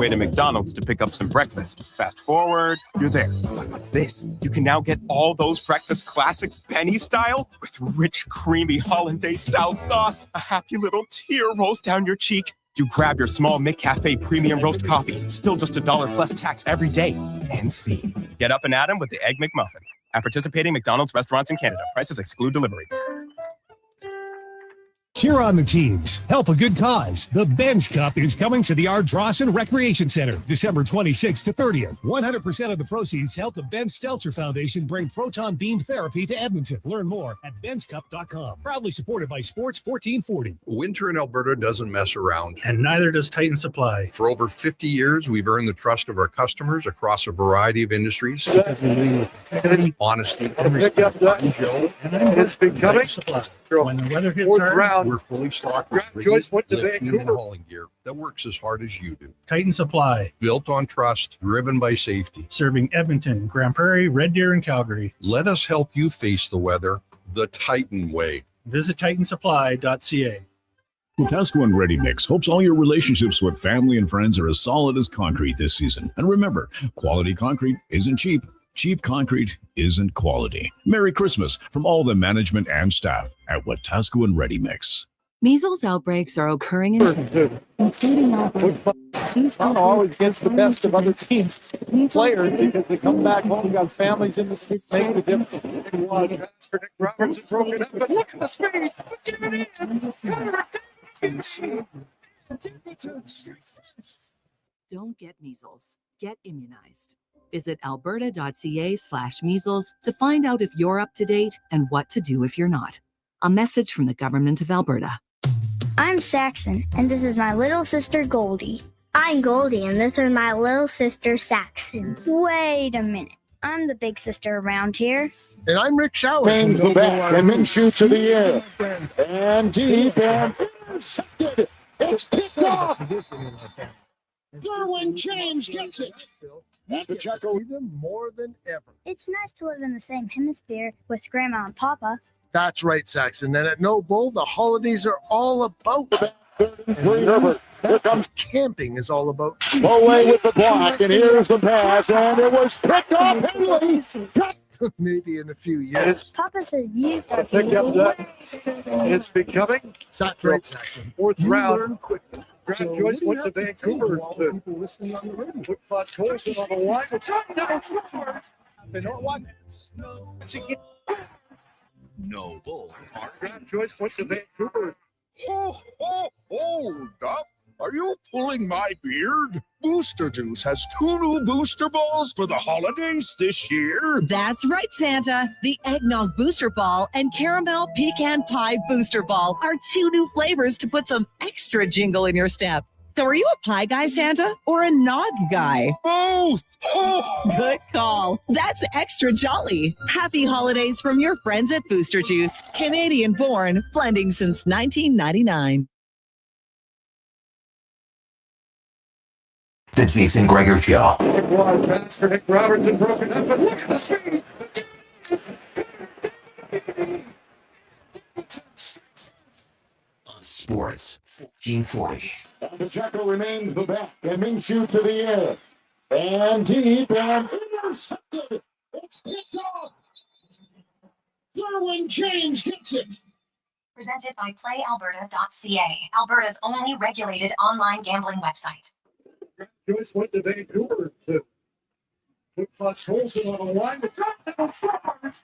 way to McDonald's to pick up some breakfast. Fast forward, you're there. What's this? You can now get all those breakfast classics penny style with rich, creamy hollandaise-style sauce. A happy little tear rolls down your cheek. You grab your small McCafe premium roast coffee, still just $1 plus tax every day. And see. Get up and at 'em with the Egg McMuffin. At participating McDonald's restaurants in Canada. Prices exclude delivery. Cheer on the teams. Help a good cause. The Ben's Cup is coming to the Ardrossan Recreation Center, December 26th to 30th. 100% of the proceeds help the Ben Stelter Foundation bring proton beam therapy to Edmonton. Learn more at benscup.com. Proudly supported by Sports 1440. Winter in Alberta doesn't mess around. And neither does Titan Supply. For over 50 years, we've earned the trust of our customers across a variety of industries. Honesty. It's been coming. When the weather hits hard, we're fully stocked with lifting and hauling gear that works as hard as you do. Titan Supply. Built on trust, driven by safety. Serving Edmonton, Grand Prairie, Red Deer, and Calgary. Let us help you face the weather the Titan way. Visit titansupply.ca. Wetaskiwin Ready Mix hopes all your relationships with family and friends are as solid as concrete this season. And remember, quality concrete isn't cheap. Cheap concrete isn't quality. Merry Christmas from all the management and staff at Wetaskiwin Ready Mix. Measles outbreaks are occurring in including not always against the best of other teams' players because they come back home, got families in the city, make the difference. It was Nick Robertson broke it up, but look at the speed. Don't get measles. Get immunized. Visit alberta.ca/measles to find out if you're up to date and what to do if you're not. A message from the Government of Alberta. I'm Saxon, and this is my little sister Goldie. I'm Goldie, and this is my little sister Saxon. Wait a minute. I'm the big sister around here. And I'm Rick Shower. Bang the back and then shoot to the air. And deep and intercepted. It's picked off. Derwin James gets it. And the Chaco them more than ever. It's nice to live in the same hemisphere with Grandma and Papa. That's right, Saxon. And at No Bull, the holidays are all about that. 33 Herbert. Here comes camping is all about. Away with the block, and here's the pass, and it was picked off Henley. Maybe in a few years. Papa says you got to pick up that. It's becoming. That's right, Saxon. Fourth You round. learn quickly. Grant Joyce went to Vancouver. People listening on the radio. Put Fox Colson on the line. They don't want it. No bull. Grant Joyce went to Vancouver. Hold up. Are you pulling my beard? Booster Juice has 2 new booster balls for the holidays this year. That's right, Santa. The Eggnog Booster Ball and Caramel Pecan Pie Booster Ball are 2 new flavors to put some extra jingle in your step. So are you a pie guy, Santa, or a nog guy? Both! Good call. That's extra jolly. Happy holidays from your friends at Booster Juice. Canadian born, blending since 1999. The Jason Gregor Show. It was Master Nick Robertson broke it up, but look at the speed. On Sports 1440. And the Chaco remains the back, and Minshew to the air. And deep and intercepted. It's picked off. Derwin James gets it. Presented by PlayAlberta.ca, Alberta's only regulated online gambling website. Joyce went to Vancouver to put Fox Colson on the line. The touchdown score.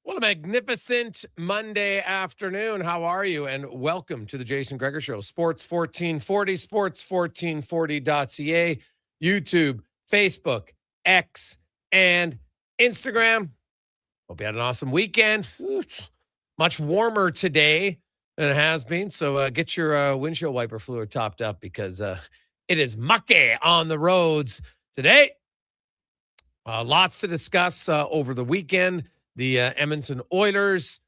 What a magnificent Monday afternoon. How are you? And welcome to the Jason Gregor Show. Sports 1440, sports1440.ca, YouTube, Facebook, X, and Instagram. Hope you had an awesome weekend. Much warmer today than it has been. So get your windshield wiper fluid topped up because it is mucky on the roads today. Lots to discuss over the weekend. The Edmonton Oilers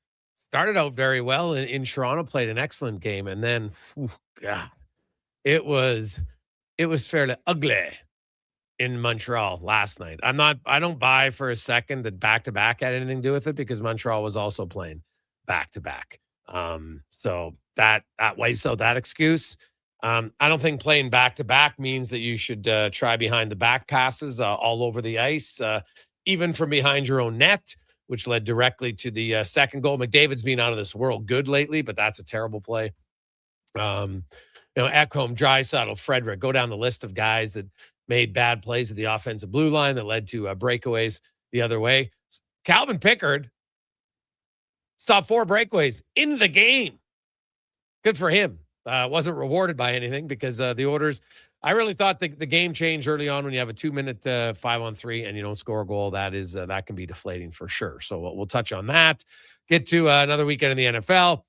started out very well in Toronto, played an excellent game, and then, God, it was fairly ugly in Montreal last night. I don't buy for a second that back-to-back had anything to do with it because Montreal was also playing back-to-back. So that wipes out that excuse. I don't think playing back-to-back means that you should try behind the back passes all over the ice, even from behind your own net, which led directly to the second goal. McDavid's been out of this world good lately, but that's a terrible play. Ekholm, Draisaitl, Frederick, go down the list of guys that made bad plays at the offensive blue line that led to breakaways the other way. Calvin Pickard stopped 4 breakaways in the game. Good for him. Wasn't rewarded by anything because the Oilers, I really thought the game changed early on when you have a 2-minute 5-on-3 and you don't score a goal. That can be deflating for sure. So we'll touch on that. Get to another weekend in the NFL.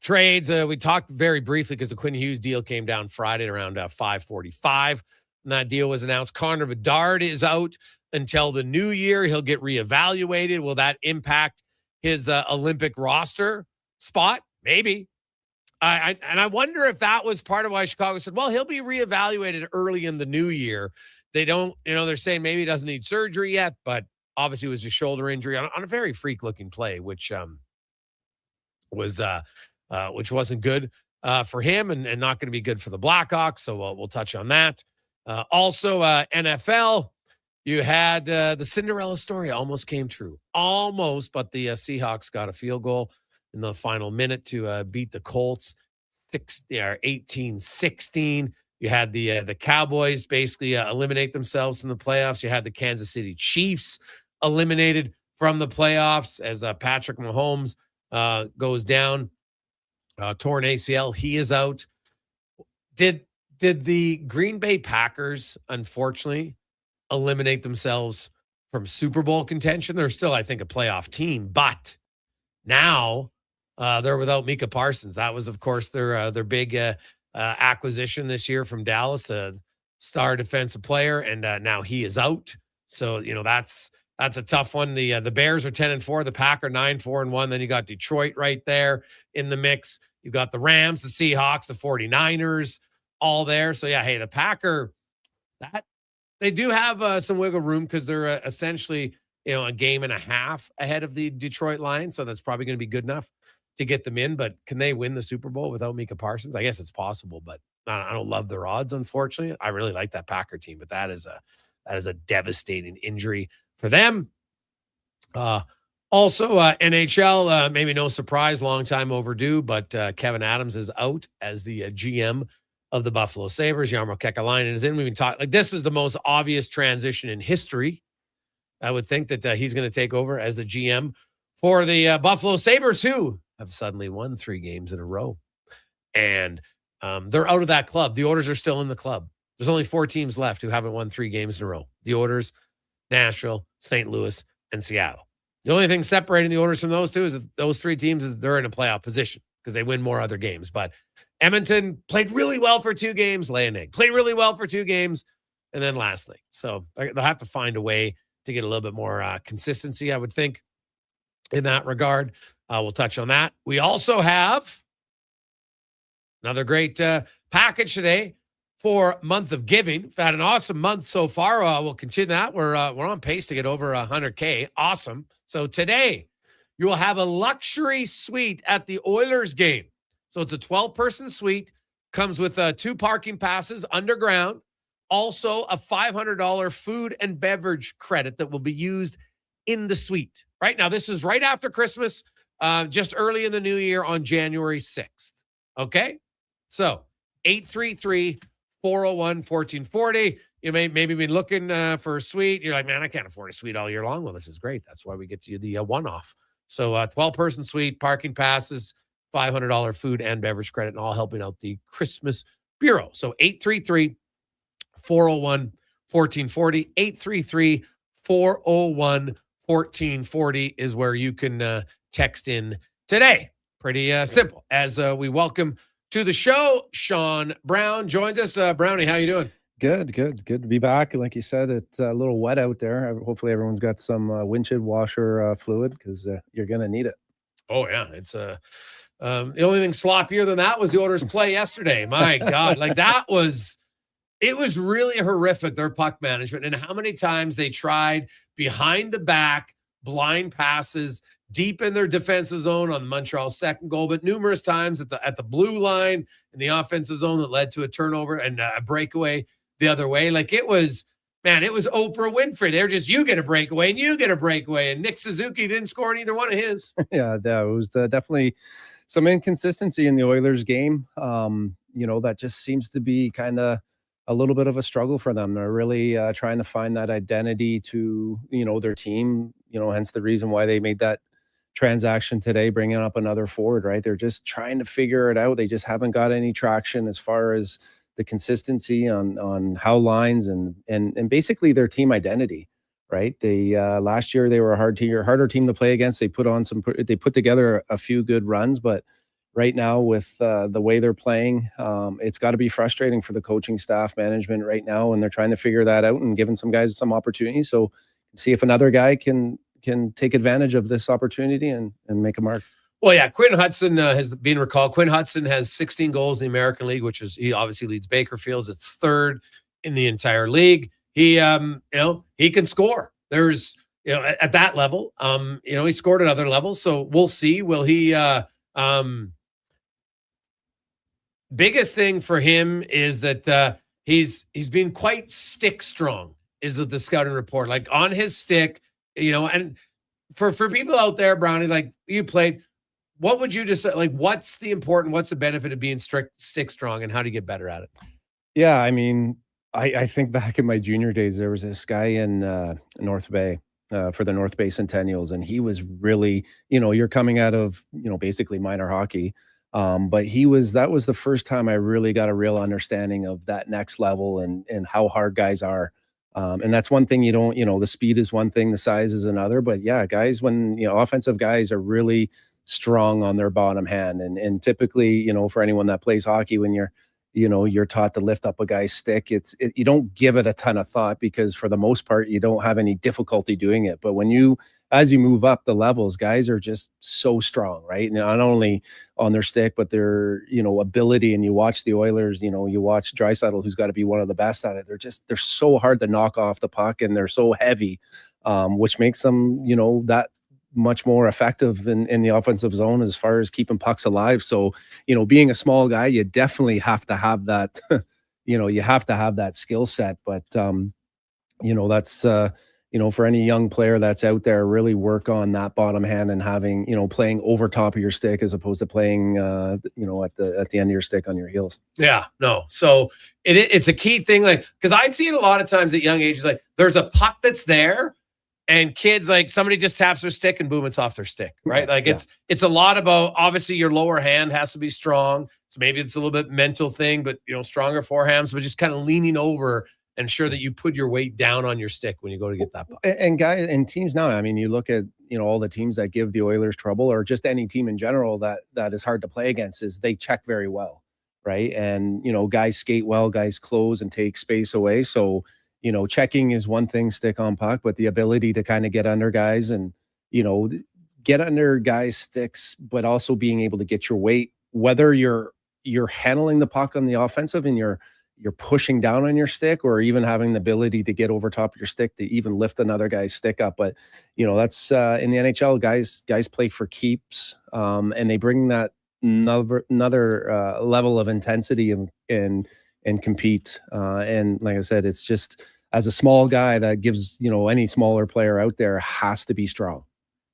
Trades, we talked very briefly because the Quinn Hughes deal came down Friday at around 5:45. And that deal was announced. Connor Bedard is out until the new year. He'll get reevaluated. Will that impact his Olympic roster spot? Maybe. I wonder if that was part of why Chicago said, well, he'll be reevaluated early in the new year. They don't, they're saying maybe he doesn't need surgery yet, but obviously it was a shoulder injury on a very freak-looking play, which wasn't good for him and not going to be good for the Blackhawks. So we'll touch on that. Also, NFL, you had the Cinderella story almost came true. Almost, but the Seahawks got a field goal in the final minute to beat the Colts 18-16. You had the Cowboys basically eliminate themselves from the playoffs. You had the Kansas City Chiefs eliminated from the playoffs as Patrick Mahomes goes down. Torn ACL, he is out. Did the Green Bay Packers, unfortunately, eliminate themselves from Super Bowl contention? They're still, I think, a playoff team, but now they're without Micah Parsons. That was, of course, their big acquisition this year from Dallas, a star defensive player, and now he is out. So that's a tough one. The Bears are 10-4, the Packers 9-4-1. Then you got Detroit right there in the mix. You got the Rams, the Seahawks, the 49ers, all there. So yeah, hey, the Packer, that they do have some wiggle room because they're essentially a game and a half ahead of the Detroit Lions. So that's probably going to be good enough to get them in. But can they win the Super Bowl without Micah Parsons? I guess it's possible, but I don't love their odds, unfortunately. I really like that Packer team, but that is a devastating injury for them. Also, NHL, maybe no surprise, long time overdue, but Kevin Adams is out as the GM of the Buffalo Sabres. Jarmo Kekalainen is in. We've been talking, like, this was the most obvious transition in history. I would think that he's going to take over as the GM for the Buffalo Sabres, who have suddenly won 3 games in a row. And they're out of that club. The Oilers are still in the club. There's only 4 teams left who haven't won 3 games in a row. The Oilers, Nashville, St. Louis, and Seattle. The only thing separating the Oilers from those two is that those 3 teams is they're in a playoff position because they win more other games. But Edmonton played really well for 2 games, lay an egg. Played really well for 2 games, and then last night. So they'll have to find a way to get a little bit more consistency, I would think, in that regard. We'll touch on that. We also have another great package today for month of giving. We've had an awesome month so far. We'll continue that. We're on pace to get over 100K. Awesome. So today you will have a luxury suite at the Oilers game. So it's a 12-person suite, comes with 2 parking passes underground, also a $500 food and beverage credit that will be used in the suite. Right now, this is right after Christmas, just early in the new year on January 6th. Okay? So 833-401-1440. You may maybe be looking for a suite. You're like, man, I can't afford a suite all year long. Well, this is great. That's why we get you the one-off. So 12-person suite, parking passes, $500 food and beverage credit, and all helping out the Christmas Bureau. So 833-401-1440. 833-401-1440 is where you can text in today. Pretty simple. As we welcome to the show, Sean Brown joins us. Brownie, how you doing? Good to be back. Like you said, it's a little wet out there. Hopefully everyone's got some windshield washer fluid because you're going to need it. Oh yeah, it's the only thing sloppier than that was the Oilers' play yesterday. My God, like it was really horrific, their puck management, and how many times they tried behind the back blind passes deep in their defensive zone on Montreal's second goal, but numerous times at the blue line in the offensive zone that led to a turnover and a breakaway the other way. Like it was Oprah Winfrey. They were just, you get a breakaway and you get a breakaway, and Nick Suzuki didn't score in either one of his. Yeah, that was definitely some inconsistency in the Oilers game. That just seems to be kind of a little bit of a struggle for them. They're really trying to find that identity to, their team, hence the reason why they made that transaction today, bringing up another forward, right? They're just trying to figure it out. They just haven't got any traction as far as the consistency on how lines and basically their team identity, right? They last year they were a harder team to play against. They put together a few good runs, but right now with the way they're playing, it's got to be frustrating for the coaching staff, management right now, and they're trying to figure that out and giving some guys some opportunities. So see if another guy can take advantage of this opportunity and make a mark. Well, yeah, Quinn Hudson has been recalled. Quinn Hudson has 16 goals in the American League, he obviously leads Bakerfield's. It's third in the entire league. He, he can score. There's, at that level, he scored at other levels. So we'll see. Will he? Biggest thing for him is that he's been quite stick strong. Is the scouting report, like on his stick, and for people out there, Brownie, like you played. What would you just like? What's the benefit of being stick strong, and how do you get better at it? Yeah, I mean, I think back in my junior days, there was this guy in North Bay for the North Bay Centennials, and he was really, you're coming out of, basically minor hockey, but that was the first time I really got a real understanding of that next level and how hard guys are. And that's one thing the speed is one thing, the size is another, but yeah, guys, when, offensive guys are really strong on their bottom hand. And typically, for anyone that plays hockey, when you're taught to lift up a guy's stick, you don't give it a ton of thought because for the most part, you don't have any difficulty doing it. But as you move up the levels, guys are just so strong, right? Not only on their stick, but their, ability. And you watch the Oilers, you watch Draisaitl, who's got to be one of the best at it. They're so hard to knock off the puck, and they're so heavy, which makes them, that much more effective in the offensive zone as far as keeping pucks alive. So, being a small guy, you definitely have to have that, you have to have that skill set. But, that's, for any young player that's out there, really work on that bottom hand and having, playing over top of your stick as opposed to playing, at the end of your stick on your heels. Yeah, no. So it's a key thing. Like, cause I see it a lot of times at young ages, like there's a puck that's there, and kids, like somebody just taps their stick and boom, it's off their stick, right? Like it's a lot about, obviously your lower hand has to be strong. So maybe it's a little bit mental thing, but stronger forehands, but just kind of leaning over and ensure that you put your weight down on your stick when you go to get that puck. And guys and teams now, I mean, you look at, all the teams that give the Oilers trouble, or just any team in general that is hard to play against, is they check very well, right? And, guys skate well, guys close and take space away. So, checking is one thing, stick on puck, but the ability to kind of get under guys and, get under guys' sticks, but also being able to get your weight, whether you're handling the puck on the offensive and you're pushing down on your stick, or even having the ability to get over top of your stick to even lift another guy's stick up. But, that's in the NHL, guys play for keeps, and they bring that another level of intensity and compete. And like I said, it's just, as a small guy, that gives, any smaller player out there has to be strong.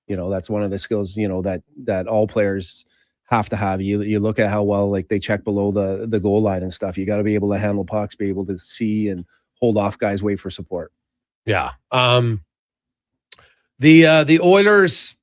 That's one of the skills, that all players have to have. You look at how well, like, they check below the goal line and stuff. You got to be able to handle pucks, be able to see and hold off guys, wait for support. Yeah. The Oilers,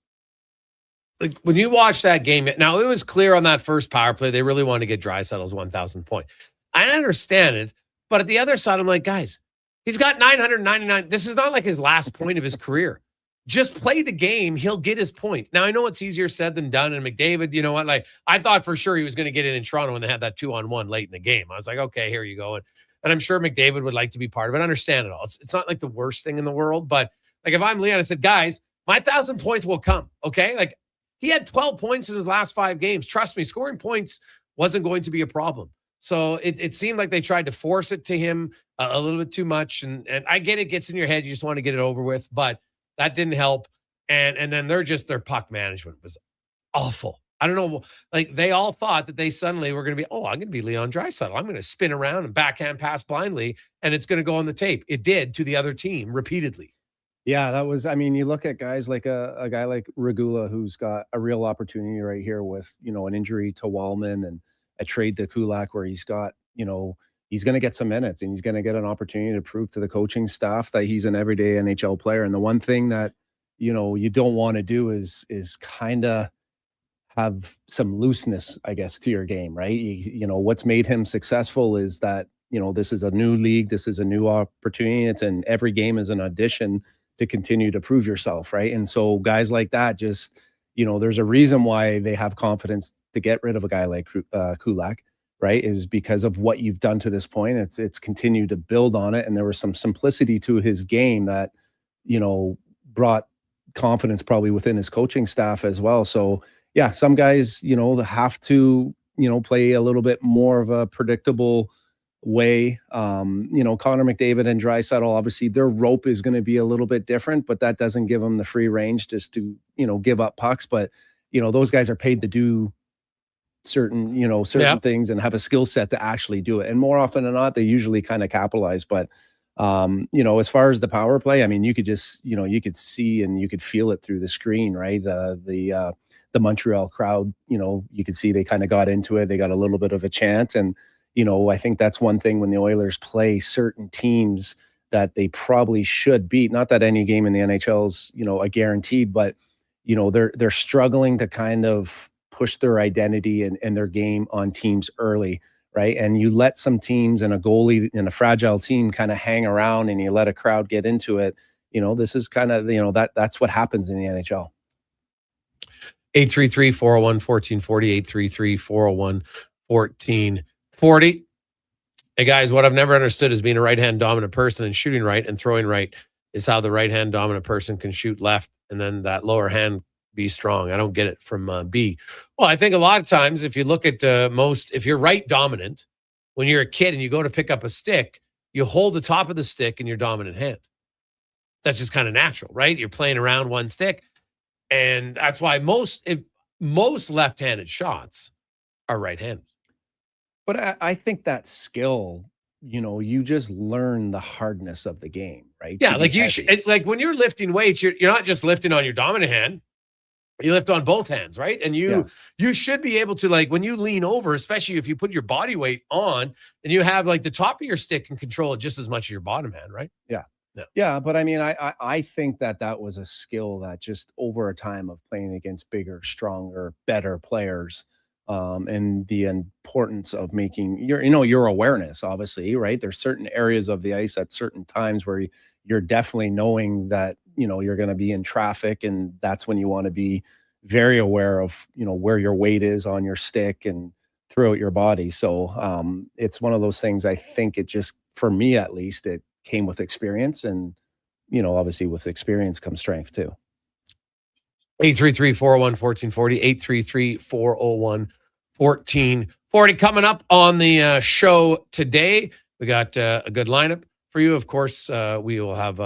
like, when you watch that game, now it was clear on that first power play, they really wanted to get Draisaitl's 1,000th point. I understand it, but at the other side, I'm like, guys, he's got 999. This is not like his last point of his career. Just play the game. He'll get his point. Now, I know it's easier said than done. And McDavid, you know what? Like, I thought for sure he was going to get it in Toronto when they had that 2-on-1 late in the game. I was like, okay, here you go. And I'm sure McDavid would like to be part of it. I understand it all. It's not like the worst thing in the world. But like, if I'm Leon, I said, guys, my 1,000 points will come. Okay. Like, He had 12 points in his last 5 games. Trust me, scoring points wasn't going to be a problem. So it seemed like they tried to force it to him a little bit too much. And I get it gets in your head. You just want to get it over with, but that didn't help. And then their puck management was awful. I don't know. Like they all thought that they suddenly were going to be, I'm going to be Leon Draisaitl. I'm going to spin around and backhand pass blindly, and it's going to go on the tape. It did to the other team repeatedly. Yeah, that was, I mean, you look at guys like a guy like Regula, who's got a real opportunity right here with, an injury to Wallman and a trade to Kulak where he's got, he's going to get some minutes and he's going to get an opportunity to prove to the coaching staff that he's an everyday NHL player. And the one thing that, you don't want to do is kind of have some looseness, I guess, to your game, right? What's made him successful is that, this is a new league. This is a new opportunity. Every game is an audition to continue to prove yourself, right? And so guys like that just, there's a reason why they have confidence to get rid of a guy like Kulak, right? Is because of what you've done to this point. It's continued to build on it. And there was some simplicity to his game that, brought confidence probably within his coaching staff as well. So yeah, some guys, have to, play a little bit more of a predictable way. Connor McDavid and Draisaitl, obviously their rope is going to be a little bit different, but that doesn't give them the free range just to, give up pucks. But, those guys are paid to do certain things and have a skill set to actually do it. And more often than not, they usually kind of capitalize. But, as far as the power play, I mean, you could just, you could see and you could feel it through the screen, right? The Montreal crowd, you could see they kind of got into it. They got a little bit of a chant. And, I think that's one thing when the Oilers play certain teams that they probably should beat. Not that any game in the NHL is, a guaranteed, but, they're struggling to kind of push their identity and their game on teams early, right? And you let some teams and a goalie and a fragile team kind of hang around and you let a crowd get into it. This is kind of, that's what happens in the NHL. 833-401-1440, 833-401-1440. Hey guys, what I've never understood is being a right-hand dominant person and shooting right and throwing right is how the right-hand dominant person can shoot left and then that lower hand be strong. I don't get it from B. Well, I think a lot of times if you look at if you're right dominant, when you're a kid and you go to pick up a stick, you hold the top of the stick in your dominant hand. That's just kind of natural, right? You're playing around one stick. And that's why most left-handed shots are right-handed. But I think that skill, you just learn the hardness of the game, right? Yeah, like like when you're lifting weights, you're not just lifting on your dominant hand. You lift on both hands, right? And you should be able to, like, when you lean over, especially if you put your body weight on and you have like the top of your stick and control it just as much as your bottom hand, right? Yeah. Yeah, but I mean, I think that was a skill that just over a time of playing against bigger, stronger, better players, and the importance of making your awareness, obviously, right? There's certain areas of the ice at certain times where you're definitely knowing that, you're going to be in traffic, and that's when you want to be very aware of, where your weight is on your stick and throughout your body. So it's one of those things. I think it just, for me at least, it came with experience, and obviously with experience comes strength too. 833-401-1440, 833-401-1440. Coming up on the show today, we got a good lineup for you. Of course, we will have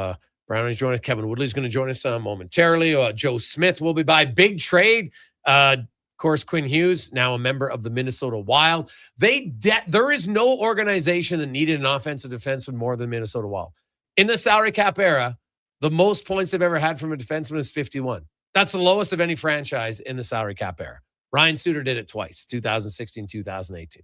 Brown is joining us. Kevin Woodley's going to join us momentarily. Joe Smith will be by. Big trade. Of course, Quinn Hughes, now a member of the Minnesota Wild. There is no organization that needed an offensive defenseman more than Minnesota Wild. In the salary cap era, the most points they've ever had from a defenseman is 51. That's the lowest of any franchise in the salary cap era. Ryan Suter did it twice, 2016, 2018.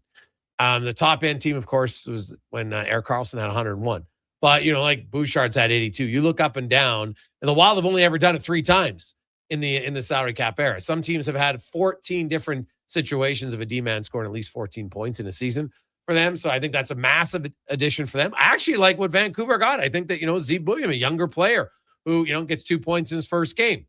The top end team, of course, was when Erik Karlsson had 101. But, like Bouchard's had 82. You look up and down, and the Wild have only ever done it 3 times in the salary cap era. Some teams have had 14 different situations of a D-man scoring at least 14 points in a season for them. So I think that's a massive addition for them. I actually like what Vancouver got. I think that, Zeke William, a younger player who, gets 2 points in his first game.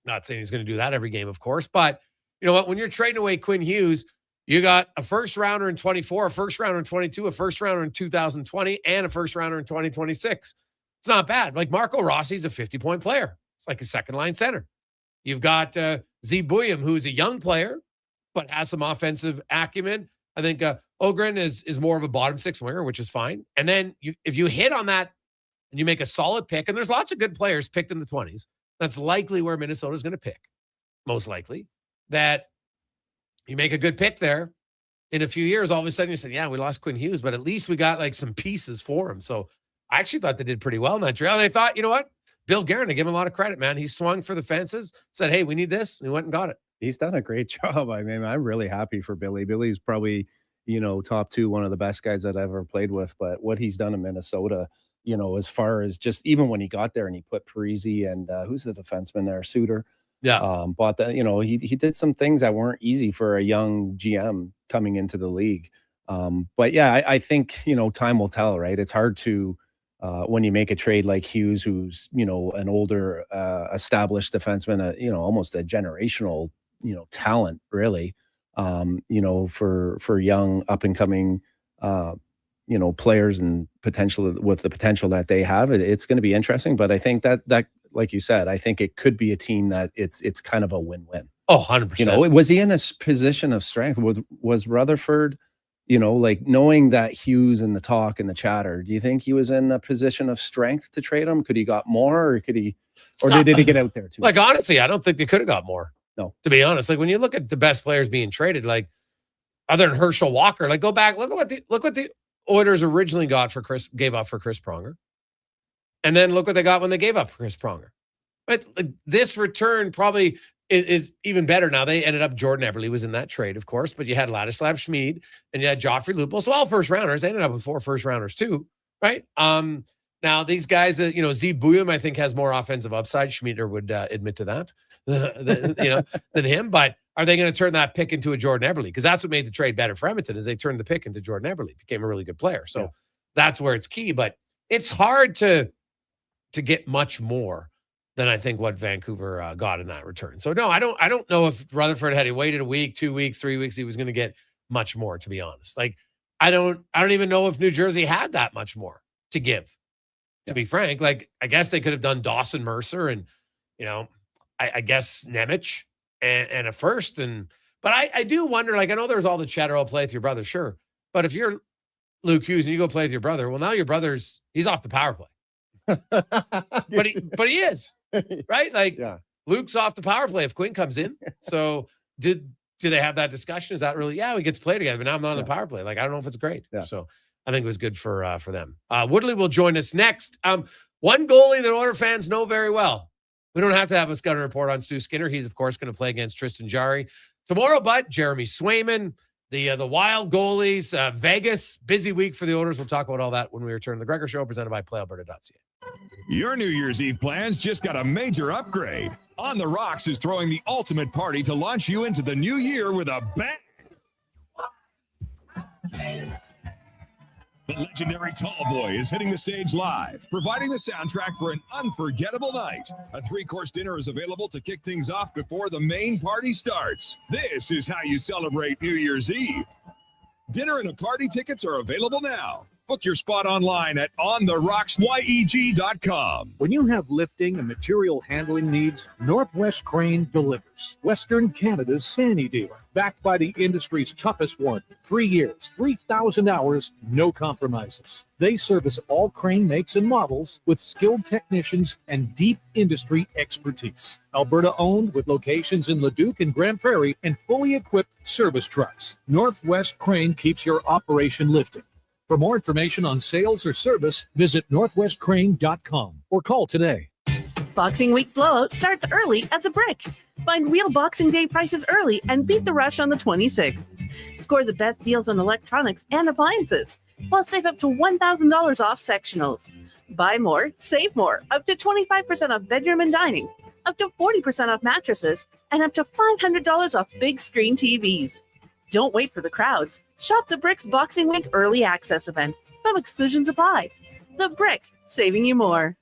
Not saying he's going to do that every game, of course, but you know what? When you're trading away Quinn Hughes, you got a first rounder in 24, a first rounder in 22, a first rounder in 2020, and a first rounder in 2026. It's not bad. Like Marco Rossi's a 50-point player. It's like a second line center. You've got Zebuyam, who's a young player, but has some offensive acumen. I think Ogren is more of a bottom six winger, which is fine. And then if you hit on that and you make a solid pick, and there's lots of good players picked in the 20s, that's likely where Minnesota's going to pick, most likely, that you make a good pick there. In a few years, all of a sudden you say, yeah, we lost Quinn Hughes, but at least we got like some pieces for him. So I actually thought they did pretty well in that drill. And I thought, you know what? Bill Guerin, I give him a lot of credit, man. He swung for the fences, said, hey, we need this, and he went and got it. He's done a great job. I mean, I'm really happy for Billy. Billy's probably, top 2, one of the best guys that I've ever played with. But what he's done in Minnesota, as far as just even when he got there and he put Parisi and who's the defenseman there, Suter. Yeah. But he did some things that weren't easy for a young GM coming into the league. But yeah, I think, time will tell, right? It's hard to, when you make a trade like Hughes, who's, an older, established defenseman, almost a generational, talent, really, for young up and coming, players and potential with the potential that they have, it's going to be interesting. But I think that like you said, I think it could be a team that it's kind of a win-win. Oh, 100%. Was he in a position of strength? Was Rutherford, knowing that Hughes and the talk and the chatter, do you think he was in a position of strength to trade him? Could he got more, or did he get out there too? Honestly, I don't think they could have got more. No. To be honest, when you look at the best players being traded, other than Herschel Walker, go back, look what the Oilers originally gave up for Chris Pronger. And then look what they got when they gave up Chris Pronger. But this return probably is even better. Now, they ended up, Jordan Eberle was in that trade, of course, but you had Ladislav Schmid and you had Joffrey Lupul. So all first rounders, they ended up with 4 first rounders too, right? Now, these guys, Zebuyam, I think, has more offensive upside. Schmieder would admit to that, than him. But are they going to turn that pick into a Jordan Eberle? Because that's what made the trade better for Edmonton, is they turned the pick into Jordan Eberle, became a really good player. So that's where it's key. But it's hard to get much more than I think what Vancouver got in that return. So no, I don't know if Rutherford had he waited a week, 2 weeks, 3 weeks, he was going to get much more, to be honest. I don't even know if New Jersey had that much more to give, to be frank. I guess they could have done Dawson Mercer and, I guess Nemec and a first. But I do wonder, I know there's all the chatter, I'll play with your brother, sure. But if you're Luke Hughes and you go play with your brother, well, now your he's off the power play. but he is, right? Luke's off the power play if Quinn comes in. So do they have that discussion? Is that really, we get to play together, but now I'm not on the power play. I don't know if it's great. Yeah. So I think it was good for them. Woodley will join us next. One goalie that Oilers fans know very well. We don't have to have a scouting report on Stu Skinner. He's, of course, going to play against Tristan Jarry tomorrow, but Jeremy Swayman, the Wild goalies, Vegas, busy week for the Oilers. We'll talk about all that when we return to the Gregor Show, presented by PlayAlberta.ca. Your New Year's Eve plans just got a major upgrade. On the Rocks is throwing the ultimate party to launch you into the new year with a bang. The legendary Tall Boy is hitting the stage live, providing the soundtrack for an unforgettable night. A 3-course dinner is available to kick things off before the main party starts. This is how you celebrate New Year's Eve. Dinner and a party tickets are available now. Book your spot online at ontherocksyeg.com. When you have lifting and material handling needs, Northwest Crane delivers. Western Canada's Sandy dealer, backed by the industry's toughest one. 3 years, 3,000 hours, no compromises. They service all crane makes and models with skilled technicians and deep industry expertise. Alberta owned, with locations in Leduc and Grand Prairie, and fully equipped service trucks. Northwest Crane keeps your operation lifting. For more information on sales or service, visit northwestcrane.com or call today. Boxing Week blowout starts early at the Brick. Find real Boxing Day prices early and beat the rush on the 26th. Score the best deals on electronics and appliances. Plus, save up to $1,000 off sectionals. Buy more, save more. Up to 25% off bedroom and dining. Up to 40% off mattresses. And up to $500 off big screen TVs. Don't wait for the crowds. Shop the Brick's Boxing Week Early Access event. Some exclusions apply. The Brick, saving you more.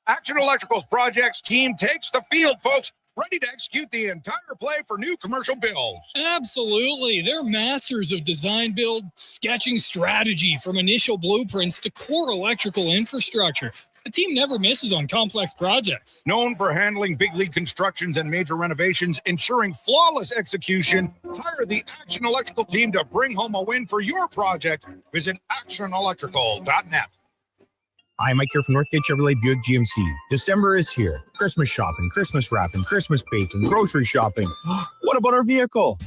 Action Electricals Projects team takes the field, folks. Ready to execute the entire play for new commercial builds. Absolutely. They're masters of design build, sketching strategy from initial blueprints to core electrical infrastructure. The team never misses on complex projects. Known for handling big league constructions and major renovations, ensuring flawless execution, hire the Action Electrical team to bring home a win for your project. Visit actionelectrical.net. Hi, Mike here from Northgate Chevrolet Buick GMC. December is here. Christmas shopping, Christmas wrapping, Christmas baking, grocery shopping. What about our vehicle?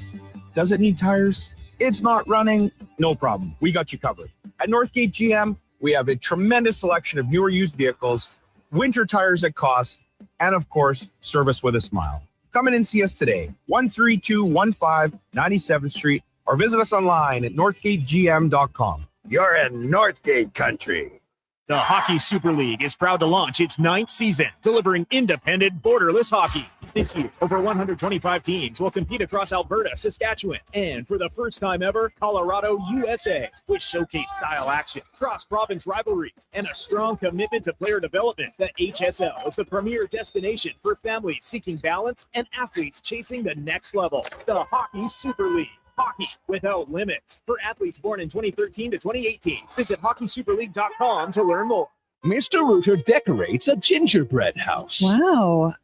Does it need tires? It's not running? No problem. We got you covered. At Northgate GM, we have a tremendous selection of newer used vehicles, winter tires at cost, and of course, service with a smile. Come in and see us today, 13215 97th Street, or visit us online at northgategm.com. You're in Northgate country. The Hockey Super League is proud to launch its 9th season, delivering independent, borderless hockey. This year, over 125 teams will compete across Alberta, Saskatchewan, and for the first time ever, Colorado, USA, with showcase-style action, cross-province rivalries, and a strong commitment to player development. The HSL is the premier destination for families seeking balance and athletes chasing the next level. The Hockey Super League. Hockey without limits. For athletes born in 2013 to 2018, visit hockeysuperleague.com to learn more. Mr. Rooter decorates a gingerbread house. Wow.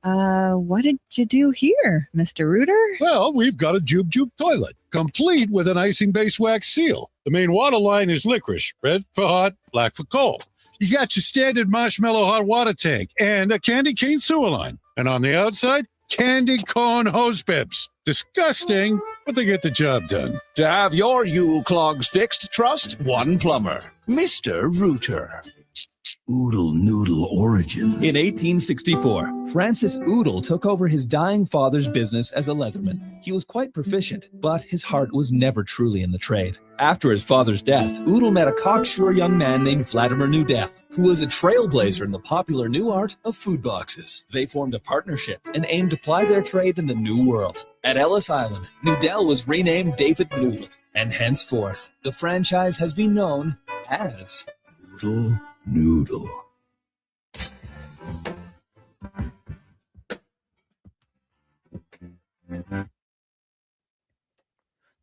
What did you do here, Mr. Rooter? Well, we've got a Jube Jube toilet, complete with an icing-based wax seal. The main water line is licorice, red for hot, black for cold. You got your standard marshmallow hot water tank and a candy cane sewer line. And on the outside, candy corn hose pips. Disgusting, but they get the job done. To have your Yule clogs fixed, trust one plumber, Mr. Rooter. Oodle Noodle origins. In 1864, Francis Oodle took over his dying father's business as a leatherman. He was quite proficient, but his heart was never truly in the trade. After his father's death, Oodle met a cocksure young man named Vladimir Nudel, who was a trailblazer in the popular new art of food boxes. They formed a partnership and aimed to ply their trade in the New World. At Ellis Island, Nudel was renamed David Noodle, and henceforth, the franchise has been known as Oodle Noodle.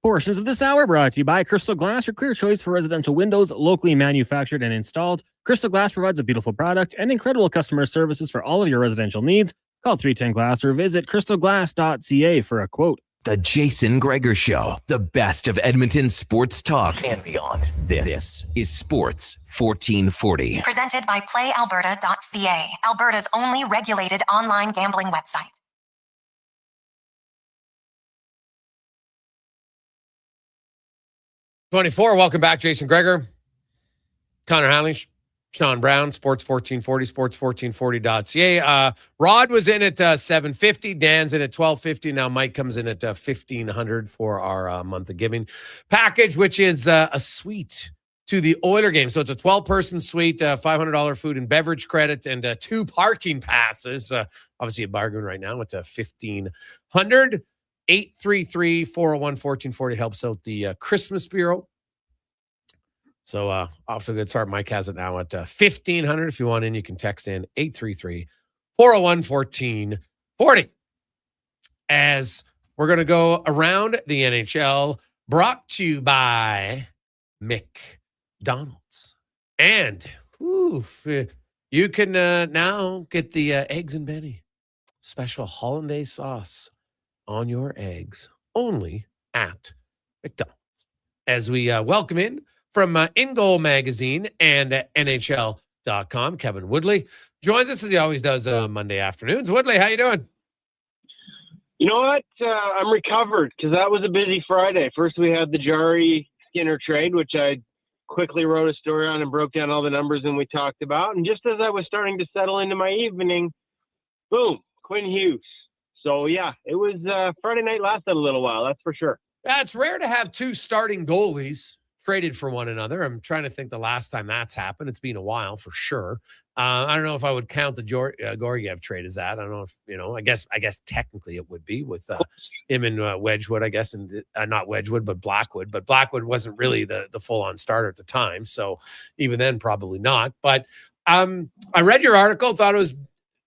Portions of this hour brought to you by Crystal Glass, your clear choice for residential windows, locally manufactured and installed. Crystal Glass provides a beautiful product and incredible customer services for all of your residential needs. Call 310 Glass or visit crystalglass.ca for a quote. The Jason Gregor Show, the best of Edmonton sports talk and beyond. This is Sports 1440. Presented by PlayAlberta.ca, Alberta's only regulated online gambling website. Welcome back, Jason Gregor, Connor Halley, Sean Brown, Sports 1440, sports1440.ca. Rod was in at 750. Dan's in at 1250. Now Mike comes in at 1500 for our month of giving package, which is a suite to the Oiler game. So it's a 12-person suite, $500 food and beverage credit, and 2 parking passes. Obviously a bargain right now at 1500. 833-401-1440 helps out the Christmas Bureau. So off to a good start. Mike has it now at 1500. If you want in, you can text in 833-401-1440. As we're going to go around the NHL, brought to you by McDonald's. And you can now get the Eggs and Benny special hollandaise sauce on your eggs only at McDonald's. As we welcome in from In Goal Magazine and NHL.com, Kevin Woodley joins us as he always does Monday afternoons. Woodley, how you doing? You know what? I'm recovered because that was a busy Friday. First, we had the Jarry Skinner trade, which I quickly wrote a story on and broke down all the numbers and we talked about. And just as I was starting to settle into my evening, boom, Quinn Hughes. So, yeah, it was Friday night lasted a little while, that's for sure. Yeah, it's rare to have 2 starting goalies traded for one another. I'm trying to think the last time that's happened. It's been a while for sure. I don't know if I would count the Gorgiev trade as that. I don't know if, I guess technically it would be with him and Wedgwood, I guess, and not Wedgwood, but Blackwood. But Blackwood wasn't really the full-on starter at the time. So even then, probably not. But I read your article, thought it was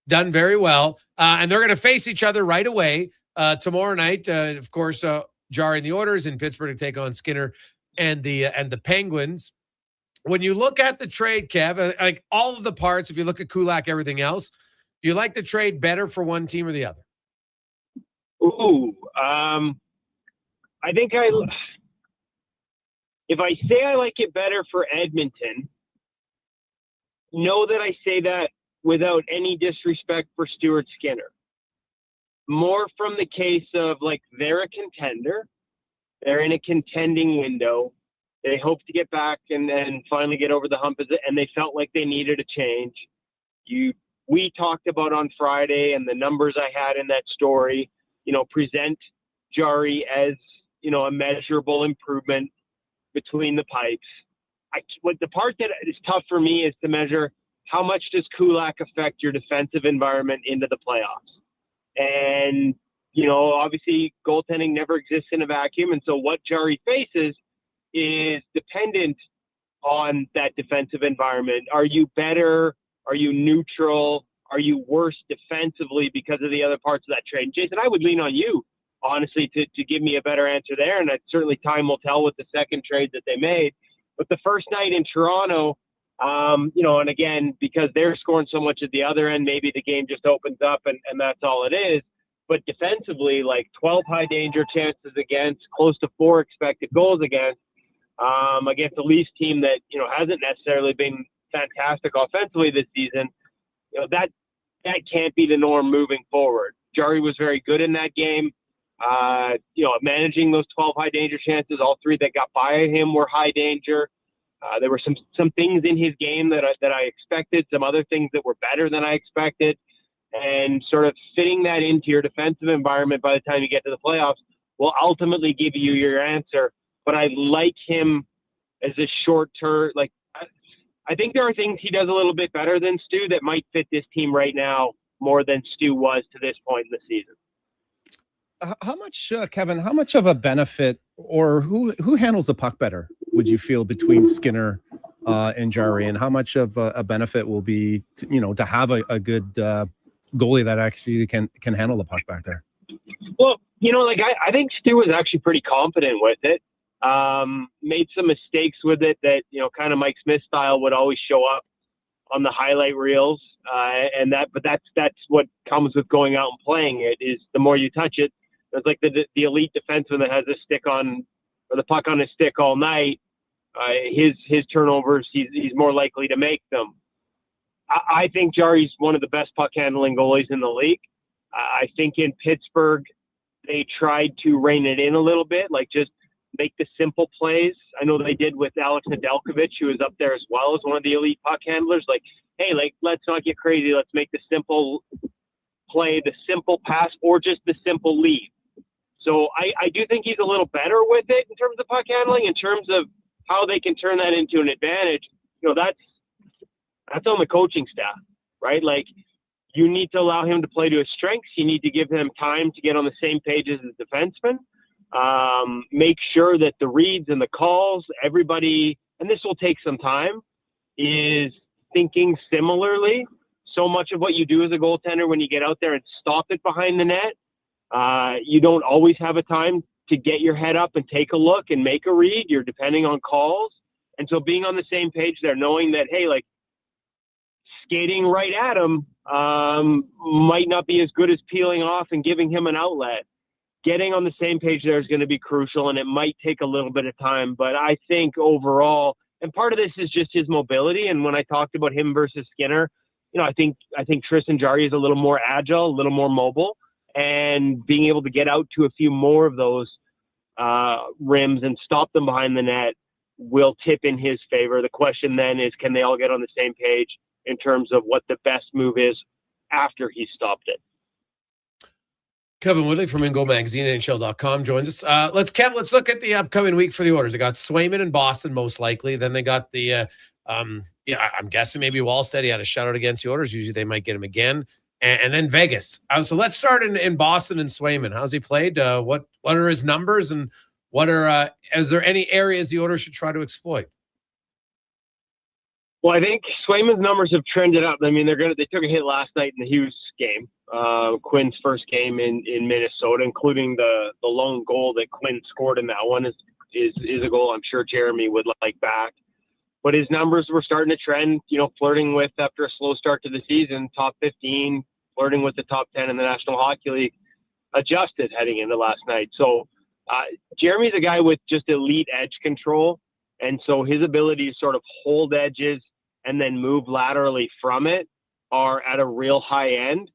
done very well. And they're going to face each other right away tomorrow night. Of course, Jarry and the Oilers in Pittsburgh to take on Skinner and the Penguins. when you look at the trade, Kev, like all of the parts, if you look at Kulak, everything else, do you like the trade better for one team or the other? Ooh, I think if I say I like it better for Edmonton, know that I say that without any disrespect for Stuart Skinner. More from the case of, like, they're a contender. They're in a contending window. They hope to get back and finally get over the hump, and they felt like they needed a change. We talked about on Friday, and the numbers I had in that story, present Jarry as, a measurable improvement between the pipes. The part that is tough for me is to measure how much does Kulak affect your defensive environment into the playoffs. And, obviously goaltending never exists in a vacuum. And so what Jarry faces is dependent on that defensive environment. Are you better? Are you neutral? Are you worse defensively because of the other parts of that trade? Jason, I would lean on you, honestly, to give me a better answer there. And certainly time will tell with the second trade that they made. But the first night in Toronto, and again, because they're scoring so much at the other end, maybe the game just opens up and that's all it is. But defensively, like 12 high danger chances against, close to 4 expected goals against the Leafs team that, hasn't necessarily been fantastic offensively this season, that can't be the norm moving forward. Jarry was very good in that game, managing those 12 high danger chances. All 3 that got by him were high danger. There were some things in his game that I expected, some other things that were better than I expected, and sort of fitting that into your defensive environment by the time you get to the playoffs will ultimately give you your answer. But I like him as a short-term, I think there are things he does a little bit better than Stu that might fit this team right now more than Stu was to this point in the season. How much, Kevin, how much of a benefit, or who handles the puck better, would you feel, between Skinner and Jarry, and how much of a benefit will be to have a good goalie that actually can handle the puck back there? Well, I think Stu was actually pretty confident with it. Made some mistakes with it that, kind of Mike Smith style would always show up on the highlight reels. But that's what comes with going out and playing it, is the more you touch it, it's like the elite defenseman that has a stick on, or the puck on his stick all night. His turnovers, he's more likely to make them. I think Jarry's one of the best puck handling goalies in the league. I think in Pittsburgh, they tried to rein it in a little bit, like just make the simple plays. I know they did with Alex Nedeljkovic, who is up there as well as one of the elite puck handlers. Like, hey, let's not get crazy. Let's make the simple play, the simple pass, or just the simple lead. So I do think he's a little better with it in terms of puck handling, in terms of how they can turn that into an advantage. That's on the coaching staff, right? Like, you need to allow him to play to his strengths. You need to give him time to get on the same page as the defenseman. Make sure that the reads and the calls, everybody, and this will take some time, is thinking similarly. So much of what you do as a goaltender when you get out there and stop it behind the net, you don't always have a time to get your head up and take a look and make a read. You're depending on calls. And so being on the same page there, knowing that, hey, like, skating right at him might not be as good as peeling off and giving him an outlet. Getting on the same page there is going to be crucial, and it might take a little bit of time. But I think overall, and part of this is just his mobility. And when I talked about him versus Skinner, I think Tristan Jarry is a little more agile, a little more mobile, and being able to get out to a few more of those rims and stop them behind the net will tip in his favor. The question then is, can they all get on the same page in terms of what the best move is after he stopped it? Kevin Woodley from InGo Magazine, NHL.com joins us. Let's look at the upcoming week for the Oilers. They got Swayman in Boston, most likely. Then they got the, I'm guessing maybe Wallstead. He had a shutout against the Oilers. Usually they might get him again. And then Vegas. So let's start in Boston and Swayman. How's he played? What are his numbers, and is there any areas the Oilers should try to exploit? Well, I think Swayman's numbers have trended up. I mean, they took a hit last night in the Hughes game, Quinn's first game in Minnesota, including the lone goal that Quinn scored in that one is a goal I'm sure Jeremy would like back. but his numbers were starting to trend, flirting with, after a slow start to the season, top 15, flirting with the top 10 in the National Hockey League, adjusted heading into last night. So Jeremy's a guy with just elite edge control. And so his ability to sort of hold edges and then move laterally from it are at a real high end.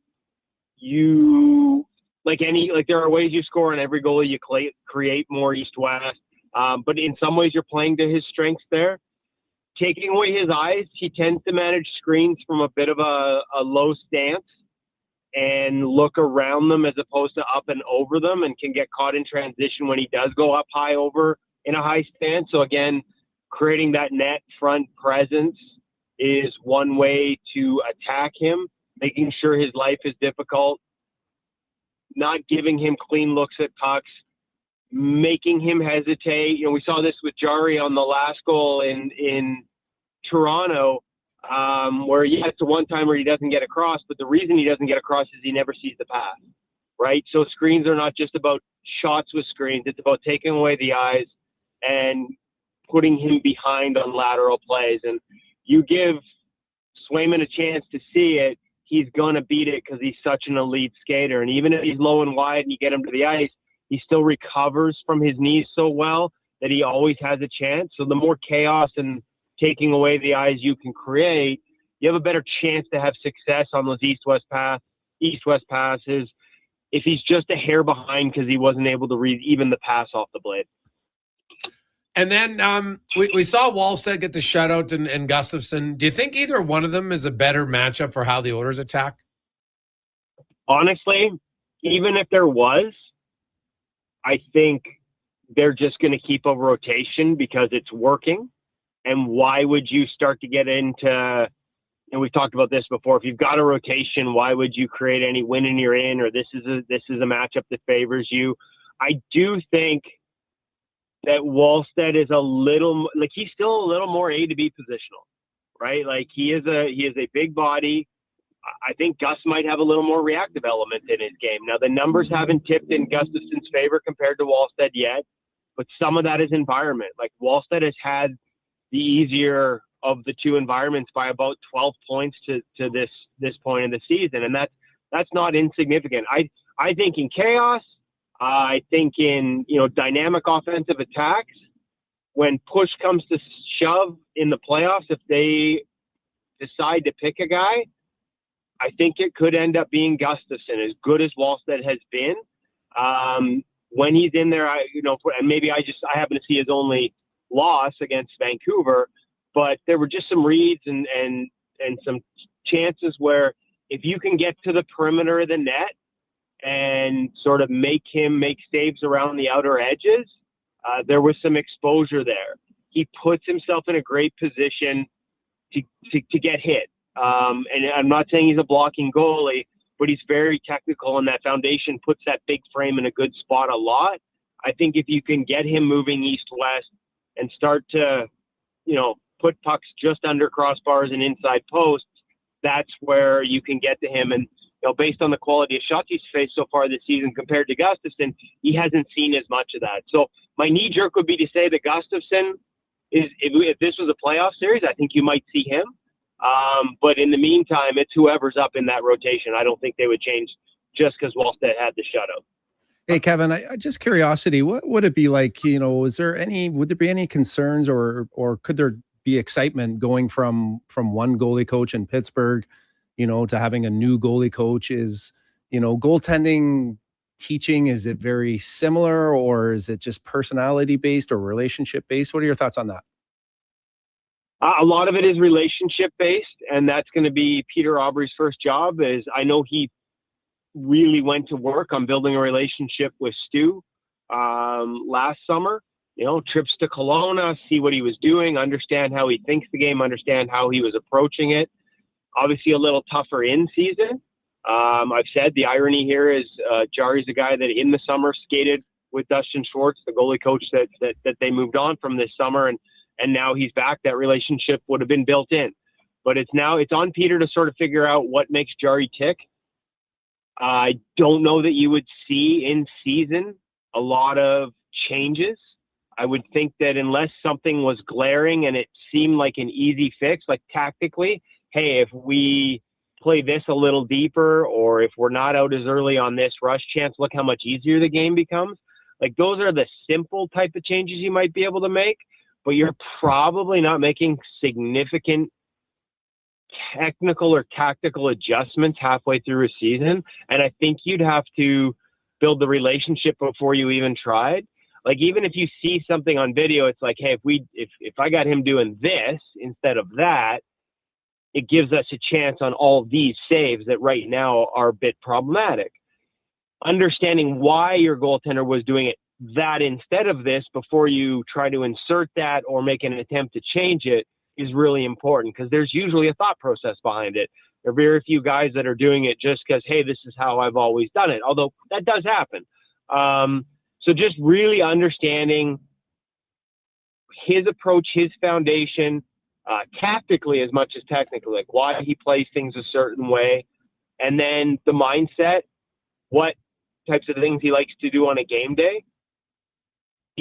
There are ways you score on every goal. You create more east-west. But in some ways you're playing to his strengths there. Taking away his eyes, he tends to manage screens from a bit of a low stance and look around them as opposed to up and over them, and can get caught in transition when he does go up high over in a high stance. So again, creating that net front presence is one way to attack him, making sure his life is difficult, not giving him clean looks at pucks, making him hesitate. We saw this with Jarry on the last goal in Toronto, where it's the one time where he doesn't get across, but the reason he doesn't get across is he never sees the pass, right? So screens are not just about shots with screens. It's about taking away the eyes and putting him behind on lateral plays. And you give Swayman a chance to see it, he's going to beat it because he's such an elite skater. And even if he's low and wide and you get him to the ice, he still recovers from his knees so well that he always has a chance. So the more chaos and taking away the eyes you can create, you have a better chance to have success on those east-west passes if he's just a hair behind because he wasn't able to read even the pass off the blade. And then we saw Wallstead get the shutout and Gustafsson. Do you think either one of them is a better matchup for how the Oilers attack? Honestly, even if there was, I think they're just going to keep a rotation because it's working. And why would you start to get into, and we've talked about this before, if you've got a rotation, why would you create any win and you're in, or this is a matchup that favors you? I do think that Wallstead is he's still a little more A to B positional, right? Like he is a big body. I think Gus might have a little more reactive element in his game. Now the numbers haven't tipped in Gustafsson's favor compared to Wallstead yet, but some of that is environment. Like Wallstead has had the easier of the two environments by about 12 points to this point in the season. And that's not insignificant. I think in chaos, I think in, dynamic offensive attacks, when push comes to shove in the playoffs, if they decide to pick a guy, I think it could end up being Gustafsson, as good as Wallstead has been. When he's in there, and maybe I happen to see his only loss against Vancouver, but there were just some reads and some chances where if you can get to the perimeter of the net and sort of make him make saves around the outer edges, there was some exposure there. He puts himself in a great position to get hit. And I'm not saying he's a blocking goalie, but he's very technical, and that foundation puts that big frame in a good spot a lot. I think if you can get him moving east-west and start to, put pucks just under crossbars and inside posts, that's where you can get to him. And, based on the quality of shots he's faced so far this season compared to Gustafsson, he hasn't seen as much of that. So my knee jerk would be to say that Gustafsson is, if this was a playoff series, I think you might see him. But in the meantime, it's whoever's up in that rotation. I don't think they would change just because Wallstead had the shutout. Hey, Kevin, I just curiosity, what would it be like, would there be any concerns or could there be excitement going from one goalie coach in Pittsburgh, to having a new goalie coach? Is, goaltending teaching, is it very similar, or is it just personality based or relationship based? What are your thoughts on that? A lot of it is relationship based, and that's going to be Peter Aubry's first job. Is I know he really went to work on building a relationship with Stu last summer. Trips to Kelowna, see what he was doing, understand how he thinks the game, understand how he was approaching it. Obviously a little tougher in season. I've said the irony here is Jarry's a guy that in the summer skated with Dustin Schwartz, the goalie coach that they moved on from this summer, and now he's back. That relationship would have been built in. But it's on Peter to sort of figure out what makes Jarry tick. I don't know that you would see in season a lot of changes. I would think that unless something was glaring and it seemed like an easy fix, like tactically, hey, if we play this a little deeper, or if we're not out as early on this rush chance, look how much easier the game becomes. Like, those are the simple type of changes you might be able to make, but you're probably not making significant technical or tactical adjustments halfway through a season. And I think you'd have to build the relationship before you even tried. Like, even if you see something on video, it's like, hey, if I got him doing this instead of that, it gives us a chance on all these saves that right now are a bit problematic. Understanding why your goaltender was doing it that instead of this before you try to insert that or make an attempt to change it is really important, because there's usually a thought process behind it. There are very few guys that are doing it just because, hey, this is how I've always done it, although that does happen. So just really understanding his approach, his foundation, tactically as much as technically, like why he plays things a certain way, and then the mindset, what types of things he likes to do on a game day.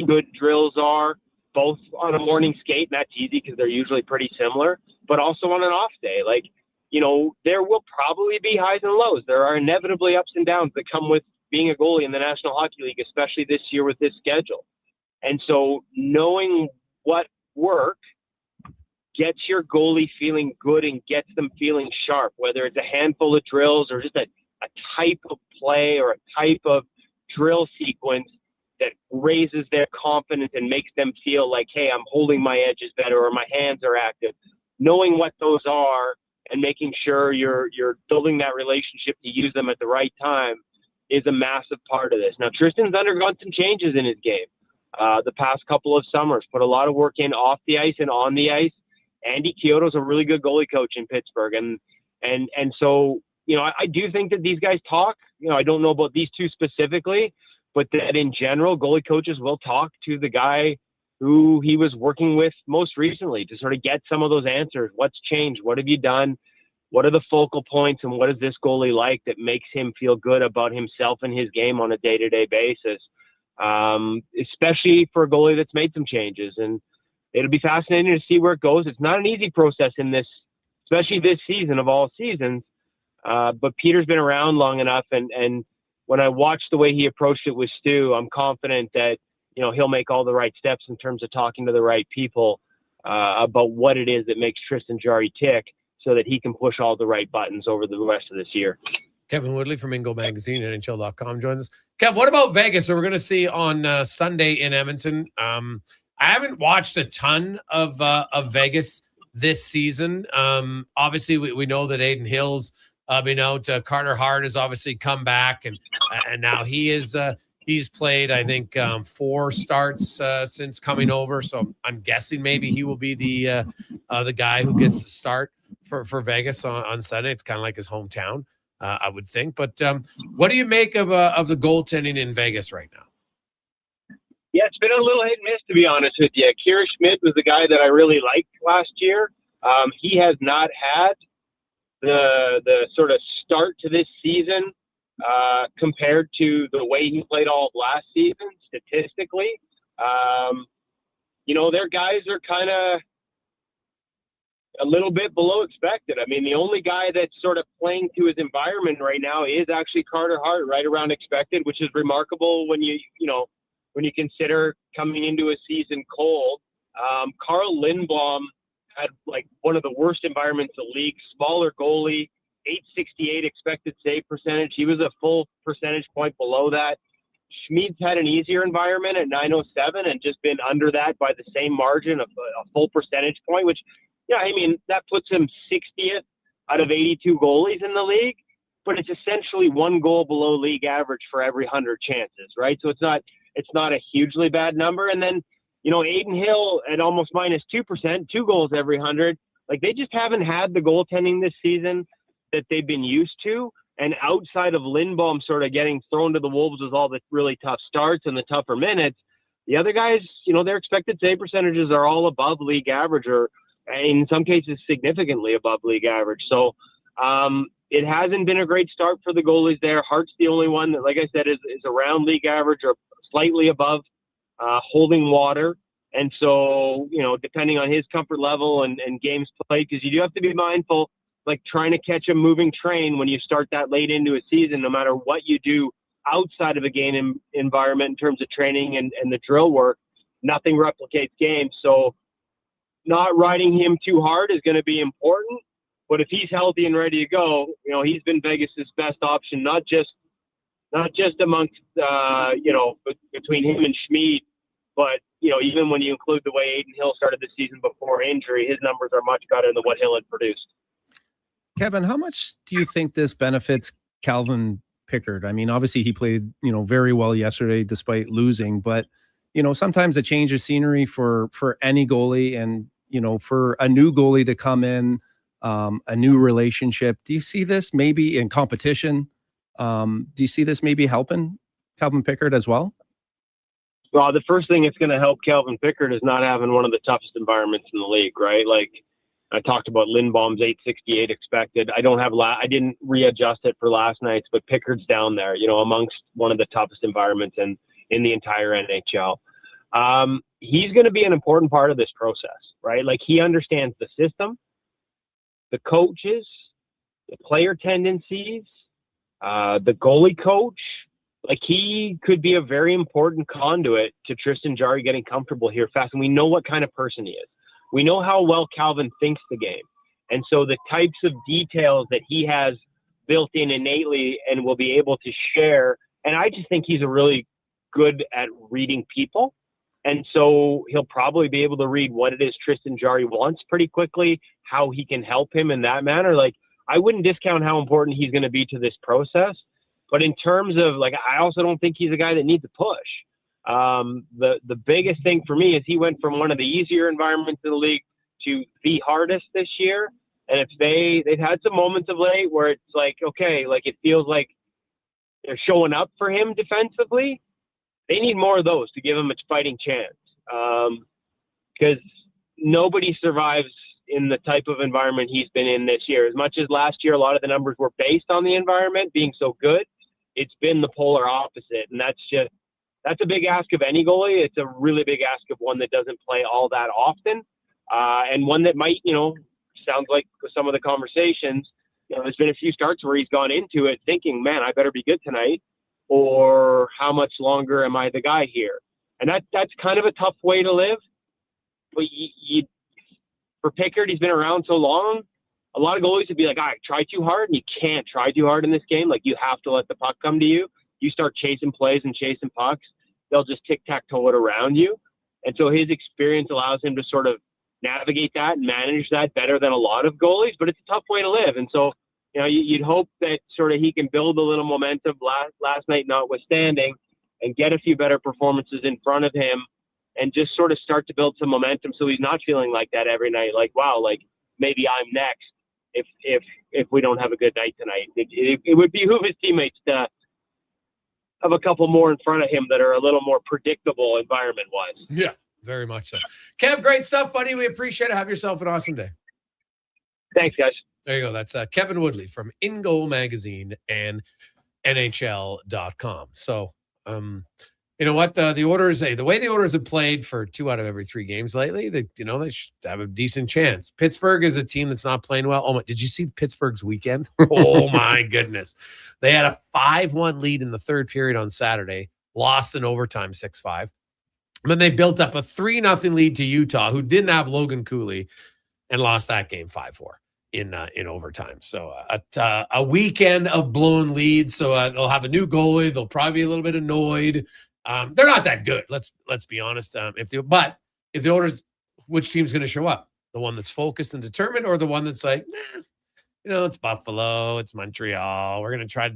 Good drills are both on a morning skate, and that's easy because they're usually pretty similar, but also on an off day. Like, you know, there will probably be highs and lows. There are inevitably ups and downs that come with being a goalie in the National Hockey League, especially this year with this schedule. And so knowing what work gets your goalie feeling good and gets them feeling sharp, whether it's a handful of drills or just a type of play or a type of drill sequence that raises their confidence and makes them feel like, hey, I'm holding my edges better or my hands are active. Knowing what those are and making sure you're building that relationship to use them at the right time is a massive part of this. Now, Tristan's undergone some changes in his game the past couple of summers, put a lot of work in off the ice and on the ice. Andy Chiodo's a really good goalie coach in Pittsburgh. And so, you know, I do think that these guys talk. You know, I don't know about these two specifically, but that in general, goalie coaches will talk to the guy who he was working with most recently to sort of get some of those answers. What's changed? What have you done? What are the focal points? And what is this goalie like that makes him feel good about himself and his game on a day-to-day basis? Especially for a goalie that's made some changes. And it'll be fascinating to see where it goes. It's not an easy process in this, especially this season of all seasons. But Peter's been around long enough, and when I watched the way he approached it with Stu, I'm confident that, you know, he'll make all the right steps in terms of talking to the right people about what it is that makes Tristan Jarry tick, so that he can push all the right buttons over the rest of this year. Kevin Woodley from Ingo Magazine, NHL.com joins us. Kev, what about Vegas? So we're going to see on Sunday in Edmonton. I haven't watched a ton of Vegas this season. Obviously, we know that Aiden Hill's been out. Carter Hart has obviously come back, and now he's played, I think, 4 starts since coming over. So I'm guessing maybe he will be the guy who gets the start for Vegas on Sunday. It's kind of like his hometown, I would think. But what do you make of the goaltending in Vegas right now? Yeah, it's been a little hit and miss, to be honest with you. Kira Schmidt was the guy that I really liked last year. He has not had the sort of start to this season compared to the way he played all of last season statistically. You know, their guys are kind of a little bit below expected. I mean, the only guy that's sort of playing to his environment right now is actually Carter Hart, right around expected, which is remarkable when you consider coming into a season cold. Carl Lindblom had like one of the worst environments in the league, smaller goalie, 868 expected save percentage. He was a full percentage point below that. Schmid's had an easier environment at 907 and just been under that by the same margin of a full percentage point, which, yeah, I mean, that puts him 60th out of 82 goalies in the league, but it's essentially 1 goal below league average for every 100 chances, right? So it's not a hugely bad number. And then, you know, Aiden Hill at almost minus 2%, 2 goals every 100. Like, they just haven't had the goaltending this season that they've been used to. And outside of Lindblom sort of getting thrown to the wolves with all the really tough starts and the tougher minutes, the other guys, you know, their expected save percentages are all above league average, or in some cases significantly above league average. So it hasn't been a great start for the goalies there. Hart's the only one that, like I said, is around league average or slightly above. holding water. And so, depending on his comfort level and games played, because you do have to be mindful, like trying to catch a moving train when you start that late into a season, no matter what you do outside of a game environment in terms of training and the drill work, nothing replicates games. So not riding him too hard is going to be important. But if he's healthy and ready to go, he's been Vegas's best option, not just amongst, between him and Schmid, but, even when you include the way Aiden Hill started the season before injury, his numbers are much better than what Hill had produced. Kevin, how much do you think this benefits Calvin Pickard? I mean, obviously he played, very well yesterday despite losing, but, sometimes a change of scenery for any goalie and, for a new goalie to come in, a new relationship. Do you see this maybe in competition? Do you see this maybe helping Calvin Pickard as well? Well, the first thing that's going to help Calvin Pickard is not having one of the toughest environments in the league, right? Like I talked about Lindbaum's 868 expected. I didn't readjust it for last night's, but Pickard's down there, amongst one of the toughest environments in the entire NHL. He's going to be an important part of this process, right? Like he understands the system, the coaches, the player tendencies, the goalie coach. Like he could be a very important conduit to Tristan Jarry getting comfortable here fast. And we know what kind of person he is. We know how well Calvin thinks the game. And so the types of details that he has built in innately and will be able to share. And I just think he's a really good at reading people. And so he'll probably be able to read what it is Tristan Jarry wants pretty quickly, how he can help him in that manner. Like I wouldn't discount how important he's going to be to this process. But in terms of I also don't think he's a guy that needs a push. The biggest thing for me is he went from one of the easier environments in the league to the hardest this year. And if they've had some moments of late where it's it feels like they're showing up for him defensively, they need more of those to give him a fighting chance. Because nobody survives in the type of environment he's been in this year. As much as last year, a lot of the numbers were based on the environment being so good, it's been the polar opposite. And that's a big ask of any goalie. It's a really big ask of one that doesn't play all that often. And one that might, sounds like with some of the conversations, there's been a few starts where he's gone into it thinking, man, I better be good tonight, or how much longer am I the guy here? And that's kind of a tough way to live. But for Pickard, he's been around so long, a lot of goalies would be like, all right, try too hard, and you can't try too hard in this game. Like, you have to let the puck come to you. You start chasing plays and chasing pucks, they'll just tic-tac-toe it around you. And so his experience allows him to sort of navigate that and manage that better than a lot of goalies, but it's a tough way to live. And so, you'd hope that sort of he can build a little momentum last night notwithstanding and get a few better performances in front of him and just sort of start to build some momentum so he's not feeling like that every night. Like, wow, like maybe I'm next if we don't have a good night tonight. It would behoove his teammates to have a couple more in front of him that are a little more predictable environment-wise. Yeah, very much so. Kev, great stuff, buddy. We appreciate it. Have yourself an awesome day. Thanks, guys. There you go. That's Kevin Woodley from In Goal Magazine and NHL.com. So, you know what? The Oilers, the way the Oilers have played for 2 out of every 3 games lately, they should have a decent chance. Pittsburgh is a team that's not playing well. Oh my! Did you see Pittsburgh's weekend? Oh my goodness! They had a 5-1 lead in the third period on Saturday, lost in overtime 6-5. And then they built up a 3-0 lead to Utah, who didn't have Logan Cooley, and lost that game 5-4 in overtime. So a weekend of blown leads. So they'll have a new goalie. They'll probably be a little bit annoyed. They're not that good. Let's be honest. If the Oilers, which team's going to show up? The one that's focused and determined, or the one that's like, it's Buffalo, it's Montreal. We're going to try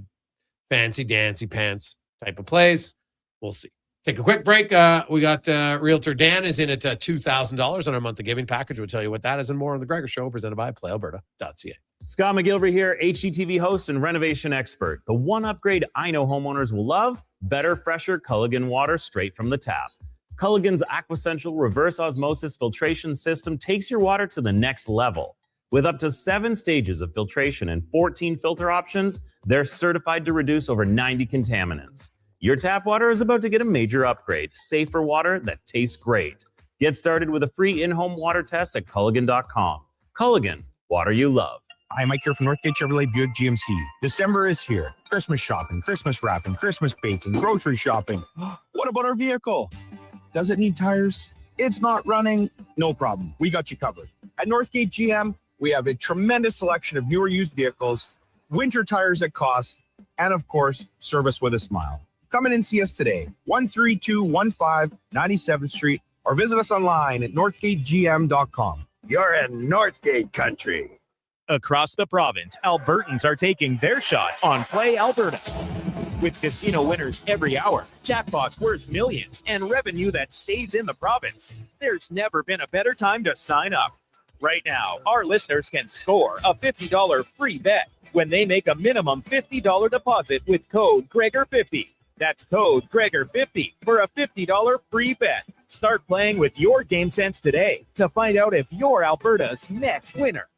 fancy dancy pants type of plays. We'll see. Take a quick break. We got Realtor Dan is in at $2,000 on our monthly giving package. We'll tell you what that is and more on the Gregor Show, presented by PlayAlberta.ca. Scott McGilvery here, HGTV host and renovation expert. The one upgrade I know homeowners will love: better, fresher Culligan water straight from the tap. Culligan's Aquasential reverse osmosis filtration system takes your water to the next level. With up to 7 stages of filtration and 14 filter options, they're certified to reduce over 90 contaminants. Your tap water is about to get a major upgrade. Safer water that tastes great. Get started with a free in-home water test at Culligan.com. Culligan, water you love. Hi, Mike here from Northgate Chevrolet Buick GMC. December is here. Christmas shopping, Christmas wrapping, Christmas baking, grocery shopping. What about our vehicle? Does it need tires? It's not running? No problem. We got you covered. At Northgate GM, we have a tremendous selection of newer used vehicles, winter tires at cost, and of course, service with a smile. Come in and see us today, 13215 97th Street, or visit us online at northgategm.com. You're in Northgate country. Across the province, Albertans are taking their shot on Play Alberta. With casino winners every hour, jackpots worth millions, and revenue that stays in the province, there's never been a better time to sign up. Right now, our listeners can score a $50 free bet when they make a minimum $50 deposit with code Gregor50. That's code Gregor50 for a $50 free bet. Start playing with your game sense today to find out if you're Alberta's next winner.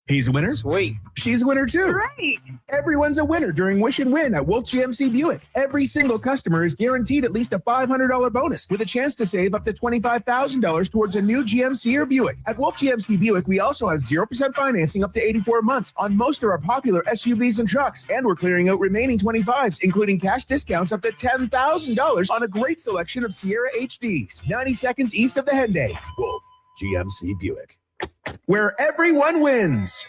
He's a winner. Sweet. She's a winner too. Right. Everyone's a winner during Wish and Win at Wolf GMC Buick. Every single customer is guaranteed at least a $500 bonus with a chance to save up to $25,000 towards a new GMC or Buick. At Wolf GMC Buick, we also have 0% financing up to 84 months on most of our popular SUVs and trucks. And we're clearing out remaining 25s, including cash discounts up to $10,000 on a great selection of Sierra HDs. 90 seconds east of the Henday. Wolf GMC Buick, where everyone wins.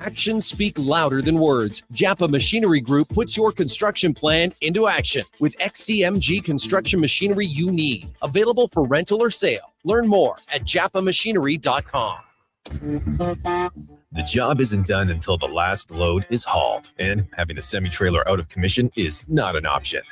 Actions speak louder than words. Japa Machinery Group puts your construction plan into action with XCMG construction machinery you need. Available for rental or sale. Learn more at japamachinery.com. The job isn't done until the last load is hauled, and having a semi-trailer out of commission is not an option.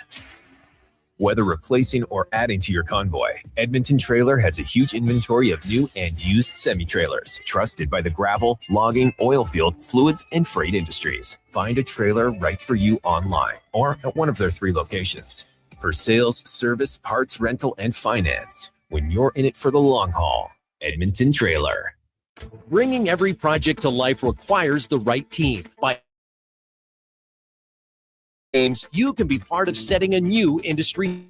Whether replacing or adding to your convoy, Edmonton Trailer has a huge inventory of new and used semi-trailers, trusted by the gravel, logging, oil field, fluids, and freight industries. Find a trailer right for you online or at one of their 3 locations. For sales, service, parts, rental, and finance, when you're in it for the long haul, Edmonton Trailer. Bringing every project to life requires the right team. By games, you can be part of setting a new industry.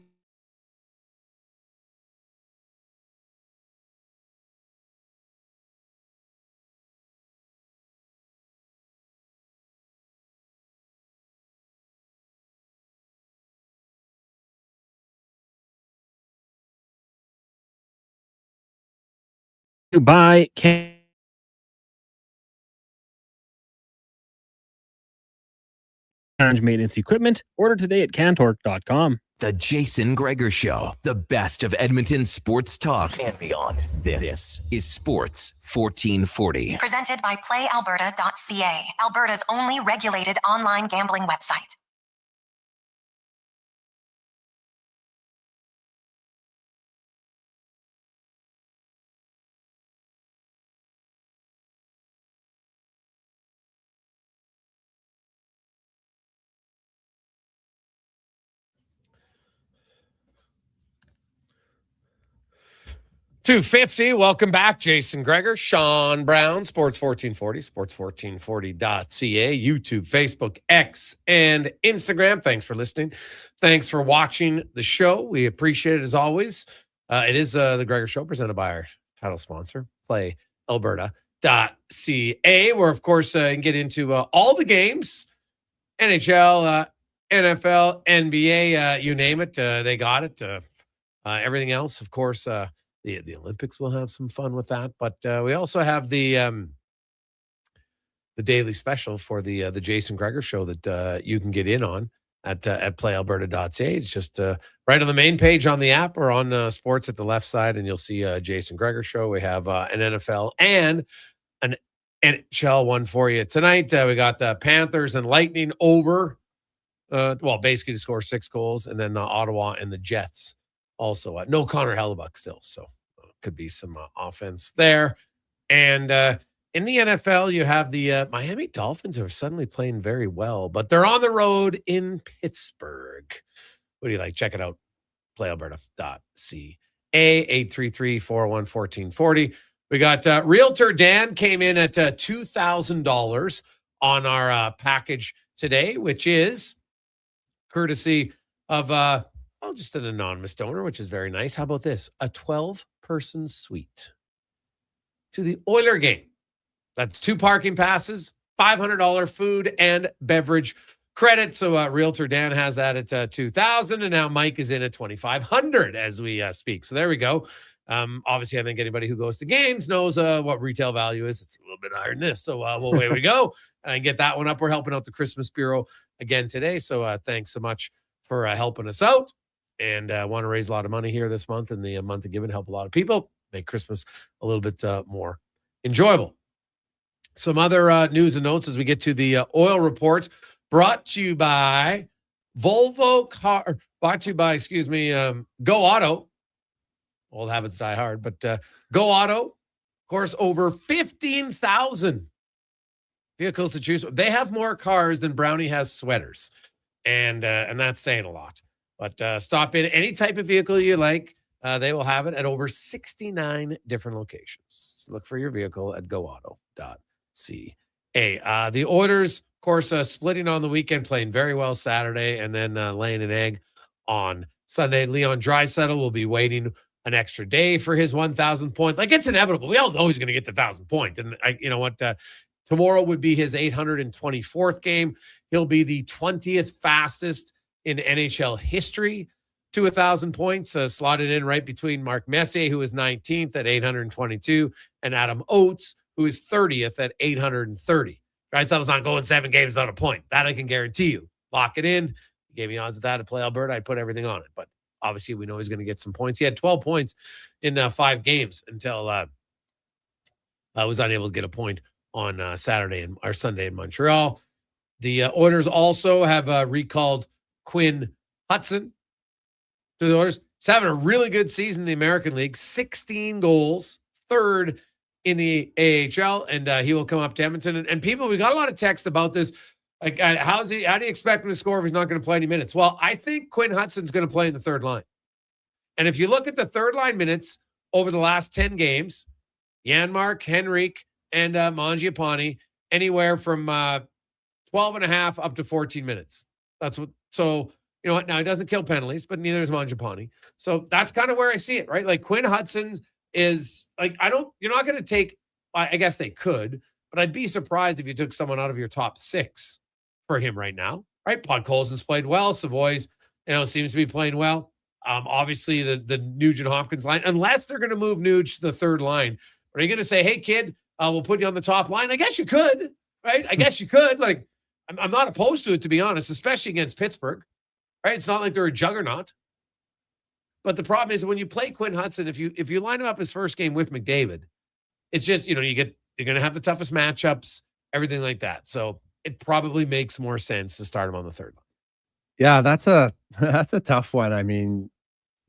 To buy maintenance equipment, order today at cantork.com. The Jason Gregor Show, the best of Edmonton sports talk and beyond. This is Sports 1440. Presented by PlayAlberta.ca, Alberta's only regulated online gambling website. $2.50. Welcome back, Jason Gregor, Sean Brown, Sports 1440, sports1440.ca, YouTube, Facebook, X, and Instagram. Thanks for listening. Thanks for watching the show. We appreciate it as always. It is the Gregor Show presented by our title sponsor, PlayAlberta.ca, where, of course, you can get into all the games, NHL, NFL, NBA, you name it. They got it. Everything else, of course, the Olympics will have some fun with that, but we also have the daily special for the Jason Gregor Show that you can get in on at PlayAlberta.ca. It's just right on the main page on the app or on sports at the left side, and you'll see Jason Gregor Show. We have an NFL and an NHL one for you tonight. We got the Panthers and Lightning over. Basically to score 6 goals, and then Ottawa and the Jets also. No Connor Halley still, so could be some offense there. And in the NFL, you have the Miami Dolphins who are suddenly playing very well, but they're on the road in Pittsburgh. What do you like? Check it out. PlayAlberta.ca, 833-401-1440. We got Realtor Dan came in at $2,000 on our package today, which is courtesy of just an anonymous donor, which is very nice. How about this? A 12-person suite to the Oiler game. That's 2 parking passes, $500 food and beverage credit. So Realtor Dan has that at $2,000, and now Mike is in at $2,500 as we speak. So there we go. Obviously, I think anybody who goes to games knows what retail value is. It's a little bit higher than this. So away we go and get that one up. We're helping out the Christmas Bureau again today. So thanks so much for helping us out. And want to raise a lot of money here this month, in the month of giving, help a lot of people, make Christmas a little bit more enjoyable. Some other news and notes as we get to the oil report, brought to you by Go Auto. Old habits die hard, but Go Auto, of course, over 15,000 vehicles to choose from. They have more cars than Brownie has sweaters, and that's saying a lot. But stop in any type of vehicle you like. They will have it at over 69 different locations. So look for your vehicle at goauto.ca. The Oilers, of course, splitting on the weekend, playing very well Saturday, and then laying an egg on Sunday. Leon Draisaitl will be waiting an extra day for his 1,000th point. Like, it's inevitable. We all know he's going to get the 1,000th point. And you know what? Tomorrow would be his 824th game. He'll be the 20th fastest in NHL history to 1,000 points, slotted in right between Mark Messier, who is 19th at 822, and Adam Oates, who is 30th at 830. Draisaitl's not going 7 games without a point. That I can guarantee you. Lock it in. He gave me odds of that to play Alberta. I'd put everything on it. But obviously, we know he's going to get some points. He had 12 points in 5 games until I was unable to get a point on Sunday in Montreal. The Oilers also have recalled Quinn Hudson to the Oilers. He's having a really good season in the American League, 16 goals, 3rd in the AHL, and he will come up to Edmonton. And people, we got a lot of text about this. Like, how do you expect him to score if he's not going to play any minutes? Well, I think Quinn Hudson's going to play in the 3rd line. And if you look at the 3rd line minutes over the last 10 games, Janmark, Henrique, and Mangiapane, anywhere from 12 and a half up to 14 minutes. That's what. So, you know what? Now, he doesn't kill penalties, but neither is Mangiapane. So that's kind of where I see it, right? Like, Quinn Hudson is like, you're not going to take, I guess they could, but I'd be surprised if you took someone out of your top 6 for him right now, right? Podkolzin's played well. Savoy's, seems to be playing well. Obviously, the Nugent-Hopkins line, unless they're going to move Nuge to the 3rd line. Are you going to say, hey, kid, we'll put you on the top line? I guess you could, right? I guess you could. Like, I'm not opposed to it, to be honest, especially against Pittsburgh, right? It's not like they're a juggernaut. But the problem is when you play Quinn Hudson, if you line him up his first game with McDavid, it's just, you're going to have the toughest matchups, everything like that. So it probably makes more sense to start him on the 3rd line. Yeah, that's a tough one. I mean,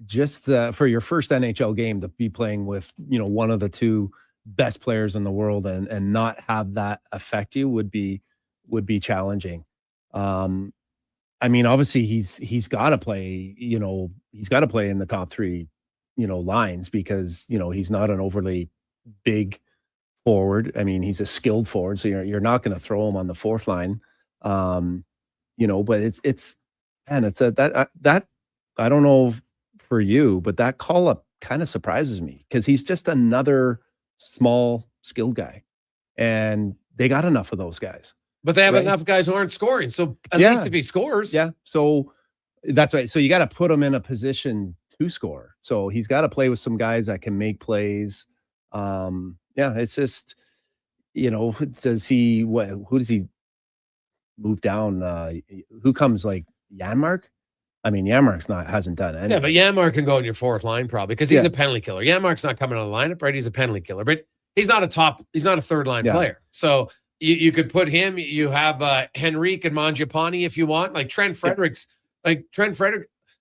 just for your first NHL game to be playing with, one of the 2 best players in the world and not have that affect you would be challenging. I mean, obviously he's got to play, he's got to play in the top 3, lines because, he's not an overly big forward. I mean, he's a skilled forward, so you're not going to throw him on the 4th line. But it's that I don't know for you, but that call up kind of surprises me because he's just another small skilled guy, and they got enough of those guys. But they have enough guys who aren't scoring. So at least if he scores. Yeah. So that's right. So you got to put him in a position to score. So he's got to play with some guys that can make plays. It's just, who does he move down? Who comes like Janmark? I mean, Janmark's hasn't done anything. Yeah, but Janmark can go on your 4th line probably because he's a penalty killer. Janmark's not coming on the lineup, right? He's a penalty killer, but he's not a 3rd line player. So you could put him. You have Henrique and Mangiapane if you want. Like Trent Fredericks.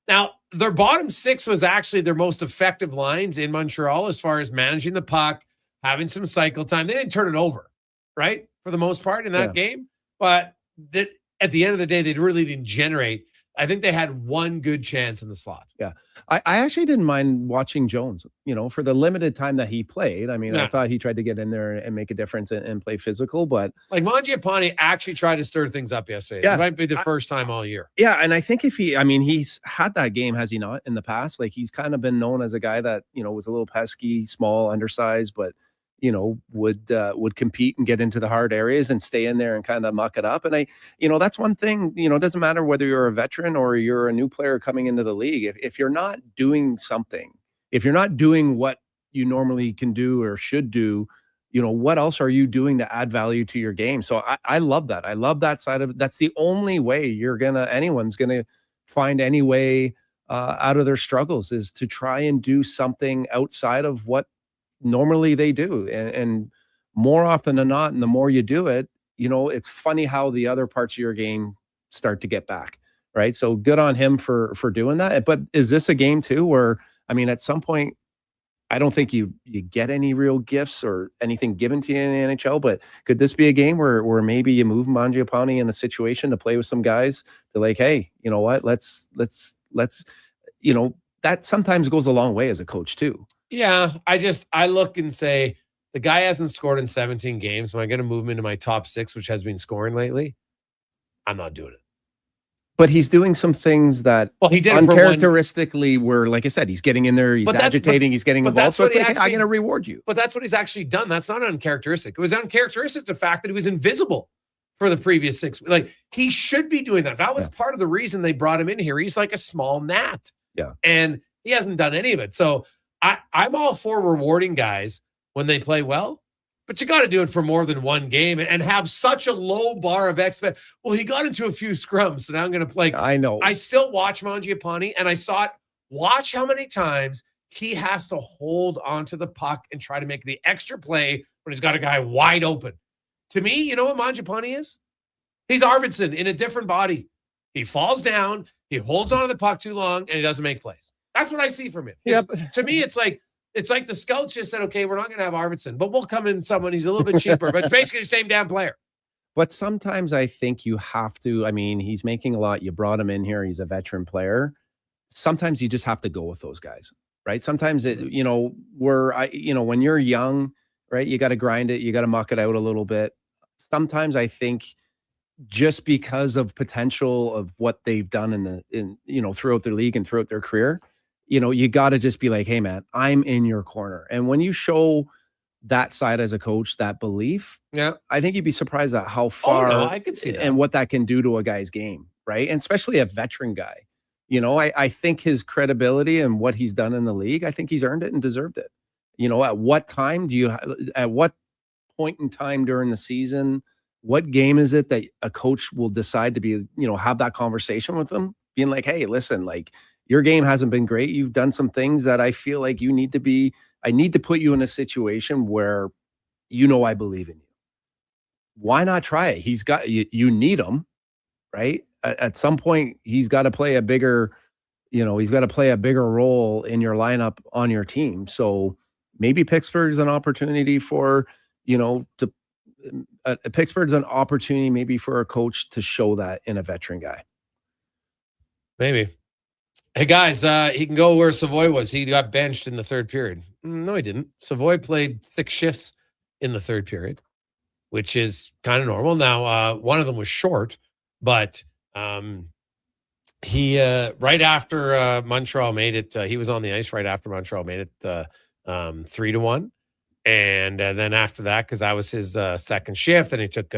Now, their bottom 6 was actually their most effective lines in Montreal as far as managing the puck, having some cycle time. They didn't turn it over, right, for the most part in that game. But at the end of the day, they really didn't generate I think they had one good chance in the slot. Yeah. I actually didn't mind watching Jones, for the limited time that he played. I mean, I thought he tried to get in there and make a difference and play physical, but like Mangiapane actually tried to stir things up yesterday. Yeah. It might be the first time all year. Yeah. And I think he's had that game, has he not, in the past? Like, he's kind of been known as a guy that, was a little pesky, small, undersized, but would compete and get into the hard areas and stay in there and kind of muck it up. And that's one thing, it doesn't matter whether you're a veteran or you're a new player coming into the league. If you're not doing something, if you're not doing what you normally can do or should do, what else are you doing to add value to your game? So I love that. I love that side of it. That's the only way anyone's going to find any way out of their struggles, is to try and do something outside of what normally they do. And more often than not, and the more you do it, it's funny how the other parts of your game start to get back, right? So good on him for doing that. But is this a game too where, at some point, I don't think you get any real gifts or anything given to you in the NHL, but could this be a game where maybe you move Mangiapane in a situation to play with some guys to like, hey, you know what, let's that sometimes goes a long way as a coach too. Yeah, I look and say, the guy hasn't scored in 17 games. Am I going to move him into my top 6, which has been scoring lately? I'm not doing it. But he's doing some things that he did uncharacteristically were, like I said, he's getting in there, he's agitating, he's getting involved. So it's like, I'm going to reward you. But that's what he's actually done. That's not uncharacteristic. It was uncharacteristic, the fact that he was invisible for the previous 6. Like, he should be doing that. That was part of the reason they brought him in here. He's like a small gnat. Yeah. And he hasn't done any of it. So I'm all for rewarding guys when they play well, but you got to do it for more than one game and have such a low bar of expect. Well, he got into a few scrums, so now I'm going to play. I know. I still watch Mangiapane, and I saw it. Watch how many times he has to hold onto the puck and try to make the extra play when he's got a guy wide open. To me, you know what Mangiapane is? He's Arvidsson in a different body. He falls down, he holds onto the puck too long, and he doesn't make plays. That's what I see from him. To me, it's like the scouts just said, okay, we're not going to have Arvidsson, but we'll come in someone. He's a little bit cheaper, but it's basically the same damn player. But sometimes I think you have to, he's making a lot. You brought him in here. He's a veteran player. Sometimes you just have to go with those guys, right? Sometimes when you're young, right, you got to grind it. You got to muck it out a little bit. Sometimes I think just because of potential of what they've done throughout their league and throughout their career, you got to just be like, hey man, I'm in your corner. And when you show that side as a coach, that belief, I think you'd be surprised at how far I could see that and what that can do to a guy's game, right? And especially a veteran guy. I think his credibility and what he's done in the league, I think he's earned it and deserved it. At what point in time during the season, what game is it that a coach will decide to be, have that conversation with them, being like, hey, listen, like, your game hasn't been great. You've done some things that I feel like I need to put you in a situation where, I believe in you. Why not try it? He's got, you need him, right? At some point, he's got to play a bigger role in your lineup on your team. So maybe Pittsburgh's an opportunity for, Pittsburgh's an opportunity maybe for a coach to show that in a veteran guy. Maybe. Hey, guys, he can go where Savoy was. He got benched in the third period. No, he didn't. Savoy played 6 shifts in the third period, which is kind of normal. Now, one of them was short, but he right after Montreal made it, he was on the ice right after Montreal made it 3-1. And then after that, because that was his second shift, and he took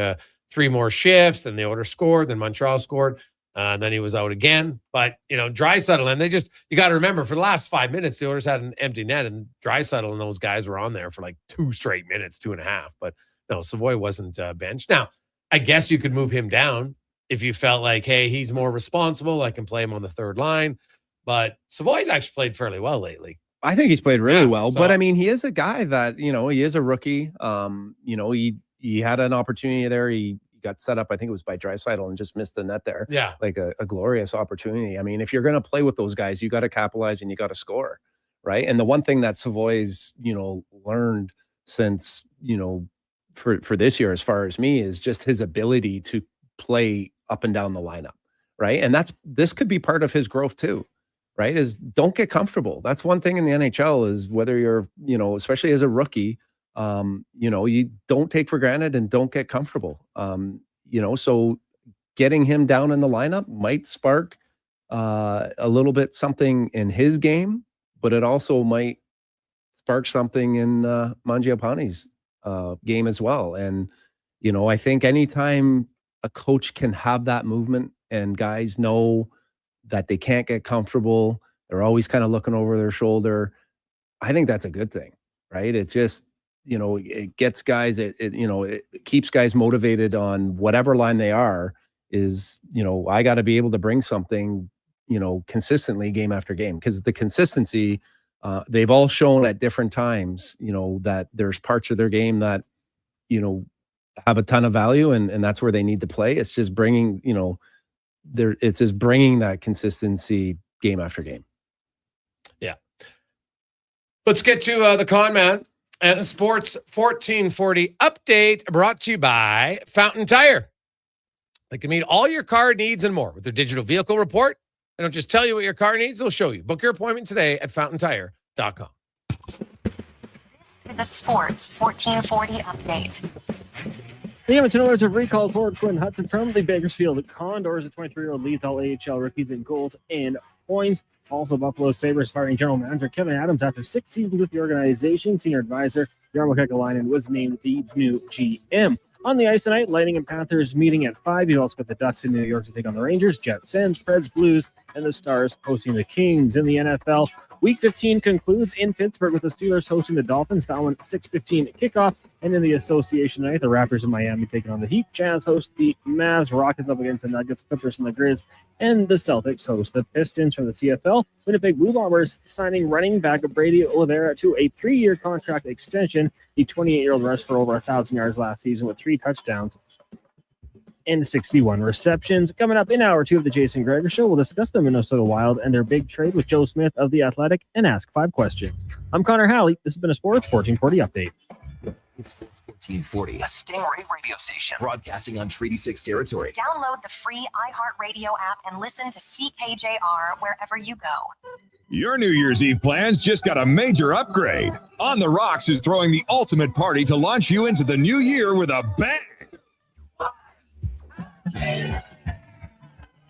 3 more shifts, and the Oilers scored, then Montreal scored. And then he was out again. But, Draisaitl, and you got to remember, for the last 5 minutes, the Oilers had an empty net, and Draisaitl and those guys were on there for like 2 straight minutes, 2.5. But no, Savoy wasn't benched. Now, I guess you could move him down if you felt like, hey, he's more responsible. I can play him on the third line. But Savoy's actually played fairly well lately. I think he's played really well. But, he is a guy that, he is a rookie. He had an opportunity there. He got set up, I think it was by Draisaitl, and just missed the net there. Yeah. Like a glorious opportunity. If you're going to play with those guys, you got to capitalize and you got to score, right? And the one thing that Savoy's, learned since, for this year, as far as me, is just his ability to play up and down the lineup, right? And this could be part of his growth too, right? Is don't get comfortable. That's one thing in the NHL is whether you're, especially as a rookie, you don't take for granted and don't get comfortable. So getting him down in the lineup might spark a little bit something in his game, but it also might spark something in Mangiapane's game as well. And, I think anytime a coach can have that movement and guys know that they can't get comfortable, they're always kind of looking over their shoulder, I think that's a good thing, right? It just, it gets guys, it keeps guys motivated on whatever line they are is, I got to be able to bring something, consistently game after game, because the consistency, they've all shown at different times, that there's parts of their game that, have a ton of value and that's where they need to play. It's just bringing, it's just bringing that consistency game after game. Yeah. Let's get to the con man and a Sports 1440 update brought to you by Fountain Tire. They can meet all your car needs and more with their digital vehicle report. They don't just tell you what your car needs, they'll show you. Book your appointment today at fountaintire.com. This is the Sports 1440 update. The Edmonton Oilers have recalled forward Quinn Hudson from the Bakersfield Condors. The 23-year-old leads all AHL rookies in goals and points. Also, Buffalo Sabres firing general manager Kevin Adams after 6 seasons with the organization. Senior advisor Jarmo Kekalainen was named the new GM. On the ice tonight, Lightning and Panthers meeting at 5. You also got the Ducks in New York to take on the Rangers, Jets, Sens, Preds, Blues, and the Stars hosting the Kings. In the NFL, Week 15 concludes in Pittsburgh with the Steelers hosting the Dolphins. That one 6:15 kickoff. And in the association night, the Raptors in Miami taking on the Heat. Jazz host the Mavs. Rockets up against the Nuggets. Clippers and the Grizz. And the Celtics host the Pistons. From the CFL, Winnipeg Blue Bombers signing running back Brady Oliveira to a 3-year contract extension. The 28-year-old rushed for over 1,000 yards last season with 3 touchdowns and 61 receptions. Coming up in hour 2 of the Jason Gregor Show, we'll discuss the Minnesota Wild and their big trade with Joe Smith of The Athletic and ask 5 questions. I'm Connor Halley. This has been a Sports 1440 update. Sports 1440, a Stingray radio station broadcasting on Treaty 6 territory. Download the free iHeartRadio app and listen to CKJR wherever you go. Your New Year's Eve plans just got a major upgrade. On the Rocks is throwing the ultimate party to launch you into the new year with a bang. The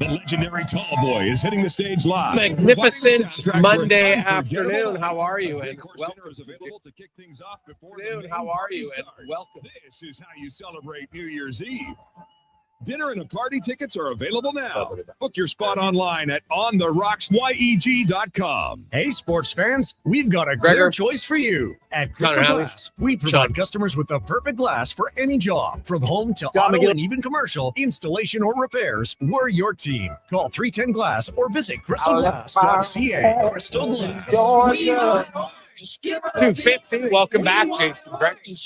legendary Tall Boy is hitting the stage live. Magnificent Monday afternoon. How are you? And welcome. To kick things off before How are you? And welcome. This is how you celebrate New Year's Eve. Dinner and a party tickets are available now. Book your spot online at ontherocksYEG.com. Hey, sports fans, we've got a clear choice for you. At Crystal Glass, we provide customers with the perfect glass for any job. From home to auto and even commercial, installation or repairs, we're your team. Call 310 Glass or visit crystalglass.ca. Crystal Glass. 250. Welcome back, Jason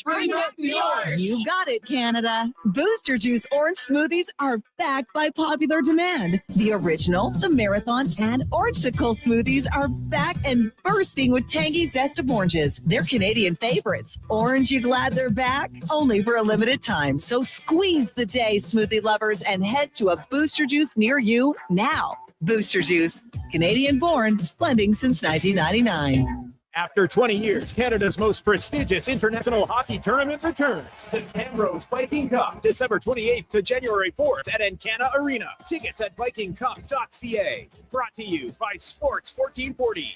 Gregor. You got it, Canada. Booster Juice orange smoothies are back by popular demand. The original, the marathon, and orangesicle smoothies are back and bursting with tangy zest of oranges. They're Canadian favorites. Orange, you glad they're back? Only for a limited time. So squeeze the day, smoothie lovers, and head to a Booster Juice near you now. Booster Juice, Canadian born, blending since 1999. After 20 years, Canada's most prestigious international hockey tournament returns. The Camrose Viking Cup, December 28th to January 4th at Encana Arena. Tickets at vikingcup.ca. Brought to you by Sports 1440.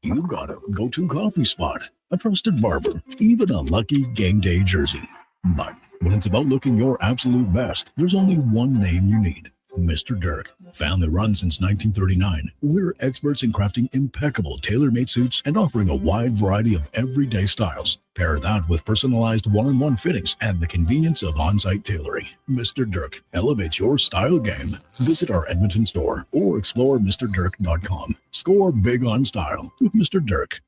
You've got a go-to coffee spot, a trusted barber, even a lucky game day jersey. But when it's about looking your absolute best, there's only one name you need. Mr. Dirk. Family run since 1939. We're experts in crafting impeccable tailor-made suits and offering a wide variety of everyday styles. Pair that with personalized one-on-one fittings and the convenience of on-site tailoring. Mr. Dirk elevates your style game. Visit our Edmonton store or explore MrDirk.com. Score big on style with Mr. Dirk.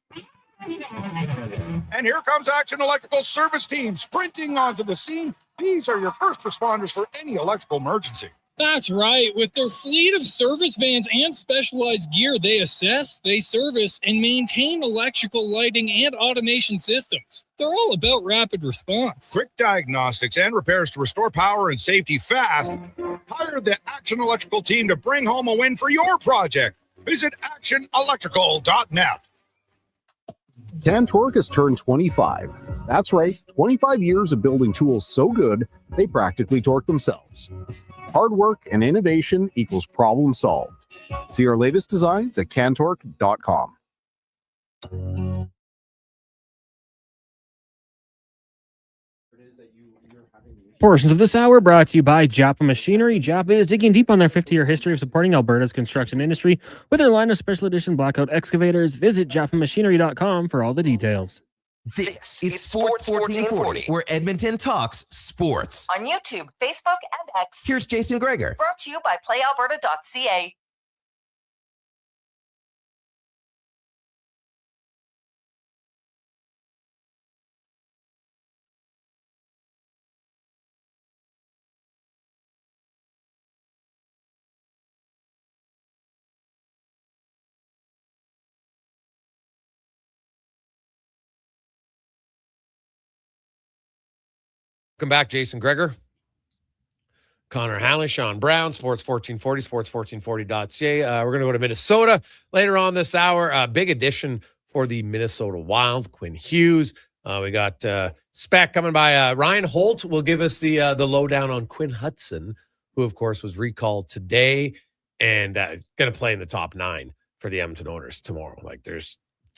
And here comes Action Electrical Service Team sprinting onto the scene. These are your first responders for any electrical emergency. That's right. With their fleet of service vans and specialized gear, they assess, they service, and maintain electrical, lighting, and automation systems. They're all about rapid response. Quick diagnostics and repairs to restore power and safety fast. Hire the Action Electrical team to bring home a win for your project. Visit actionelectrical.net. Cantork has turned 25. That's right, 25 years of building tools so good, they practically torque themselves. Hard work and innovation equals problem solved. See our latest designs at cantork.com. Portions of this hour brought to you by Japa Machinery. Japa is digging deep on their 50-year history of supporting Alberta's construction industry with their line of special edition blackout excavators. Visit japamachinery.com for all the details. This is Sports 1440, where Edmonton talks sports. On YouTube, Facebook, and X. Here's Jason Gregor. Brought to you by playalberta.ca. Welcome back, Jason Gregor, Connor Halley, Sean Brown, Sports 1440, sports1440.ca. We're going to go to Minnesota later on this hour. Big addition for the Minnesota Wild, Quinn Hughes. We got spec coming by. Ryan Holt will give us the lowdown on Quinn Hudson, who, of course, was recalled today and going to play in the top 9 for the Edmonton Oilers tomorrow. Like, to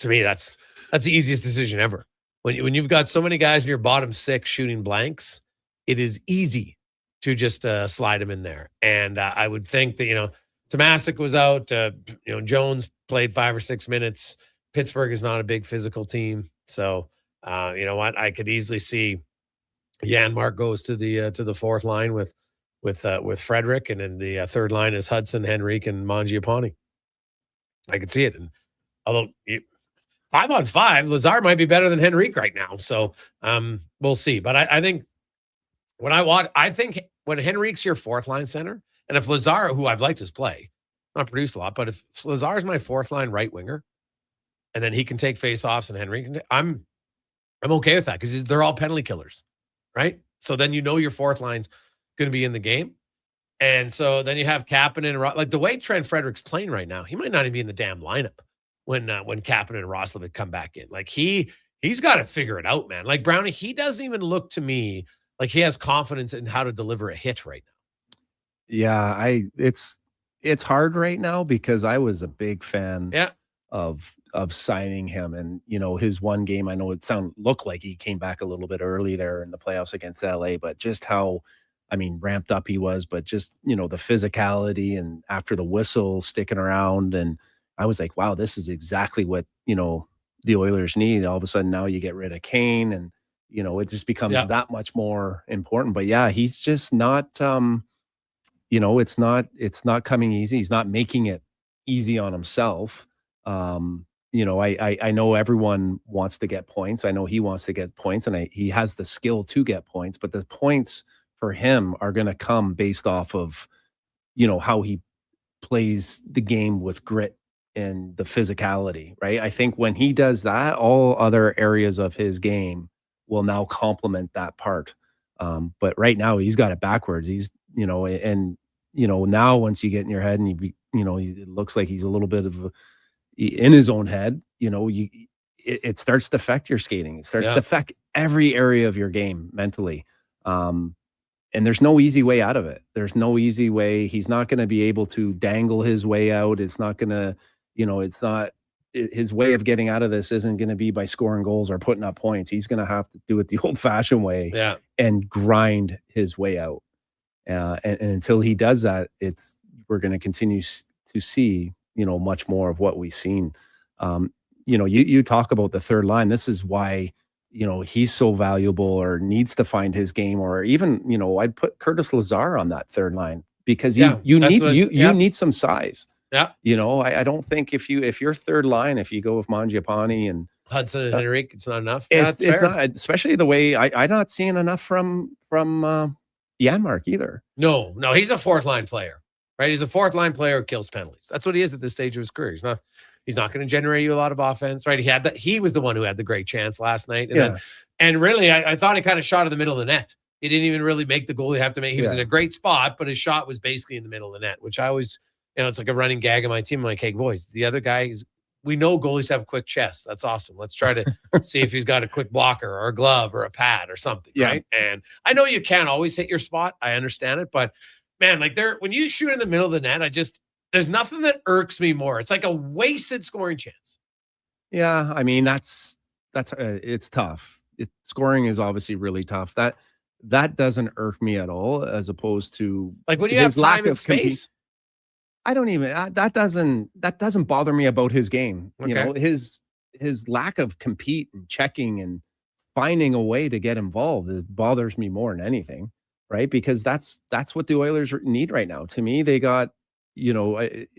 me, that's the easiest decision ever. When you've got so many guys in your bottom 6 shooting blanks, it is easy to just slide them in there. And I would think that, Tomasic was out. Jones played 5 or 6 minutes. Pittsburgh is not a big physical team. So, you know what? I could easily see Janmark goes to the fourth line with Frederick. And then the third line is Hudson, Henrique, and Mangiapane. I could see it. And although 5-on-5, Lazar might be better than Henrique right now. So we'll see. But I think when Henrique's your fourth line center, and if Lazar, who I've liked his play, not produced a lot, but if Lazar is my fourth line right winger, and then he can take faceoffs and Henrique, I'm okay with that because they're all penalty killers, right? So then your fourth line's going to be in the game. And so then you have Kapanen and like the way Trent Frederick's playing right now, he might not even be in the damn lineup when Kapanen and Roslovic come back in. Like he's got to figure it out, man. Like Brownie, he doesn't even look to me like he has confidence in how to deliver a hit right now. Yeah, it's hard right now because I was a big fan of signing him, and his one game, I know it looked like he came back a little bit early there in the playoffs against LA, but just how ramped up he was, but just the physicality and after the whistle sticking around, and I was like, wow, this is exactly what, the Oilers need. All of a sudden now you get rid of Kane and, it just becomes that much more important. But yeah, he's just not, it's not coming easy. He's not making it easy on himself. I know everyone wants to get points. I know he wants to get points and he has the skill to get points, but the points for him are going to come based off of, how he plays the game with grit and the physicality, right? I think when he does that, all other areas of his game will now complement that part. But right now he's got it backwards. He's, now once you get in your head and it looks like he's a little bit of in his own head, it starts to affect your skating. It starts to affect every area of your game mentally. And there's no easy way out of it. There's no easy way. He's not going to be able to dangle his way out. It's not going to, his way of getting out of this isn't going to be by scoring goals or putting up points. He's going to have to do it the old fashioned way and grind his way out. And until he does that, we're going to continue to see, much more of what we've seen. You talk about the third line. This is why, he's so valuable or needs to find his game, or even, I'd put Curtis Lazar on that third line because you need some size. Yeah. I don't think if your third line, if you go with Mangiapane and Hudson and Henrique, it's not enough. It's not, especially the way I'm not seeing enough from Janmark either. No, he's a fourth line player, right? He's a fourth line player who kills penalties. That's what he is at this stage of his career. He's not going to generate you a lot of offense, right? He was the one who had the great chance last night. And really, I thought he kind of shot in the middle of the net. He didn't even really make the goal he have to make. He was in a great spot, but his shot was basically in the middle of the net, which I always, it's like a running gag on my team. I'm like, hey, boys, the other guy we know goalies have quick chests. That's awesome. Let's try to see if he's got a quick blocker or a glove or a pad or something, right? And I know you can't always hit your spot. I understand it, but man, like when you shoot in the middle of the net, there's nothing that irks me more. It's like a wasted scoring chance. Yeah, I mean that's it's tough. Scoring is obviously really tough. That doesn't irk me at all, as opposed to like when you have time and space. I don't even that doesn't bother me about his game. Okay. You know, his lack of compete and checking and finding a way to get involved, it bothers me more than anything, right? Because that's what the Oilers need right now. To me, they got,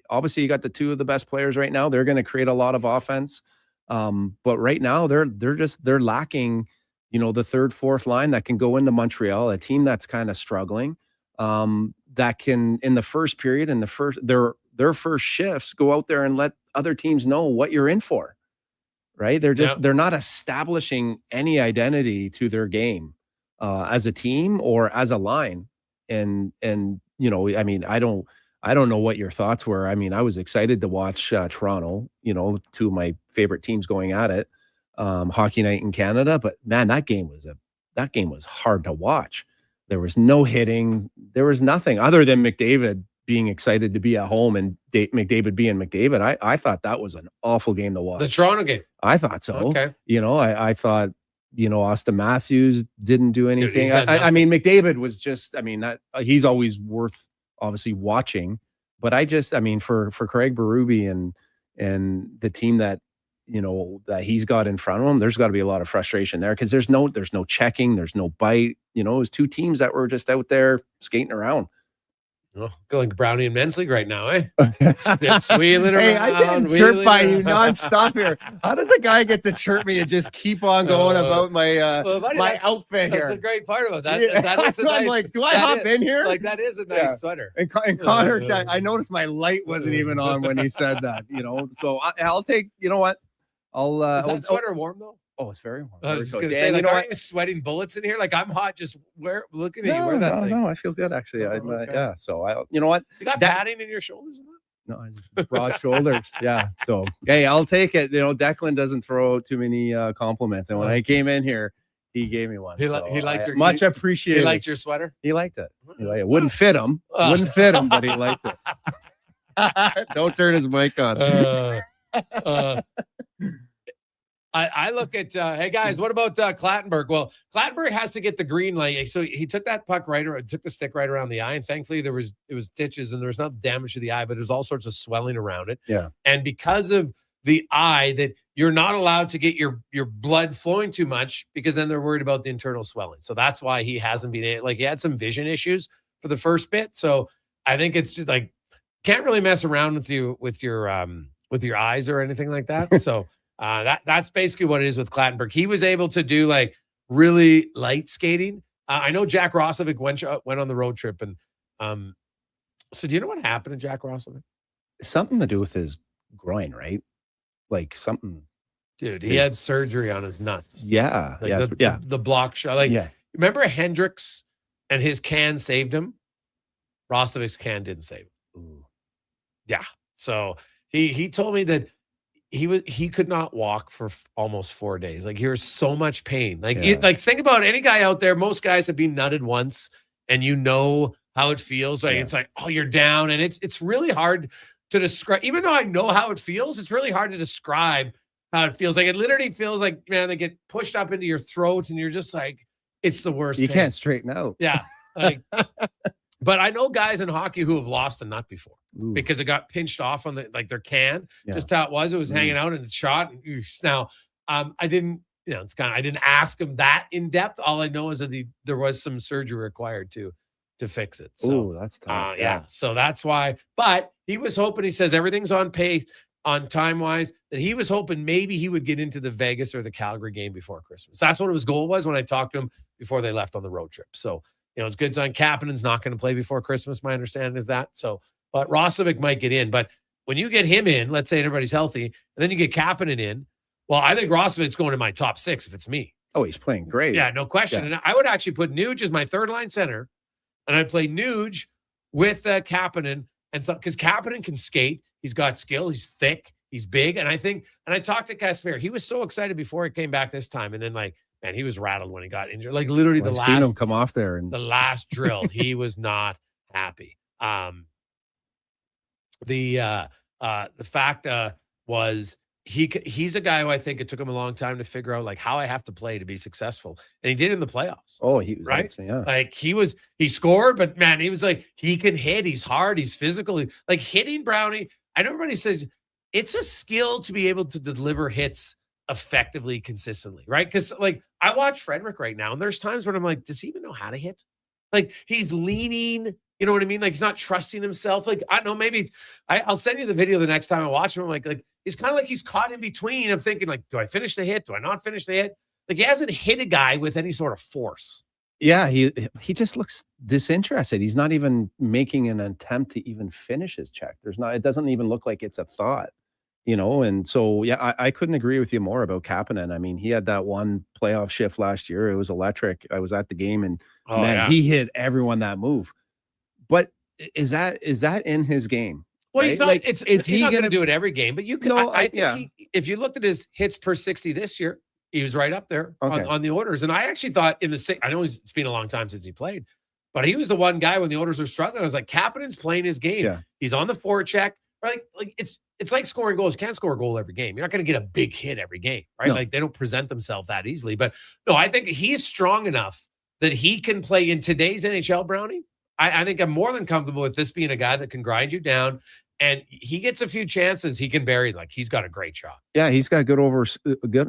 obviously you got the two of the best players right now. They're going to create a lot of offense. But right now they're lacking, the third, fourth line that can go into Montreal, a team that's kind of struggling, that can, in the first period, in their first shifts, go out there and let other teams know what you're in for, right? They're not establishing any identity to their game, as a team or as a line. And I mean, I don't know what your thoughts were. I mean, I was excited to watch Toronto, two of my favorite teams going at it, hockey night in Canada. But man, that game was hard to watch. There was no hitting. There was nothing other than McDavid being excited to be at home and McDavid being McDavid. I thought that was an awful game to watch. The Toronto game. I thought so. Okay. I thought, Austin Matthews didn't do anything. I mean, McDavid was just, that he's always worth obviously watching, but for Craig Berube and the team that, that he's got in front of him, there's got to be a lot of frustration there, because there's no checking, there's no bite. It was two teams that were just out there skating around. Oh, going Brownie and Men's League right now, eh? It's wheeling around. Hey, I'm getting chirped by you nonstop here. How did the guy get to chirp me and just keep on going about my my outfit here? That's the great part about that. Yeah. That is a nice, I'm like, do I hop in here? Like, that is a nice sweater. And Connor, I noticed my light wasn't even on when he said that. So I'll take. You know what? Is that sweater warm though? Oh, it's very warm. I was just gonna say, like, aren't you sweating bullets in here? Like, I'm hot. Just looking at you. Wear that thing. No, I feel good actually. Yeah. So you know what? You got padding in your shoulders? No, broad shoulders. Yeah. So hey, I'll take it. Declan doesn't throw out too many compliments, and when I came in here, he gave me one. He liked your much appreciated. He liked your sweater. He liked it. It wouldn't fit him. But he liked it. Don't turn his mic on. I look at, hey guys, what about Clattenburg? Well, Clattenburg has to get the green light. So he took that puck took the stick right around the eye. And thankfully it was stitches and there was not damage to the eye, but there's all sorts of swelling around it. Yeah. And because of the eye, that you're not allowed to get your blood flowing too much, because then they're worried about the internal swelling. So that's why he hasn't been he had some vision issues for the first bit. So I think it's just like, can't really mess around with your eyes or anything like that. So that's basically what it is with Clattenburg. He was able to do like really light skating. I know Jack Roslovic went on the road trip, and so do you know what happened to Jack Roslovic? Something to do with his groin, right? Like something. Dude, he had surgery on his nuts. Yeah, the block shot. Remember Hendricks and his can saved him? Roslovic's can didn't save him. Ooh. Yeah. So he told me that he could not walk for almost 4 days. Like, he was so much pain. Like, think about any guy out there. Most guys have been nutted once, and how it feels. Like, it's like, oh, you're down, and it's really hard to describe. Even though I know how it feels, it's really hard to describe how it feels. Like, it literally feels like, man, they get pushed up into your throat, and you're just like, it's the worst. You pain. can't straighten out. Yeah. Like, but I know guys in hockey who have lost a nut before. Ooh. Because it got pinched off on their can. Yeah. Just how it was hanging out and it's shot. And now, I didn't ask him that in depth. All I know is that there was some surgery required to fix it. So that's tough. Yeah. So that's why. But he was hoping. He says everything's on pace, on time wise. That he was hoping maybe he would get into the Vegas or the Calgary game before Christmas. That's what his goal was when I talked to him before they left on the road trip. So It's good sign. Kapanen's not going to play before Christmas. My understanding is that. So, but Roslovic might get in. But when you get him in, let's say everybody's healthy, and then you get Kapanen in, well, I think Roslovic's going to my top 6 if it's me. Oh, he's playing great. Yeah, no question. Yeah. And I would actually put Nuge as my third line center, and I'd play Nuge with Kapanen, and so because Kapanen can skate, he's got skill, he's thick, he's big, and I talked to Kasper. He was so excited before he came back this time, and then man, he was rattled when he got injured. Like literally I've seen him come off there, and the last drill, he was not happy. The fact was. He's a guy who I think it took him a long time to figure out how I have to play to be successful. And he did in the playoffs. Oh, he was right. Yeah. He scored, but man, he was he can hit. He's hard. He's physical. Hitting Brownie. I know everybody says it's a skill to be able to deliver hits effectively, consistently. Right. Because I watch Frederick right now, and there's times when I'm like, does he even know how to hit? He's leaning, you know what I mean? He's not trusting himself. I don't know, maybe I'll send you the video the next time I watch him. I'm he's kind of he's caught in between of thinking do I finish the hit? Do I not finish the hit? He hasn't hit a guy with any sort of force. Yeah, he just looks disinterested. He's not even making an attempt to even finish his check. It doesn't even look like it's a thought, and so, yeah, I couldn't agree with you more about Kapanen. I mean, he had that one playoff shift last year. It was electric. I was at the game, and he hit everyone that move. But is that in his game? Well, right? he's not. He's not going to be do it every game, but you can. No, I think if you looked at his hits per 60 this year, he was right up there on the orders. And I actually thought I know it's been a long time since he played, but he was the one guy when the orders were struggling. I was like, Kapanen's playing his game. Yeah. He's on the forecheck. Right? It's like scoring goals. You can't score a goal every game. You're not going to get a big hit every game, right? No. They don't present themselves that easily. But no, I think he's strong enough that he can play in today's NHL, Brownie. I think I'm more than comfortable with this being a guy that can grind you down, and he gets a few chances. He can bury. He's got a great shot. Yeah, he's got good.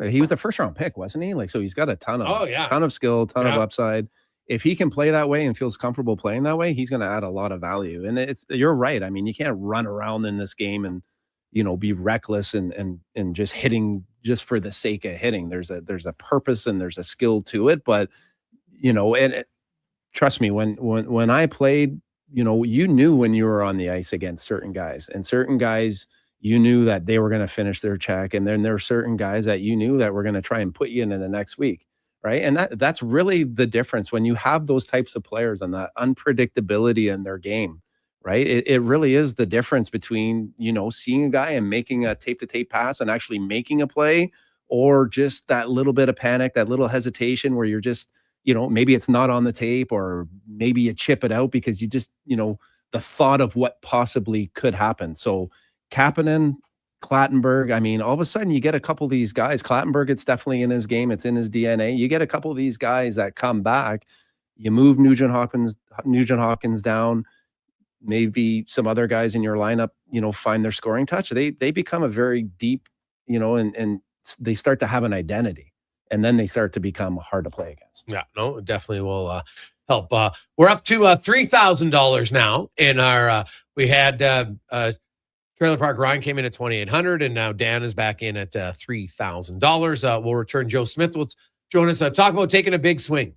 He was a first round pick, wasn't he? So he's got a ton of skill, ton of upside. If he can play that way and feels comfortable playing that way, he's going to add a lot of value. And you're right. I mean, you can't run around in this game and be reckless and just hitting just for the sake of hitting. There's a purpose and there's a skill to it. But trust me, when I played, you knew when you were on the ice against certain guys, and certain guys, you knew that they were going to finish their check. And then there are certain guys that you knew that were going to try and put you into the next week. Right. And that's really the difference when you have those types of players and that unpredictability in their game. Right. It really is the difference between, seeing a guy and making a tape to tape pass and actually making a play, or just that little bit of panic, that little hesitation where you're just, maybe it's not on the tape, or maybe you chip it out because you just, the thought of what possibly could happen. So Kapanen, Clattenburg, I mean, all of a sudden you get a couple of these guys. Clattenburg, it's definitely in his game. It's in his DNA. You get a couple of these guys that come back. You move Nugent Hopkins down. Maybe some other guys in your lineup, find their scoring touch. They become a very deep, and they start to have an identity. And then they start to become hard to play against. Yeah, no, it definitely will help. We're up to $3,000 now in our, we had Trailer Park Ryan came in at $2,800, and now Dan is back in at $3,000. We'll return. Joe Smith will join us. Talk about taking a big swing.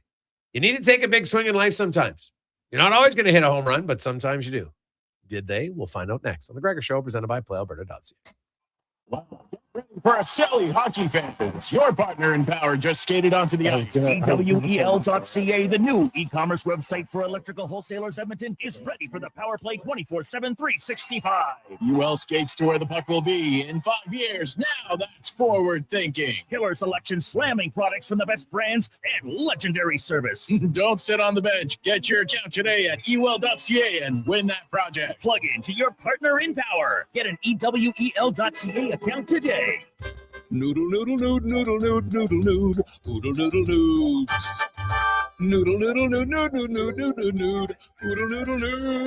You need to take a big swing in life sometimes. You're not always going to hit a home run, but sometimes you do. Did they? We'll find out next on The Gregor Show, presented by PlayAlberta.ca. For a Sally hockey fans, your partner in power just skated onto the ice. EWEL.ca, the new e-commerce website for electrical wholesalers Edmonton, is ready for the power play 24/7, 365. UL skates to where the puck will be in 5 years. Now that's forward thinking. Killer selection, slamming products from the best brands, and legendary service. Don't sit on the bench. Get your account today at EWEL.ca and win that project. Plug into your partner in power. Get an EWEL.ca account today. Noodle noodle nood noodle nood noodle nood noodle noodle noods. Noodle noodle nood noodle nood noodle nood noodle noodle nood noodle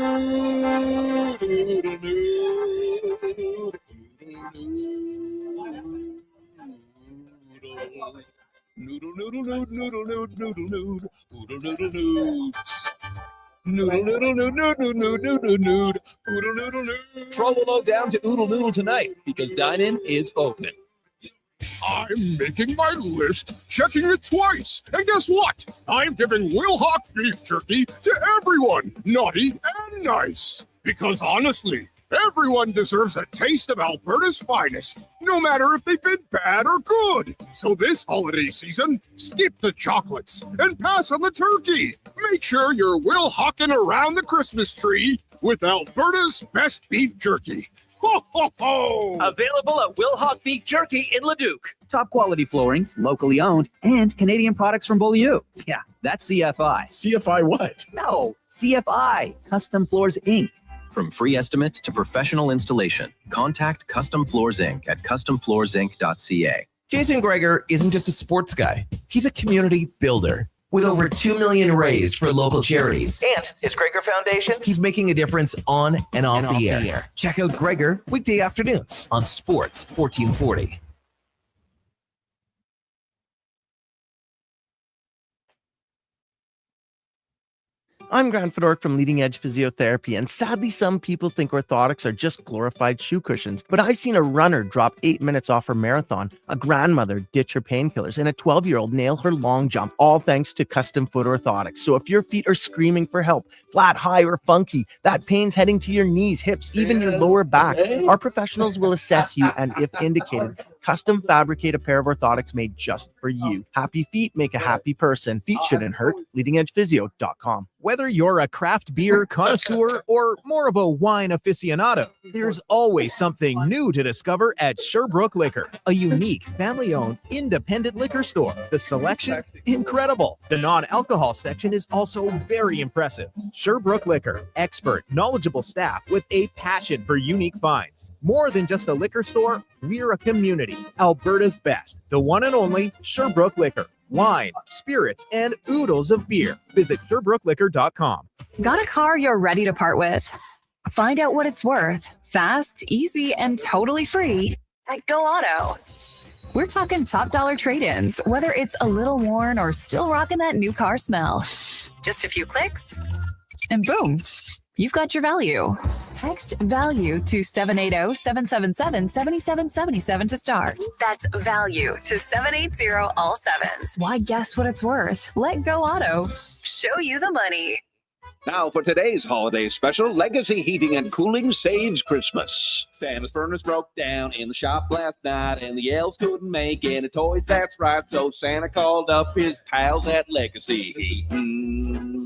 noodle noodle nood noodle nood noodle nood noodle noodle noods. Noodle noodle nood noodle nood noodle nood noodle noodle nood. Troll will load down to Oodle Noodle tonight because dine-in is open. I'm making my list, checking it twice. And guess what? I'm giving Will Hawk beef jerky to everyone, naughty and nice. Because honestly, everyone deserves a taste of Alberta's finest, no matter if they've been bad or good. So this holiday season, skip the chocolates and pass on the turkey. Make sure you're Will Hawking around the Christmas tree with Alberta's best beef jerky. Ho, ho, ho! Available at Will Hawk Beef Jerky in Leduc. Top quality flooring, locally owned, and Canadian products from Beaulieu. Yeah, that's CFI. CFI what? No, CFI, Custom Floors Inc. From free estimate to professional installation, contact Custom Floors Inc. at customfloorsinc.ca. Jason Gregor isn't just a sports guy. He's a community builder. With over $2 million raised for local charities and his Gregor Foundation, he's making a difference on and off the air. Check out Gregor weekday afternoons on Sports 1440. I'm Grant Fedork from Leading Edge Physiotherapy, and sadly, some people think orthotics are just glorified shoe cushions. But I've seen a runner drop 8 minutes off her marathon, a grandmother ditch her painkillers, and a 12-year-old nail her long jump, all thanks to custom foot orthotics. So if your feet are screaming for help, flat, high, or funky, that pain's heading to your knees, hips, even your lower back, our professionals will assess you and, if indicated, custom fabricate a pair of orthotics made just for you. Happy feet make a happy person. Feet shouldn't hurt. LeadingEdgePhysio.com. Whether you're a craft beer connoisseur or more of a wine aficionado, there's always something new to discover at Sherbrooke Liquor, a unique, family-owned, independent liquor store. The selection, incredible. The non-alcohol section is also very impressive. Sherbrooke Liquor, expert, knowledgeable staff with a passion for unique finds. More than just a liquor store, we're a community. Alberta's best, the one and only Sherbrooke Liquor. Wine, spirits, and oodles of beer. Visit SherbrookeLiquor.com. Got a car you're ready to part with? Find out what it's worth. Fast, easy, and totally free at Go Auto. We're talking top dollar trade-ins, whether it's a little worn or still rocking that new car smell. Just a few clicks, and boom, you've got your value. Text value to 780-777-7777 to start. That's value to 780 all sevens. Why guess what it's worth? Let Go Auto show you the money. Now for today's holiday special, Legacy Heating and Cooling saves Christmas. Santa's furnace broke down in the shop last night, and the elves couldn't make any toys, that's right, so Santa called up his pals at Legacy Heating.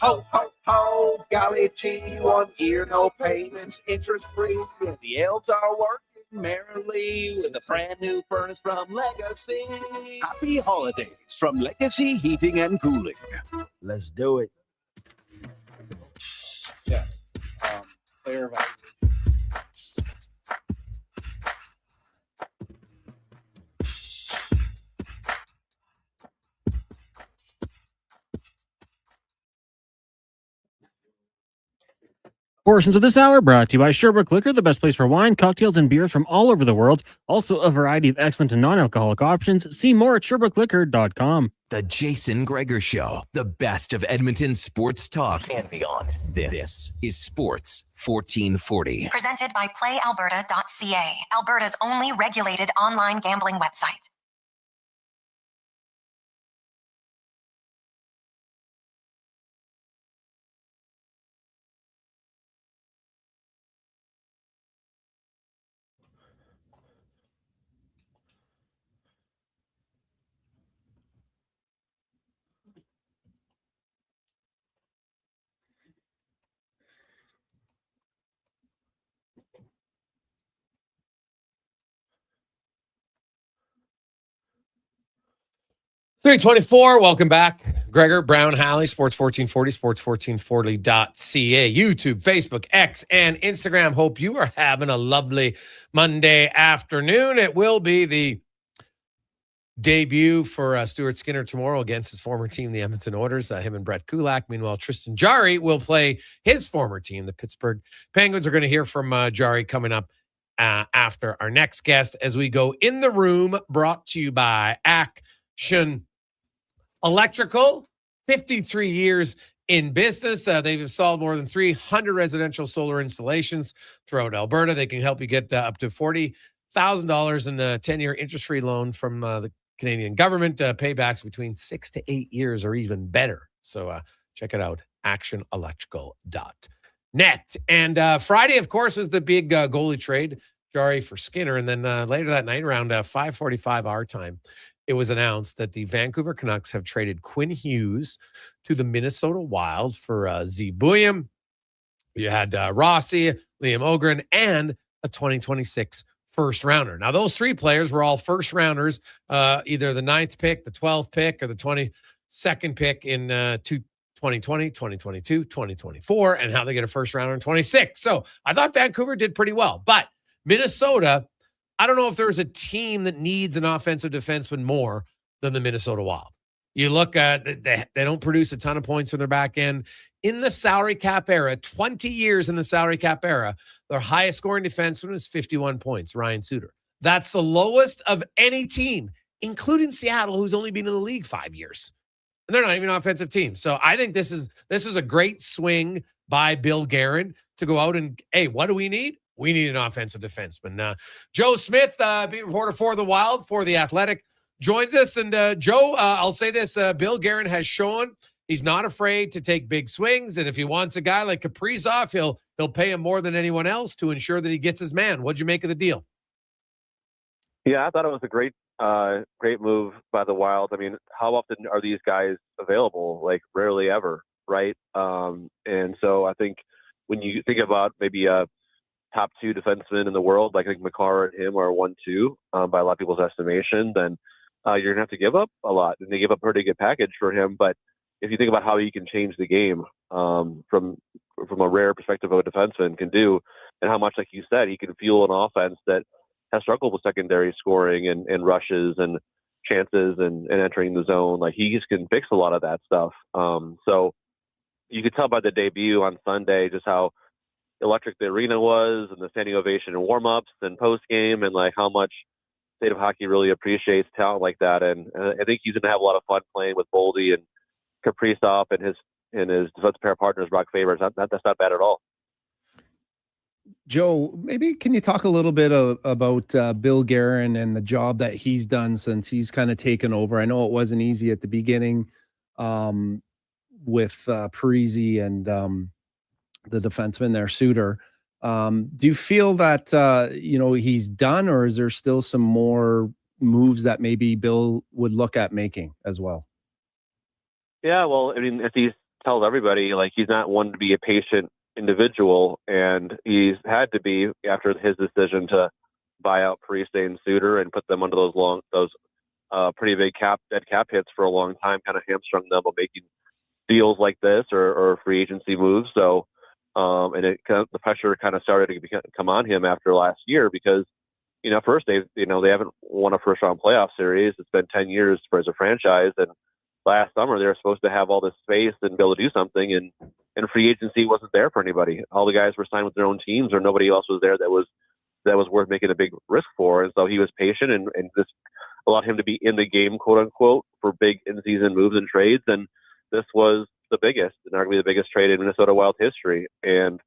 Ho, ho, ho, golly gee, 1 year, no payments, interest free, and the elves are working merrily with a brand new furnace from Legacy. Happy holidays from Legacy Heating and Cooling. Let's do it. Yeah. Player evaluation. Portions of this hour brought to you by Sherbrooke Liquor, the best place for wine, cocktails, and beers from all over the world. Also, a variety of excellent and non-alcoholic options. See more at SherbrookeLiquor.com. The Jason Gregor Show, the best of Edmonton sports talk and beyond. This is Sports 1440. Presented by PlayAlberta.ca, Alberta's only regulated online gambling website. .324, welcome back. Gregor, Brown, Halley, Sports 1440, sports1440.ca, YouTube, Facebook, X, and Instagram. Hope you are having a lovely Monday afternoon. It will be the debut for Stuart Skinner tomorrow against his former team, the Edmonton Oilers, him and Brett Kulak. Meanwhile, Tristan Jarry will play his former team, the Pittsburgh Penguins. Are going to hear from Jarry coming up after our next guest as we go in the room, brought to you by Action Electrical, 53 years in business. They've installed more than 300 residential solar installations throughout Alberta. They can help you get up to 40 $1,000 in a 10-year interest-free loan from the Canadian government. Paybacks between 6 to 8 years or even better. So check it out, actionelectrical.net. And Friday, of course, was the big goalie trade, Jarry for Skinner. And then later that night, around 5:45 our time, it was announced that the Vancouver Canucks have traded Quinn Hughes to the Minnesota Wild for Z. Bouillon. You had Rossi, Liam Ogren, and a 2026 first rounder. Now, those three players were all first rounders, either the 9th pick, the 12th pick, or the 22nd pick in 2020, 2022, 2024, and how they get a first rounder in 26. So I thought Vancouver did pretty well. But Minnesota, I don't know if there's a team that needs an offensive defenseman more than the Minnesota Wild. You look at, they don't produce a ton of points from their back end. In the salary cap era, 20 years in the salary cap era, their highest scoring defenseman was 51 points, Ryan Suter. That's the lowest of any team, including Seattle, who's only been in the league 5 years. And they're not even an offensive team. So I think this is a great swing by Bill Guerin to go out and, hey, what do we need? We need an offensive defenseman. Joe Smith, beat reporter for the Wild, for The Athletic, joins us. And Joe, I'll say this, Bill Guerin has shown he's not afraid to take big swings. And if he wants a guy like Kaprizov, he'll pay him more than anyone else to ensure that he gets his man. What'd you make of the deal? Yeah, I thought it was a great move by the Wild. I mean, how often are these guys available? Like rarely ever, right? And so I think when you think about maybe a top 2 defensemen in the world, like I think Makar and him are 1-2 by a lot of people's estimation, then you're gonna have to give up a lot. And they give up a pretty good package for him. But if you think about how he can change the game from a rare perspective of a defenseman can do, and how much, like you said, he can fuel an offense that has struggled with secondary scoring and rushes and chances and entering the zone. Like he just can fix a lot of that stuff. So you could tell by the debut on Sunday just how electric the arena was, and the standing ovation and warm-ups and post-game, and like how much State of Hockey really appreciates talent like that. And I think he's going to have a lot of fun playing with Boldy and Kaprizov and his defensive pair partners, Brock Faber. That's not bad at all. Joe, maybe can you talk a little bit about Bill Guerin and the job that he's done since he's kind of taken over? I know it wasn't easy at the beginning with Parisi and the defenseman there, Suter. Do you feel that he's done, or is there still some more moves that maybe Bill would look at making as well? Yeah, well, I mean, if he tells everybody, like, he's not one to be a patient individual, and he's had to be after his decision to buy out Parisi and Suter and put them under those pretty big dead cap hits for a long time, kind of hamstrung them on making deals like this or free agency moves. So, and the pressure kind of started to come on him after last year because, first they haven't won a first round playoff series. It's been 10 years as a franchise, and last summer they were supposed to have all this space and be able to do something, and free agency wasn't there for anybody. All the guys were signed with their own teams, or nobody else was there that was worth making a big risk for. And so he was patient, and this allowed him to be in the game, quote unquote, for big in-season moves and trades. And this was the biggest, and arguably the biggest trade in Minnesota Wild history. And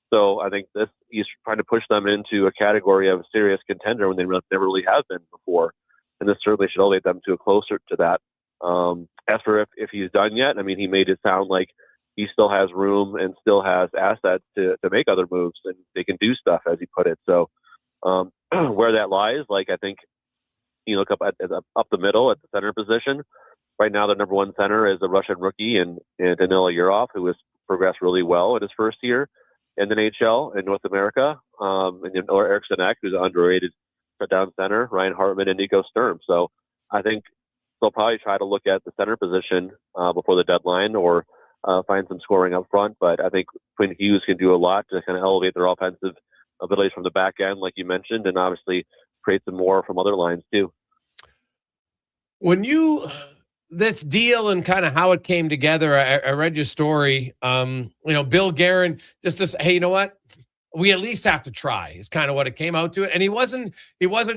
so I think he's trying to push them into a category of serious contender when they never really have been before. And this certainly should elevate them to a closer to that. As for if he's done yet, I mean, he made it sound like he still has room and still has assets to make other moves, and they can do stuff, as he put it. So where that lies, like, I think you look up the middle at the center position. Right now, the number one center is a Russian rookie and Danila Yurov, who has progressed really well in his first year in the NHL in North America. Or Eric Sinek, who's an underrated shutdown center, Ryan Hartman, and Nico Sturm. So I think they'll probably try to look at the center position before the deadline, or find some scoring up front. But I think Quinn Hughes can do a lot to kind of elevate their offensive abilities from the back end, like you mentioned, and obviously create some more from other lines too. This deal and kind of how it came together, I read your story. Bill Guerin just hey, you know what? We at least have to try is kind of what it came out to it. And he wasn't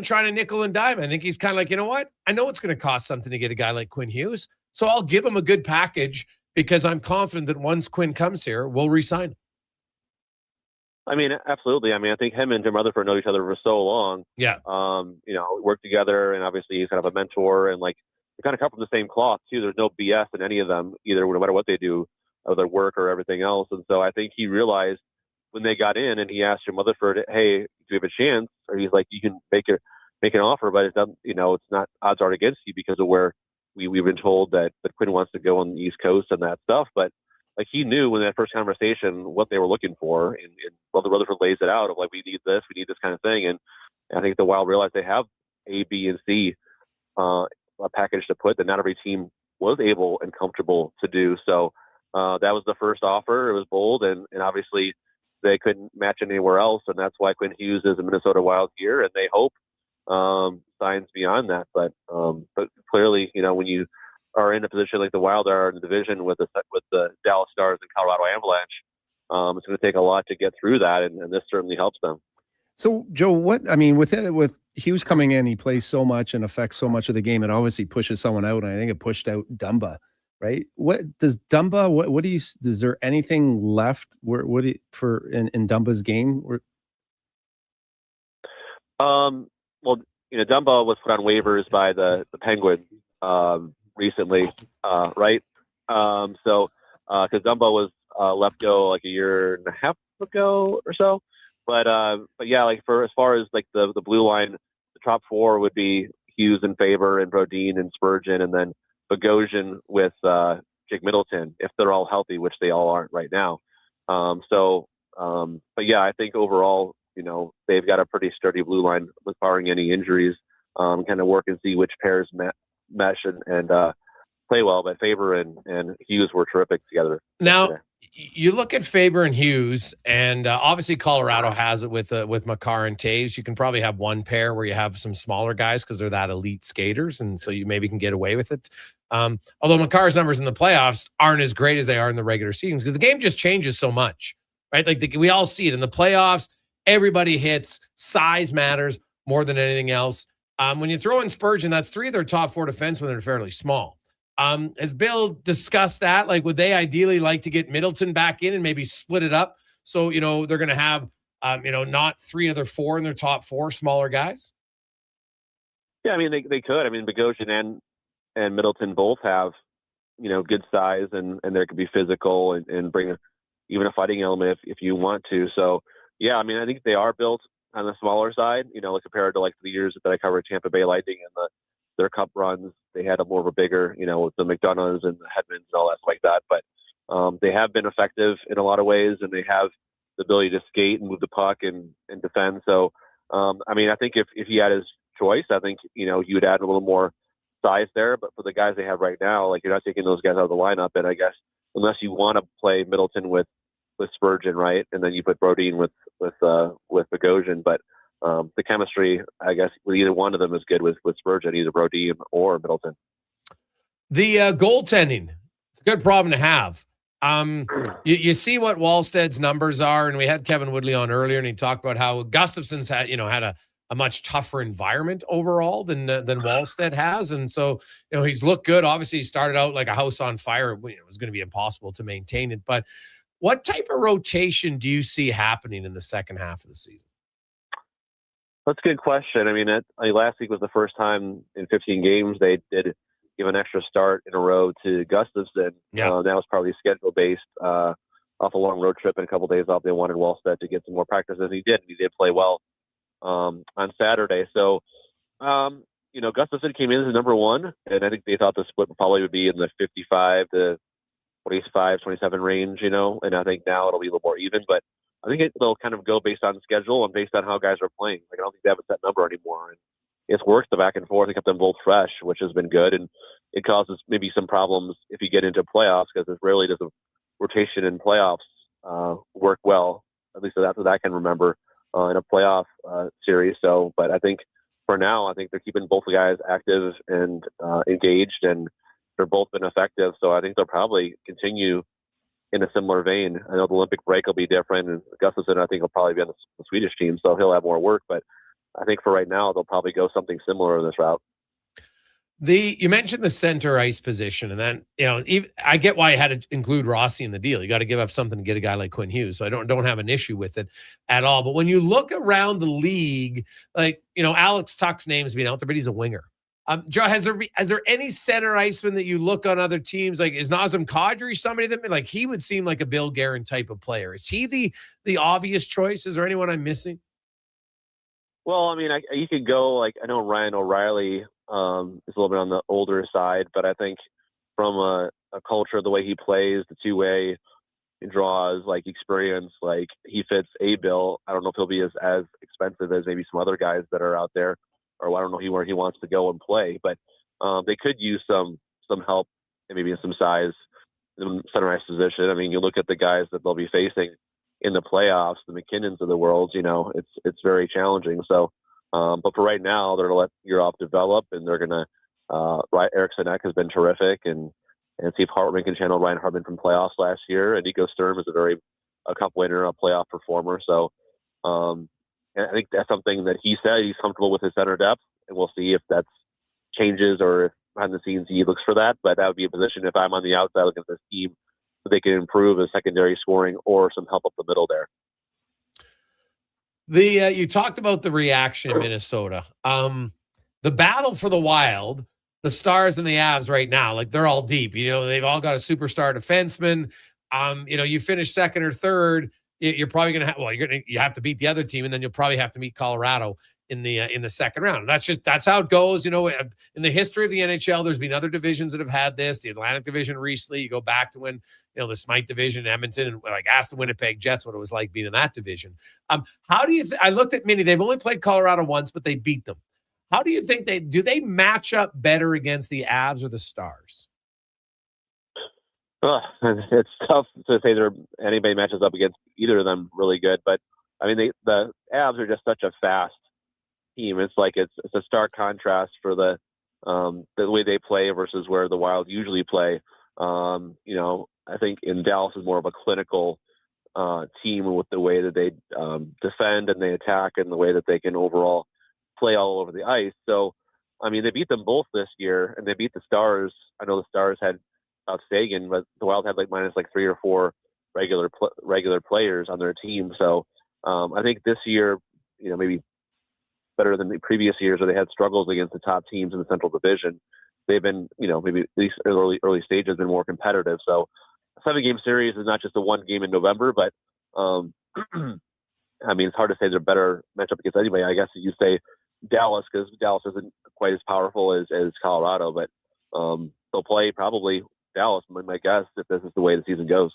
trying to nickel and dime. I think he's kind of like, you know what? I know it's going to cost something to get a guy like Quinn Hughes, so I'll give him a good package because I'm confident that once Quinn comes here, we'll re-sign him. I mean, absolutely. I mean, I think him and Jim Rutherford know each other for so long. Yeah. Work together, and obviously he's kind of a mentor, and like they kind of come from the same cloth too. There's no BS in any of them, either no matter what they do, or their work or everything else. And so I think he realized when they got in, and he asked Jim Rutherford, "Hey, do you have a chance?" Or he's like, "You can make an offer, but it's not, it's not, odds aren't against you because of where we've been told that Quinn wants to go on the East Coast and that stuff." But like he knew when that first conversation what they were looking for, and Rutherford lays it out of like, we need this kind of thing. And I think the Wild realized they have A, B, and C a package to put that not every team was able and comfortable to do. So that was the first offer. It was bold, and obviously they couldn't match it anywhere else, and that's why Quinn Hughes is a Minnesota Wild gear, and they hope signs beyond that. But clearly, when you are in a position like the Wild are in the division with the Dallas Stars and Colorado Avalanche, it's going to take a lot to get through that, and this certainly helps them. So, Joe, with Hughes coming in, he plays so much and affects so much of the game. It obviously pushes someone out, and I think it pushed out Dumba, right? What does Dumba? What do you? Is there anything left? In Dumba's game? Well, Dumba was put on waivers by the Penguins recently, right? So because Dumba was let go like a year and a half ago or so. But yeah, like as far as like the blue line, the top four would be Hughes and Faber and Brodin and Spurgeon, and then Bogosian with Jake Middleton, if they're all healthy, which they all aren't right now. But yeah, I think overall, they've got a pretty sturdy blue line with barring any injuries. Kind of work and see which pairs mesh and play well. But Faber and Hughes were terrific together. Now, yesterday. You look at Faber and Hughes, and obviously Colorado has it with Makar and Taves. You can probably have one pair where you have some smaller guys because they're that elite skaters, and so you maybe can get away with it. Although Makar's numbers in the playoffs aren't as great as they are in the regular season because the game just changes so much, right? Like we all see it in the playoffs. Everybody hits. Size matters more than anything else. When you throw in Spurgeon, that's three of their top four defensemen that are fairly small. Has Bill discussed that? Like, would they ideally like to get Middleton back in and maybe split it up? So, they're going to have, not three of their four in their top four smaller guys. Yeah. I mean, they could. I mean, Bogosian and Middleton both have, good size and they could be physical and bring even a fighting element if you want to. So yeah, I mean, I think they are built on the smaller side, compared to like the years that I covered Tampa Bay Lightning and their cup runs. They had a more of a bigger, with the McDonoughs and the Hedmans and all that like that. But they have been effective in a lot of ways, and they have the ability to skate and move the puck and defend. So, I mean, I think if he had his choice, I think, he would add a little more size there. But for the guys they have right now, like you're not taking those guys out of the lineup. And I guess unless you want to play Middleton with Spurgeon, right, and then you put Brodin with Bogosian, but the chemistry, I guess, with either one of them is good with Spurgeon, either Brodin or Middleton. The goaltending, it's a good problem to have. You see what Wallsted's numbers are, and we had Kevin Woodley on earlier, and he talked about how Gustafson's had a much tougher environment overall than Wallsted has, and so he's looked good. Obviously, he started out like a house on fire. It was going to be impossible to maintain it, but what type of rotation do you see happening in the second half of the season? That's a good question. I mean, last week was the first time in 15 games they did give an extra start in a row to Gustafson. Yeah. That was probably schedule-based off a long road trip and a couple days off. They wanted Wallstedt to get some more practice, and he did. He did play well on Saturday. So, Gustafson came in as number one, and I think they thought the split probably would be in the 55 to 25, 27 range, and I think now it'll be a little more even, but I think they'll kind of go based on schedule and based on how guys are playing. Like, I don't think they have a set number anymore. And it's worked the back and forth and kept them both fresh, which has been good. And it causes maybe some problems if you get into playoffs because it rarely does a rotation in playoffs work well. At least that's what I can remember in a playoff series. So, but I think for now, I think they're keeping both the guys active and engaged, and they're both been effective. So I think they'll probably continue in a similar vein. I know the Olympic break will be different, and Gustafson, I think, will probably be on the Swedish team, so he'll have more work. But I think for right now, they'll probably go something similar in this route. You mentioned the center ice position, and then I get why you had to include Rossi in the deal. You got to give up something to get a guy like Quinn Hughes, so I don't have an issue with it at all. But when you look around the league, like Alex Tuck's name's been out there, but he's a winger. Joe, has there any center iceman that you look on other teams? Like, is Nazem Kadri somebody that like he would seem like a Bill Guerin type of player? Is he the obvious choice? Is there anyone I'm missing? Well, I mean, you could go like I know Ryan O'Reilly is a little bit on the older side, but I think from a culture, the way he plays, the two-way draws, like experience, like he fits a bill. I don't know if he'll be as expensive as maybe some other guys that are out there, or I don't know where he wants to go and play. But they could use some help and maybe some size in the center ice position. I mean, you look at the guys that they'll be facing in the playoffs, the McKinnons of the world. It's very challenging. So. But for right now, they're going to let Urov develop, and they're going to Eric Sinek has been terrific, and see if Hartman can channel Ryan Hartman from playoffs last year. And Nico Sturm is a cup winner, a playoff performer. So and I think that's something that he said he's comfortable with his center depth, and we'll see if that changes or if behind the scenes he looks for that. But that would be a position if I'm on the outside looking at this team, so they can improve the secondary scoring or some help up the middle there. You talked about the reaction in Minnesota. The battle for the Wild, the Stars and the Avs right now, like they're all deep. They've all got a superstar defenseman. You finish second or third, you're probably going to have. You have to beat the other team, and then you'll probably have to meet Colorado in the second round. That's how it goes. In the history of the NHL, there's been other divisions that have had this. The Atlantic Division recently. You go back to when the Smythe Division, Edmonton, and like ask the Winnipeg Jets what it was like being in that division. How do you? I looked at many. They've only played Colorado once, but they beat them. How do you think they match up better against the Avs or the Stars? It's tough to say anybody matches up against either of them really good, but I mean the Avs are just such a fast team. It's like it's a stark contrast for the way they play versus where the Wild usually play. I think in Dallas is more of a clinical team with the way that they defend and they attack and the way that they can overall play all over the ice. So, I mean, they beat them both this year, and they beat the Stars. I know the Stars had Sagan, but the Wild had minus 3 or 4 regular players on their team. So, I think this year, maybe better than the previous years where they had struggles against the top teams in the Central Division. They've been, maybe at least early stages been more competitive. So a 7-game series is not just a one game in November, but I mean, it's hard to say they're better matchup against anybody. I guess you say Dallas, because Dallas isn't quite as powerful as Colorado, but they'll play probably Dallas, my guess, if this is the way the season goes.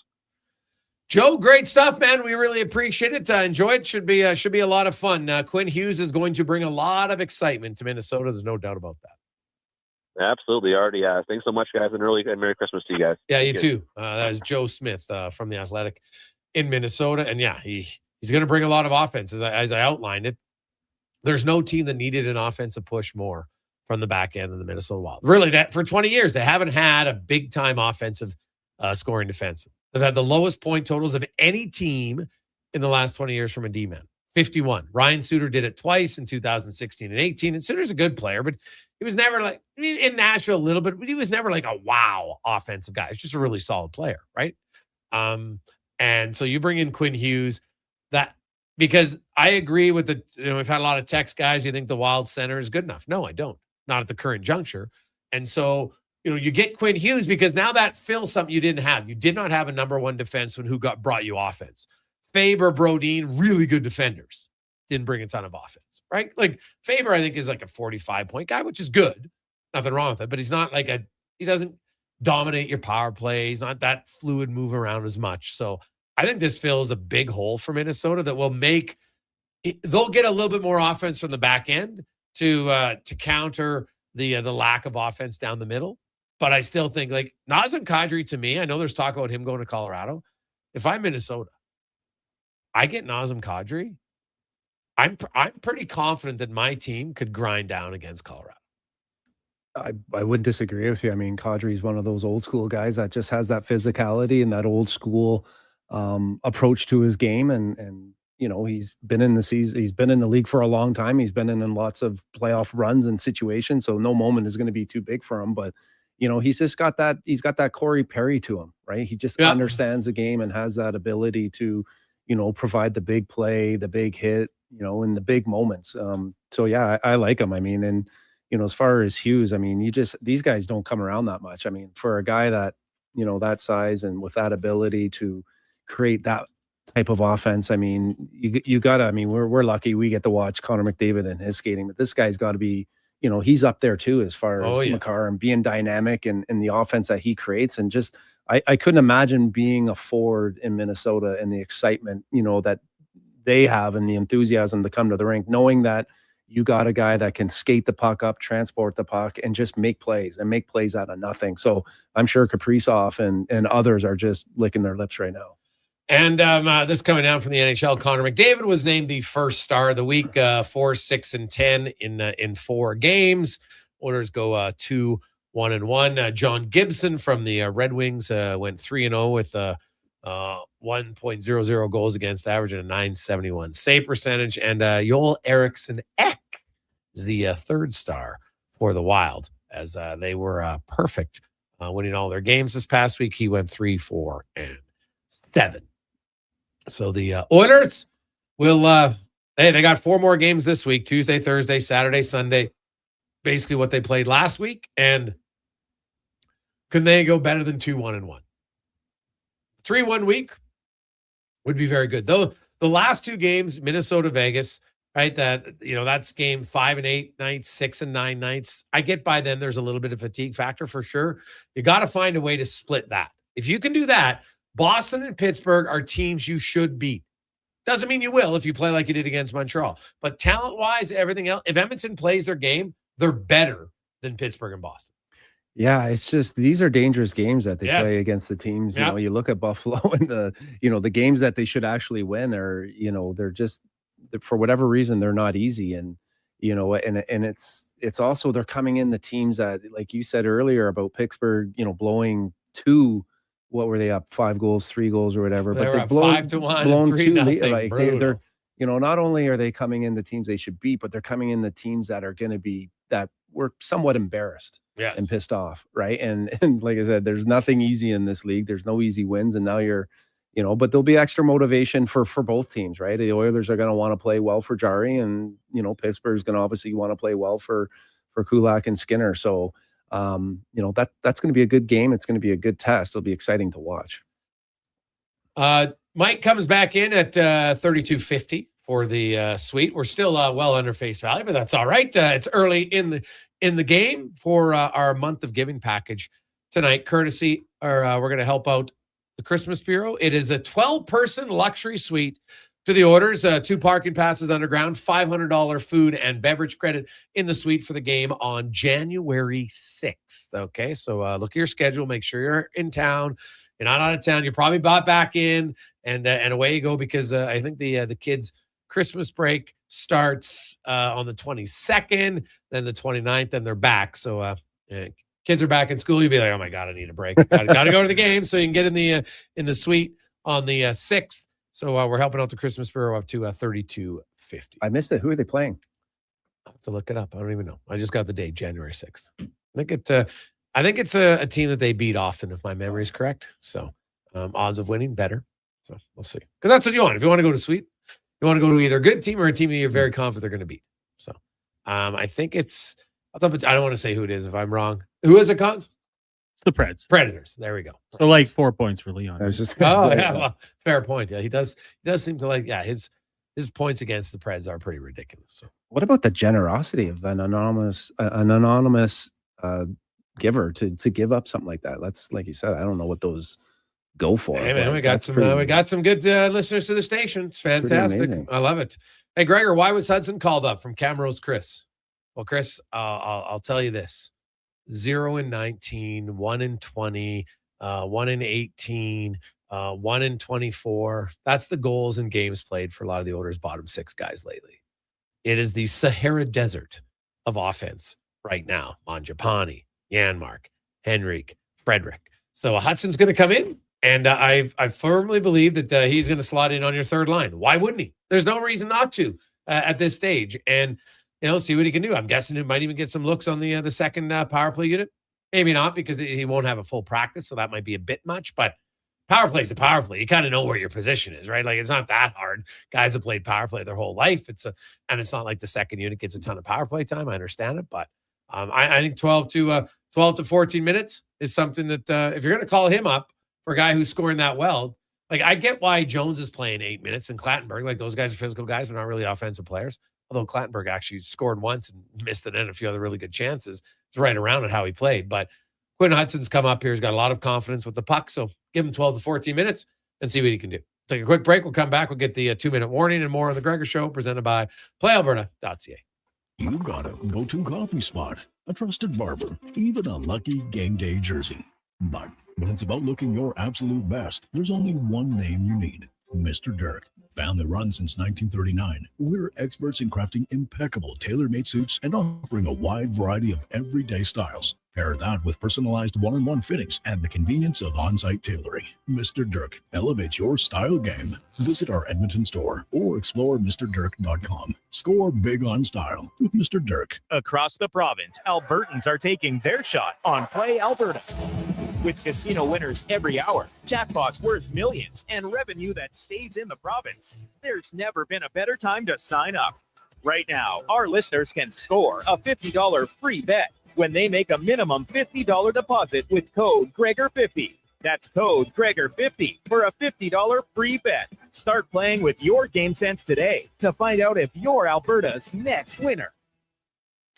Joe, great stuff, man. We really appreciate it. Enjoy it. Should be a lot of fun. Quinn Hughes is going to bring a lot of excitement to Minnesota. There's no doubt about that. Absolutely, already has. Thanks so much, guys, and Merry Christmas to you guys. Yeah, you too. That is Joe Smith from the Athletic in Minnesota, and yeah, he's going to bring a lot of offense as I outlined it. There's no team that needed an offensive push more from the back end than the Minnesota Wild. Really, that for 20 years they haven't had a big time offensive scoring defenseman. They've had the lowest point totals of any team in the last 20 years from a D-man. 51. Ryan Suter did it twice in 2016 and 18. And Suter's a good player, but he was never in Nashville a little bit, but he was never like a wow offensive guy. He's just a really solid player, right? And so you bring in Quinn Hughes, because I agree with we've had a lot of text guys. You think the Wild center is good enough? No, I don't. Not at the current juncture. And so, you get Quinn Hughes because now that fills something you didn't have. You did not have a number one defenseman who brought you offense. Faber, Brodin, really good defenders. Didn't bring a ton of offense, right? Like Faber, I think, is like a 45-point guy, which is good. Nothing wrong with it, but he's not he doesn't dominate your power play. He's not that fluid, move around as much. So I think this fills a big hole for Minnesota that will they'll get a little bit more offense from the back end to counter the lack of offense down the middle. But I still think Nazem Kadri, to me, I know there's talk about him going to Colorado. If I'm Minnesota, I get Nazem Kadri. I'm pretty confident that my team could grind down against Colorado. I wouldn't disagree with you. I mean, Kadri is one of those old school guys that just has that physicality and that old school approach to his game. And he's been in the season, he's been in the league for a long time. He's been in lots of playoff runs and situations, so no moment is going to be too big for him. But he's just got that Corey Perry to him, right? He just understands the game and has that ability to, provide the big play, the big hit, in the big moments. So yeah, I like him. I mean, and as far as Hughes, I mean, these guys don't come around that much. I mean, for a guy that, that size and with that ability to create that type of offense, I mean, you gotta, I mean, we're lucky we get to watch Connor McDavid and his skating, but this guy's got to be, he's up there too as far as Makar and being dynamic and the offense that he creates. And just, I couldn't imagine being a forward in Minnesota and the excitement, that they have and the enthusiasm to come to the rink, knowing that you got a guy that can skate the puck up, transport the puck, and just make plays out of nothing. So I'm sure Kaprizov and others are just licking their lips right now. And this coming down from the NHL, Connor McDavid was named the first star of the week, 4, 6, and 10 in 4 games. Oilers go 2-1-1. John Gibson from the Red Wings went 3-0 with 1.00 goals against average and a .971 save percentage. And Joel Eriksson Ek is the third star for the Wild, as they were perfect winning all their games this past week. He went 3, 4, and 7. So the Oilers will, they got 4 more games this week: Tuesday, Thursday, Saturday, Sunday. Basically what they played last week. And can they go better than 2-1-1? 3-1 week would be very good. Though the last 2 games, Minnesota, Vegas, right? That's game 5 and 8 nights, 6 and 9 nights. I get by then there's a little bit of fatigue factor for sure. You got to find a way to split that. If you can do that, Boston and Pittsburgh are teams you should beat. Doesn't mean you will if you play like you did against Montreal. But talent-wise, everything else, if Edmonton plays their game, they're better than Pittsburgh and Boston. Yeah, it's just these are dangerous games that they play against the teams. Yep. You look at Buffalo and the games that they should actually win are, they're just, for whatever reason, they're not easy. And and it's also they're coming in the teams that, like you said earlier about Pittsburgh, blowing 2. What were they up 5 goals, 3 goals, or whatever? But they've blown 3-0. Like they're not only are they coming in the teams they should beat, but they're coming in the teams that are going to be that we're somewhat embarrassed and pissed off, right? And like I said, there's nothing easy in this league. There's no easy wins, and now you're, but there'll be extra motivation for both teams, right? The Oilers are going to want to play well for Jarry, and Pittsburgh's going to obviously want to play well for Kulak and Skinner. So. That's going to be a good game. It's going to be a good test. It'll be exciting to watch. Mike comes back in at 32.50 for the suite. We're still well under face value, but that's all right. It's early in the game for our month of giving package tonight, courtesy, or we're going to help out the Christmas Bureau. It is a 12-person luxury suite to the Oilers, 2 parking passes underground, $500 food and beverage credit in the suite for the game on January 6th. Okay, so look at your schedule. Make sure you're in town. You're not out of town. You're probably bought back in, and away you go, because I think the kids' Christmas break starts on the 22nd, then the 29th, then they're back. So kids are back in school. You'll be like, oh my God, I need a break. Got to go to the game. So you can get in the suite on the 6th. So we're helping out the Christmas Bureau up to $32.50. I missed it. Who are they playing? I'll have to look it up. I don't even know. I just got the date, January 6th. I think it's a team that they beat often, if my memory is correct. So odds of winning better. So we'll see. Because that's what you want. If you want to go to suite, you want to go to either a good team or a team that you're very confident they're going to beat. So I think I don't want to say who it is if I'm wrong. Who is it, Cons? The Preds. Predators. There we go. So like 4 points for Leon. I was just well, fair point. Yeah, he does seem to his points against the Preds are pretty ridiculous. So what about the generosity of an anonymous giver to give up something like that? That's, like you said, I don't know what those go for. Hey man, we got some good listeners to the station. It's fantastic. I love it. Hey Gregor, why was Hudson called up from Camrose Chris? Well, Chris, I'll tell you this. 0-19, 1-20, 1-18, 1-24. That's the goals and games played for a lot of the Oilers' bottom 6 guys lately. It is the Sahara Desert of offense right now. Mangiapane, Janmark, Henrique, Frederick. So Hudson's going to come in And I firmly believe that he's going to slot in on your third line. Why wouldn't he? There's no reason not to at this stage. And, see what he can do. I'm guessing he might even get some looks on the second power play unit. Maybe not, because he won't have a full practice, so that might be a bit much. But power play is a power play. You kind of know where your position is, right? Like, it's not that hard. Guys have played power play their whole life. And it's not like the second unit gets a ton of power play time. I understand it, but I think 12 to 14 minutes is something that if you're going to call him up for a guy who's scoring that well, like, I get why Jones is playing 8 minutes and Clattenburg, like, those guys are physical guys. They're not really offensive players. Although Clattenburg actually scored once and missed it and a few other really good chances. It's right around at how he played. But Quinn Hudson's come up here. He's got a lot of confidence with the puck. So give him 12 to 14 minutes and see what he can do. Take a quick break. We'll come back. We'll get the 2-minute warning and more on the Gregor Show, presented by PlayAlberta.ca. You've got a go-to coffee spot, a trusted barber, even a lucky game day jersey. But when it's about looking your absolute best, there's only one name you need: Mr. Dirk. Family run since 1939, we're experts in crafting impeccable tailor-made suits and offering a wide variety of everyday styles. Pair that with personalized one-on-one fittings and the convenience of on-site tailoring. Mr. Dirk elevates your style game. Visit our Edmonton store or explore MrDirk.com. Score big on style with Mr. Dirk. Across the province, Albertans are taking their shot on Play Alberta. With casino winners every hour, jackpots worth millions, and revenue that stays in the province, there's never been a better time to sign up. Right now, our listeners can score a $50 free bet when they make a minimum $50 deposit with code Gregor50. That's code Gregor50 for a $50 free bet. Start playing with your game sense today to find out if you're Alberta's next winner.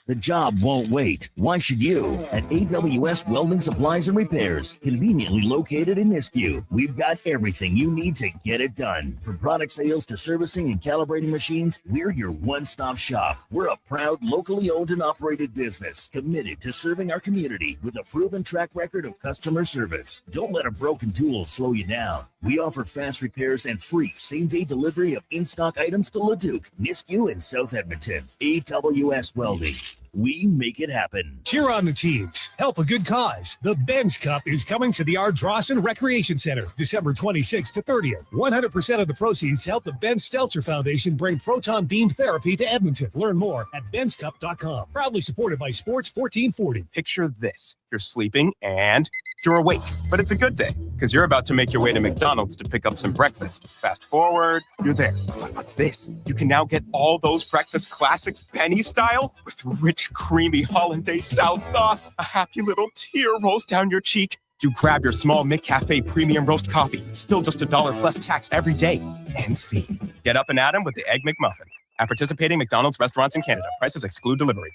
The job won't wait. Why should you? At AWS Welding Supplies and Repairs, conveniently located in Nisku, we've got everything you need to get it done. From product sales to servicing and calibrating machines, we're your one-stop shop. We're a proud, locally owned and operated business, committed to serving our community with a proven track record of customer service. Don't let a broken tool slow you down. We offer fast repairs and free same-day delivery of in-stock items to Leduc, Nisku, and South Edmonton. AWS Welding. We make it happen. Cheer on the teams. Help a good cause. The Ben's Cup is coming to the Ardrossan Recreation Center, December 26th to 30th. 100% of the proceeds help the Ben Stelter Foundation bring proton beam therapy to Edmonton. Learn more at benscup.com. Proudly supported by Sports 1440. Picture this. You're sleeping and you're awake, but it's a good day because you're about to make your way to McDonald's to pick up some breakfast. Fast forward, you're there. But what's this? You can now get all those breakfast classics penny style with rich, creamy hollandaise-style sauce. A happy little tear rolls down your cheek. You grab your small McCafe premium roast coffee, still just $1 plus tax every day. And see. Get up and at 'em with the Egg McMuffin. At participating McDonald's restaurants in Canada. Prices exclude delivery.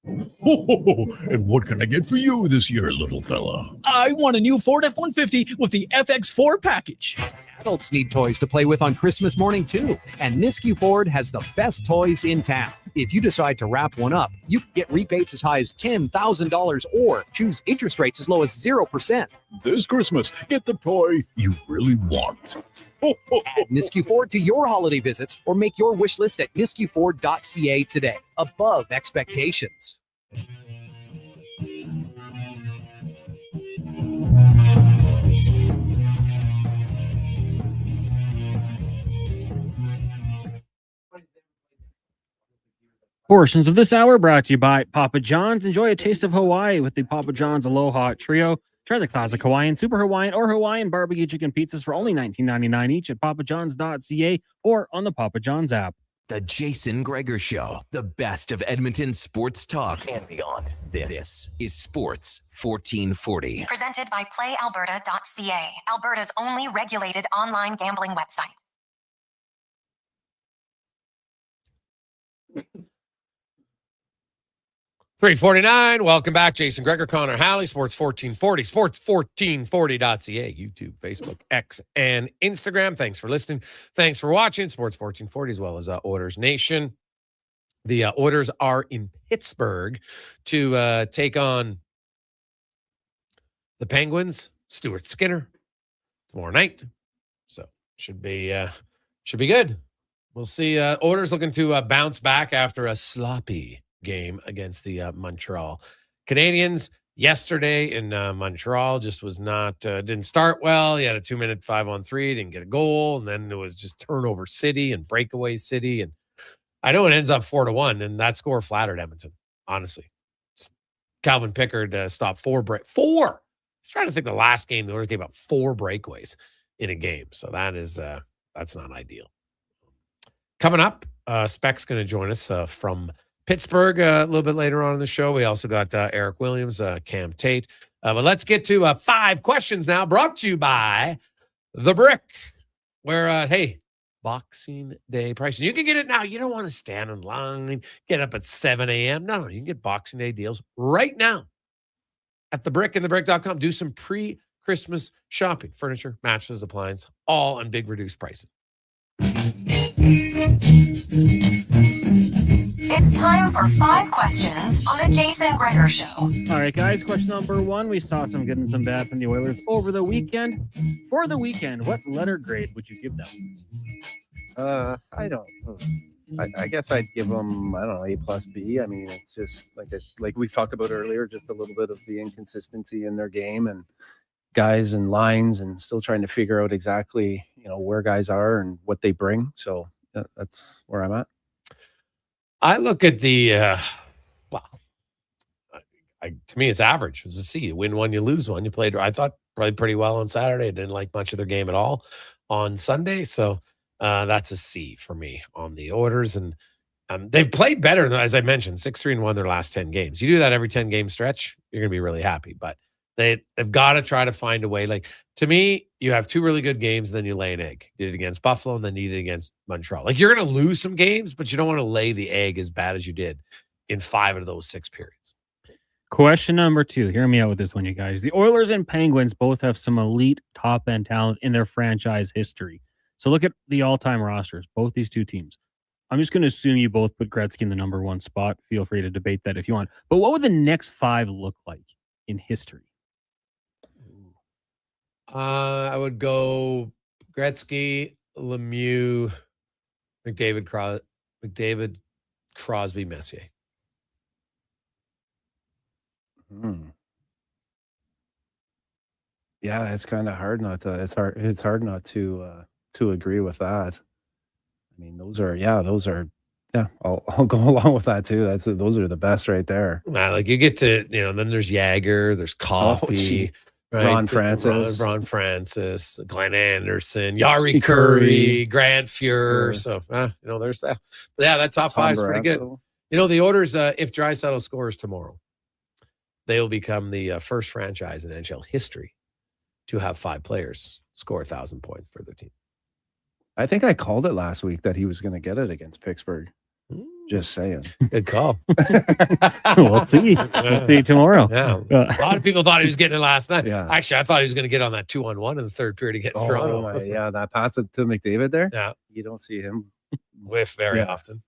And what can I get for you this year, little fella? I want a new Ford F-150 with the FX4 package. Adults need toys to play with on Christmas morning, too. And Nisku Ford has the best toys in town. If you decide to wrap one up, you can get rebates as high as $10,000 or choose interest rates as low as 0%. This Christmas, get the toy you really want. Add Nisku Ford to your holiday visits or make your wish list at niskuford.ca today. Above expectations. Portions of this hour brought to you by Papa John's. Enjoy a taste of Hawaii with the Papa John's Aloha Trio. Try the classic Hawaiian, Super Hawaiian, or Hawaiian barbecue chicken pizzas for only $19.99 each at papajohns.ca or on the Papa John's app. The Jason Gregor Show, the best of Edmonton sports talk and beyond. This is Sports 1440. Presented by PlayAlberta.ca, Alberta's only regulated online gambling website. $3.49. Welcome back. Jason Gregor, Connor Halley, Sports 1440, sports1440.ca, YouTube, Facebook, X, and Instagram. Thanks for listening. Thanks for watching Sports 1440 as well as Oilers Nation. The Oilers are in Pittsburgh to take on the Penguins. Stuart Skinner tomorrow night. So should be good. We'll see. Oilers looking to bounce back after a sloppy game against the Montreal Canadiens. yesterday in Montreal just was not, didn't start well. He had a 2-minute 5-on-3, didn't get a goal. And then it was just turnover city and breakaway city. And I know it ends up 4-1, and that score flattered Edmonton, honestly. Calvin Pickard stopped 4. I was trying to think the last game, the Oilers gave up 4 breakaways in a game. So that is, that's not ideal. Coming up, Speck's going to join us from Pittsburgh a little bit later on in the show. We also got Eric Williams, Cam Tate. But let's get to 5 questions now, brought to you by The Brick, where, hey, Boxing Day pricing. You can get it now. You don't want to stand in line, get up at 7 a.m. No, you can get Boxing Day deals right now at The Brick and thebrick.com. Do some pre-Christmas shopping. Furniture, mattresses, appliances, all on big reduced pricing. It's time for 5 questions on the Jason Gregor Show. All right, guys. Question number 1. We saw some good and some bad from the Oilers over the weekend. For the weekend, what letter grade would you give them? I don't. I guess I'd give them, I don't know, A plus B. I mean, it's just like we've talked about earlier, just a little bit of the inconsistency in their game and guys and lines, and still trying to figure out exactly, where guys are and what they bring. So that's where I'm at. I look at the, to me, it's average. It's a C. You win one, you lose one. You played, I thought, probably pretty well on Saturday. I didn't like much of their game at all on Sunday. So that's a C for me on the Oilers. And they've played better, as I mentioned, 6-3-1 their last 10 games. You do that every 10-game stretch, you're going to be really happy. But they've got to try to find a way. Like, to me, you have 2 really good games, and then you lay an egg. You did it against Buffalo, and then you did it against Montreal. Like, you're going to lose some games, but you don't want to lay the egg as bad as you did in 5 of those 6 periods. Question number 2. Hear me out with this one, you guys. The Oilers and Penguins both have some elite top-end talent in their franchise history. So look at the all-time rosters, both these 2 teams. I'm just going to assume you both put Gretzky in the number 1 spot. Feel free to debate that if you want. But what would the next 5 look like in history? I would go Gretzky, Lemieux, McDavid, Crosby, Messier. Yeah, it's kind of hard not to. It's hard not to agree with that. I mean, those are. Yeah, I'll go along with that too. Those are the best right there. Like, you get to, then there's Jagger, there's Coffey. Right? Ron Francis, Glenn Anderson, Jarry Curry, Grant Fuhr. So, there's that. But yeah, that top 5 is pretty good. The Oilers, if Draisaitl scores tomorrow, they will become the first franchise in NHL history to have 5 players score 1,000 points for their team. I think I called it last week that he was going to get it against Pittsburgh. Just saying. Good call. We'll see. We'll see tomorrow. Yeah. A lot of people thought he was getting it last night. Yeah. Actually, I thought he was going to get on that 2-on-1 in the third period against Toronto. Yeah, that pass to McDavid there. Yeah. You don't see him whiff very often.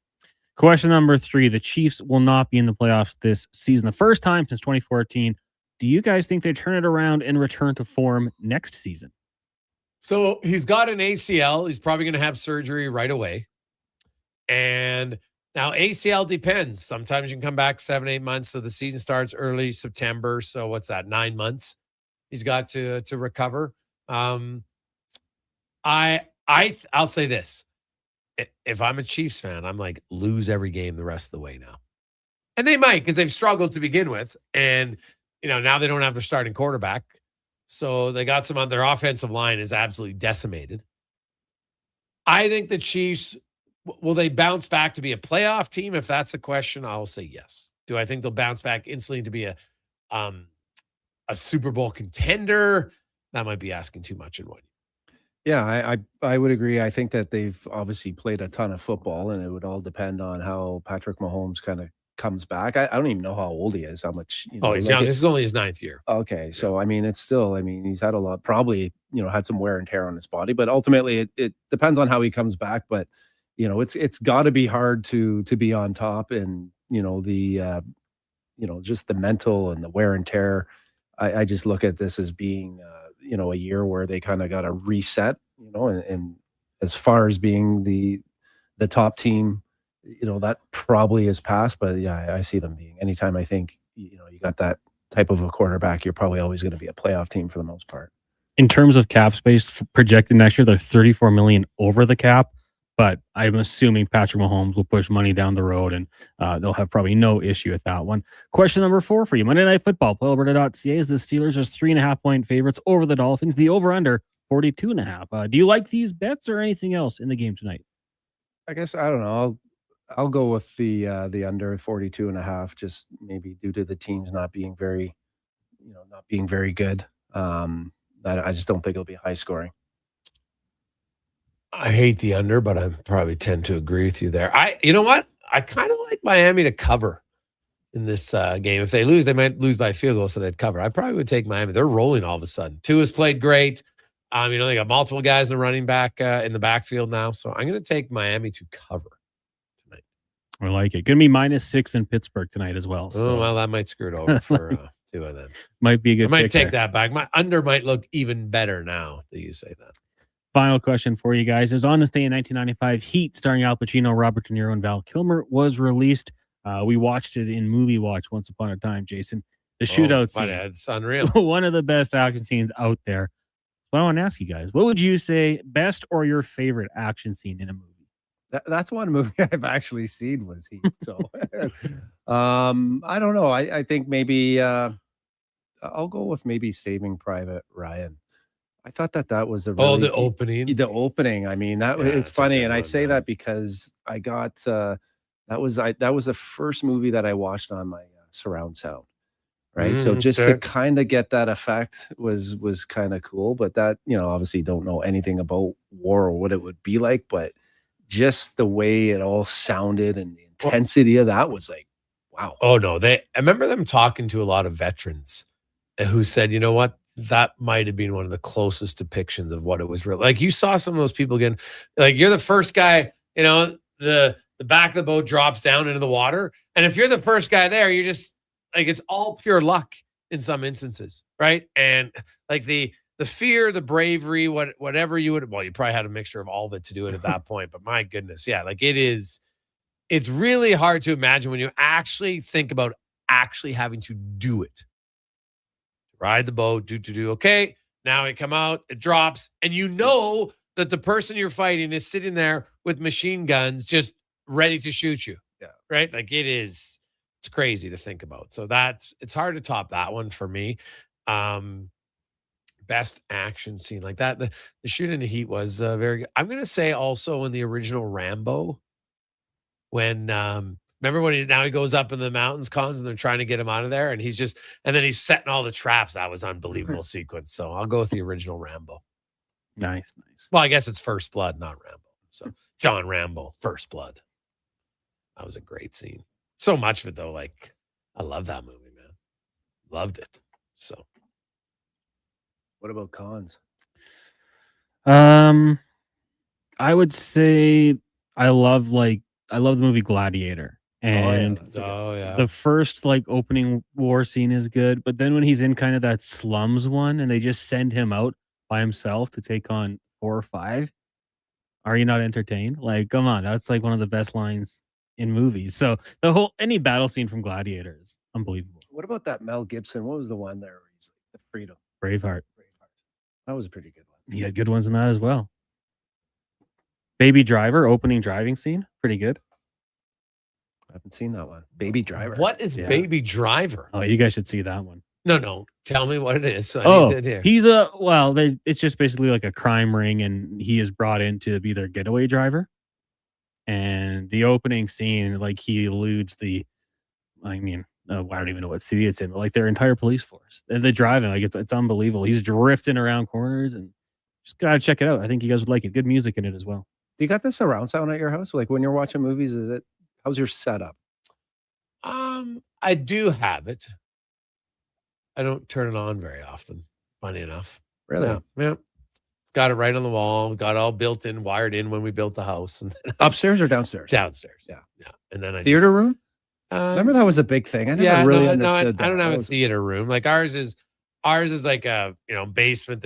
Question number 3. The Chiefs will not be in the playoffs this season. The first time since 2014. Do you guys think they turn it around and return to form next season? So he's got an ACL. He's probably going to have surgery right away. And now ACL depends. Sometimes you can come back 7-8 months. So the season starts early September. So what's that? 9 months he's got to recover. I'll say this. If I'm a Chiefs fan, I'm like, lose every game the rest of the way now. And they might, because they've struggled to begin with. And, now they don't have their starting quarterback. So they got some on their offensive line is absolutely decimated. I think the Chiefs, will they bounce back to be a playoff team? If that's the question, I'll say yes. Do I think they'll bounce back instantly to be a Super Bowl contender? That might be asking too much in one year. Yeah, I would agree. I think that they've obviously played a ton of football, and it would all depend on how Patrick Mahomes kind of comes back. I don't even know how old he is, how much. He's young. This is only his 9th year. Okay, so it's still. He's had a lot. Probably had some wear and tear on his body, but ultimately it depends on how he comes back. But it's got to be hard to be on top, and the just the mental and the wear and tear. I just look at this as being a year where they kind of got to reset. And as far as being the top team, that probably is past. But yeah, I see them being anytime. I think you got that type of a quarterback, you're probably always going to be a playoff team for the most part. In terms of cap space projected next year, they're $34 million over the cap, but I'm assuming Patrick Mahomes will push money down the road, and they'll have probably no issue with that one. Question number 4 for you. Monday Night Football, PlayAlberta.ca, is the Steelers are 3.5-point favorites over the Dolphins. The over-under, 42.5. Do you like these bets or anything else in the game tonight? I guess, I don't know. I'll go with the under 42.5, just maybe due to the teams not being very good. I just don't think it'll be high scoring. I hate the under, but I probably tend to agree with you there. You know what? I kind of like Miami to cover in this game. If they lose, they might lose by a field goal, so they'd cover. I probably would take Miami. They're rolling all of a sudden. Tua's played great. They got multiple guys in the running back in the backfield now, so I'm going to take Miami to cover tonight. I like it. Going to be -6 in Pittsburgh tonight as well. So. Oh, well, that might screw it over for Tua then. Might be a good. I might take there. that back. My under might look even better now that you say that. Final question for you guys. It was on this day in 1995. Heat, starring Al Pacino, Robert De Niro, and Val Kilmer, was released. We watched it in Movie Watch once upon a time, Jason. The shootout scene. It's unreal. One of the best action scenes out there. So I want to ask you guys, what would you say best or your favorite action scene in a movie? That's one movie I've actually seen was Heat. So I don't know. I think maybe I'll go with maybe Saving Private Ryan. I thought that was a really the opening. The opening. I mean, it's funny, and I say that because I got that was the first movie that I watched on my surround sound. Right. So just to kind of get that effect was kind of cool. But that, obviously don't know anything about war or what it would be like. But just the way it all sounded and the intensity of that was like, wow. Oh, no. I remember them talking to a lot of veterans who said, you know what? That might have been one of the closest depictions of what it was real. Like you saw some of those people getting, like you're the first guy, the back of the boat drops down into the water. And if you're the first guy there, you're just, like it's all pure luck in some instances, right? And like the fear, the bravery, whatever you would, well, you probably had a mixture of all of it to do it at that point. But my goodness, yeah, like it's really hard to imagine when you actually think about actually having to do it. Ride the boat, do. Okay, now it come out, it drops, and you know that the person you're fighting is sitting there with machine guns just ready to shoot you. Yeah. Right? Like it's crazy to think about. So it's hard to top that one for me. Best action scene like that. The shoot in the Heat was very good. I'm going to say also in the original Rambo, when remember when he goes up in the mountains, Cons, and they're trying to get him out of there, and then he's setting all the traps. That was unbelievable sequence. So I'll go with the original Rambo. Nice. Well, I guess it's First Blood, not Rambo. So John Rambo, First Blood. That was a great scene. So much of it, though, like, I love that movie, man. Loved it. So. What about Cons? I would say I love the movie Gladiator. And the first opening war scene is good, but then when he's in kind of that slums one and they just send him out by himself to take on 4 or 5, are you not entertained? Like, come on, that's like one of the best lines in movies. So any battle scene from Gladiator is unbelievable. What about that Mel Gibson? What was the one there where he's like the freedom? Braveheart. That was a pretty good one. He had good ones in that as well. Baby Driver, opening driving scene, pretty good. I haven't seen that one. Baby Driver. What is Baby Driver? Oh, you guys should see that one. No. Tell me what it is. So it's just basically like a crime ring, and he is brought in to be their getaway driver. And the opening scene, like he eludes I don't even know what city it's in, but like their entire police force. And they're driving, like it's unbelievable. He's drifting around corners, and just gotta check it out. I think you guys would like it. Good music in it as well. Do you got the surround sound at your house? Like when you're watching movies, how's your setup? I do have it. I don't turn it on very often, funny enough. Really? Yeah. Got it right on the wall. Got all built in, wired in when we built the house. And then upstairs or downstairs? Downstairs. Yeah. And then theater room? Remember that was a big thing. I never really understood that. I don't have a theater room. Like ours is like a basement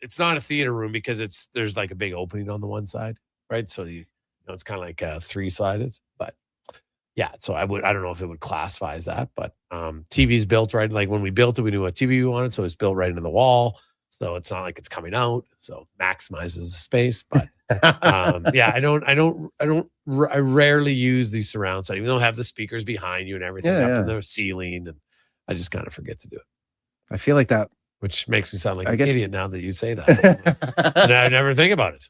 it's not a theater room because there's like a big opening on the one side, right? So it's kind of like 3-sided. But Yeah, so I don't know if it would classify as that, but TV's built right. Like when we built it, we knew what TV we wanted, so it's built right into the wall. So it's not like it's coming out. So maximizes the space. But yeah, I rarely use these surround sound, even though I have the speakers behind you and everything up in the ceiling, and I just kind of forget to do it. I feel like that, which makes me sound like an idiot now that you say that. And I never think about it.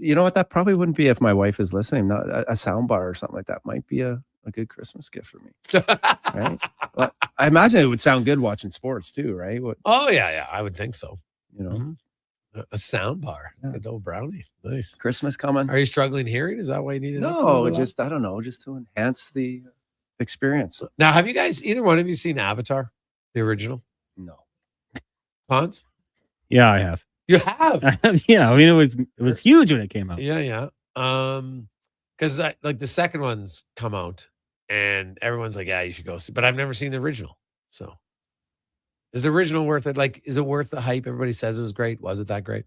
You know what? That probably wouldn't be if my wife is listening. Not a sound bar or something like that might be a good Christmas gift for me. Right? Well, I imagine it would sound good watching sports too, right? Oh yeah, I would think so. You know, a sound bar, good old brownie, nice. Christmas coming. Are you struggling hearing? Is that why you need it? No, just I don't know, just to enhance the experience. Now, have you guys, either one of you, seen Avatar, the original? No. Hans? Yeah, I have. You have? Yeah, I mean it was huge when it came out. Yeah. Because like the second one's come out, and everyone's like, yeah, you should go see. But I've never seen the original, so. Is the original worth it? Like, is it worth the hype? Everybody says it was great. Was it that great?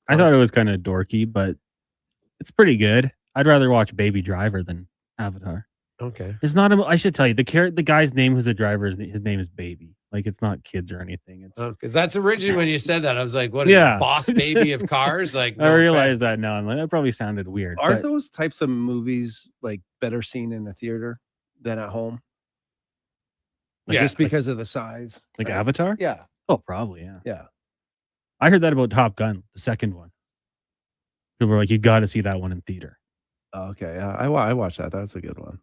I thought it was kind of dorky, but it's pretty good. I'd rather watch Baby Driver than Avatar. Okay. It's not. I should tell you, the guy's name who's the driver, his name is Baby. Like, it's not kids or anything. It's because that's originally when you said that. I was like, what is this, Boss Baby of cars? Like, I realized that now. I'm like, that probably sounded weird. Are those types of movies like better seen in the theater than at home? Like, just because of the size. Like Avatar? Yeah. Oh, probably, yeah. Yeah. I heard that about Top Gun, the second one. People were like, you got to see that one in theater. Oh, okay. Yeah, I watched that. That's a good one.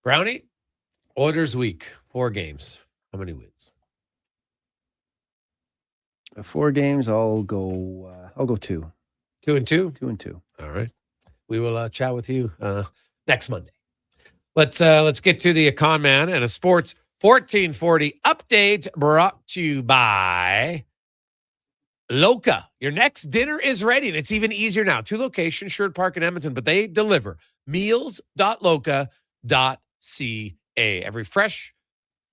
Brownie, Oilers week, 4 games. How many wins? 4 games. I'll go 2. 2-2? 2-2. All right. We will chat with you next Monday. Let's get to the Econ Man and a Sports 1440 update brought to you by Loca. Your next dinner is ready, and it's even easier now. 2 locations, Sherwood Park and Edmonton, but they deliver. Meals.loca.ca. Every fresh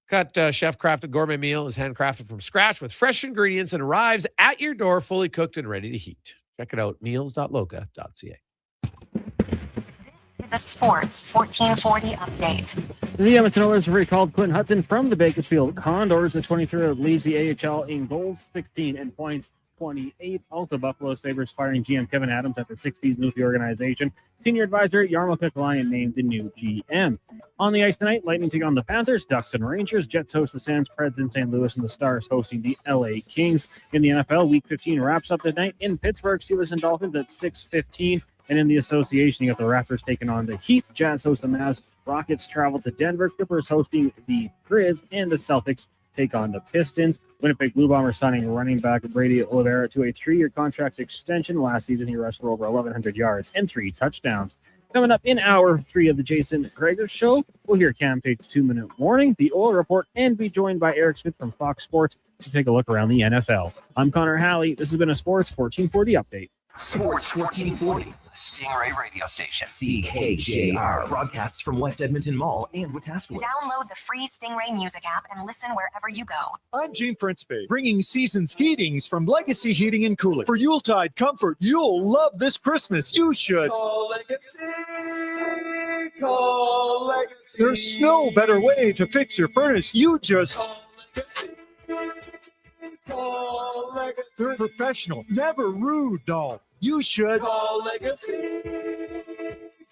cut chef-crafted gourmet meal is handcrafted from scratch with fresh ingredients and arrives at your door fully cooked and ready to heat. Check it out, meals.loca.ca. The Sports 1440 update. The Edmonton Oilers recalled Quinn Hudson from the Bakersfield Condors. The 23-year-old leads the AHL in goals, 16, and points, 28. Also, Buffalo Sabres firing GM Kevin Adams after 6 seasons with the organization. Senior advisor Jarmo Kekalainen named the new GM. On the ice tonight, Lightning take on the Panthers, Ducks and Rangers, Jets host the Sens, Preds in St. Louis, and the Stars hosting the LA Kings. In the NFL, Week 15 wraps up tonight in Pittsburgh, Steelers and Dolphins at 6:15. And in the association, you got the Raptors taking on the Heat, Jazz host the Mavs, Rockets travel to Denver, Clippers hosting the Grizz, and the Celtics take on the Pistons. Winnipeg Blue Bombers signing running back Brady Oliveira to a 3-year contract extension. Last season, he rushed for over 1,100 yards and 3 touchdowns. Coming up in hour 3 of the Jason Gregor Show, we'll hear Cam Tate's 2-minute warning, the Oil Report, and be joined by Eric Smith from Fox Sports to take a look around the NFL. I'm Connor Halley. This has been a Sports 1440 update. Sports 1440, Stingray radio station. CKJR broadcasts from West Edmonton Mall and Wetaskiwin. Download the free Stingray music app and listen wherever you go. I'm Gene Principe, bringing Seasons Heatings from Legacy Heating and Cooling. For Yuletide comfort you'll love this Christmas. You should call Legacy. Call Legacy. There's no better way to fix your furnace. You just call Legacy. Call Legacy. They're professional, never rude, Dolph. You should call Legacy.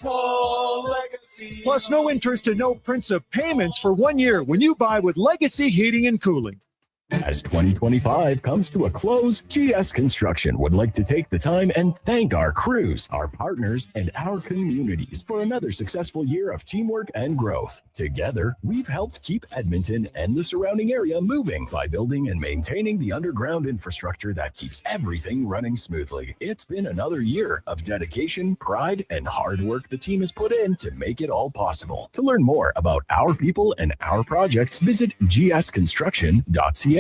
Call Legacy. Plus, no interest and no prints of payments for 1 year when you buy with Legacy Heating and Cooling. As 2025 comes to a close, GS Construction would like to take the time and thank our crews, our partners, and our communities for another successful year of teamwork and growth. Together, we've helped keep Edmonton and the surrounding area moving by building and maintaining the underground infrastructure that keeps everything running smoothly. It's been another year of dedication, pride, and hard work the team has put in to make it all possible. To learn more about our people and our projects, visit gsconstruction.ca.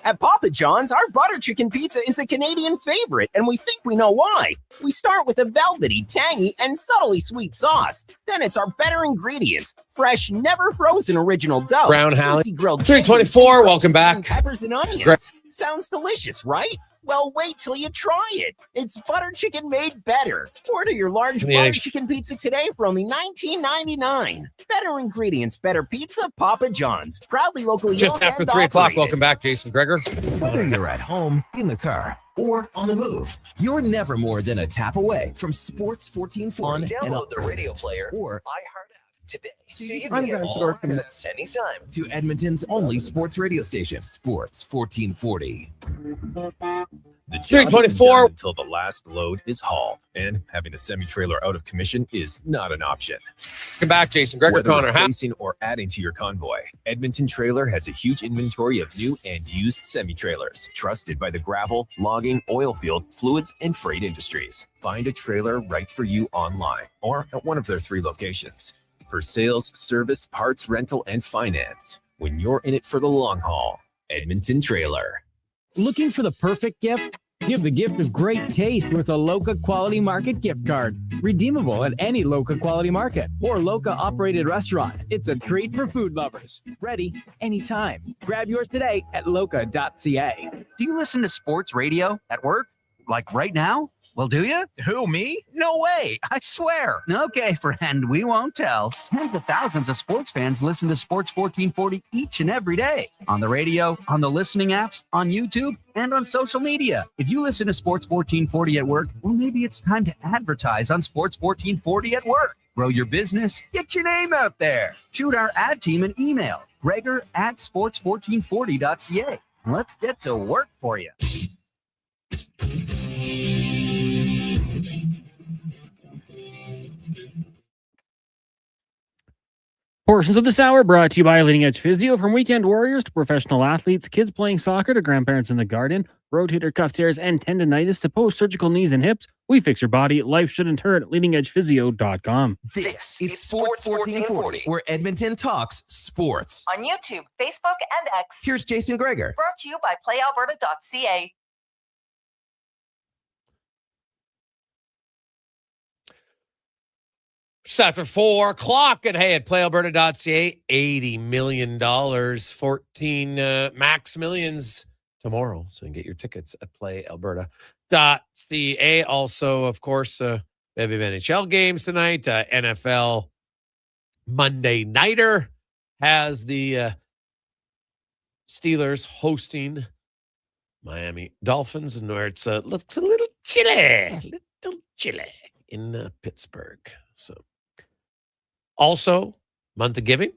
At Papa John's, our butter chicken pizza is a Canadian favorite, and we think we know why. We start with a velvety, tangy, and subtly sweet sauce. Then it's our better ingredients: fresh, never frozen original dough, Brown Halley, grilled 324. Welcome back. Peppers and onions. Sounds delicious, right? Well, wait till you try it. It's butter chicken made better. Order your large butter chicken pizza today for only $19.99. Better ingredients, better pizza, Papa John's. Proudly locally Just owned after and 3 o'clock. operated. Welcome back, Jason Gregor. Whether you're at home, in the car, or on the move, you're never more than a tap away from Sports 1440. Download the radio player or iHeart app today. So you I'm can get Grant all Fedor from access anytime. to Edmonton's only sports radio station, Sports 1440. The job isn't 324. done until the last load is hauled, and having a semi-trailer out of commission is not an option. Come back, Jason Gregor, Whether Connor Halley. replacing or adding to your convoy, Edmonton Trailer has a huge inventory of new and used semi-trailers, trusted by the gravel, logging, oil field, fluids, and freight industries. Find a trailer right for you online or at one of their 3 locations. For sales, service, parts, rental, and finance, when you're in it for the long haul, Edmonton Trailer. Looking for the perfect gift? Give the gift of great taste with a Loca Quality Market gift card. Redeemable at any Loca Quality Market or Loca operated restaurant. It's a treat for food lovers. Ready anytime. Grab yours today at loca.ca. Do you listen to sports radio at work? Like right now? Well, do you? Who, me? No way. I swear. Okay, friend, we won't tell. Tens of thousands of sports fans listen to Sports 1440 each and every day. On the radio, on the listening apps, on YouTube, and on social media. If you listen to Sports 1440 at work, well, maybe it's time to advertise on Sports 1440 at work. Grow your business, get your name out there. Shoot our ad team an email, gregor@sports1440.ca. Let's get to work for you. Portions of this hour brought to you by Leading Edge Physio. From weekend warriors to professional athletes, kids playing soccer to grandparents in the garden, rotator cuff tears and tendonitis to post-surgical knees and hips, we fix your body. Life shouldn't hurt. LeadingEdgePhysio.com. This is Sports 1440, where Edmonton talks sports. On YouTube, Facebook, and X. Here's Jason Gregor. Brought to you by PlayAlberta.ca. Just after 4 o'clock, and hey, at PlayAlberta.ca, $80 million, 14 max millions tomorrow. So you can get your tickets at PlayAlberta.ca. Also, of course, we have NHL games tonight. NFL Monday Nighter has the Steelers hosting Miami Dolphins, and where it looks a little chilly in Pittsburgh. So. Also, month of giving.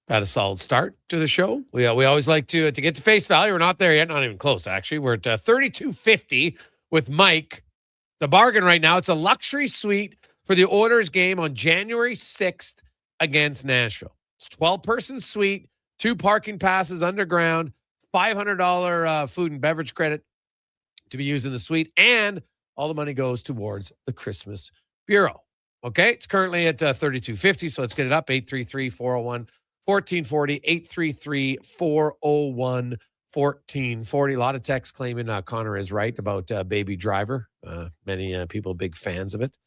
Had a solid start to the show. We always like to get to face value. We're not there yet. Not even close, actually. We're at $32.50 with Mike. The bargain right now, it's a luxury suite for the Oilers game on January 6th against Nashville. It's a 12-person suite, 2 parking passes underground, $500 food and beverage credit to be used in the suite, and all the money goes towards the Christmas Bureau. Okay, it's currently at $32.50, so let's get it up. 833-401-1440, 833-401-1440. A lot of texts claiming Connor is right about Baby Driver. Many people big fans of it.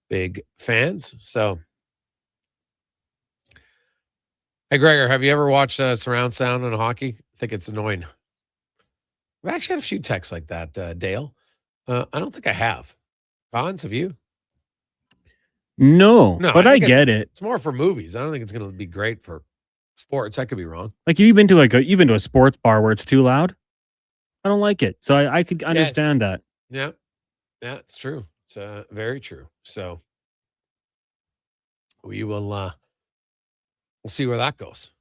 Big fans. So, hey, Gregor, have you ever watched surround sound on hockey? I think it's annoying. I've actually had a few texts like that, Dale. I don't think I have. Cons, have you? No, but I get it. It's more for movies. I don't think it's going to be great for sports. I could be wrong. Like, you've been to a sports bar where it's too loud. I don't like it. So I could understand that. Yeah, it's true. It's very true. So we will we'll see where that goes.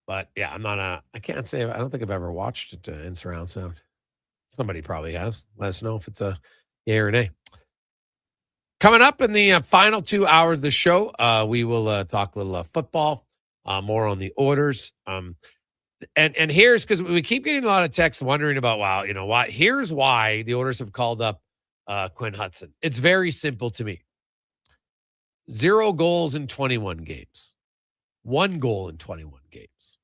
But yeah, I can't say, I don't think I've ever watched it in surround sound. Somebody probably has. Let us know if it's a yay or nay. Coming up in the final 2 hours of the show, we will talk a little football, more on the orders. And here's, because we keep getting a lot of texts wondering about, why. Here's why the orders have called up Quinn Hudson. It's very simple to me. 0 goals in 21 games. 1 goal in 21 games.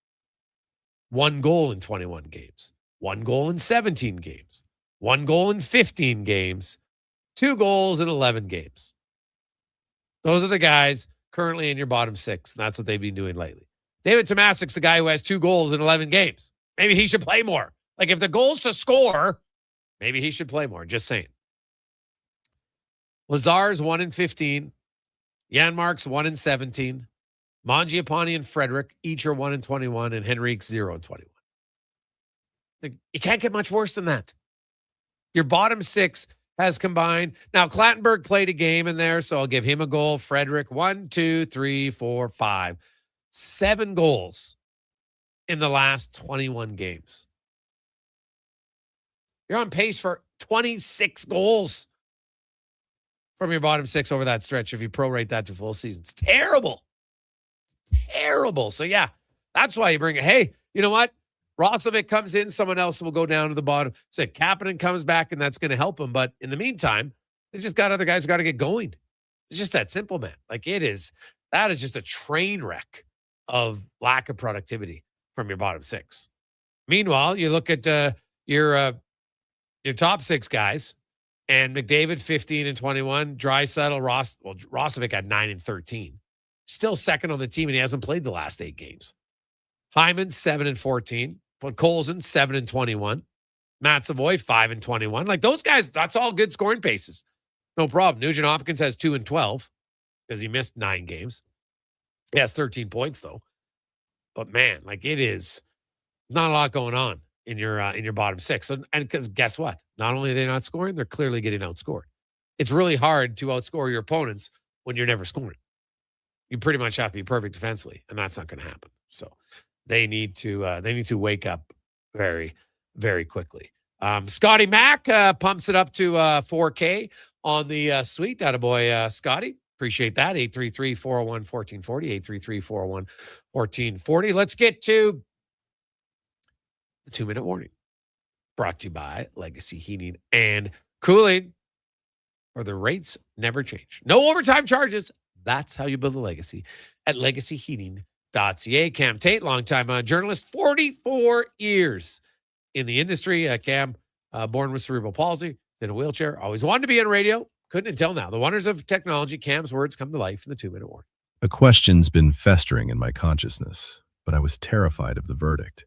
1 goal in 21 games. 1 goal in 17 games. 1 goal in 15 games. 2 goals in 11 games. Those are the guys currently in your bottom 6, and that's what they've been doing lately. David Tomasic's the guy who has 2 goals in 11 games. Maybe he should play more. Like, if the goal's to score, Maybe he should play more. Just saying. Lazar's 1-15. Janmark's 1-17. Mangiapane and Frederick each are 1-21, and Henrique's 0-21. You can't get much worse than that. Your bottom six has combined. Now, Clattenburg played a game in there, so I'll give him a goal. Frederick, 1, 2, 3, 4, 5. 7 goals in the last 21 games. You're on pace for 26 goals from your bottom six over that stretch if you prorate that to full season. It's terrible. Terrible. So, yeah, that's why you bring it. Hey, you know what? Roslovic comes in, someone else will go down to the bottom. So Kapanen comes back, and that's going to help him. But in the meantime, they just got other guys who got to get going. It's just that simple, man. Like that is just a train wreck of lack of productivity from your bottom six. Meanwhile, you look at your top six guys, and McDavid 15-21, Draisaitl, Roslovic had 9-13. Still second on the team, and he hasn't played the last 8 games. Hyman 7-14, Colson 7-21, Matt Savoy 5-21. Like those guys, that's all good scoring paces. No problem. Nugent Hopkins has 2-12 because he missed 9 games. He has 13 points though. But man, like it is not a lot going on in your bottom six. So, and because guess what? Not only are they not scoring, they're clearly getting outscored. It's really hard to outscore your opponents when you're never scoring. You pretty much have to be perfect defensively, and that's not going to happen. So they need to wake up very, very quickly. Scotty Mack pumps it up to 4K on the suite. Attaboy, Scotty. Appreciate that. 833-401-1440. 833-401-1440. Let's get to the 2-minute warning. Brought to you by Legacy Heating and Cooling, where the rates never change. No overtime charges. That's how you build a legacy at legacyheating.ca. Cam Tate, longtime journalist, 44 years in the industry. Cam, born with cerebral palsy, in a wheelchair, always wanted to be on radio. Couldn't until now. The wonders of technology. Cam's words come to life in the 2-minute warning. A question's been festering in my consciousness, but I was terrified of the verdict.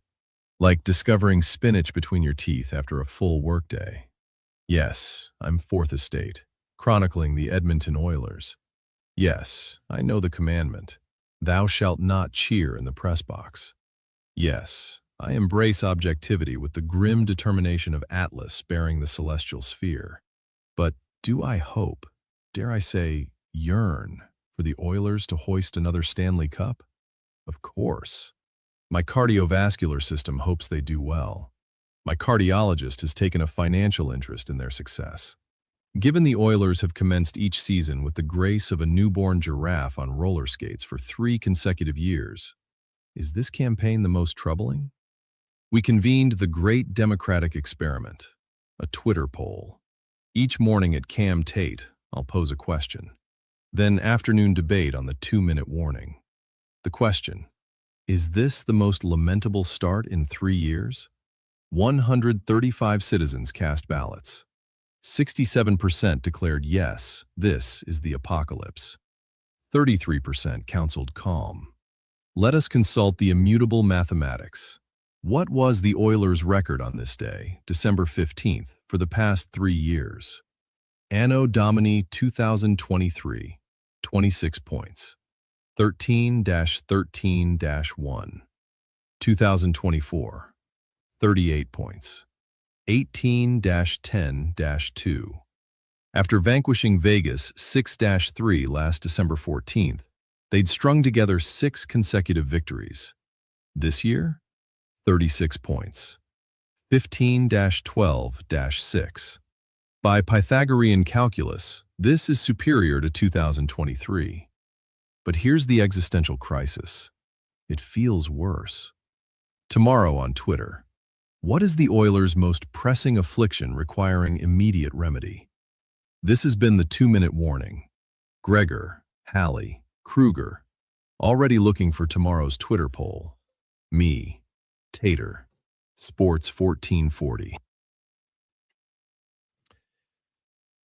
Like discovering spinach between your teeth after a full workday. Yes, I'm Fourth Estate, chronicling the Edmonton Oilers. Yes, I know the commandment, thou shalt not cheer in the press box. Yes, I embrace objectivity with the grim determination of Atlas bearing the celestial sphere. But do I hope, dare I say, yearn, for the Oilers to hoist another Stanley Cup? Of course. My cardiovascular system hopes they do well. My cardiologist has taken a financial interest in their success. Given the Oilers have commenced each season with the grace of a newborn giraffe on roller skates for 3 consecutive years, is this campaign the most troubling? We convened the great democratic experiment, a Twitter poll. Each morning at Cam Tate, I'll pose a question. Then afternoon debate on the 2-minute warning. The question, is this the most lamentable start in 3 years? 135 citizens cast ballots. 67% declared yes, this is the apocalypse. 33% counseled calm. Let us consult the immutable mathematics. What was the Oilers' record on this day, December 15th, for the past 3 years? Anno Domini 2023, 26 points. 13-13-1. 2024, 38 points. 18-10-2. After vanquishing Vegas 6-3 last December 14th, they'd strung together 6 consecutive victories. This year, 36 points. 15-12-6. By Pythagorean calculus, this is superior to 2023. But here's the existential crisis. It feels worse. Tomorrow on Twitter, what is the Oilers' most pressing affliction requiring immediate remedy? This has been the 2-minute warning. Gregor, Halley, Kruger, already looking for tomorrow's Twitter poll. Me, Tater, Sports 1440.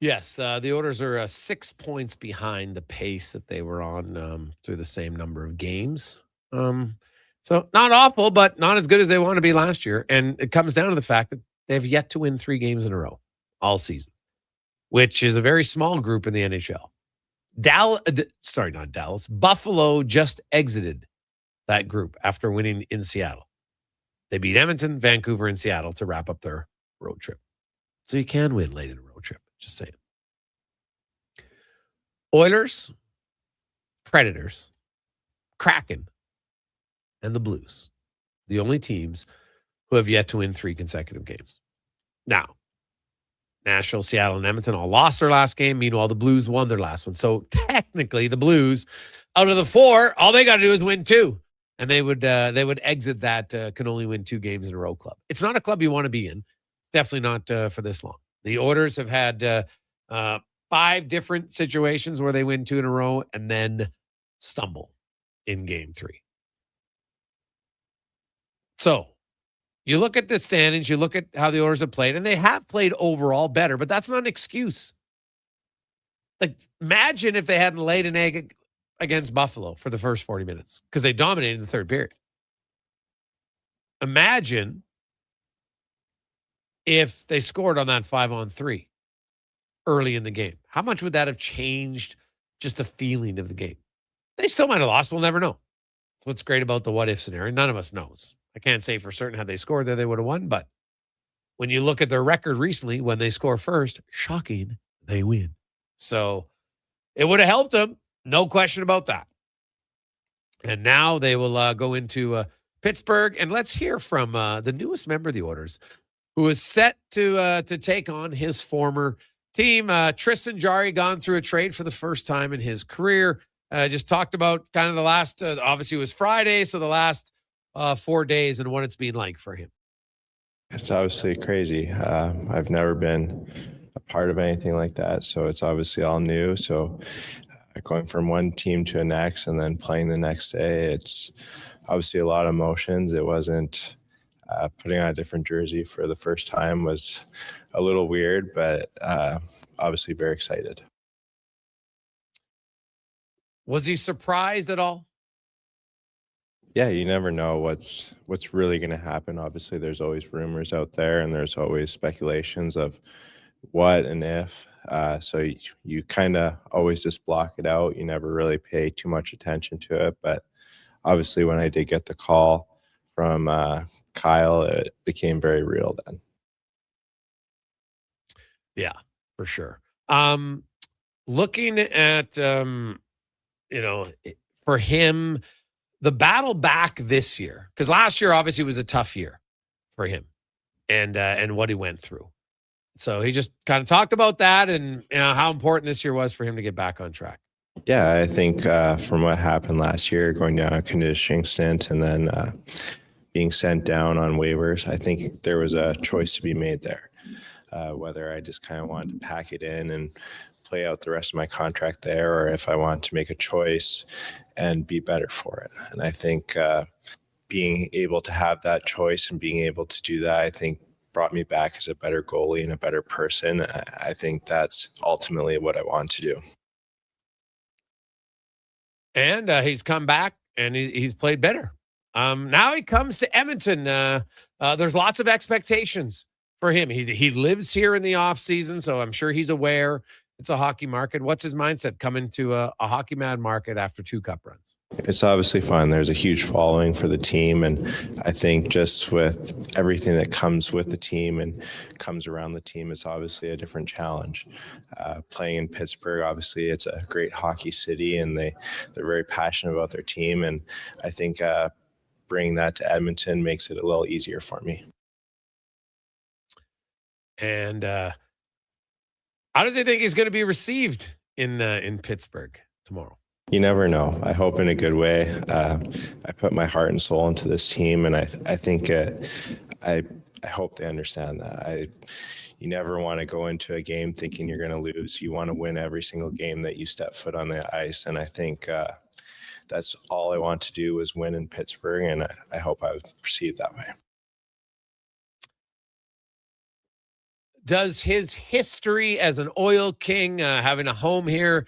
Yes, the Oilers are 6 points behind the pace that they were on through the same number of games. So not awful, but not as good as they want to be last year. And it comes down to the fact that They've yet to win 3 games in a row all season, which is a very small group in the NHL. Not Dallas. Buffalo just exited that group after winning in Seattle. They beat Edmonton, Vancouver, and Seattle to wrap up their road trip. So you can win late in a road trip. Just saying. Oilers, Predators, Kraken, and the Blues. The only teams who have yet to win 3 consecutive games. Now, Nashville, Seattle, and Edmonton all lost their last game. Meanwhile, the Blues won their last one. So technically, the Blues, out of the 4, all they got to do is win 2. And they would exit that can only win 2 games in a row club. It's not a club you want to be in. Definitely not for this long. The Oilers have had 5 different situations where they win 2 in a row and then stumble in game 3. So you look at the standings, you look at how the Oilers have played, and they have played overall better, but that's not an excuse. Like, imagine if they hadn't laid an egg against Buffalo for the first 40 minutes because they dominated in the third period. Imagine if they scored on that 5-on-3 early in the game. How much would that have changed just the feeling of the game? They still might have lost. We'll never know. That's what's great about the what-if scenario. None of us knows. I can't say for certain had they scored there, they would have won. But when you look at their record recently, when they score first, shocking, they win. So it would have helped them. No question about that. And now they will go into Pittsburgh. And let's hear from the newest member of the Oilers, who is set to take on his former team. Tristan Jarry gone through a trade for the first time in his career. Just talked about kind of the last, obviously it was Friday, so the last 4 days and what it's been like for him. It's obviously crazy. I've never been a part of anything like that, so it's obviously all new. So going from one team to the next and then playing the next day, it's obviously a lot of emotions. It wasn't putting on a different jersey for the first time was a little weird, but obviously very excited. Was he surprised at all? Yeah, you never know what's really going to happen. Obviously, there's always rumors out there, and there's always speculations of what and if. So you kind of always just block it out. You never really pay too much attention to it. But obviously, when I did get the call from Kyle, it became very real then. Yeah, for sure. Looking at, for him, the battle back this year, because last year obviously was a tough year for him and what he went through. So he just kind of talked about that and how important this year was for him to get back on track. Yeah, I think from what happened last year, going down a conditioning stint and then being sent down on waivers, I think there was a choice to be made there. Whether I just kind of wanted to pack it in and play out the rest of my contract there, or if I want to make a choice and be better for it. And I think being able to have that choice and being able to do that, I think brought me back as a better goalie and a better person. I think that's ultimately what I want to do. And he's come back and he's played better. Now he comes to Edmonton. There's lots of expectations for him. He lives here in the off season, so I'm sure he's aware it's a hockey market. What's his mindset coming to a hockey mad market after 2 cup runs? It's obviously fun. There's a huge following for the team. And I think just with everything that comes with the team and comes around the team, it's obviously a different challenge. Playing in Pittsburgh, obviously it's a great hockey city and they're very passionate about their team. And I think bringing that to Edmonton makes it a little easier for me. And how does he think he's going to be received in Pittsburgh tomorrow? You never know. I hope in a good way. I put my heart and soul into this team, and I think I hope they understand that. You never want to go into a game thinking you're going to lose. You want to win every single game that you step foot on the ice, and I think that's all I want to do is win in Pittsburgh, and I hope I was perceived that way. Does his history as an Oil King, having a home here,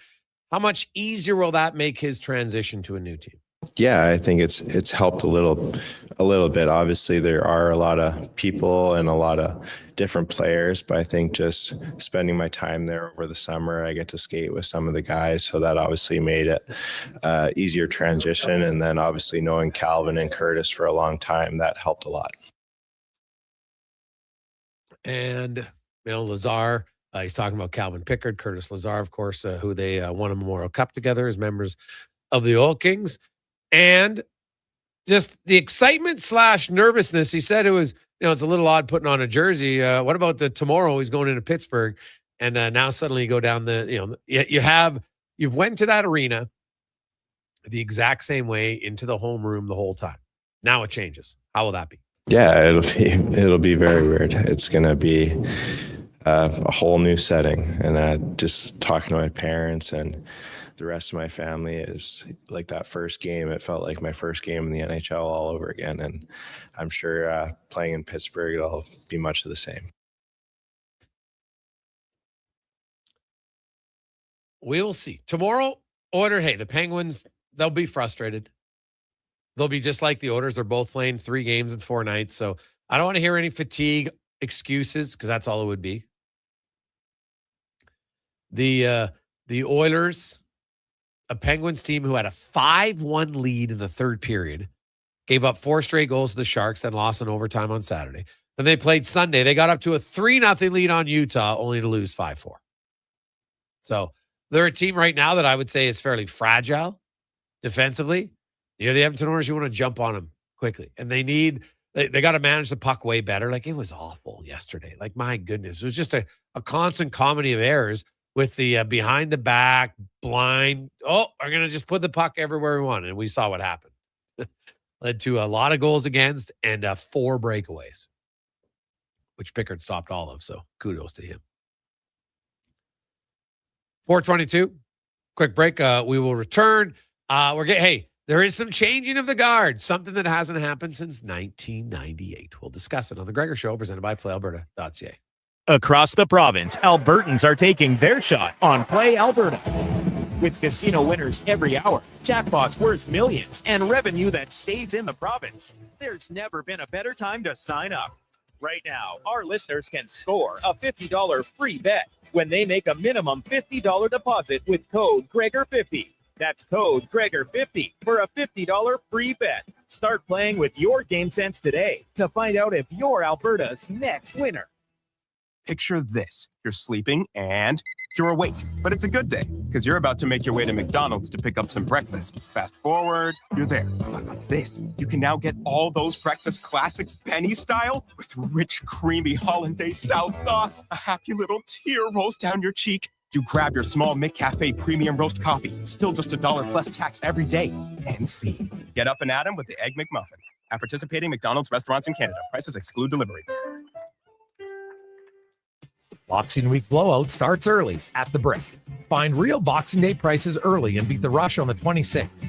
how much easier will that make his transition to a new team? Yeah, I think it's helped a little bit. Obviously, there are a lot of people and a lot of different players, but I think just spending my time there over the summer, I get to skate with some of the guys, so that obviously made it easier transition. And then obviously knowing Calvin and Curtis for a long time, that helped a lot. And Lazar, he's talking about Calvin Pickard, Curtis Lazar, of course, who they won a Memorial Cup together as members of the Oil Kings. And just the excitement / nervousness. He said it was, it's a little odd putting on a jersey. What about tomorrow he's going into Pittsburgh, and now suddenly you go down you've went to that arena the exact same way into the homeroom the whole time. Now it changes. How will that be? Yeah, it'll be very weird. It's gonna be a whole new setting, and just talking to my parents and the rest of my family, is like that first game. It felt like my first game in the NHL all over again, and I'm sure playing in Pittsburgh, it'll be much of the same. We'll see. Tomorrow, the Penguins, they'll be frustrated. They'll be just like the Oilers. They're both playing 3 games in 4 nights, so I don't want to hear any fatigue excuses, because that's all it would be. The Oilers, a Penguins team who had a 5-1 lead in the third period, gave up 4 straight goals to the Sharks, then lost in overtime on Saturday. Then they played Sunday. They got up to a 3-0 lead on Utah, only to lose 5-4. So they're a team right now that I would say is fairly fragile defensively. You're the Edmonton Oilers, you want to jump on them quickly. And they got to manage the puck way better. Like, it was awful yesterday. Like, my goodness. It was just a constant comedy of errors with the behind the back, blind. Oh, we're going to just put the puck everywhere we want. And we saw what happened. Led to a lot of goals against and 4 breakaways, which Pickard stopped all of. So kudos to him. 4:22. Quick break. We will return. There is some changing of the guard, something that hasn't happened since 1998. We'll discuss it on the Gregor Show, presented by PlayAlberta.ca. Across the province, Albertans are taking their shot on Play Alberta. With casino winners every hour, jackpots worth millions, and revenue that stays in the province, there's never been a better time to sign up. Right now, our listeners can score a $50 free bet when they make a minimum $50 deposit with code Gregor50. That's code Gregor50 for a $50 free bet. Start playing with your game sense today to find out if you're Alberta's next winner. Picture this. You're sleeping and you're awake, but it's a good day because you're about to make your way to McDonald's to pick up some breakfast. Fast forward, you're there. But what's this? You can now get all those breakfast classics penny style with rich, creamy hollandaise-style sauce. A happy little tear rolls down your cheek. You grab your small McCafe premium roast coffee, still just $1 plus tax every day. And see. Get up and at 'em with the Egg McMuffin. At participating McDonald's restaurants in Canada. Prices exclude delivery. Boxing Week blowout starts early at the Brick. Find real Boxing Day prices early and beat the rush on the 26th.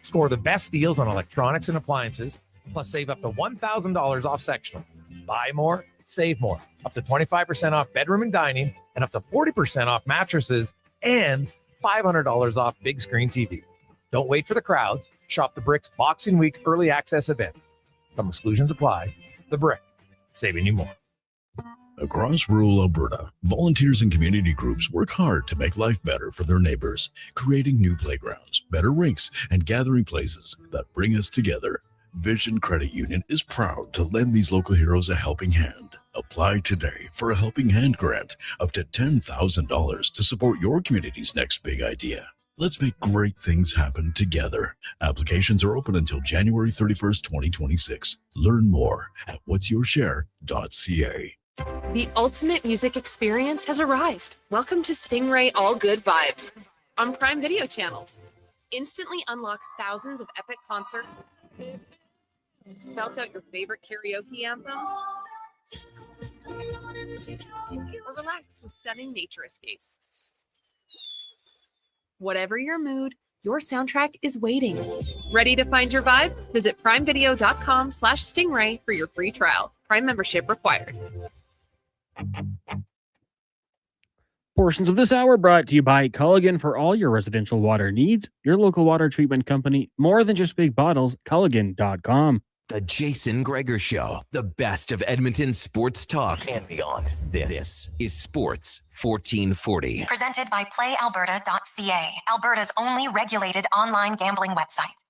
Score the best deals on electronics and appliances, plus save up to $1,000 off sectionals. Buy more, save more. Up to 25% off bedroom and dining, and up to 40% off mattresses, and $500 off big screen TVs. Don't wait for the crowds. Shop the Brick's Boxing Week early access event. Some exclusions apply. The Brick, saving you more. Across rural Alberta, volunteers and community groups work hard to make life better for their neighbors, creating new playgrounds, better rinks, and gathering places that bring us together. Vision Credit Union is proud to lend these local heroes a helping hand. Apply today for a Helping Hand grant up to $10,000 to support your community's next big idea. Let's make great things happen together. Applications are open until January 31st, 2026. Learn more at whatsyourshare.ca. The ultimate music experience has arrived. Welcome to Stingray All Good Vibes on Prime Video channels. Instantly unlock thousands of epic concerts. Belt out your favorite karaoke anthem. Or relax with stunning nature escapes. Whatever your mood, your soundtrack is waiting. Ready to find your vibe? Visit primevideo.com/stingray for your free trial. Prime membership required. Portions of this hour brought to you by Culligan for all your residential water needs. Your local water treatment company, more than just big bottles, Culligan.com. The Jason Gregor Show, the best of Edmonton sports talk and beyond. This is Sports 1440. Presented by PlayAlberta.ca, Alberta's only regulated online gambling website.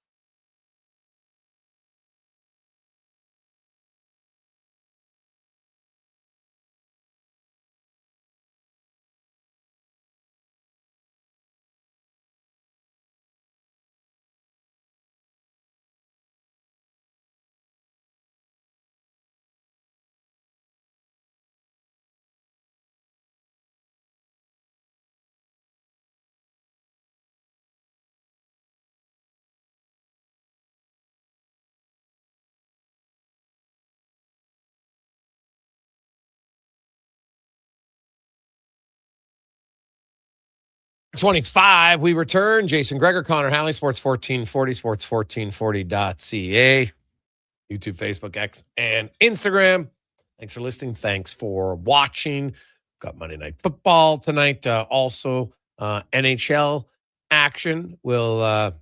'25, we return. Jason Gregor, Connor Halley, Sports 1440, sports1440.ca, YouTube, Facebook, X, and Instagram. Thanks for listening. Thanks for watching. Got Monday Night Football tonight. Also, NHL action. We'll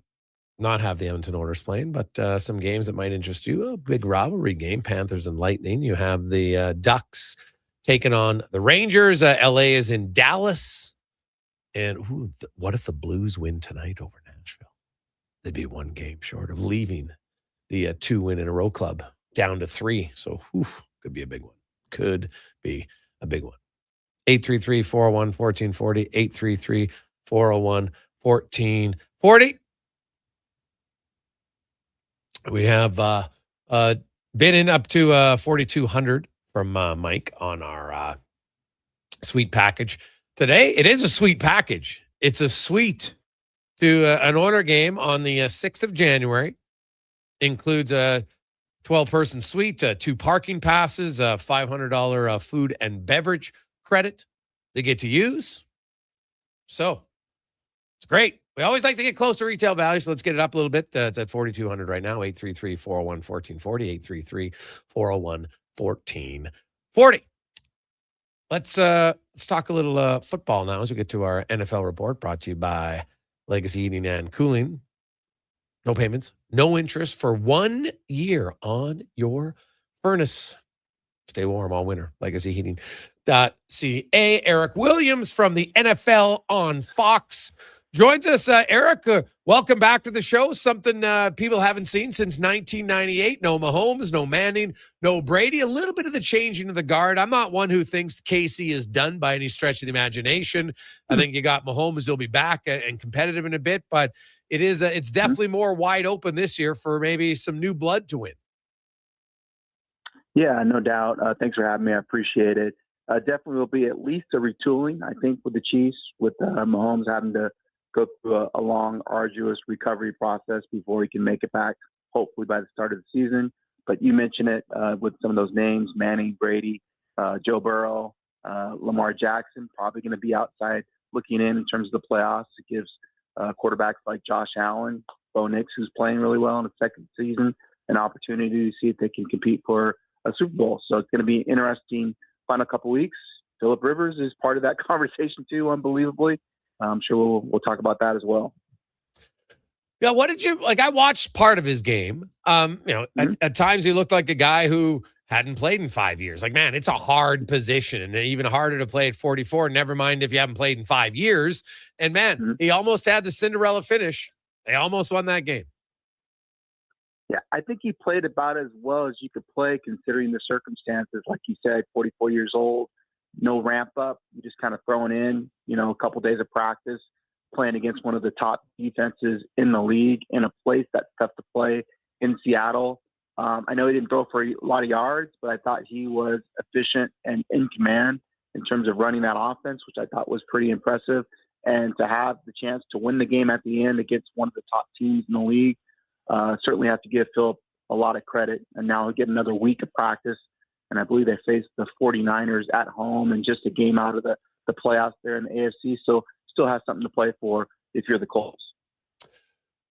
not have the Edmonton Oilers playing, but some games that might interest you. A big rivalry game, Panthers and Lightning. You have the Ducks taking on the Rangers. LA is in Dallas. And what if the Blues win tonight over Nashville? They'd be one game short of leaving the 2-win-in-a-row club down to 3. So could be a big one. Could be a big one. 833-401-1440. 833-401-1440. We have been in up to 4,200 from Mike on our sweet package. Today, it is a sweet package. It's a suite to an Oiler game on the 6th of January. Includes a 12-person suite, 2 parking passes, a $500 food and beverage credit they get to use. So, it's great. We always like to get close to retail value, so let's get it up a little bit. It's at 4,200 right now, 833-401-1440, 833-401-1440. Let's talk a little football now as we get to our NFL report, brought to you by Legacy Heating and Cooling. No payments, no interest for 1 year on your furnace. Stay warm all winter. LegacyHeating.ca. Eric Williams from the NFL on Fox joins us. Eric, welcome back to the show. Something people haven't seen since 1998. No Mahomes, no Manning, no Brady. A little bit of the changing of the guard. I'm not one who thinks Casey is done by any stretch of the imagination. I think you got Mahomes. He'll be back and competitive in a bit, but it's definitely more wide open this year for maybe some new blood to win. Yeah, no doubt. Thanks for having me. I appreciate it. Definitely will be at least a retooling, I think, with the Chiefs, with Mahomes having to go through a long, arduous recovery process before he can make it back, hopefully by the start of the season. But you mentioned it with some of those names, Manning, Brady, Joe Burrow, Lamar Jackson, probably going to be outside looking in terms of the playoffs. It gives quarterbacks like Josh Allen, Bo Nix, who's playing really well in the second season, an opportunity to see if they can compete for a Super Bowl. So it's going to be an interesting final couple weeks. Phillip Rivers is part of that conversation too, unbelievably. I'm sure we'll talk about that as well. Yeah, what did you like? I watched part of his game. At times he looked like a guy who hadn't played in 5 years. Like, man, it's a hard position and even harder to play at 44. Never mind if you haven't played in 5 years. And man, he almost had the Cinderella finish. They almost won that game. Yeah, I think he played about as well as you could play considering the circumstances. Like you said, 44 years old. No ramp up. You just kind of throwing in, a couple days of practice, playing against one of the top defenses in the league in a place that's tough to play in Seattle. I know he didn't throw for a lot of yards, but I thought he was efficient and in command in terms of running that offense, which I thought was pretty impressive. And to have the chance to win the game at the end against one of the top teams in the league, certainly have to give Phillip a lot of credit. And now he'll get another week of practice. And I believe they face the 49ers at home and just a game out of the playoffs there in the AFC. So still has something to play for if you're the Colts.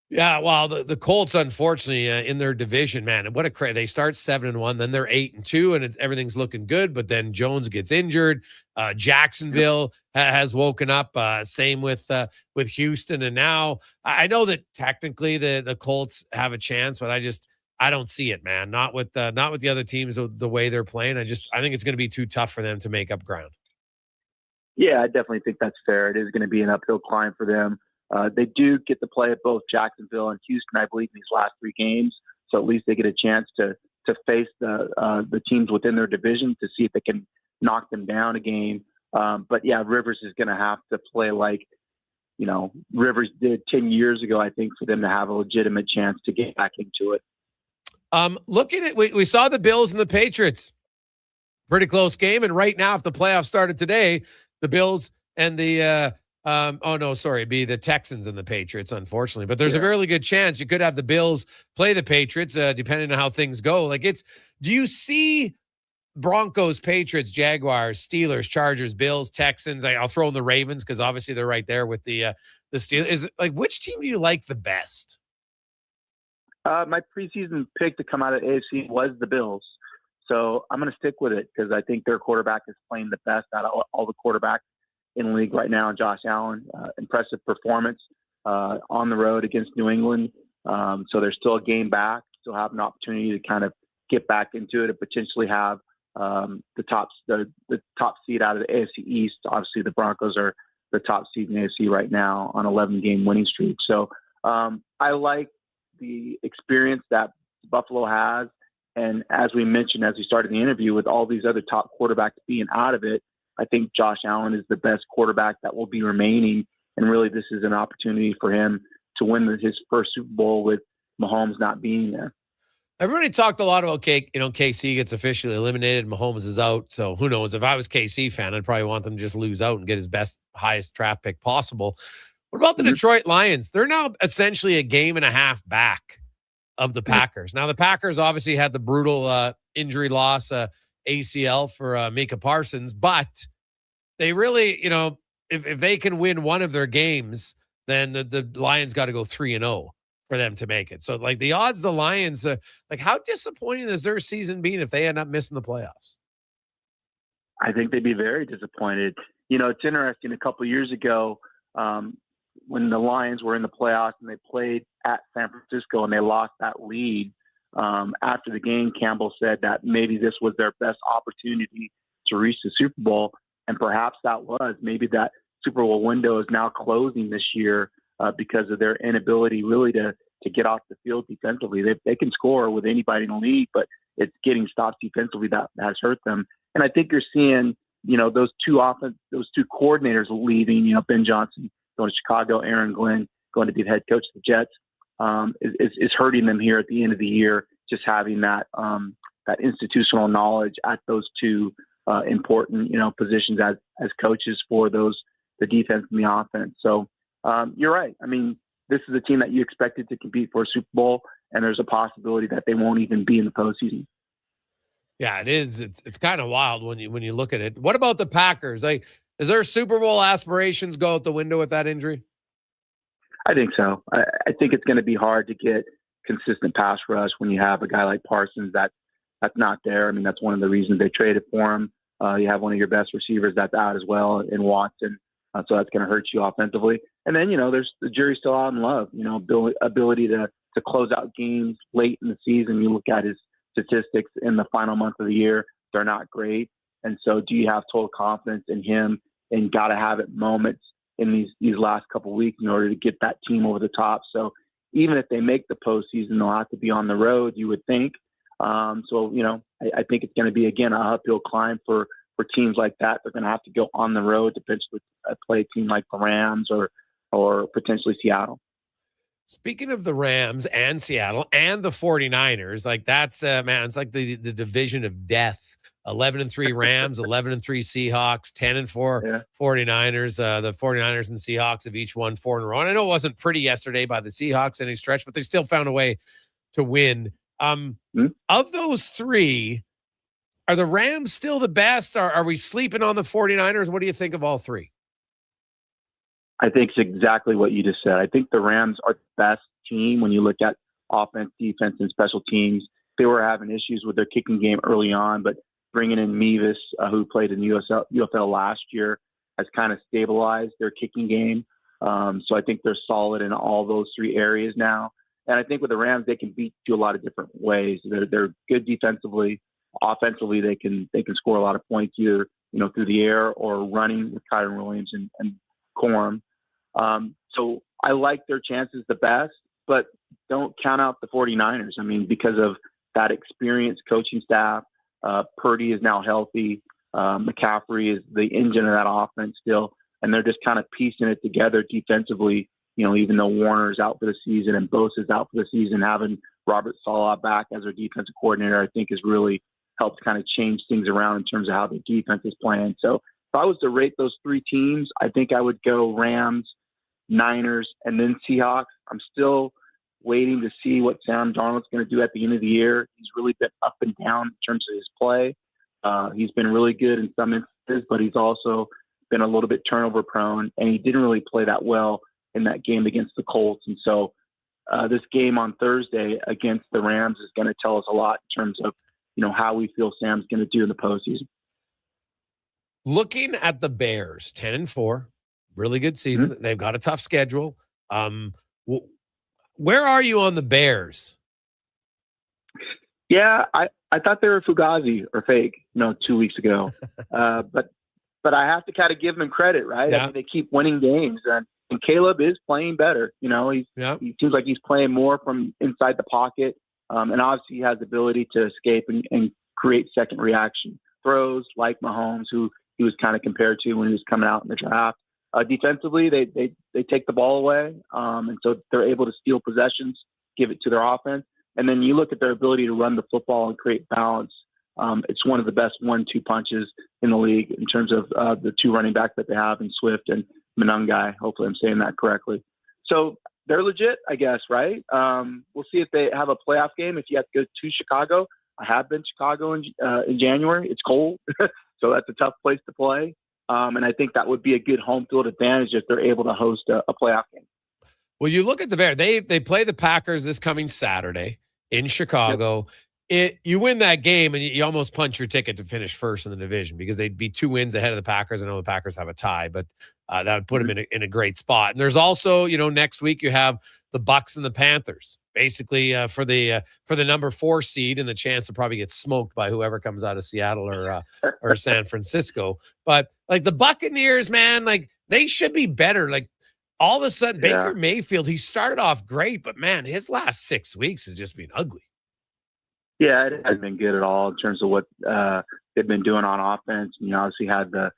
Yeah, well, the Colts, unfortunately, in their division, man, what a they start 7-1, then they're 8-2, and everything's looking good. But then Jones gets injured. Jacksonville has woken up. Same with Houston, and now I know that technically the Colts have a chance, but I don't see it, man. Not with the other teams the way they're playing. I think it's going to be too tough for them to make up ground. Yeah, I definitely think that's fair. It is going to be an uphill climb for them. They do get to play at both Jacksonville and Houston, I believe, in these last 3 games. So at least they get a chance to face the teams within their division to see if they can knock them down a game. But yeah, Rivers is going to have to play like, Rivers did 10 years ago, I think, for them to have a legitimate chance to get back into it. Looking at, we saw the Bills and the Patriots, pretty close game. And right now, if the playoffs started today, the Bills and the, it'd be the Texans and the Patriots, unfortunately. But there's a really good chance you could have the Bills play the Patriots, depending on how things go. Do you see Broncos, Patriots, Jaguars, Steelers, Chargers, Bills, Texans? I'll throw in the Ravens because obviously they're right there with the Steelers. Which team do you like the best? My preseason pick to come out of AFC was the Bills. So I'm going to stick with it because I think their quarterback is playing the best out of all the quarterbacks in the league right now. Josh Allen, impressive performance on the road against New England. So there's still a game back, still have an opportunity to kind of get back into it and potentially have the top seed out of the AFC East. Obviously, the Broncos are the top seed in the AFC right now on 11-game winning streak. So I like the experience that Buffalo has. And as we mentioned, as we started the interview, with all these other top quarterbacks being out of it, I think Josh Allen is the best quarterback that will be remaining. And really, this is an opportunity for him to win his first Super Bowl with Mahomes not being there. Everybody talked a lot about KC gets officially eliminated. Mahomes is out. So who knows? If I was KC fan, I'd probably want them to just lose out and get his highest draft pick possible. What about the Detroit Lions? They're now essentially a game and a half back of the Packers. Now, the Packers obviously had the brutal injury loss, ACL for Micah Parsons, but they really, if they can win one of their games, then the Lions got to go 3-0 for them to make it. So, the odds, the Lions, how disappointing has their season been if they end up missing the playoffs? I think they'd be very disappointed. It's interesting. A couple of years ago, when the Lions were in the playoffs and they played at San Francisco and they lost that lead, after the game, Campbell said that maybe this was their best opportunity to reach the Super Bowl. And perhaps that was. Maybe that Super Bowl window is now closing this year because of their inability really to get off the field defensively. They can score with anybody in the league, but it's getting stops defensively that has hurt them. And I think you're seeing, those two coordinators leaving, Ben Johnson going to Chicago, Aaron Glenn going to be the head coach of the Jets, is hurting them here at the end of the year, just having that institutional knowledge at those two important, positions as coaches for the defense and the offense. So you're right. I mean, this is a team that you expected to compete for a Super Bowl, and there's a possibility that they won't even be in the postseason. Yeah, it is. It's kind of wild when you look at it. What about the Packers? Is their Super Bowl aspirations go out the window with that injury? I think so. I think it's going to be hard to get consistent pass rush when you have a guy like Parsons that's not there. I mean, that's one of the reasons they traded for him. You have one of your best receivers that's out as well in Watson. So that's going to hurt you offensively. And then, there's the jury's still out in Love, ability to close out games late in the season. You look at his statistics in the final month of the year, they're not great. And so do you have total confidence in him and got to have it moments in these last couple of weeks in order to get that team over the top? So even if they make the postseason, they'll have to be on the road, you would think. I think it's going to be, again, an uphill climb for teams like that. They're going to have to go on the road to potentially play a team like the Rams or potentially Seattle. Speaking of the Rams and Seattle and the 49ers, that's, it's like the division of death. 11-3 Rams, 11-3 Seahawks, 10-4 49ers. The 49ers and Seahawks have each won 4 in a row. And I know it wasn't pretty yesterday by the Seahawks any stretch, but they still found a way to win. Of those three, are the Rams still the best? Are we sleeping on the 49ers? What do you think of all three? I think it's exactly what you just said. I think the Rams are the best team when you look at offense, defense, and special teams. They were having issues with their kicking game early on, but bringing in Mevis, who played in UFL last year, has kind of stabilized their kicking game. So I think they're solid in all those three areas now. And I think with the Rams, they can beat you a lot of different ways. They're good defensively. Offensively, they can score a lot of points either through the air or running with Kyron Williams and Corum. So I like their chances the best, but don't count out the 49ers. I mean, because of that experienced coaching staff, Purdy is now healthy. McCaffrey is the engine of that offense still, and they're just kind of piecing it together defensively. Even though Warner's out for the season and Bosa's out for the season, having Robert Saleh back as their defensive coordinator, I think has really helped kind of change things around in terms of how the defense is playing. So if I was to rate those three teams, I think I would go Rams, Niners, and then Seahawks. I'm still waiting to see what Sam Darnold's going to do at the end of the year. He's really been up and down in terms of his play. He's been really good in some instances, but he's also been a little bit turnover prone, and he didn't really play that well in that game against the Colts. And so this game on Thursday against the Rams is going to tell us a lot in terms of, how we feel Sam's going to do in the postseason. Looking at the Bears, 10-4, really good season. Mm-hmm. They've got a tough schedule. Where are you on the Bears? Yeah, I thought they were Fugazi or fake, 2 weeks ago. But I have to kind of give them credit, right? Yeah. I mean, they keep winning games, and Caleb is playing better. He seems like he's playing more from inside the pocket, and obviously he has the ability to escape and create second reaction throws like Mahomes, who he was kind of compared to when he was coming out in the draft. Defensively, they take the ball away, and so they're able to steal possessions, give it to their offense. And then you look at their ability to run the football and create balance. It's one of the best 1-2 punches in the league in terms of the two running backs that they have in Swift and Monangai. Hopefully I'm saying that correctly. So they're legit, I guess, right? We'll see if they have a playoff game. If you have to go to Chicago, I have been to Chicago in January. It's cold, so that's a tough place to play. And I think that would be a good home field advantage if they're able to host a playoff game. Well, you look at the Bears. They play the Packers this coming Saturday in Chicago. Yep. You win that game, and you almost punch your ticket to finish first in the division because they'd be 2 wins ahead of the Packers. I know the Packers have a tie, but that would put them in a great spot. And there's also, next week you have the Bucs and the Panthers, basically for the number 4 seed and the chance to probably get smoked by whoever comes out of Seattle or San Francisco. But like the Buccaneers, man, like they should be better. Like all of a sudden, Baker Mayfield, he started off great, but man, his last 6 weeks has just been ugly. Yeah, it hasn't been good at all in terms of what they've been doing on offense. You obviously had the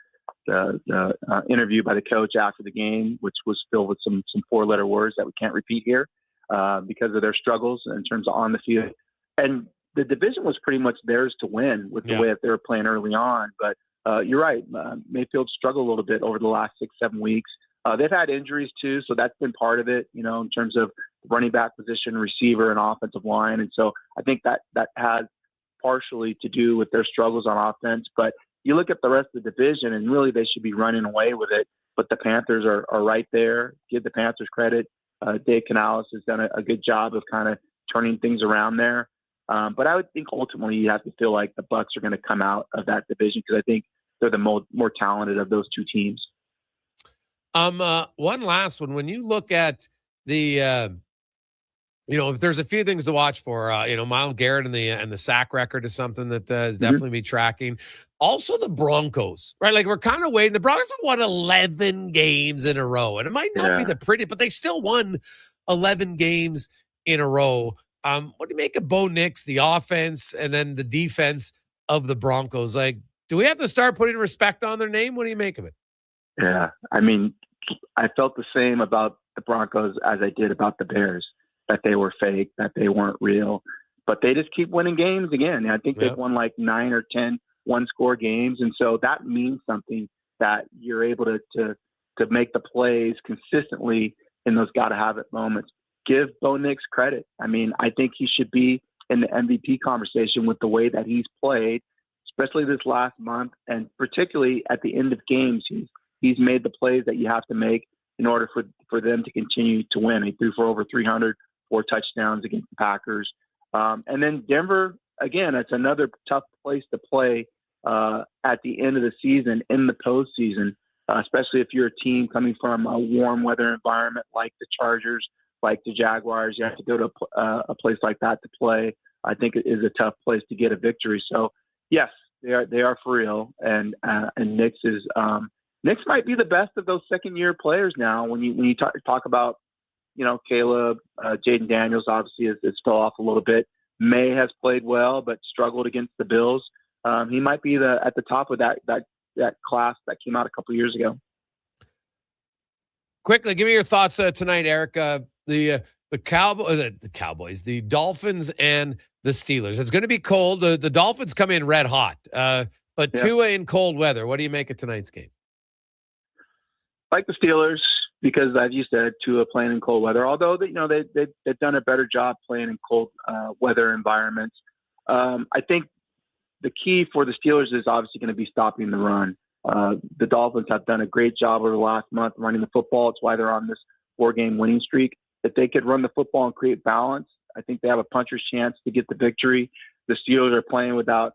interview by the coach after the game, which was filled with some 4-letter words that we can't repeat here because of their struggles in terms of on the field. And the division was pretty much theirs to win with the way that they were playing early on. But you're right, Mayfield struggled a little bit over the last 6-7 weeks. They've had injuries too, so that's been part of it, in terms of running back position, receiver, and offensive line. And so I think that has partially to do with their struggles on offense. But you look at the rest of the division, and really they should be running away with it. But the Panthers are right there. Give the Panthers credit. Dave Canales has done a good job of kind of turning things around there. But I would think ultimately you have to feel like the Bucs are going to come out of that division because I think they're the more talented of those two teams. One last one. When you look at the, if there's a few things to watch for, Myles Garrett and the sack record is something that is definitely be tracking. Also the Broncos, right? Like we're kind of waiting. The Broncos have won 11 games in a row, and it might not be the prettiest, but they still won 11 games in a row. What do you make of Bo Nix, the offense, and then the defense of the Broncos? Like, do we have to start putting respect on their name? What do you make of it? Yeah, I mean, I felt the same about the Broncos as I did about the Bears, that they were fake, that they weren't real. But they just keep winning games again. I think they've won like 9 or 10 one-score games. And so that means something, that you're able to make the plays consistently in those gotta-have-it moments. Give Bo Nix credit. I mean, I think he should be in the MVP conversation with the way that he's played, especially this last month, and particularly at the end of games. He's made the plays that you have to make in order for them to continue to win. He threw for over 300, 4 touchdowns against the Packers. And then Denver, again, it's another tough place to play at the end of the season, in the postseason, especially if you're a team coming from a warm weather environment like the Chargers, like the Jaguars. You have to go to a place like that to play. I think it is a tough place to get a victory. So, yes, they are for real. And Nix might be the best of those second-year players now. When you talk about, Caleb, Jaden Daniels obviously has fell off a little bit. May has played well but struggled against the Bills. He might be at the top of that class that came out a couple years ago. Quickly, give me your thoughts tonight, Eric. The Cowboys, the Dolphins, and the Steelers. It's going to be cold. The Dolphins come in red hot, but Tua in cold weather. What do you make of tonight's game? Like the Steelers, because as you said, Tua playing in cold weather. Although they've done a better job playing in cold weather environments. I think the key for the Steelers is obviously going to be stopping the run. The Dolphins have done a great job over the last month running the football. It's why they're on this 4-game winning streak. If they could run the football and create balance, I think they have a puncher's chance to get the victory. The Steelers are playing without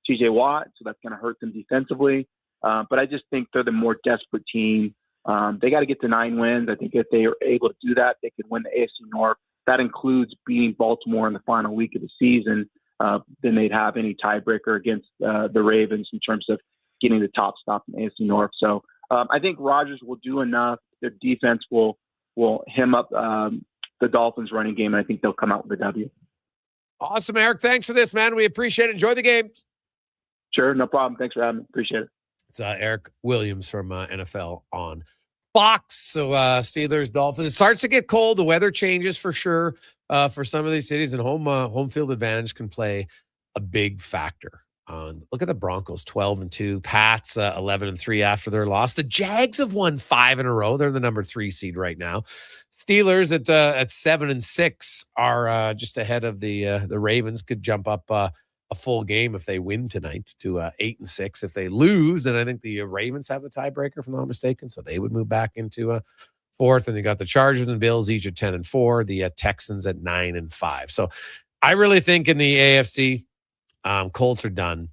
T.J. Watt, so that's going to hurt them defensively. But I just think they're the more desperate team. They got to get to 9 wins. I think if they are able to do that, they could win the AFC North. That includes beating Baltimore in the final week of the season. Then they'd have any tiebreaker against the Ravens in terms of getting the top stop in the AFC North. So I think Rodgers will do enough. Their defense will hem up the Dolphins running game, and I think they'll come out with a W. Awesome, Eric. Thanks for this, man. We appreciate it. Enjoy the game. Sure, no problem. Thanks for having me. Appreciate it. It's Eric Williams from NFL on Fox. So Steelers, Dolphins. It starts to get cold. The weather changes for sure for some of these cities, and home field advantage can play a big factor. Look at the Broncos, 12-2. Pats, 11-3 after their loss. The Jags have won 5 in a row. They're the number 3 seed right now. Steelers at 7-6 are just ahead of the Ravens. Could jump up a full game if they win tonight to 8-6. If they lose, then I think the Ravens have the tiebreaker, if I'm not mistaken. So they would move back into 4th. And you got the Chargers and Bills each at 10-4. The Texans at 9-5. So I really think in the AFC, Colts are done.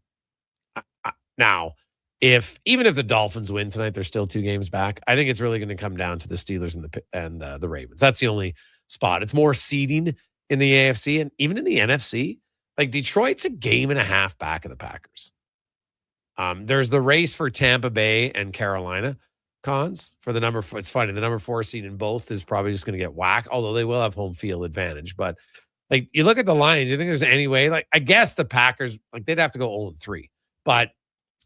Now, even if the Dolphins win tonight, they're still 2 games back. I think it's really going to come down to the Steelers and the Ravens. That's the only spot. It's more seeding in the AFC, and even in the NFC. Like Detroit's a game and a half back of the Packers. There's the race for Tampa Bay and Carolina cons for the number 4. It's funny. The number 4 seed in both is probably just going to get whacked, although they will have home field advantage. But like you look at the Lions, you think there's any way? Like I guess the Packers, like they'd have to go 0-3, but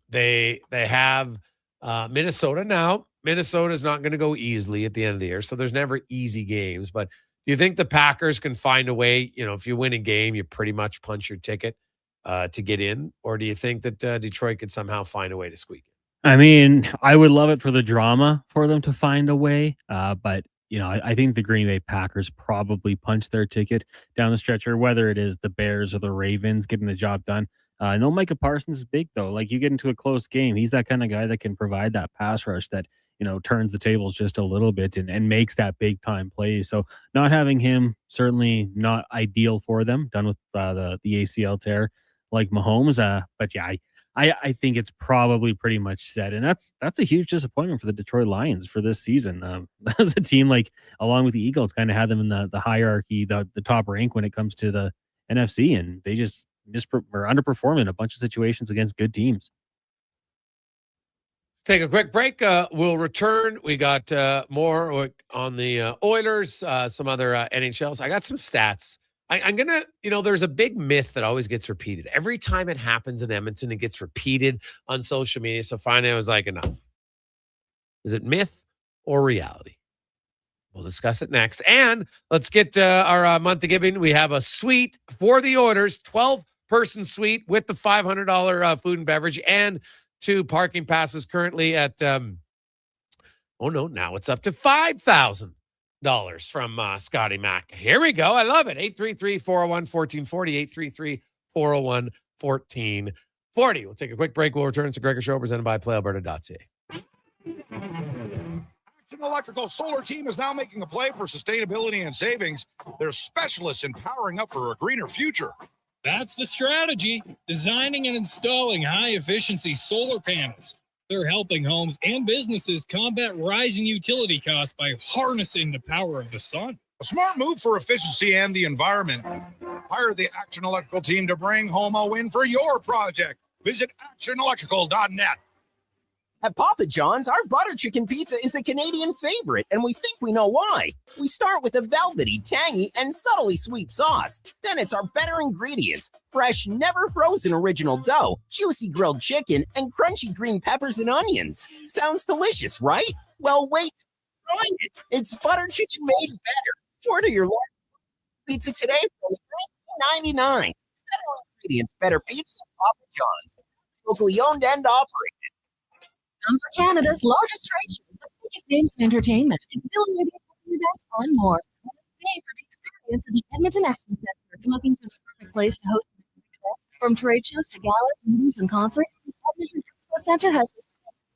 they have Minnesota now. Minnesota is not going to go easily at the end of the year, so there's never easy games. But do you think the Packers can find a way? If you win a game, you pretty much punch your ticket to get in, or do you think that Detroit could somehow find a way to squeak in? I mean, I would love it for the drama for them to find a way, but I think the Green Bay Packers probably punch their ticket down the stretch, or whether it is the Bears or the Ravens getting the job done. I know Micah Parsons is big, though. Like, you get into a close game, he's that kind of guy that can provide that pass rush that, turns the tables just a little bit and makes that big-time play. So not having him, certainly not ideal for them, done with the ACL tear like Mahomes. But, yeah, I think it's probably pretty much set. And that's a huge disappointment for the Detroit Lions for this season. As a team, like, along with the Eagles, kind of had them in the hierarchy, the top rank when it comes to the NFC, and they just are underperforming in a bunch of situations against good teams. Take a quick break. We'll return. We got more on the Oilers, some other NHLs. I got some stats. I'm going to, there's a big myth that always gets repeated. Every time it happens in Edmonton, it gets repeated on social media. So finally I was like, enough. Is it myth or reality? We'll discuss it next. And let's get our month of giving. We have a suite for the Oilers, 12-person suite with the $500 food and beverage and 2 parking passes currently at, now it's up to $5,000 from Scotty Mack. Here we go. I love it. 833-401-1440, 833-401-1440. We'll take a quick break. We'll return to Gregor Show presented by PlayAlberta.ca. Action Electrical solar team is now making a play for sustainability and savings. They're specialists in powering up for a greener future. That's the strategy, designing and installing high-efficiency solar panels. They're helping homes and businesses combat rising utility costs by harnessing the power of the sun. A smart move for efficiency and the environment. Hire the Action Electrical team to bring home a win for your project. Visit actionelectrical.net. At Papa John's, our butter chicken pizza is a Canadian favorite, and we think we know why. We start with a velvety, tangy, and subtly sweet sauce. Then it's our better ingredients: fresh, never frozen original dough, juicy grilled chicken, and crunchy green peppers and onions. Sounds delicious, right? Well, wait, try it. It's butter chicken made better. Order your large pizza today for $19.99. Better ingredients, better pizza, Papa John's. Locally owned and operated. For Canada's largest trade show, the biggest names in entertainment, exhilarating events, and more. Stay for the experience of the Edmonton Expo Center. If you're looking for the perfect place to host an event, from trade shows to galas, meetings, and concerts, the Edmonton Expo Center has the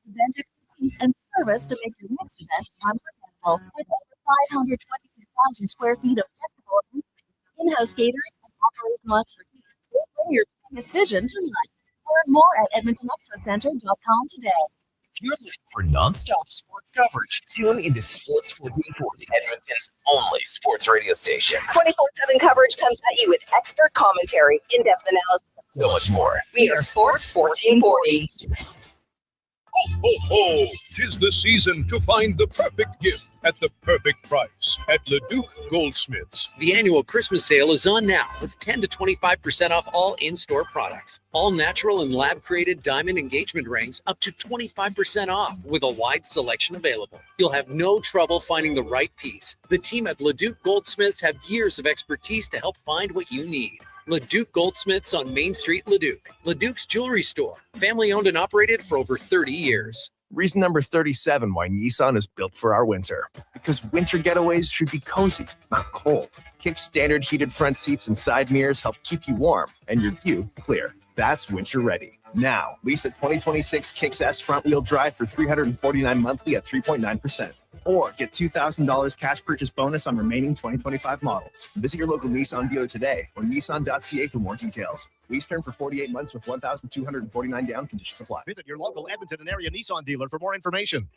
event expertise and service to make your next event unforgettable. With over 522,000 square feet of flexible in-house catering and operational expertise, we'll bring your biggest vision to life. Learn more at edmontonexpocenter.com today. If you're looking for non-stop sports coverage, tune into Sports 1440, Edmonton's only sports radio station. 24/7 coverage comes at you with expert commentary, in-depth analysis. So much more. We are Sports 1440. Ho, ho, ho! 'Tis the season to find the perfect gift at the perfect price at Leduc Goldsmiths. The annual Christmas sale is on now with 10 to 25% off all in-store products. All natural and lab-created diamond engagement rings up to 25% off with a wide selection available. You'll have no trouble finding the right piece. The team at Leduc Goldsmiths have years of expertise to help find what you need. Leduc Goldsmiths on Main Street, Leduc. Leduc's Jewelry Store. Family owned and operated for over 30 years. Reason number 37 why Nissan is built for our winter. Because winter getaways should be cozy, not cold. Kick's standard heated front seats and side mirrors help keep you warm and your view clear. That's winter ready. Now, lease a 2026 Kicks S front-wheel drive for $349 monthly at 3.9%. Or get $2,000 cash purchase bonus on remaining 2025 models. Visit your local Nissan dealer today or nissan.ca for more details. Lease term for 48 months with $1,249 down. Conditions apply. Visit your local Edmonton and area Nissan dealer for more information.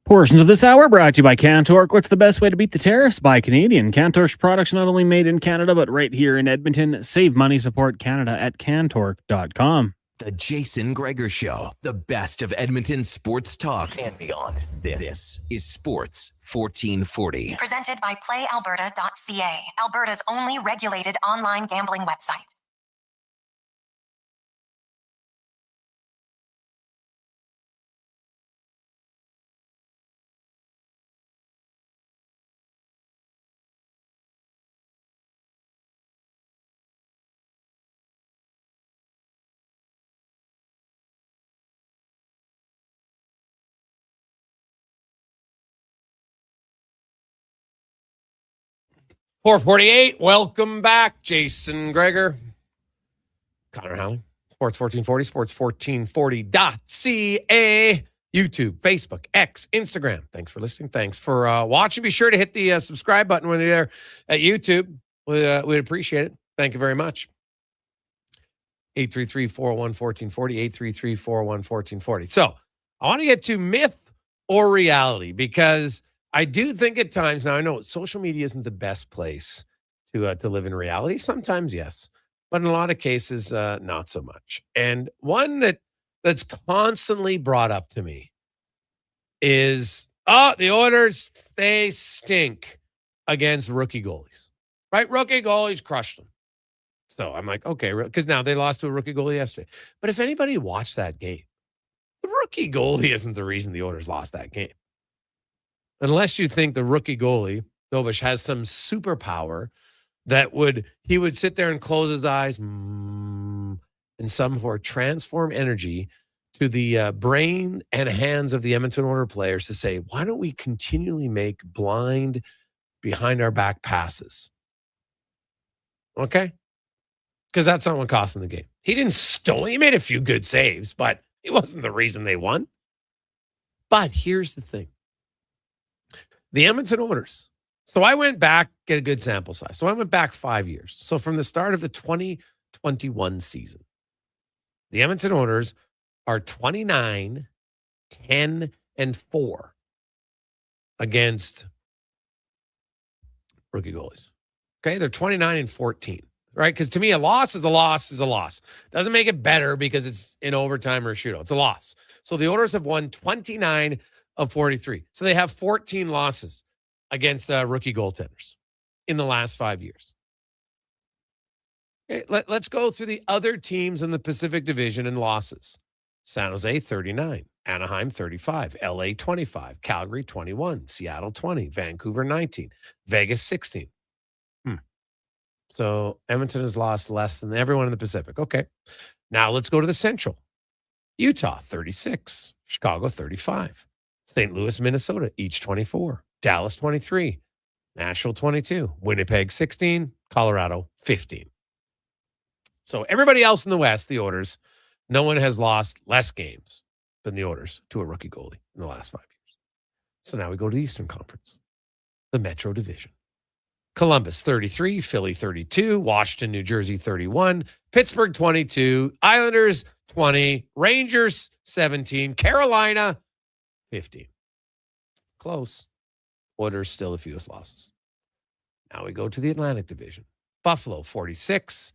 Portions of this hour brought to you by Cantork. What's the best way to beat the tariffs? Buy Canadian. Cantork's products not only made in Canada, but right here in Edmonton. Save money, support Canada at cantork.com. The Jason Gregor Show, the best of Edmonton sports talk and beyond. This is Sports 1440. Presented by PlayAlberta.ca, Alberta's only regulated online gambling website. .448, welcome back. Jason Gregor, Connor Halley, Sports 1440, sports1440.ca, YouTube, Facebook, X, Instagram. Thanks for listening. Thanks for watching. Be sure to hit the subscribe button when you're there at YouTube. We'd appreciate it. Thank you very much. 833-401-1440, 833-401-1440. So I want to get to myth or reality, because I do think at times, now I know social media isn't the best place to live in reality. Sometimes, yes, but in a lot of cases, not so much. And one that's constantly brought up to me is, the Oilers, they stink against rookie goalies, right? Rookie goalies crushed them. So I'm like, okay, because now they lost to a rookie goalie yesterday. But if anybody watched that game, the rookie goalie isn't the reason the Oilers lost that game. Unless you think the rookie goalie, Dobish, has some superpower that he would sit there and close his eyes and somehow transform energy to the brain and hands of the Edmonton Oilers players to say, why don't we continually make blind behind our back passes? Okay? Because that's not what cost him the game. He didn't stole. He made a few good saves, but it wasn't the reason they won. But here's the thing. The Edmonton Oilers. So I went back, get a good sample size. So I went back 5 years. So from the start of the 2021 season, the Edmonton Oilers are 29, 10, and 4 against rookie goalies. Okay, they're 29 and 14, right? Because to me, a loss is a loss is a loss. Doesn't make it better because it's in overtime or a shootout. It's a loss. So the Oilers have won 29 of 43. So they have 14 losses against rookie goaltenders in the last 5 years. Okay, let's go through the other teams in the Pacific Division and losses. San Jose, 39. Anaheim, 35. LA, 25. Calgary, 21. Seattle, 20. Vancouver, 19. Vegas, 16. So Edmonton has lost less than everyone in the Pacific. Okay. Now let's go to the Central. Utah, 36. Chicago, 35. St. Louis, Minnesota, each 24. Dallas, 23. Nashville, 22. Winnipeg, 16. Colorado, 15. So everybody else in the West, the Oilers, no one has lost less games than the Oilers to a rookie goalie in the last 5 years. So now we go to the Eastern Conference, the Metro Division. Columbus, 33. Philly, 32. Washington, New Jersey, 31. Pittsburgh, 22. Islanders, 20. Rangers, 17. Carolina, 15. Close. Oilers still the fewest losses. Now we go to the Atlantic Division. Buffalo, 46.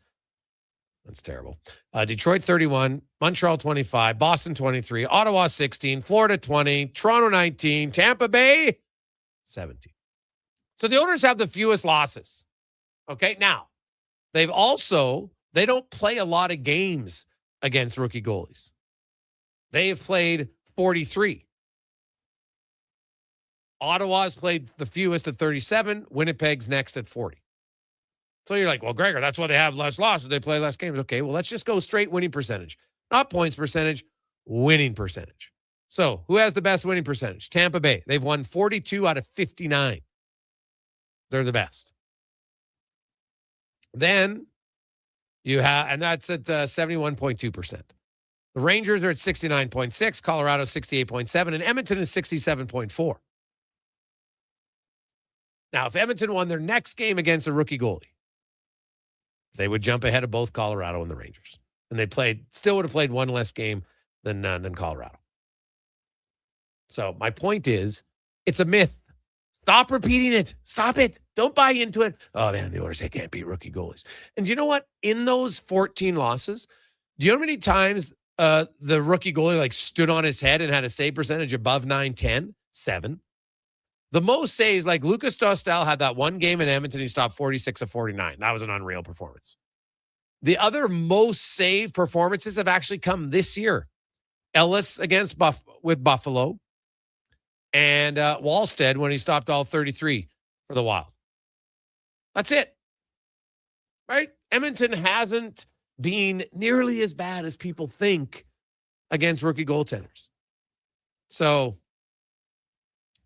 That's terrible. Detroit, 31. Montreal, 25. Boston, 23. Ottawa, 16. Florida, 20. Toronto, 19. Tampa Bay, 17. So the Oilers have the fewest losses. Okay, now, they don't play a lot of games against rookie goalies. They have played 43. Ottawa's played the fewest at 37. Winnipeg's next at 40. So you're like, well, Gregor, that's why they have less losses. They play less games. Okay, well, let's just go straight winning percentage. Not points percentage, winning percentage. So who has the best winning percentage? Tampa Bay. They've won 42 out of 59. They're the best. Then you have, and that's at 71.2%. The Rangers are at 69.6, Colorado 68.7, and Edmonton is 67.4. Now, if Edmonton won their next game against a rookie goalie, they would jump ahead of both Colorado and the Rangers. And they still would have played one less game than Colorado. So my point is, it's a myth. Stop repeating it. Stop it. Don't buy into it. Oh, man, the Oilers, they can't beat rookie goalies. And you know what? In those 14 losses, do you know how many times the rookie goalie stood on his head and had a save percentage above 910? 7. The most saves, like Lucas Dostal had that one game in Edmonton, he stopped 46 of 49. That was an unreal performance. The other most save performances have actually come this year. Ellis with Buffalo, and Wallstead when he stopped all 33 for the Wild. That's it. Right? Edmonton hasn't been nearly as bad as people think against rookie goaltenders. So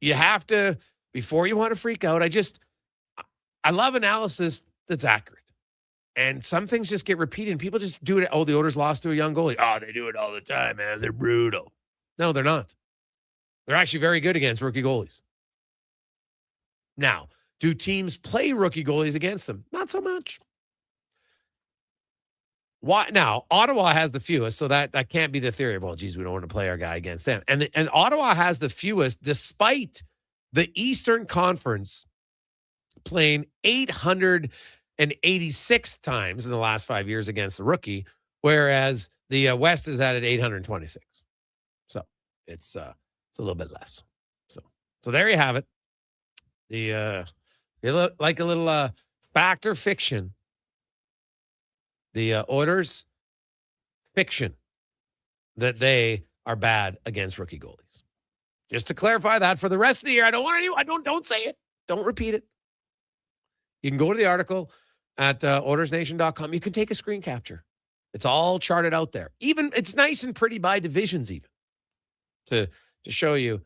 you have to, before you want to freak out, I love analysis that's accurate. And some things just get repeated and people just do it. Oh, the Oilers lost to a young goalie. Oh, they do it all the time, man. They're brutal. No, they're not. They're actually very good against rookie goalies. Now, do teams play rookie goalies against them? Not so much. Why? Now, Ottawa has the fewest, so that can't be the theory of, well, geez, we don't want to play our guy against them. And Ottawa has the fewest, despite the Eastern Conference playing 886 times in the last 5 years against the rookie, whereas the West is at 826. So it's a little bit less. So there you have it. You look like a little fact or fiction. The Oilers fiction that they are bad against rookie goalies. Just to clarify that for the rest of the year, don't say it. Don't repeat it. You can go to the article at OilersNation.com. You can take a screen capture. It's all charted out there. Even it's nice and pretty by divisions even to show you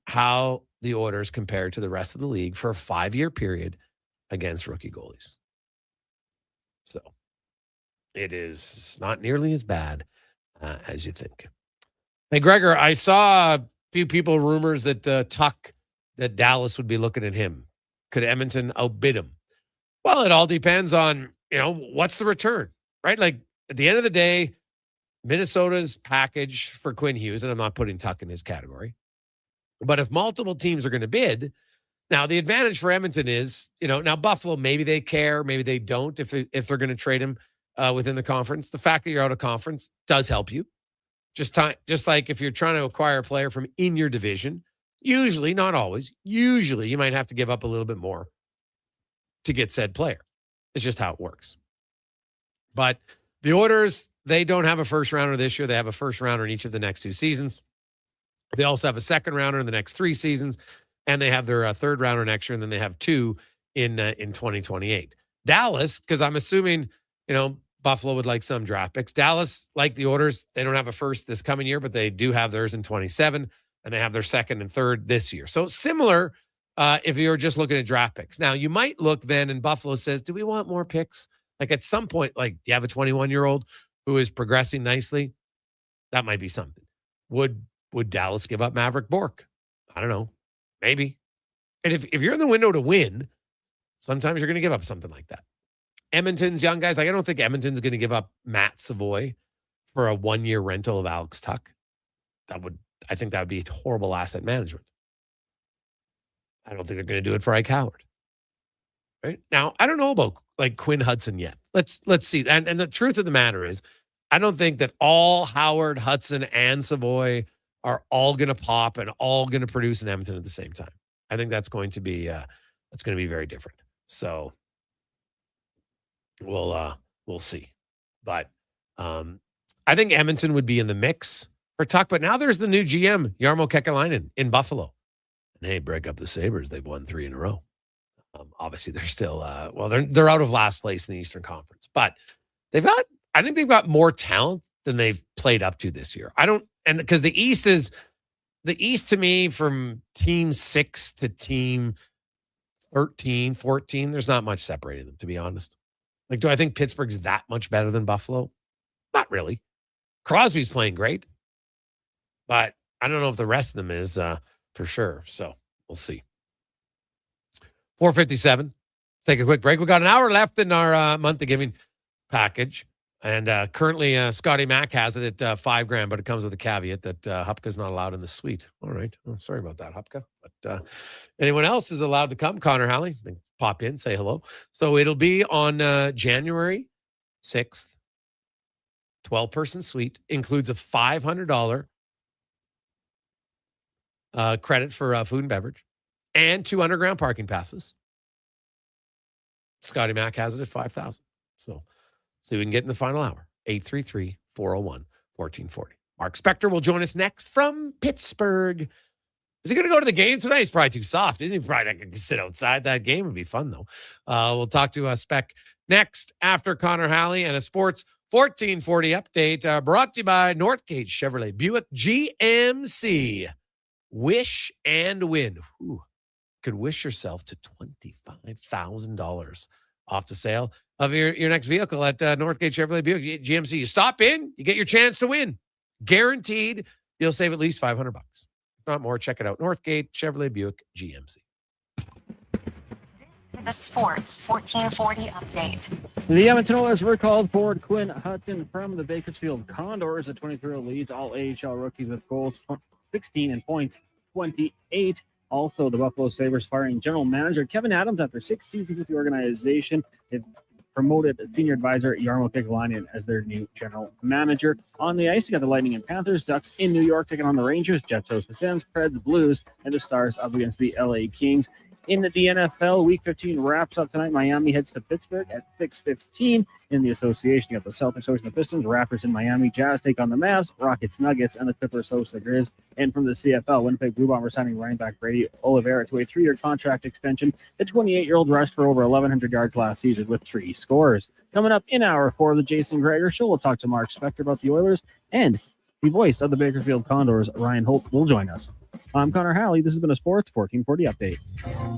how the Oilers compare to the rest of the league for a 5-year period against rookie goalies. So it is not nearly as bad as you think. Hey, Gregor, I saw a few people rumors that that Dallas would be looking at him. Could Edmonton outbid him? Well, it all depends on, what's the return, right? Like at the end of the day, Minnesota's package for Quinn Hughes, and I'm not putting Tuck in his category, but if multiple teams are going to bid, now the advantage for Edmonton is, now Buffalo, maybe they care, maybe they don't if they're going to trade him within the conference. The fact that you're out of conference does help you. Just like if you're trying to acquire a player from in your division, usually, not always, usually you might have to give up a little bit more to get said player. It's just how it works. But the Oilers, they don't have a first rounder this year. They have a first rounder in each of the next 2 seasons. They also have a second rounder in the next 3 seasons, and they have their third rounder next year, and then they have 2 in 2028. Dallas, because I'm assuming, Buffalo would like some draft picks. Dallas, like the Oilers, they don't have a first this coming year, but they do have theirs in 27, and they have their second and third this year. So similar if you're just looking at draft picks. Now, you might look then, and Buffalo says, do we want more picks? Like at some point, like you have a 21-year-old who is progressing nicely. That might be something. Would Dallas give up Maverick Bourque? I don't know. Maybe. And if you're in the window to win, sometimes you're going to give up something like that. Edmonton's young guys, like I don't think Edmonton's going to give up Matt Savoy for a 1-year rental of Alex Tuck. I think that would be horrible asset management. I don't think they're going to do it for Ike Howard. Right now, I don't know about like Quinn Hudson yet. Let's see. And the truth of the matter is, I don't think that all Howard, Hudson, and Savoy are all going to pop and all going to produce in Edmonton at the same time. I think that's going to be very different. So we'll see. But I think Edmonton would be in the mix for Tuck. But now there's the new GM, Jarmo Kekalainen in Buffalo. And hey, break up the Sabres. They've won 3 in a row. Obviously, they're still they're out of last place in the Eastern Conference, but I think they've got more talent than they've played up to this year. Because the East to me from team 6 to team 13, 14, there's not much separating them, to be honest. Like, do I think Pittsburgh's that much better than Buffalo? Not really. Crosby's playing great, but I don't know if the rest of them is for sure. So we'll see. 4:57. Take a quick break. We got an hour left in our month of giving package. And currently, Scotty Mack has it at $5,000, but it comes with a caveat that Hupka's not allowed in the suite. All right. Oh, sorry about that, Hupka. But anyone else is allowed to come. Connor Halley, pop in, say hello. So it'll be on January 6th. 12-person suite. Includes a $500 credit for food and beverage and 2 underground parking passes. Scotty Mack has it at $5,000. So see if we can get in the final hour. 833-401-1440. Mark Spector will join us next from Pittsburgh. Is he going to go to the game tonight? He's probably too soft. Isn't he? Probably not going to sit outside. That game would be fun, though. We'll talk to Spec next after Connor Halley and a Sports 1440 update brought to you by Northgate Chevrolet Buick GMC. Wish and win. Ooh, could wish yourself to $25,000 off the sale of your next vehicle at Northgate Chevrolet Buick GMC. You stop in, you get your chance to win. Guaranteed, you'll save at least $500. If not more, check it out. Northgate Chevrolet Buick GMC. The Sports 1440 update. The Edmonton Oilers recalled forward Quinn Hudson from the Bakersfield Condors, a 23-year-old leads all AHL rookies with goals 16 and points 28. Also, the Buffalo Sabres firing general manager Kevin Adams after 6 seasons with the organization. They've promoted senior advisor Jarmo Kekalainen as their new general manager. On the ice, you got the Lightning and Panthers, Ducks in New York taking on the Rangers, Jets host the Sens, Preds, Blues, and the Stars up against the LA Kings. In the NFL, Week 15 wraps up tonight. Miami heads to Pittsburgh at 6:15. In the association, you got the Celtics hosting the Pistons, Raptors in Miami, Jazz take on the Mavs, Rockets, Nuggets, and the Clippers host the Grizz. And from the CFL, Winnipeg Blue Bombers signing running back Brady Oliveira to a 3-year contract extension. The 28-year-old rushed for over 1,100 yards last season with 3 scores. Coming up in hour 4 of the Jason Gregor Show, we'll talk to Mark Spector about the Oilers, and the voice of the Bakersfield Condors, Ryan Holt, will join us. I'm Connor Halley. This has been a Sports 1440 update.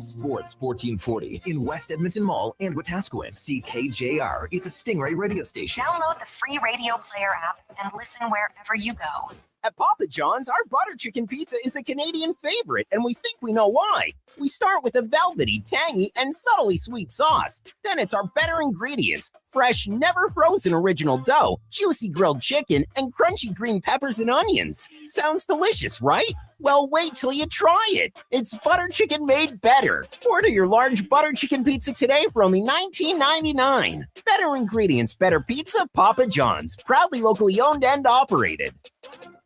Sports 1440 in West Edmonton Mall and Wetaskiwin. CKJR is a Stingray radio station. Download the free radio player app and listen wherever you go. At Papa John's, our butter chicken pizza is a Canadian favorite, and we think we know why. We start with a velvety, tangy, and subtly sweet sauce. Then it's our better ingredients: fresh, never frozen original dough, juicy grilled chicken, and crunchy green peppers and onions. Sounds delicious, right? Well, wait till you try it. It's butter chicken made better. Order your large butter chicken pizza today for only $19.99. Better ingredients, better pizza, Papa John's. Proudly locally owned and operated.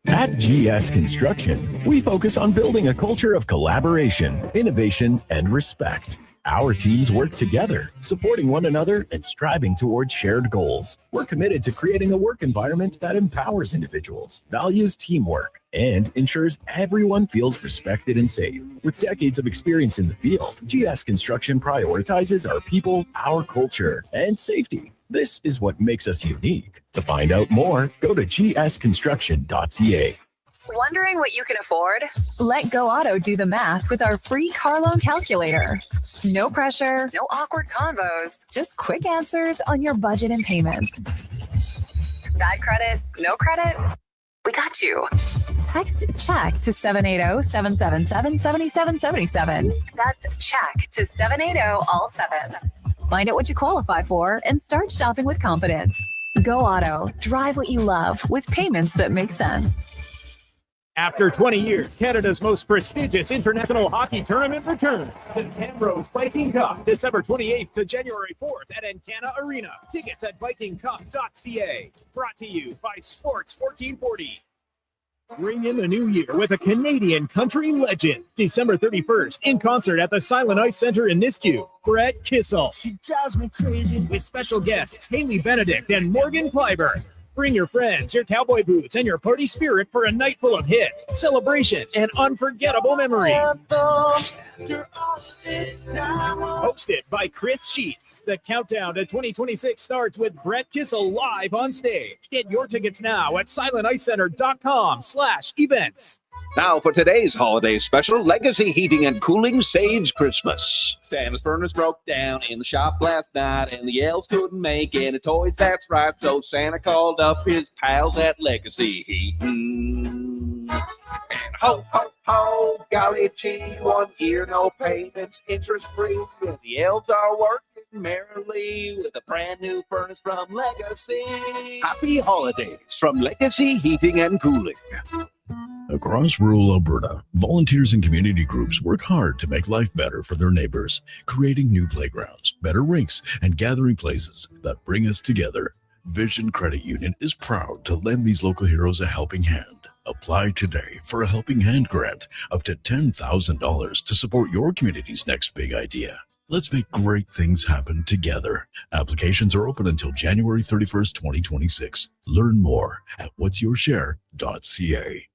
At GS Construction, we focus on building a culture of collaboration, innovation, and respect. Our teams work together, supporting one another and striving towards shared goals. We're committed to creating a work environment that empowers individuals, values teamwork, and ensures everyone feels respected and safe. With decades of experience in the field, GS Construction prioritizes our people, our culture, and safety. This is what makes us unique. To find out more, go to gsconstruction.ca. Wondering what you can afford? Let Go Auto do the math with our free car loan calculator. No pressure, no awkward convos, just quick answers on your budget and payments. Bad credit? No credit? We got you. Text check to 780-777-7777. That's check to 780 all sevens. Find out what you qualify for and start shopping with confidence. Go Auto. Drive what you love with payments that make sense. After 20 years, Canada's most prestigious international hockey tournament returns. The Camrose Viking Cup, December 28th to January 4th at Encana Arena. Tickets at vikingcup.ca. Brought to you by Sports 1440. Ring in the new year with a Canadian country legend. December 31st, in concert at the Silent Ice Center in Nisku. Brett Kissel. She drives me crazy. With special guests Haley Benedict and Morgan Clyburn. Bring your friends, your cowboy boots, and your party spirit for a night full of hits, celebration, and unforgettable memories. Hosted by Chris Sheets. The countdown to 2026 starts with Brett Kissel live on stage. Get your tickets now at silenticecenter.com/events. Now for today's holiday special, Legacy Heating and Cooling saves Christmas. Santa's furnace broke down in the shop last night, and the elves couldn't make any toys, that's right. So Santa called up his pals at Legacy Heating. And ho, ho, ho, golly gee, 1 year, no payments, interest-free. And the elves are working merrily with a brand new furnace from Legacy. Happy holidays from Legacy Heating and Cooling. Across rural Alberta, volunteers and community groups work hard to make life better for their neighbors, creating new playgrounds, better rinks, and gathering places that bring us together. Vision Credit Union is proud to lend these local heroes a helping hand. Apply today for a Helping Hand grant up to $10,000 to support your community's next big idea. Let's make great things happen together. Applications are open until January 31st, 2026. Learn more at whatsyourshare.ca.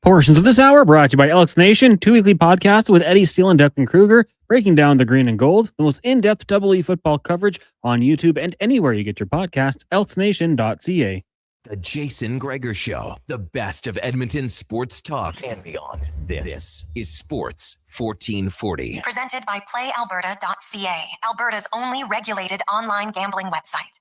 Portions of this hour brought to you by Elks Nation, 2 weekly podcast with Eddie Steele and Declan Kruger, breaking down the green and gold, the most in-depth EE football coverage on YouTube and anywhere you get your podcasts, elksnation.ca. The Jason Gregor Show, the best of Edmonton sports talk and beyond. This is Sports 1440. Presented by PlayAlberta.ca, Alberta's only regulated online gambling website.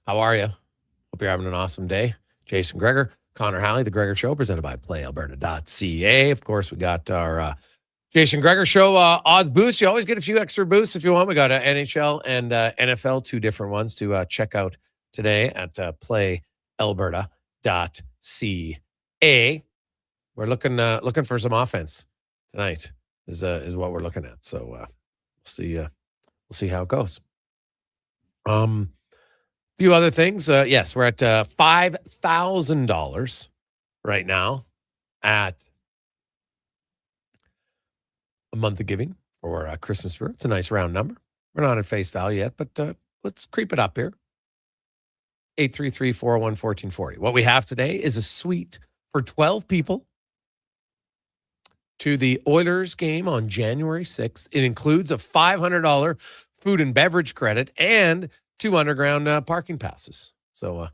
How are you? Hope you're having an awesome day. Jason Gregor, Connor Halley, The Gregor Show, presented by PlayAlberta.ca. Of course, we got our Jason Gregor Show odds boost. You always get a few extra boosts if you want. We got NHL and NFL, 2 different ones to check out today at PlayAlberta.ca. we're looking for some offense tonight. Is what we're looking at. So we'll see how it goes. Few other things. Yes, we're at $5,000 right now at a month of giving for Christmas spirit. It's a nice round number. We're not at face value yet, but let's creep it up here. 833-401-1440. What we have today is a suite for 12 people to the Oilers game on January 6th. It includes a $500 food and beverage credit and 2 underground parking passes. So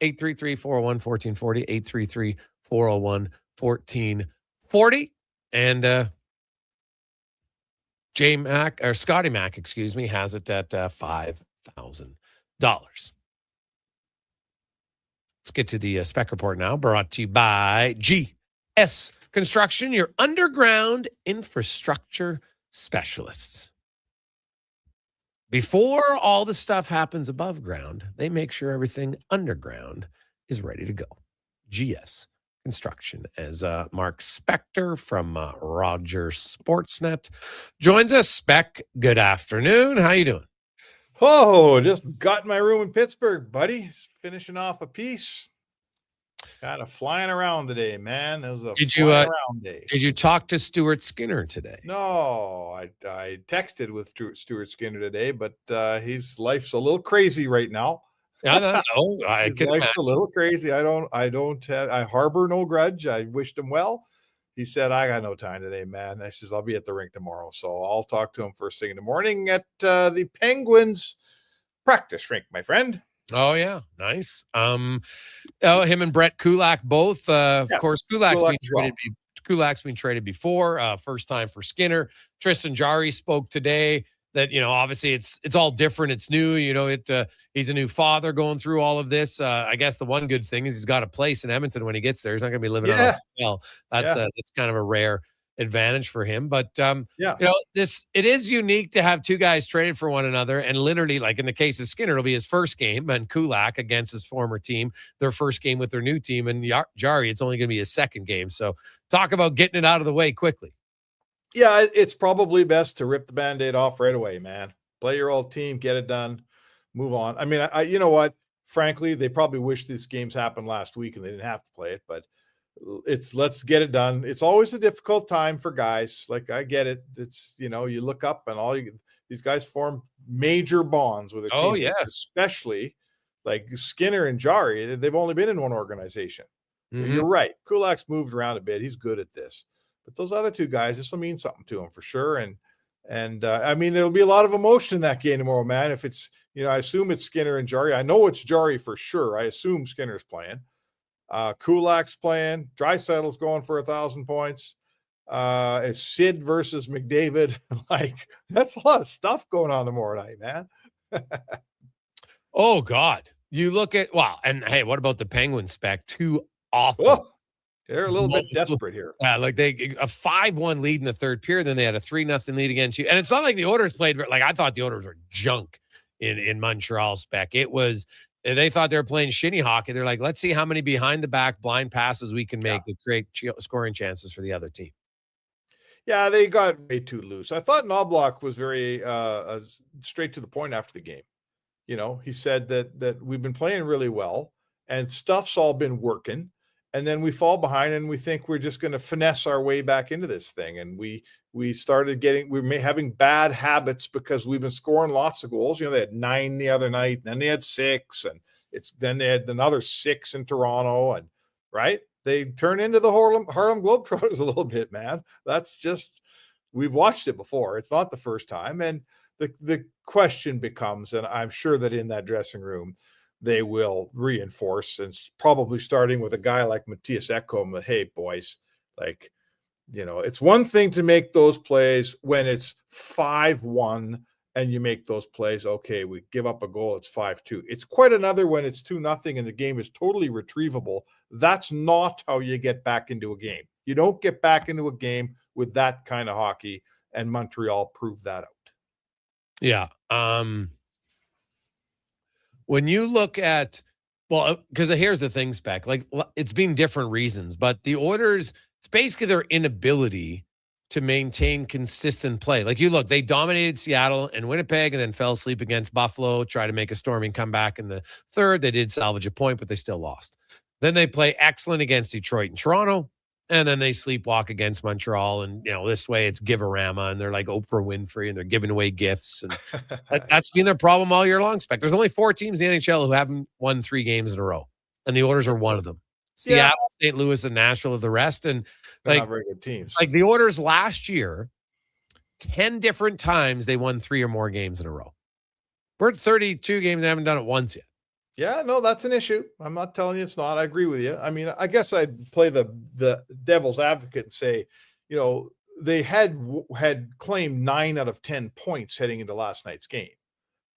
833-401-1440, 833-401-1440. And Scotty Mac, has it at $5,000. Let's get to the spec report now, brought to you by GS Construction, your underground infrastructure specialists. Before all the stuff happens above ground, they make sure everything underground is ready to go. GS Construction, as Mark Spector from Rogers Sportsnet joins us. Spec, good afternoon. How you doing? Oh, just got in my room in Pittsburgh, buddy. Just finishing off a piece. Kind of flying around today, man. It was a flying around day. Did you talk to Stuart Skinner today? No, I texted with Stuart Skinner today, but his life's a little crazy right now. I don't know. His life's a little crazy. I harbor no grudge. I wished him well. He said, I got no time today, man. I says, I'll be at the rink tomorrow. So I'll talk to him first thing in the morning at the Penguins practice rink, my friend. Oh, yeah. Nice. Him and Brett Kulak both. Of course, Kulak's been traded before. First time for Skinner. Tristan Jarry spoke today that, obviously it's all different. It's new. He's a new father going through all of this. I guess the one good thing is he's got a place in Edmonton when he gets there. He's not going to be living out of a hotel. That's kind of a rare advantage for him. But it is unique to have two guys traded for one another, and literally, like in the case of Skinner, it'll be his first game, and Kulak against his former team, their first game with their new team, and Jarry, it's only going to be his second game. So talk about getting it out of the way quickly. Yeah, it's probably best to rip the Band-Aid off right away, man. Play your old team, get it done, move on. I mean, you know what? Frankly, they probably wish these games happened last week and they didn't have to play it, but let's get it done. It's always a difficult time for guys. Like, I get it. It's, you look up and these guys form major bonds with a team. Oh, yes. Especially like Skinner and Jarry. They've only been in one organization. Mm-hmm. You're right. Kulak's moved around a bit. He's good at this. But those other two guys, this will mean something to them for sure. And I mean, there'll be a lot of emotion in that game tomorrow, man. If it's, I assume it's Skinner and Jarry. I know it's Jarry for sure. I assume Skinner's playing. Kulak's playing. Draisaitl's going for 1,000 points. It's Sid versus McDavid. Like, that's a lot of stuff going on tomorrow night, man. Oh, God. You look at, and hey, what about the Penguins spec? Too awful. Oh. They're a little bit desperate here. Yeah, like a 5-1 lead in the third period, then they had a 3-0 lead against you. And it's not like the Oilers played, like I thought the Oilers were junk in Montreal spec. It was, they thought they were playing shitty hockey. They're like, let's see how many behind the back blind passes we can make to create scoring chances for the other team. Yeah, they got way too loose. I thought Knobloch was very straight to the point after the game. He said that we've been playing really well and stuff's all been working. And then we fall behind and we think we're just going to finesse our way back into this thing. And we started having bad habits because we've been scoring lots of goals. They had 9 the other night, and then they had 6, and then they had another 6 in Toronto. And right, they turn into the Harlem Globetrotters a little bit, man. That's just, we've watched it before. It's not the first time. And the question becomes, and I'm sure that in that dressing room, they will reinforce, and probably starting with a guy like Matthias Ekholm, that, hey, boys, like, it's one thing to make those plays when it's 5-1 and you make those plays. Okay, we give up a goal, it's 5-2. It's quite another when it's 2-0 and the game is totally retrievable. That's not how you get back into a game. You don't get back into a game with that kind of hockey, and Montreal proved that out. Yeah. When you look at, because here's the thing, Spec, like, it's been different reasons, but the Oilers It's basically their inability to maintain consistent play. Like you look, they dominated Seattle and Winnipeg and then fell asleep against Buffalo, tried to make a storming comeback in the third. They did salvage a point, but they still lost. Then they play excellent against Detroit and Toronto, and then they sleepwalk against Montreal. And, this way it's give-a-rama, and they're like Oprah Winfrey, and they're giving away gifts. And that's been their problem all year long, Spec. There's only 4 teams in the NHL who haven't won 3 games in a row, and the Oilers are one of them. Seattle, St. Louis, and Nashville are the rest. And they're not very good teams. Like the Oilers last year, 10 different times they won 3 or more games in a row. We're at 32 games. They haven't done it once yet. Yeah, no, that's an issue. I'm not telling you it's not. I agree with you. I mean, I guess I'd play the devil's advocate and say, they had claimed 9 out of 10 points heading into last night's game,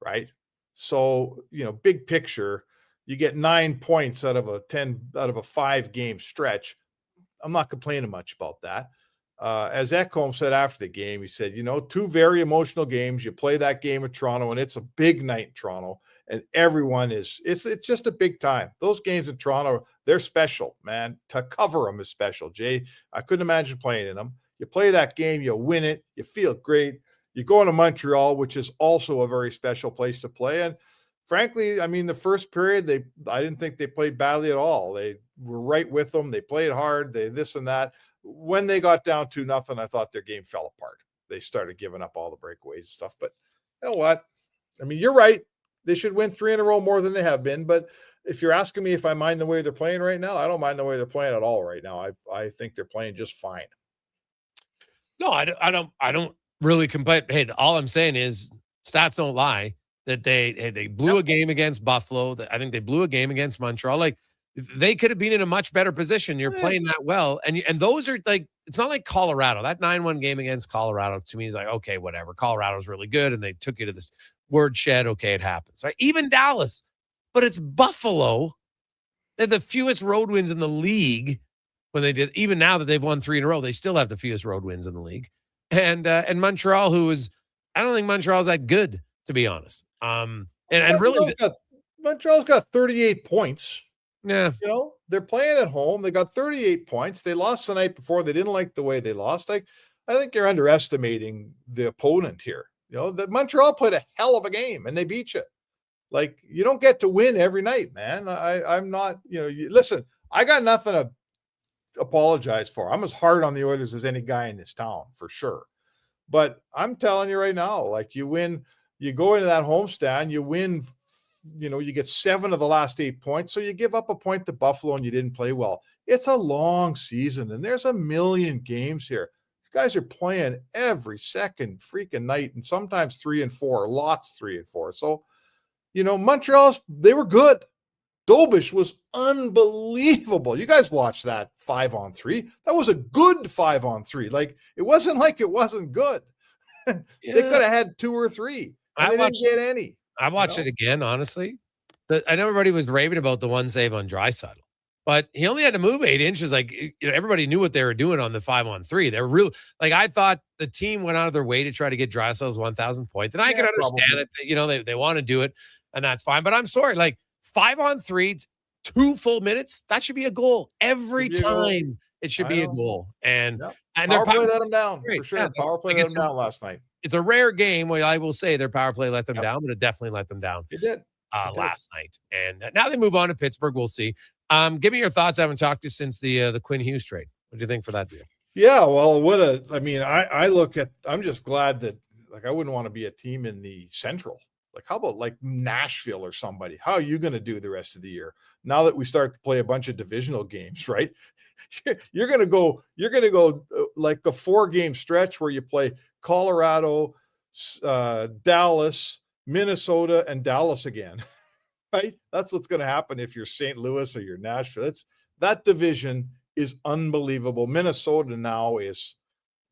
right? So, big picture, you get 9 points out of a 5-game stretch. I'm not complaining much about that. As Ekholm said after the game, he said, 2 very emotional games. You play that game at Toronto, and it's a big night in Toronto, and everyone it's just a big time. Those games in Toronto, they're special, man. To cover them is special, Jay. I couldn't imagine playing in them. You play that game, you win it, you feel great. You go into Montreal, which is also a very special place to play. And frankly, I mean, the first period, I didn't think they played badly at all. They were right with them. They played hard. They this and that. When they got down 2-0, I thought their game fell apart. They started giving up all the breakaways and stuff. But you know what? I mean, you're right. They should win 3 in a row more than they have been. But if you're asking me if I mind the way they're playing right now, I don't mind the way they're playing at all right now. I think they're playing just fine. No, I don't really complain. Hey, all I'm saying is stats don't lie. That they blew a game against Buffalo. I think they blew a game against Montreal. Like they could have been in a much better position. You're playing that well, and those are like, it's not like Colorado. That 9-1 game against Colorado to me is like, okay, whatever. Colorado's really good, and they took you to this word shed. Okay, it happens. Right? Even Dallas, but it's Buffalo. They're the fewest road wins in the league. When they did, even now that they've won 3 in a row, they still have the fewest road wins in the league. And Montreal, I don't think Montreal's that good, to be honest. And really, Montreal's got 38 points. Yeah. They're playing at home. They got 38 points. They lost the night before. They didn't like the way they lost. I think you're underestimating the opponent here. That Montreal played a hell of a game and they beat you. Like, you don't get to win every night, man. I'm not, listen, I got nothing to apologize for. I'm as hard on the Oilers as any guy in this town, for sure. But I'm telling you right now, like, you win, you go into that homestand, you win, you get 7 of the last 8 points. So you give up a point to Buffalo and you didn't play well. It's a long season and there's a million games here. These guys are playing every second freaking night and sometimes 3 and 4, lots 3 and 4. So, Montreal's, they were good. Dobish was unbelievable. You guys watched that 5-on-3. That was a good 5-on-3. Like, it wasn't like it wasn't good. They could have had 2 or 3. And they didn't get any. I watched it again, honestly. I know everybody was raving about the 1 save on Draisaitl, but he only had to move 8 inches. Like, everybody knew what they were doing on the 5-on-3. They're real. Like, I thought the team went out of their way to try to get Draisaitl's 1,000 points, and I can understand it. They want to do it, and that's fine. But I'm sorry, like 5-on-3, 2 full minutes, that should be a goal every time. It should be a goal, and power play let them down for sure. Yeah, power play let them down last night. It's a rare game where I will say their power play let them down, but it definitely let them down. It did. Last night. And now they move on to Pittsburgh. We'll see. Give me your thoughts. I haven't talked to you since the Quinn Hughes trade. What do you think for that deal? Yeah, well, I look at, I'm just glad that, like, I wouldn't want to be a team in the Central. Like, how about like Nashville or somebody? How are you going to do the rest of the year? Now that we start to play a bunch of divisional games, right? You're going to go like a 4-game stretch where you play Colorado, Dallas, Minnesota, and Dallas again, right? That's what's going to happen if you're St. Louis or you're Nashville. That division is unbelievable. Minnesota now is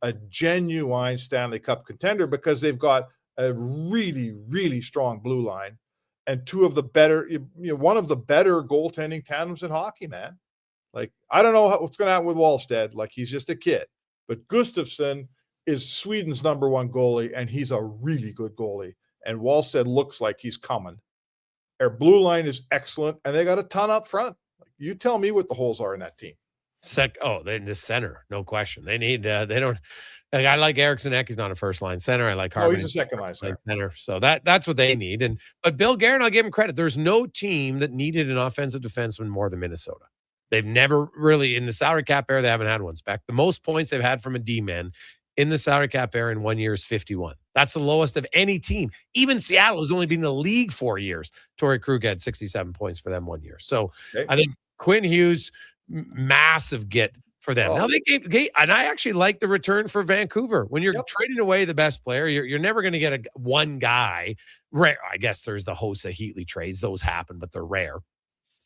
a genuine Stanley Cup contender because they've got a really, really strong blue line and 2 of the better, one of the better goaltending tandems in hockey, man. Like, I don't know what's going to happen with Wallstedt. Like, he's just a kid, but Gustafsson is Sweden's number 1 goalie, and he's a really good goalie. And Wallstedt looks like he's coming. Their blue line is excellent, and they got a ton up front. Like, you tell me what the holes are in that team. The center, no question. They need. They don't. Like, I like Eriksson Ek. He's not a first line center. I like Harvey. He's a second line center. So that's what they need. But Bill Guerin, I'll give him credit. There's no team that needed an offensive defenseman more than Minnesota. They've never really, in the salary cap era, they haven't had one spec. The most points they've had from a D-man in the salary cap era in 1 year is 51. That's the lowest of any team. Even Seattle has only been in the league 4 years. Torrey Krug had 67 points for them 1 year. So I think Quinn Hughes, massive get for them. Now they gave, and I actually like the return for Vancouver. When you're trading away the best player, you're never going to get one guy. Rare. I guess there's the Hossa Heatley trades. Those happen, but they're rare.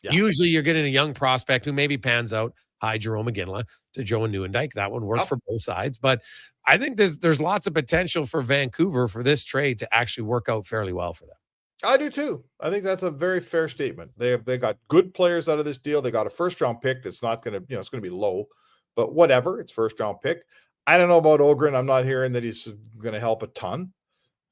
Yeah. Usually you're getting a young prospect who maybe pans out. Hi, Jerome McGinley to Joe and Nieuwendyk. That one works for both sides. But I think there's lots of potential for Vancouver for this trade to actually work out fairly well for them. I do too. I think that's a very fair statement. They got good players out of this deal. They got a first round pick that's not going to, it's going to be low, but whatever. It's first round pick. I don't know about Ogren. I'm not hearing that he's going to help a ton.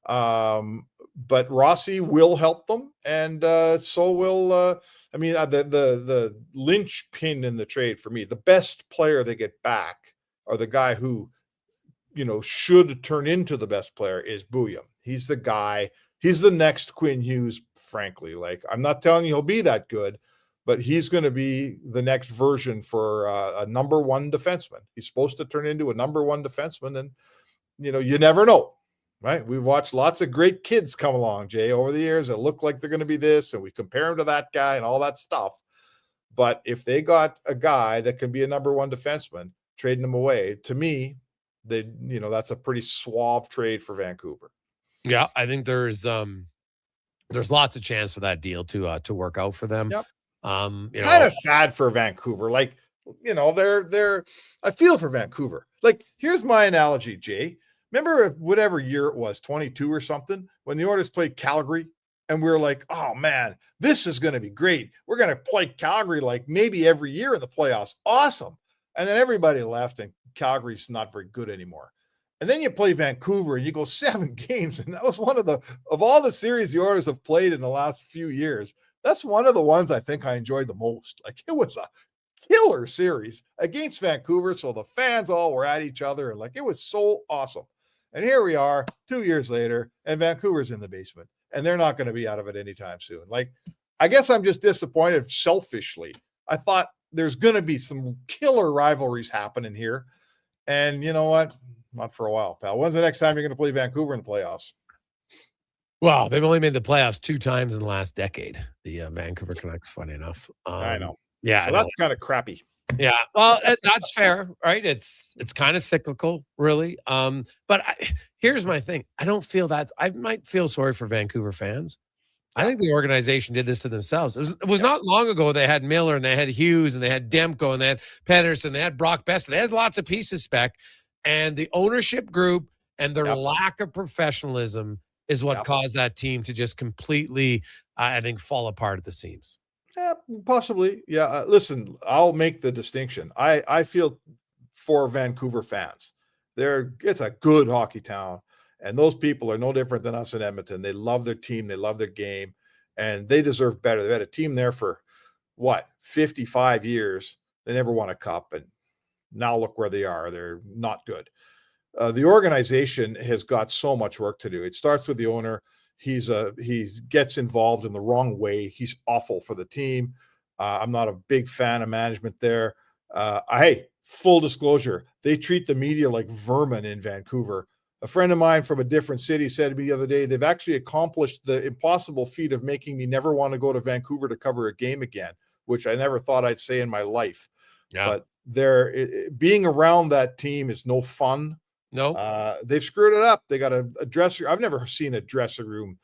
But Rossi will help them, and so will. The linchpin in the trade for me, the best player they get back, or the guy who, should turn into the best player, is Bouillon. He's the guy. He's the next Quinn Hughes, frankly. Like, I'm not telling you he'll be that good, but he's going to be the next version for a number one defenseman. He's supposed to turn into a number one defenseman, and, you never know. Right. We've watched lots of great kids come along, Jay, over the years that look like they're going to be this, and we compare them to that guy and all that stuff. But if they got a guy that can be a number one defenseman, trading him away, to me, that's a pretty suave trade for Vancouver. Yeah, I think there's lots of chance for that deal to work out for them. Yep. Kind of sad for Vancouver. Like, they're I feel for Vancouver. Like, here's my analogy, Jay. Remember whatever year it was, 22 or something, when the Oilers played Calgary, and we were like, oh, man, this is going to be great. We're going to play Calgary like maybe every year in the playoffs. Awesome. And then everybody left, and Calgary's not very good anymore. And then you play Vancouver, and you go 7 games, and that was one of all the series the Oilers have played in the last few years, that's one of the ones I think I enjoyed the most. Like, it was a killer series against Vancouver, so the fans all were at each other, and it was so awesome. And here we are 2 years later, and Vancouver's in the basement, and they're not going to be out of it anytime soon. Like, I guess I'm just disappointed selfishly. I thought there's going to be some killer rivalries happening here. And you know what? Not for a while, pal. When's the next time you're going to play Vancouver in the playoffs? Well, they've only made the playoffs 2 times in the last decade. The Vancouver Canucks, funny enough. I know. Yeah, so that's kind of crappy. Yeah, well, that's fair, right? It's kind of cyclical, really. But here's my thing: I don't feel that. I might feel sorry for Vancouver fans. I think the organization did this to themselves. It was not long ago they had Miller and they had Hughes and they had Demko and they had Pettersson, they had Brock Besson. They had lots of pieces spec, and the ownership group and their lack of professionalism is what caused that team to just completely, I think, fall apart at the seams. Yeah, possibly. Yeah. Listen, I'll make the distinction. I feel for Vancouver fans. It's a good hockey town, and those people are no different than us in Edmonton. They love their team. They love their game, and they deserve better. They've had a team there for 55 years. They never won a cup, and now look where they are. They're not good. The organization has got so much work to do. It starts with the owner. He gets involved in the wrong way. He's awful for the team. I'm not a big fan of management there. Hey, full disclosure, they treat the media like vermin in Vancouver. A friend of mine from a different city said to me the other day, they've actually accomplished the impossible feat of making me never want to go to Vancouver to cover a game again, which I never thought I'd say in my life. Yeah. But being around that team is no fun. No, they've screwed it up. They got a dressing. I've never seen a dressing room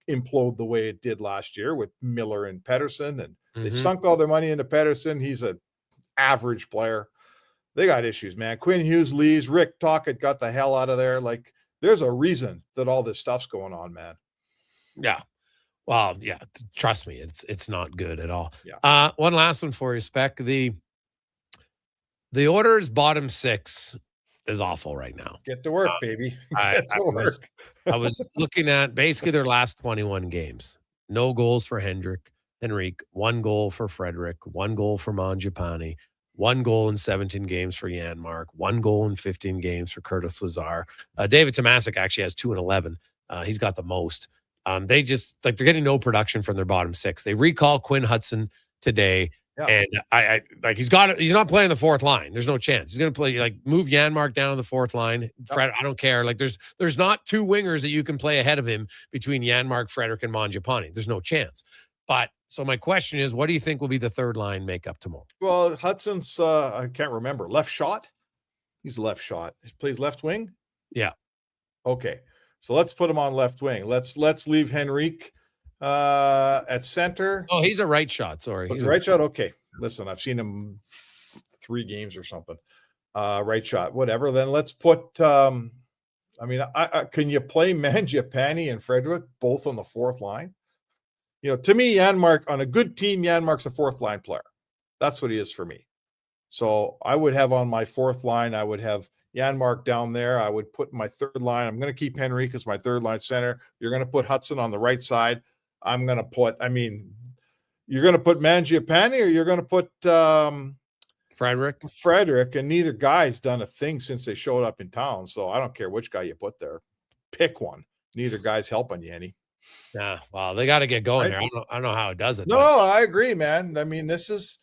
implode the way it did last year with Miller and Pettersson, and they sunk all their money into Pettersson. He's an average player. They got issues, man. Quinn Hughes leaves. Rick Tocchet got the hell out of there. Like, there's a reason that all this stuff's going on, man. Yeah. Well, yeah. Trust me, it's not good at all. Yeah. One last one for you, Spec. The Oilers' bottom 6 is awful right now. Get to work, baby. I was looking at basically their last 21 games. No goals for Henrik, 1 goal for Frederick, 1 goal for Mangiapane, 1 goal in 17 games for Janmark, 1 goal in 15 games for Curtis Lazar. David Tomasic actually has 2 and 11. He's got the most. They just they're getting no production from their bottom 6. They recall Quinn Hudson today. Yeah. And I he's not playing the fourth line. There's no chance. He's going to play move Janmark down to the fourth line. Fred, I don't care. There's not 2 wingers that you can play ahead of him between Janmark, Frederick, and Mangiapane. There's no chance. But so my question is, what do you think will be the third line makeup tomorrow? Well, Hudson's I can't remember. Left shot? He's left shot. He plays left wing? Yeah. Okay. So let's put him on left wing. Let's leave Henrique at center. Oh, he's a right shot. Sorry. He's a right shot. Okay. Listen, I've seen him 3 games or something. Right shot, whatever. Then let's put, can you play Mangiapane and Frederick both on the fourth line? To me, Janmark, on a good team, Janmark's a fourth line player. That's what he is for me. So I would have on my fourth line, I would have Janmark down there. I would put my third line. I'm going to keep Henrique as my third line center. You're going to put Hudson on the right side. I'm going to put, you're going to put Mangiapane or you're going to put Frederick, and neither guy's done a thing since they showed up in town. So I don't care which guy you put there. Pick one. Neither guy's helping you any. Yeah, well, they got to get going there. I don't know how it does it. No, I agree, man. This is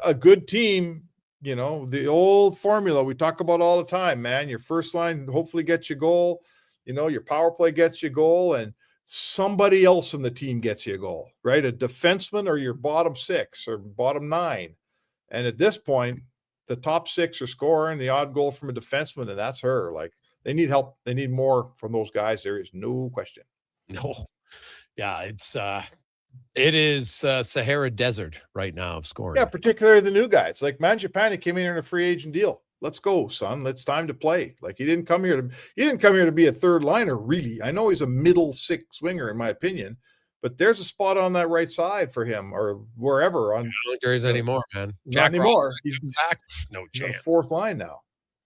a good team. The old formula we talk about all the time, man. Your first line hopefully gets you a goal. Your power play gets you a goal, and somebody else in the team gets you a goal, right? A defenseman or your bottom 6 or bottom 9. And at this point, the top 6 are scoring the odd goal from a defenseman, and that's her. They need help. They need more from those guys. There is no question. No. Yeah, it is Sahara Desert right now of scoring. Yeah, particularly the new guys. Like Mangiapane came in here on a free agent deal. Let's go, son. It's time to play. He didn't come here to be a third liner, really. I know he's a middle 6 winger, in my opinion, but there's a spot on that right side for him or wherever. I don't think there is anymore, man. Not anymore. He's back. No chance. Fourth line now.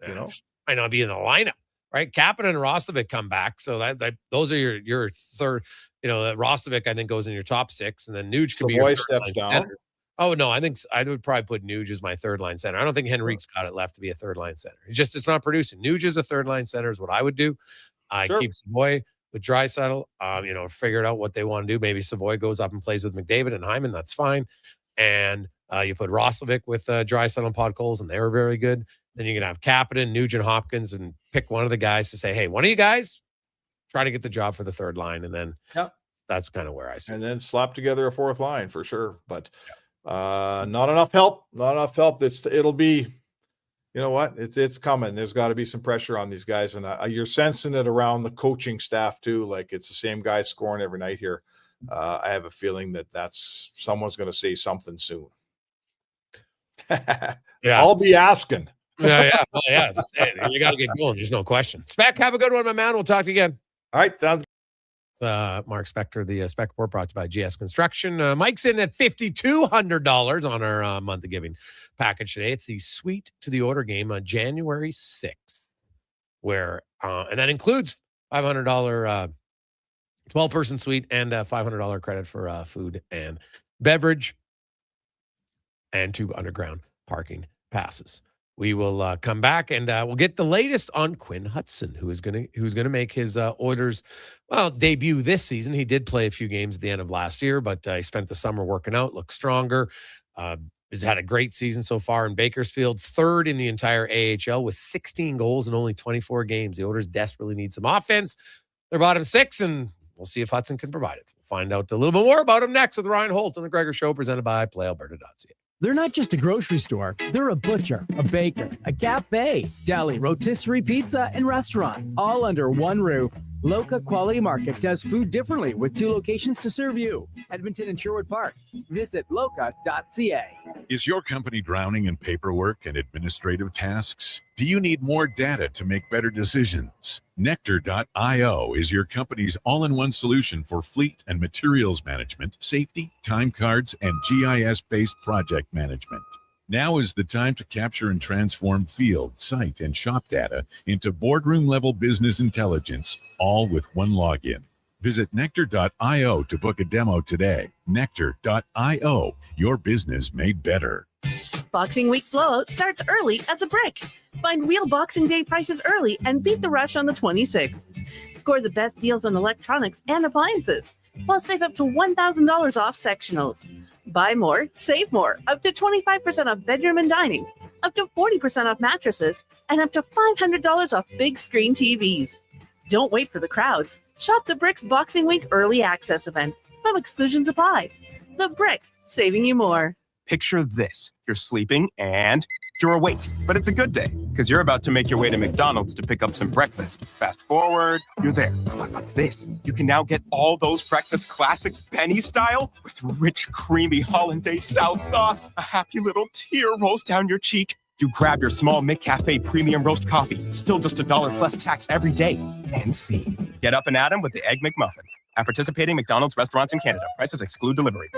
Yeah. Might not be in the lineup. Right, Kapanen and Roslovic come back, so that those are your third. That Roslovic I think goes in your top 6, and then Nuge could be your steps down. Center. Oh no, I think I would probably put Nuge as my third line center. I don't think Henrique's got it left to be a third line center. It's not producing. Nuge as a third line center is what I would do. I keep Savoy with Draisaitl. Figure out what they want to do. Maybe Savoy goes up and plays with McDavid and Hyman. That's fine. And you put Roslovic with Draisaitl and Podkolzin, and they were very good. Then you can have Kapanen, Nugent Hopkins, and pick one of the guys to say, hey, one of you guys try to get the job for the third line. And then that's kind of where I see. And then slap together a fourth line for sure. But not enough help. Not enough help. It'll be, it's coming. There's got to be some pressure on these guys. And you're sensing it around the coaching staff too. It's the same guys scoring every night here. I have a feeling that's someone's going to say something soon. I'll be asking. Yeah. You got to get going. There's no question. Spec, have a good one, my man. We'll talk to you again. All right. Sounds Mark Spector, the Spec Report brought to you by GS Construction. Mike's in at $5,200 on our month of giving package today. It's the Sweet to the Order game on January 6th, where, and that includes $500 12-person suite and a $500 credit for food and beverage and 2 underground parking passes. We will come back and we'll get the latest on Quinn Hudson, who's going to make his Oilers debut this season. He did play a few games at the end of last year, but he spent the summer working out, looked stronger. He's had a great season so far in Bakersfield, 3rd in the entire AHL with 16 goals in only 24 games. The Oilers desperately need some offense. They're bottom 6, and we'll see if Hudson can provide it. We'll find out a little bit more about him next with Ryan Holt on the Gregor Show, presented by PlayAlberta.ca. They're not just a grocery store. They're a butcher, a baker, a cafe, deli, rotisserie pizza, and restaurant, all under one roof. Loca Quality Market does food differently with 2 locations to serve you. Edmonton and Sherwood Park. Visit loca.ca. Is your company drowning in paperwork and administrative tasks? Do you need more data to make better decisions? Nectar.io is your company's all-in-one solution for fleet and materials management, safety, time cards, and GIS-based project management. Now is the time to capture and transform field, site, and shop data into boardroom-level business intelligence, all with one login. Visit Nectar.io to book a demo today. Nectar.io, your business made better. Boxing Week blowout starts early at the Brick. Find real Boxing Day prices early and beat the rush on the 26th. Score the best deals on electronics and appliances. Plus, save up to $1,000 off sectionals. Buy more, save more. Up to 25% off bedroom and dining. Up to 40% off mattresses. And up to $500 off big screen TVs. Don't wait for the crowds. Shop the Brick's Boxing Week Early Access event. Some exclusions apply. The Brick, saving you more. Picture this. You're sleeping and you're awake. But it's a good day because you're about to make your way to McDonald's to pick up some breakfast. Fast forward, you're there. But what's this? You can now get all those breakfast classics penny style with rich, creamy hollandaise-style sauce. A happy little tear rolls down your cheek. You grab your small McCafe premium roast coffee. Still just $1 plus tax every day. And see. Get up and at 'em with the Egg McMuffin. At participating McDonald's restaurants in Canada. Prices exclude delivery.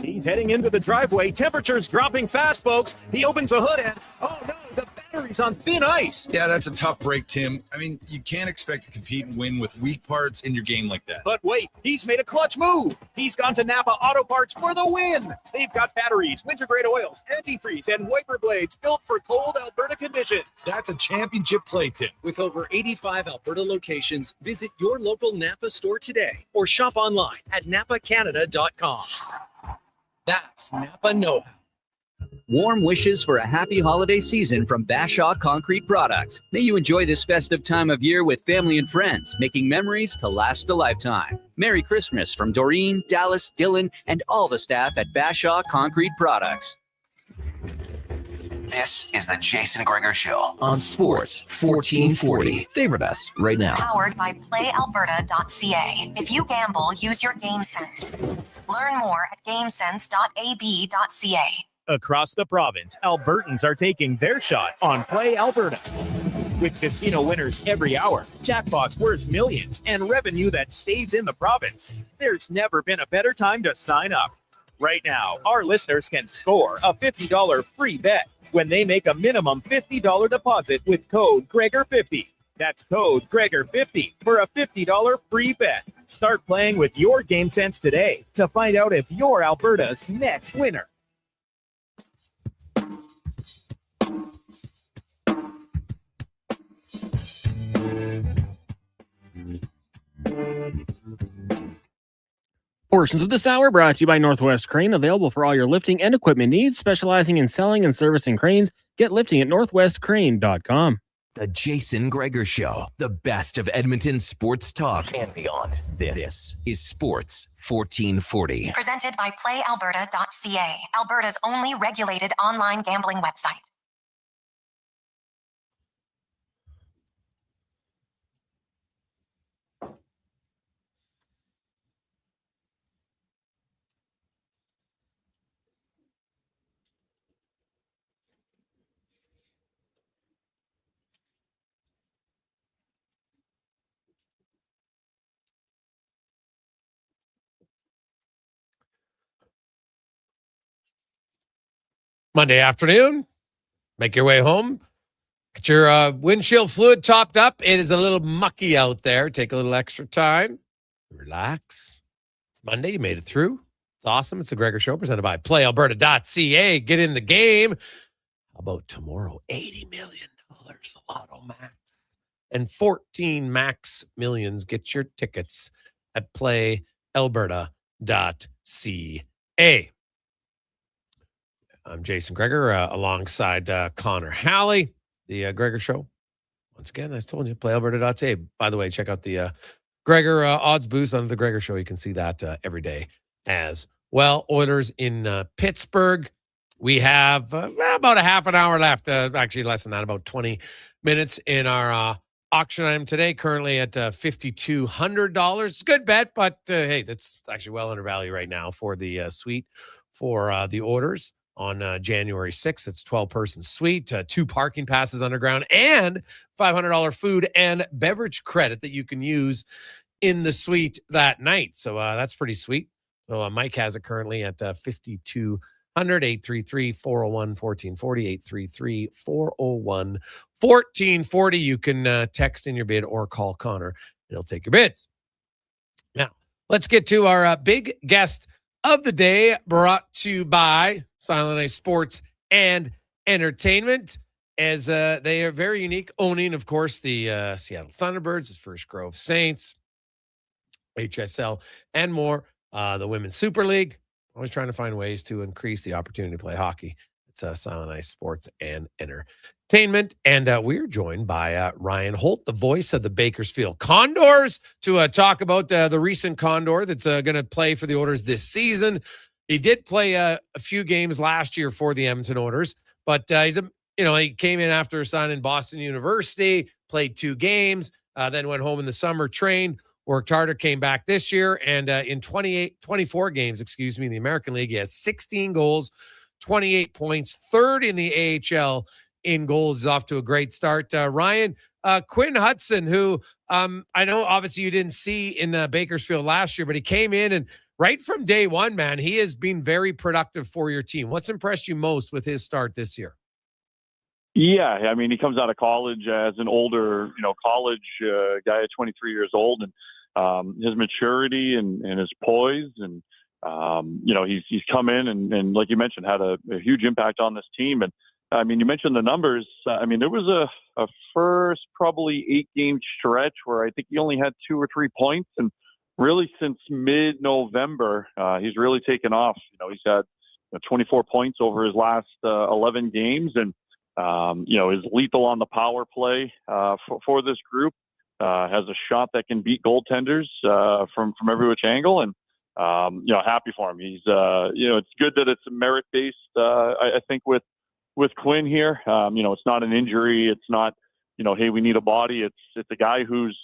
He's heading into the driveway. Temperature's dropping fast, folks. He opens the hood and, oh no, the battery's on thin ice. Yeah, that's a tough break, Tim. I mean, you can't expect to compete and win with weak parts in your game like that. But wait, he's made a clutch move. He's gone to Napa Auto Parts for the win. They've got batteries, winter-grade oils, antifreeze, and wiper blades built for cold Alberta conditions. That's a championship play, Tim. With over 85 Alberta locations, visit your local Napa store today or shop online at napacanada.com. That's Napa know-how. Warm wishes for a happy holiday season from Bashaw Concrete Products. May you enjoy this festive time of year with family and friends, making memories to last a lifetime. Merry Christmas from Doreen, Dallas, Dylan, and all the staff at Bashaw Concrete Products. This is the Jason Gregor Show on Sports 1440. Favorite us right now. Powered by PlayAlberta.ca. If you gamble, use your game sense. Learn more at gamesense.ab.ca. Across the province, Albertans are taking their shot on Play Alberta. With casino winners every hour, jackpots worth millions, and revenue that stays in the province, there's never been a better time to sign up. Right now, our listeners can score a $50 free bet when they make a minimum $50 deposit with code Gregor50. That's code Gregor50 for a $50 free bet. Start playing with your game sense today to find out if you're Alberta's next winner. Portions of this hour brought to you by Northwest Crane, available for all your lifting and equipment needs, specializing in selling and servicing cranes. Get lifting at northwestcrane.com. The Jason Gregor Show, the best of Edmonton sports talk and beyond. This is Sports 1440. Presented by PlayAlberta.ca, Alberta's only regulated online gambling website. Monday afternoon, make your way home. Get your windshield fluid topped up. It is a little mucky out there. Take a little extra time. Relax. It's Monday. You made it through. It's awesome. It's the Gregor Show presented by PlayAlberta.ca. Get in the game. How about tomorrow? $80 million Lotto Max. And 14 Max Millions. Get your tickets at PlayAlberta.ca. I'm Jason Gregor alongside Connor Halley, the Gregor Show. Once again, as I told you, PlayAlberta.ca. By the way, check out the Gregor odds boost on the Gregor Show. You can see that every day as well. Oilers in Pittsburgh. We have about a half an hour left. Actually, less than that, about 20 minutes in our auction item today. Currently at $5,200. It's a good bet, but hey, that's actually well undervalued right now for the suite for the Oilers. On January 6th, it's 12-person suite, 2 parking passes underground, and $500 food and beverage credit that you can use in the suite that night. So that's pretty sweet. So Mike has it currently at 5,200, 833-401-1440, 833-401-1440. You can text in your bid or call Connor, and he'll take your bids. Now, let's get to our big guest of the day, brought to you by Silent Ice Sports and Entertainment, as they are very unique, owning, of course, the Seattle Thunderbirds, the Spruce Grove Saints, HSL, and more. The Women's Super League, always trying to find ways to increase the opportunity to play hockey. It's Silent Ice Sports and Entertainment. And we're joined by Ryan Holt, the voice of the Bakersfield Condors, to talk about the recent Condor that's going to play for the Oilers this season. He did play a few games last year for the Edmonton Oilers, but he came in after signing Boston University, played 2 games, then went home in the summer, trained, worked harder, came back this year, and in 24 games, in the American League, he has 16 goals, 28 points, third in the AHL in goals. Is off to a great start. Ryan, Quinn Hudson, who I know obviously you didn't see in Bakersfield last year, but he came in and right from day one, man, he has been very productive for your team. What's impressed you most with his start this year? Yeah, I mean, he comes out of college as an older, college guy at 23 years old, and his maturity and his poise, and he's come in and like you mentioned, had a huge impact on this team. And I mean, you mentioned the numbers. I mean, there was a first probably 8-game stretch where I think he only had 2 or 3 points, and really since mid-November, he's really taken off. He's had 24 points over his last 11 games, and is lethal on the power play for this group. Has a shot that can beat goaltenders from every which angle, and happy for him. He's it's good that it's merit-based. I think with Quinn here, it's not an injury. It's not hey, we need a body. It's a guy who's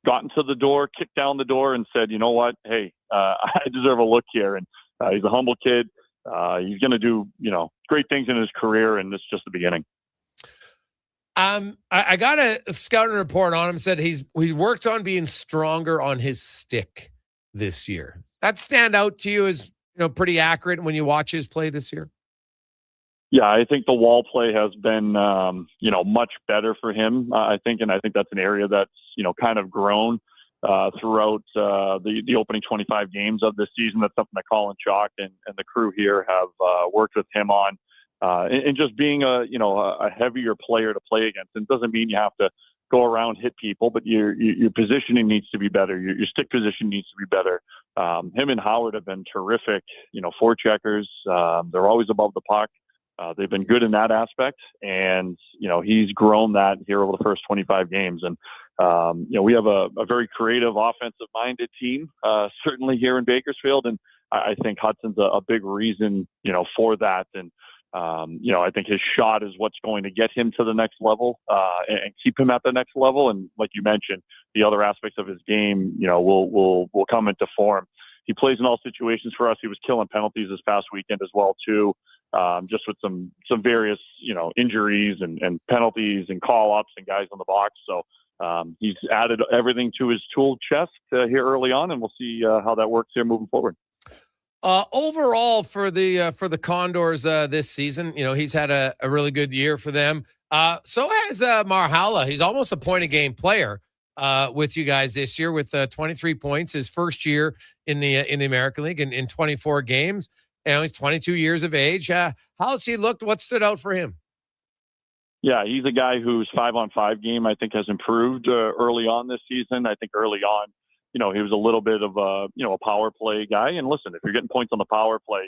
gotten to the door, kicked down the door, and said, you know what, hey, I deserve a look here. And he's a humble kid. He's going to do great things in his career, and it's just the beginning. I got a scouting report on him. Said he worked on being stronger on his stick this year. That stand out to you as pretty accurate when you watch his play this year? Yeah, I think the wall play has been much better for him. I think that's an area that's kind of grown throughout the opening 25 games of this season. That's something that Colin Chalk and the crew here have worked with him on. And just being a heavier player to play against. It doesn't mean you have to go around, hit people, but your positioning needs to be better. Your stick position needs to be better. Him and Howard have been terrific, forecheckers. They're always above the puck. They've been good in that aspect, and he's grown that here over the first 25 games. And we have a very creative, offensive-minded team, certainly here in Bakersfield, and I think Hudson's a big reason, for that. And I think his shot is what's going to get him to the next level and keep him at the next level. And like you mentioned, the other aspects of his game, will come into form. He plays in all situations for us. He was killing penalties this past weekend as well too, just with some various injuries and penalties and call-ups and guys on the box. So he's added everything to his tool chest here early on, and we'll see how that works here moving forward. Overall for the Condors this season, he's had a really good year for them. So has Marhala. He's almost a point-a-game player with you guys this year with 23 points. His first year in the American League in 24 games. He's 22 years of age. How's he looked? What stood out for him? Yeah, he's a guy whose 5-on-5 game I think has improved early on this season. I think early on, he was a little bit of a power play guy. And listen, if you're getting points on the power play,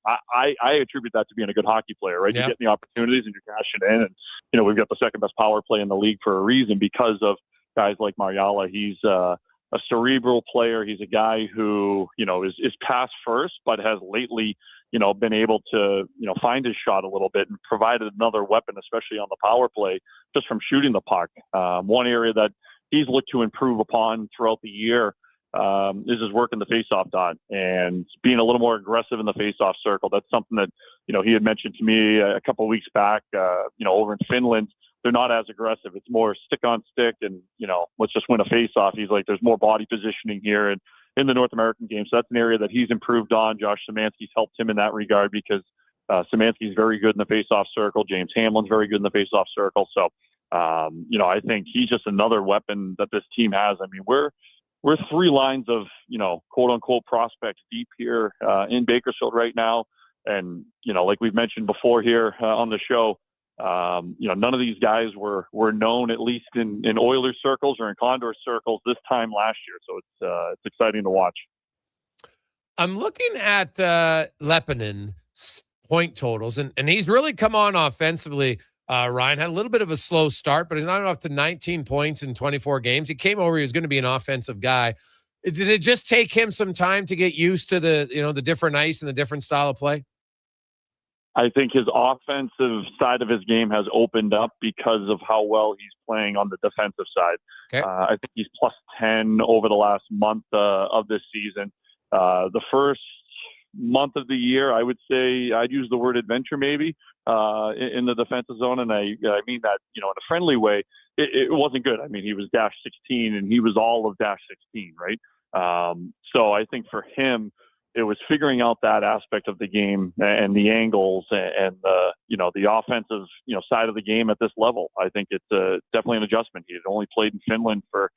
I attribute that to being a good hockey player, right? Yep. You're getting the opportunities and you're cashing in. And, we've got the second best power play in the league for a reason because of guys like Marjala. He's a cerebral player. He's a guy who, is pass first, but has lately, been able to, find his shot a little bit and provided another weapon, especially on the power play, just from shooting the puck. One area that he's looked to improve upon throughout the year is his work in the faceoff dot and being a little more aggressive in the faceoff circle. That's something that, he had mentioned to me a couple of weeks back, over in Finland. They're not as aggressive. It's more stick on stick and, let's just win a faceoff. He's like, there's more body positioning here and in the North American game. So that's an area that he's improved on. Josh Szymanski's helped him in that regard because Szymanski's very good in the faceoff circle. James Hamlin's very good in the faceoff circle. So, I think he's just another weapon that this team has. I mean, we're 3 lines of, quote unquote prospects deep here in Bakersfield right now. And, like we've mentioned before here on the show, none of these guys were known, at least in Oilers circles or in Condor circles, this time last year. So it's exciting to watch. I'm looking at Lepinen's point totals, and he's really come on offensively. Ryan had a little bit of a slow start, but he's not up to 19 points in 24 games. He came over. He was going to be an offensive guy. Did it just take him some time to get used to the different ice and the different style of play? I think his offensive side of his game has opened up because of how well he's playing on the defensive side. Okay. I think he's plus 10 over the last month of this season. The first month of the year, I would say I'd use the word adventure maybe in the defensive zone. And I mean that, in a friendly way. It wasn't good. I mean, he was dash 16 and he was all of dash 16, right? So I think for him, it was figuring out that aspect of the game and the angles and the offensive, side of the game at this level. I think it's definitely an adjustment. He had only played in Finland for,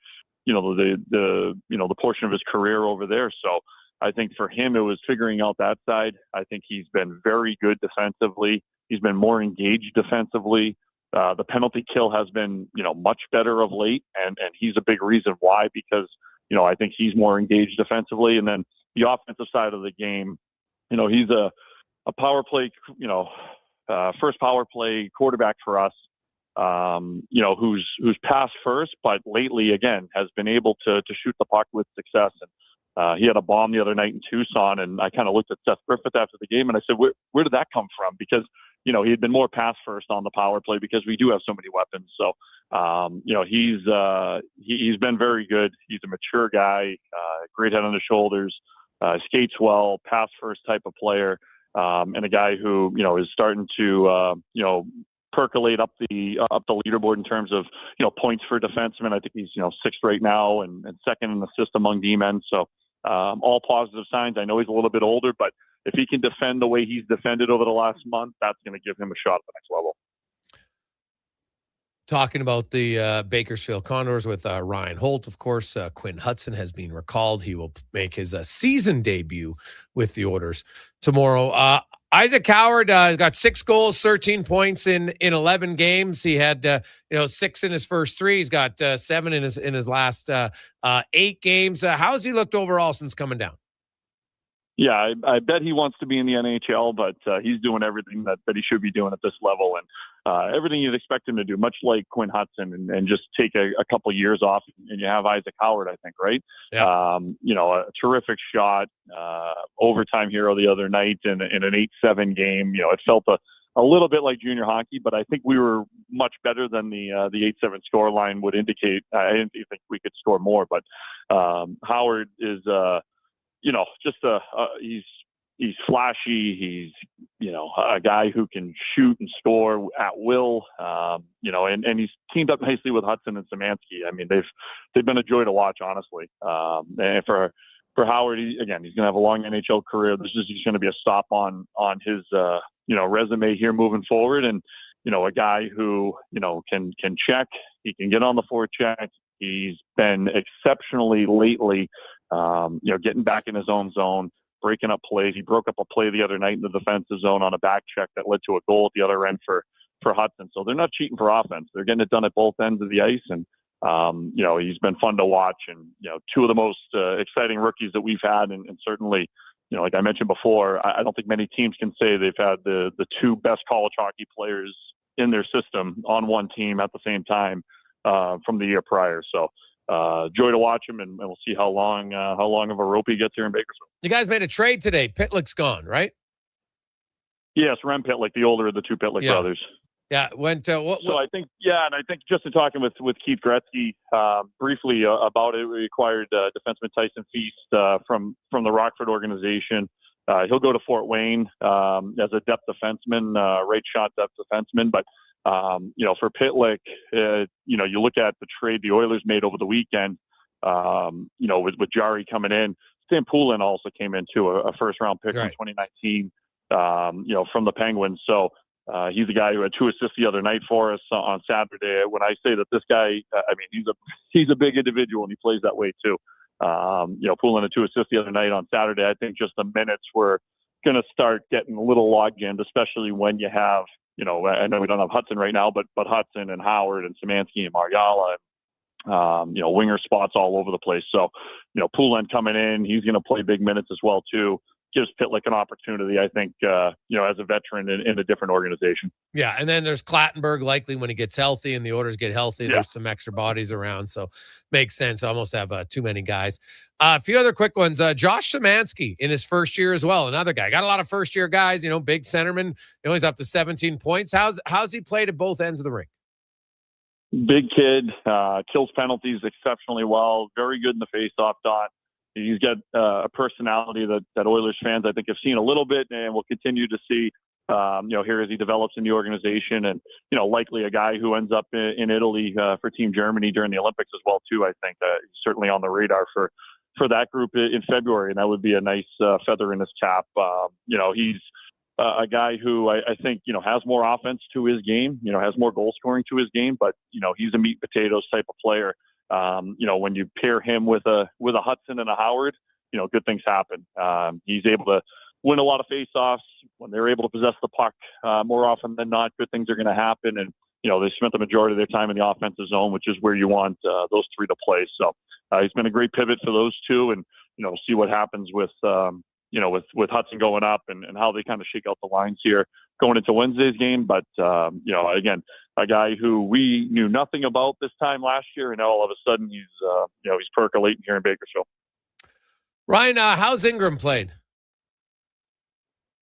the portion of his career over there. So I think for him, it was figuring out that side. I think he's been very good defensively. He's been more engaged defensively. The penalty kill has been, much better of late. And he's a big reason why, because, I think he's more engaged defensively. And then the offensive side of the game, he's a power play, first power play quarterback for us, who's passed first, but lately, again, has been able to shoot the puck with success. And he had a bomb the other night in Tucson, and I kind of looked at Seth Griffith after the game, and I said, where did that come from? Because, he had been more pass first on the power play because we do have so many weapons. So, he's been very good. He's a mature guy, great head on his shoulders. Skates well, pass first type of player, and a guy who is starting to percolate up the leaderboard in terms of points for defensemen. I think he's sixth right now and second in the assist among D-men. So all positive signs. I know he's a little bit older, but if he can defend the way he's defended over the last month, that's going to give him a shot at the next level. Talking about the Bakersfield Condors with Ryan Holt, of course, Quinn Hudson has been recalled. He will make his season debut with the Oilers tomorrow. Isaac Howard got 6 goals, 13 points in 11 games. He had 6 in his first 3. He's got 7 in his last 8 games. How's he looked overall since coming down? Yeah, I bet he wants to be in the NHL, but he's doing everything that he should be doing at this level, and everything you'd expect him to do, much like Quinn Hudson, and just take a couple years off, and you have Isaac Howard, I think, right? Yeah. A terrific shot, overtime hero the other night in an 8-7 game. It felt a little bit like junior hockey, but I think we were much better than the 8-7 score line would indicate. I didn't think we could score more, but Howard is he's flashy. He's, a guy who can shoot and score at will, and he's teamed up nicely with Hudson and Szymanski. I mean, they've been a joy to watch, honestly. And for Howard, he's going to have a long NHL career. This is just going to be a stop on his, resume here moving forward. And, a guy who, can check, he can get on the forecheck. He's been exceptionally lately, getting back in his own zone, breaking up plays. He broke up a play the other night in the defensive zone on a back check that led to a goal at the other end for Hudson. So they're not cheating for offense. They're getting it done at both ends of the ice. And, he's been fun to watch. And, 2 of the most exciting rookies that we've had. And certainly, like I mentioned before, I don't think many teams can say they've had the 2 best college hockey players in their system on one team at the same time from the year prior. So, joy to watch him, and we'll see how long of a rope he gets here in Bakersfield. You guys made a trade today. Pitlick's gone, right? Yes, Rem Pitlick, the older of the 2 Pitlick brothers. Yeah, went. So I think, and I think just in talking with Keith Gretzky briefly about it, we acquired defenseman Tyson Feast from the Rockford organization. He'll go to Fort Wayne as a depth defenseman, right shot depth defenseman, but. For Pitlick, you look at the trade the Oilers made over the weekend, with Jarry coming in. Sam Poulin also came in too, a first-round pick from 2019, from the Penguins. So he's a guy who had 2 assists the other night for us on Saturday. When I say that this guy, he's a big individual, and he plays that way too. Poulin had 2 assists the other night on Saturday. I think just the minutes were going to start getting a little log jammed, especially when you have, I know we don't have Hudson right now, but Hudson and Howard and Szymanski and Mariala, winger spots all over the place. So, Poulin coming in, he's going to play big minutes as well too. Gives Pitlick an opportunity, I think, as a veteran in a different organization. Yeah, and then there's Clattenburg likely when he gets healthy and the Oilers get healthy. Yeah. There's some extra bodies around, so makes sense. I almost have too many guys. A few other quick ones. Josh Szymanski in his first year as well, another guy. Got a lot of first-year guys, big centerman. He's up to 17 points. How's he played at both ends of the rink? Big kid, kills penalties exceptionally well, very good in the face-off dot. He's got a personality that Oilers fans, I think, have seen a little bit and will continue to see, here as he develops in the organization. And, likely a guy who ends up in Italy for Team Germany during the Olympics as well, too, I think. He's certainly on the radar for that group in February, and that would be a nice feather in his cap. He's a guy who I think, has more offense to his game, has more goal scoring to his game, but, he's a meat and potatoes type of player. When you pair him with a Hudson and a Howard, good things happen. He's able to win a lot of faceoffs. When they're able to possess the puck more often than not, good things are going to happen. And, they spent the majority of their time in the offensive zone, which is where you want those three to play. So he's been a great pivot for those two, and, see what happens with Hudson going up and how they kind of shake out the lines here going into Wednesday's game. But, again, a guy who we knew nothing about this time last year, and now all of a sudden he's percolating here in Bakersfield. Ryan, how's Ingram played?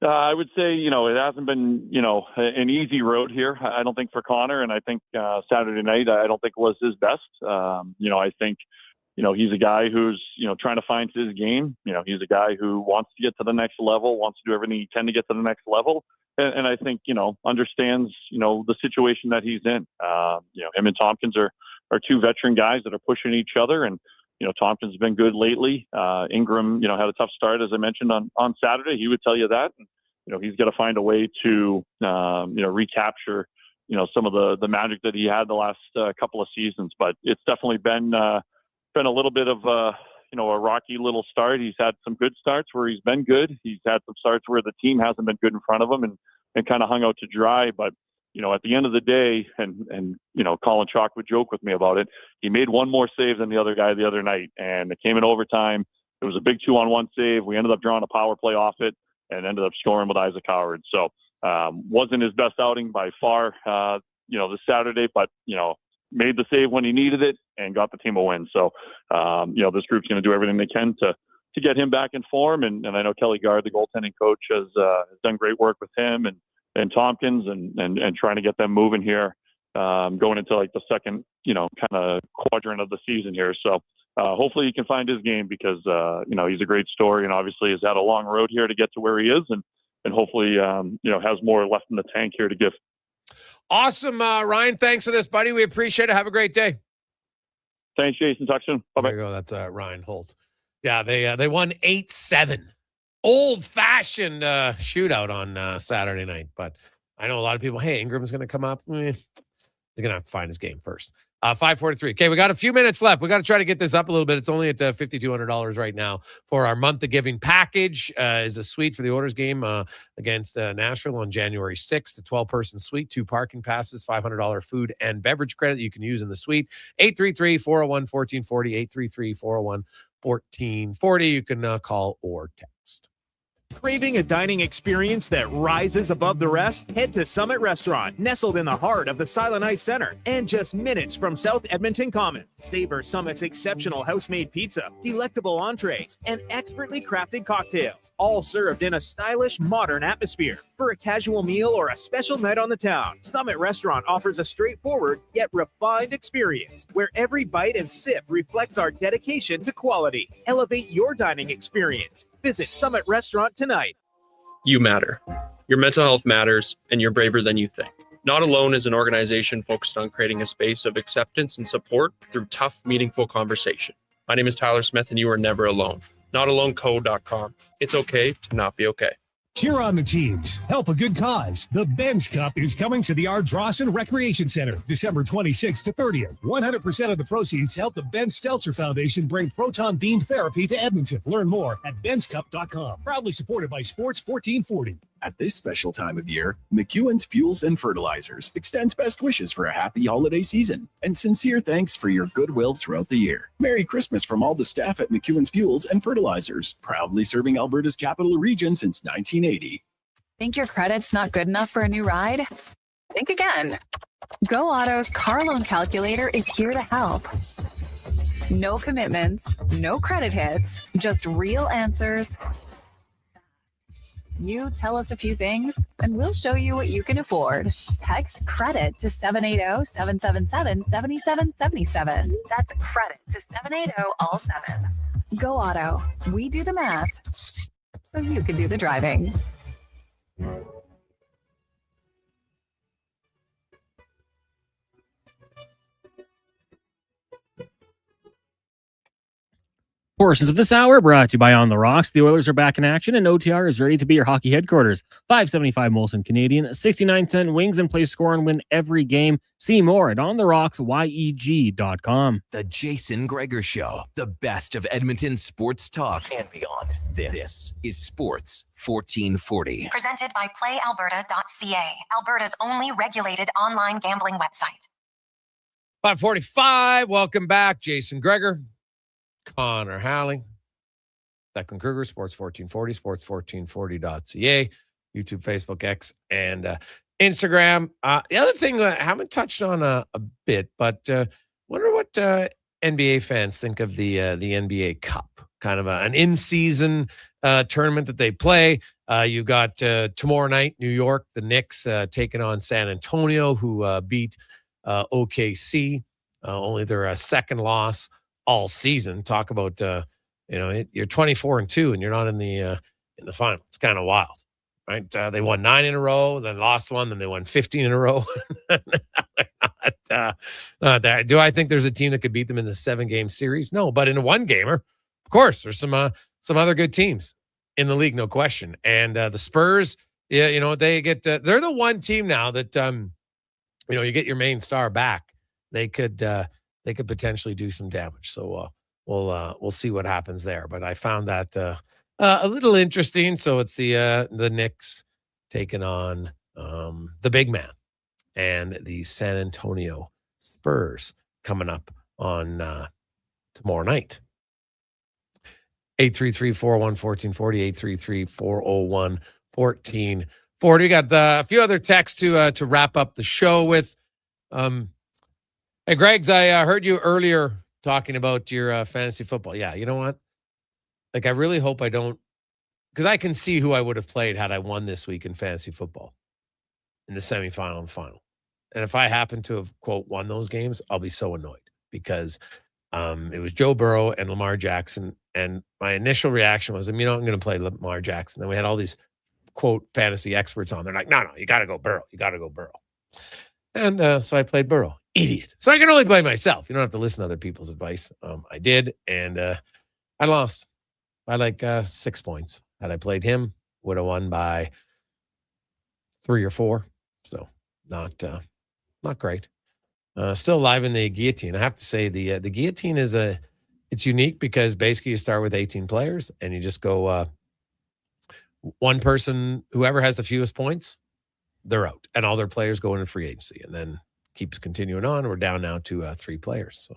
I would say, it hasn't been, an easy road here. I don't think for Connor, and I think Saturday night, I don't think was his best. I think, he's a guy who's, trying to find his game. He's a guy who wants to get to the next level, wants to do everything he can to get to the next level. And I think, understands, the situation that he's in. Him and Tompkins are two veteran guys that are pushing each other. And, Tompkins has been good lately. Ingram, had a tough start, as I mentioned on Saturday. He would tell you that. And, he's got to find a way to, recapture, some of the magic that he had the last couple of seasons. But it's definitely been a little bit of a rocky little start. He's had some good starts where he's been good. He's had some starts where the team hasn't been good in front of him and kind of hung out to dry. But, at the end of the day, and Colin Chalk would joke with me about it, he made one more save than the other guy the other night, and it came in overtime. It was a big 2-on-1 save. We ended up drawing a power play off it and ended up scoring with Isaac Howard. So wasn't his best outing by far, this Saturday, but, made the save when he needed it and got the team a win. So, this group's going to do everything they can to get him back in form. And I know Kelly Gard, the goaltending coach, has done great work with him and Tompkins and trying to get them moving here, going into like the second, kind of quadrant of the season here. So hopefully he can find his game because, he's a great story and obviously has had a long road here to get to where he is and hopefully, has more left in the tank here to give. Awesome, Ryan. Thanks for this, buddy. We appreciate it. Have a great day. Thanks, Jason. Talk soon. Bye-bye. There you go. That's Ryan Holt. Yeah, they won 8-7. Old-fashioned shootout on Saturday night. But I know a lot of people, hey, Ingram's going to come up. He's going to have to find his game first. 5:43. Okay, we got a few minutes left. We got to try to get this up a little bit. It's only at $5,200 right now for our month of giving package. Is a suite for the Oilers game against Nashville on January 6th. The 12-person suite, 2 parking passes, $500 food and beverage credit you can use in the suite. 833-401-1440, 833-401-1440. You can call or text. Craving a dining experience that rises above the rest? Head to Summit Restaurant, nestled in the heart of the Silent Ice Center and just minutes from South Edmonton Common. Savor Summit's exceptional house-made pizza, delectable entrees, and expertly crafted cocktails, all served in a stylish, modern atmosphere. For a casual meal or a special night on the town, Summit Restaurant offers a straightforward yet refined experience where every bite and sip reflects our dedication to quality. Elevate your dining experience. Visit Summit Restaurant tonight. You matter. Your mental health matters, and you're braver than you think. Not Alone is an organization focused on creating a space of acceptance and support through tough, meaningful conversation. My name is Tyler Smith, and you are never alone. NotAloneCo.com. It's okay to not be okay. Cheer on the teams. Help a good cause. The Ben's Cup is coming to the Ardrossan Recreation Center, December 26th to 30th. 100% of the proceeds help the Ben Stelter Foundation bring proton beam therapy to Edmonton. Learn more at benscup.com. Proudly supported by Sports 1440. At this special time of year, McEwen's Fuels and Fertilizers extends best wishes for a happy holiday season and sincere thanks for your goodwill throughout the year. Merry Christmas from all the staff at McEwen's Fuels and Fertilizers, proudly serving Alberta's capital region since 1980. Think your credit's not good enough for a new ride? Think again. Go Auto's car loan calculator is here to help. No commitments, no credit hits, just real answers. You tell us a few things, and we'll show you what you can afford. Text credit to 780-777-7777. That's credit to 780 all sevens. Go Auto. We do the math, so you can do the driving. Portions of this hour brought to you by On the Rocks. The Oilers are back in action, and OTR is ready to be your hockey headquarters. $5.75 Molson Canadian, 69-cent wings, and play, score, and win every game. See more at ontherocksyeg.com. The Jason Gregor Show, the best of Edmonton sports talk and beyond. This is Sports 1440. Presented by PlayAlberta.ca, Alberta's only regulated online gambling website. 5:45. Welcome back, Jason Gregor, Connor Halley, Declan Kruger, Sports 1440, sports1440.ca, YouTube, Facebook, X, and Instagram. The other thing I haven't touched on a bit, but wonder what NBA fans think of the NBA Cup, kind of an in-season tournament that they play. You got tomorrow night, New York, the Knicks taking on San Antonio, who beat OKC, only their second loss all season. Talk about you're 24-2 and you're not in the final. It's kind of wild, right? They won 9 in a row, then lost one, then they won 15 in a row. Not there. Do I think there's a team that could beat them in the 7-game series? No, but in a one-gamer, of course, there's some other good teams in the league, no question. And the Spurs, they get they're the one team now that you get your main star back. They could potentially do some damage. So we'll see what happens there. But I found that a little interesting. So it's the Knicks taking on the big man and the San Antonio Spurs coming up on tomorrow night. 833-401-1440, 833-401-1440. We got a few other texts to wrap up the show with. Hey, Greggs, I heard you earlier talking about your fantasy football. Yeah, you know what? Like, I really hope I don't, because I can see who I would have played had I won this week in fantasy football in the semifinal and final. And if I happen to have, quote, won those games, I'll be so annoyed because it was Joe Burrow and Lamar Jackson. And my initial reaction was, I'm going to play Lamar Jackson. Then we had all these, quote, fantasy experts on. They're like, no, you got to go Burrow. You got to go Burrow. And so I played Burrow. Idiot. So I can only blame myself. You don't have to listen to other people's advice. I did, and I lost by like 6 points. Had I played him, would have won by 3 or 4. So not great. Still alive in the guillotine. I have to say the guillotine it's unique because basically you start with 18 players and you just go one person, whoever has the fewest points, they're out, and all their players go into free agency, and then keeps continuing on. We're down now to 3 players. So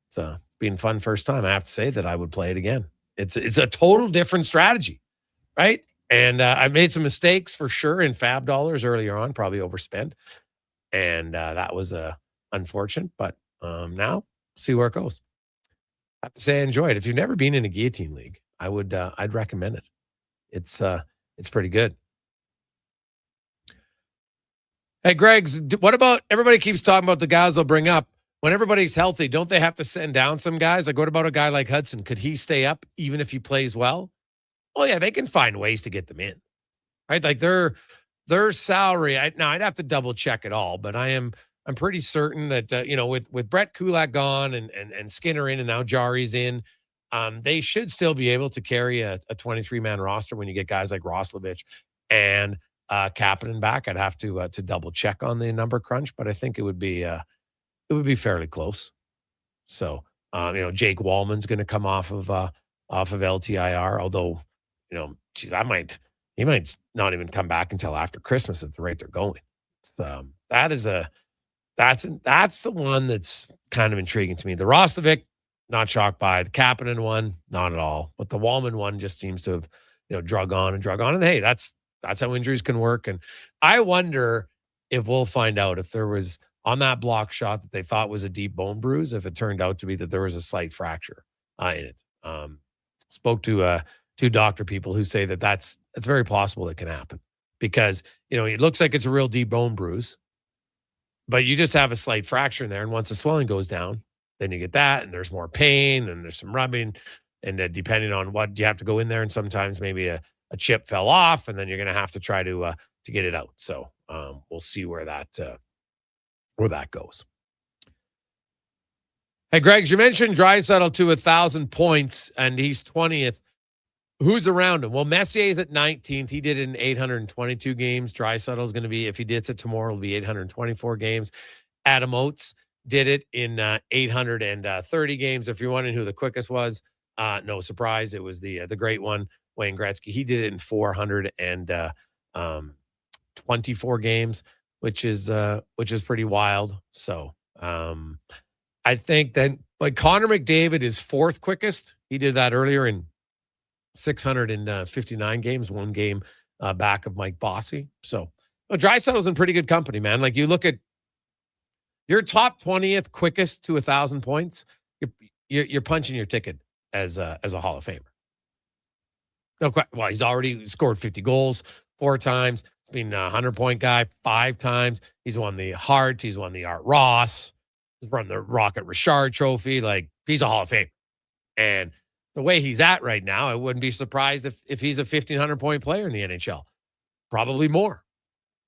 it's been fun first time. I have to say that I would play it again. It's a total different strategy, right? And I made some mistakes for sure in fab dollars earlier on, probably overspent. And that was unfortunate, but now see where it goes. I have to say I enjoy it. If you've never been in a guillotine league, I'd recommend it. It's pretty good. Hey, Greggs, what about everybody keeps talking about the guys they'll bring up? When everybody's healthy, don't they have to send down some guys? Like, what about a guy like Hudson? Could he stay up even if he plays well? Oh, yeah, they can find ways to get them in, right? Like their salary. I'd have to double check it all, but I'm pretty certain that with Brett Kulak gone and Skinner in and now Jarry's in, they should still be able to carry a 23-man roster when you get guys like Roslovic and Kapanen back. I'd have to double check on the number crunch, but I think it would be fairly close. So, Jake Wallman's going to come off of LTIR, although, geez, he might not even come back until after Christmas at the rate they're going. That's the one that's kind of intriguing to me. The Roslovic, not shocked by. The Kapanen one, not at all. But the Wallman one just seems to have, drug on. And hey, that's how injuries can work. And I wonder if we'll find out if there was on that block shot that they thought was a deep bone bruise, if it turned out to be that there was a slight fracture in it. Spoke to two doctor people who say that's very possible it can happen because, it looks like it's a real deep bone bruise, but you just have a slight fracture in there. And once the swelling goes down, then you get that, and there's more pain, and there's some rubbing, and depending on what you have to go in there, and sometimes maybe a chip fell off, and then you're going to have to try to get it out. So we'll see where that goes. Hey, Greg, you mentioned Draisaitl to 1,000 points, and he's 20th. Who's around him? Well, Messier's at 19th. He did it in 822 games. Draisaitl is going to be, if he did it tomorrow, it'll be 824 games. Adam Oates did it in 830 games. If you're wondering who the quickest was, no surprise, it was the great one, Wayne Gretzky. He did it in 424 games, which is pretty wild. So I think that like Connor McDavid is fourth quickest. He did that earlier in 659 games, one game back of Mike Bossy. So Draisaitl's in pretty good company, man. Like you look at your top 20th quickest to 1,000 points, you're punching your ticket as a Hall of Famer. No, well, he's already scored 50 goals 4 times. He's been a 100-point guy 5 times. He's won the Hart. He's won the Art Ross. He's won the Rocket Richard Trophy. Like he's a Hall of Famer. And the way he's at right now, I wouldn't be surprised if he's a 1,500-point player in the NHL. Probably more,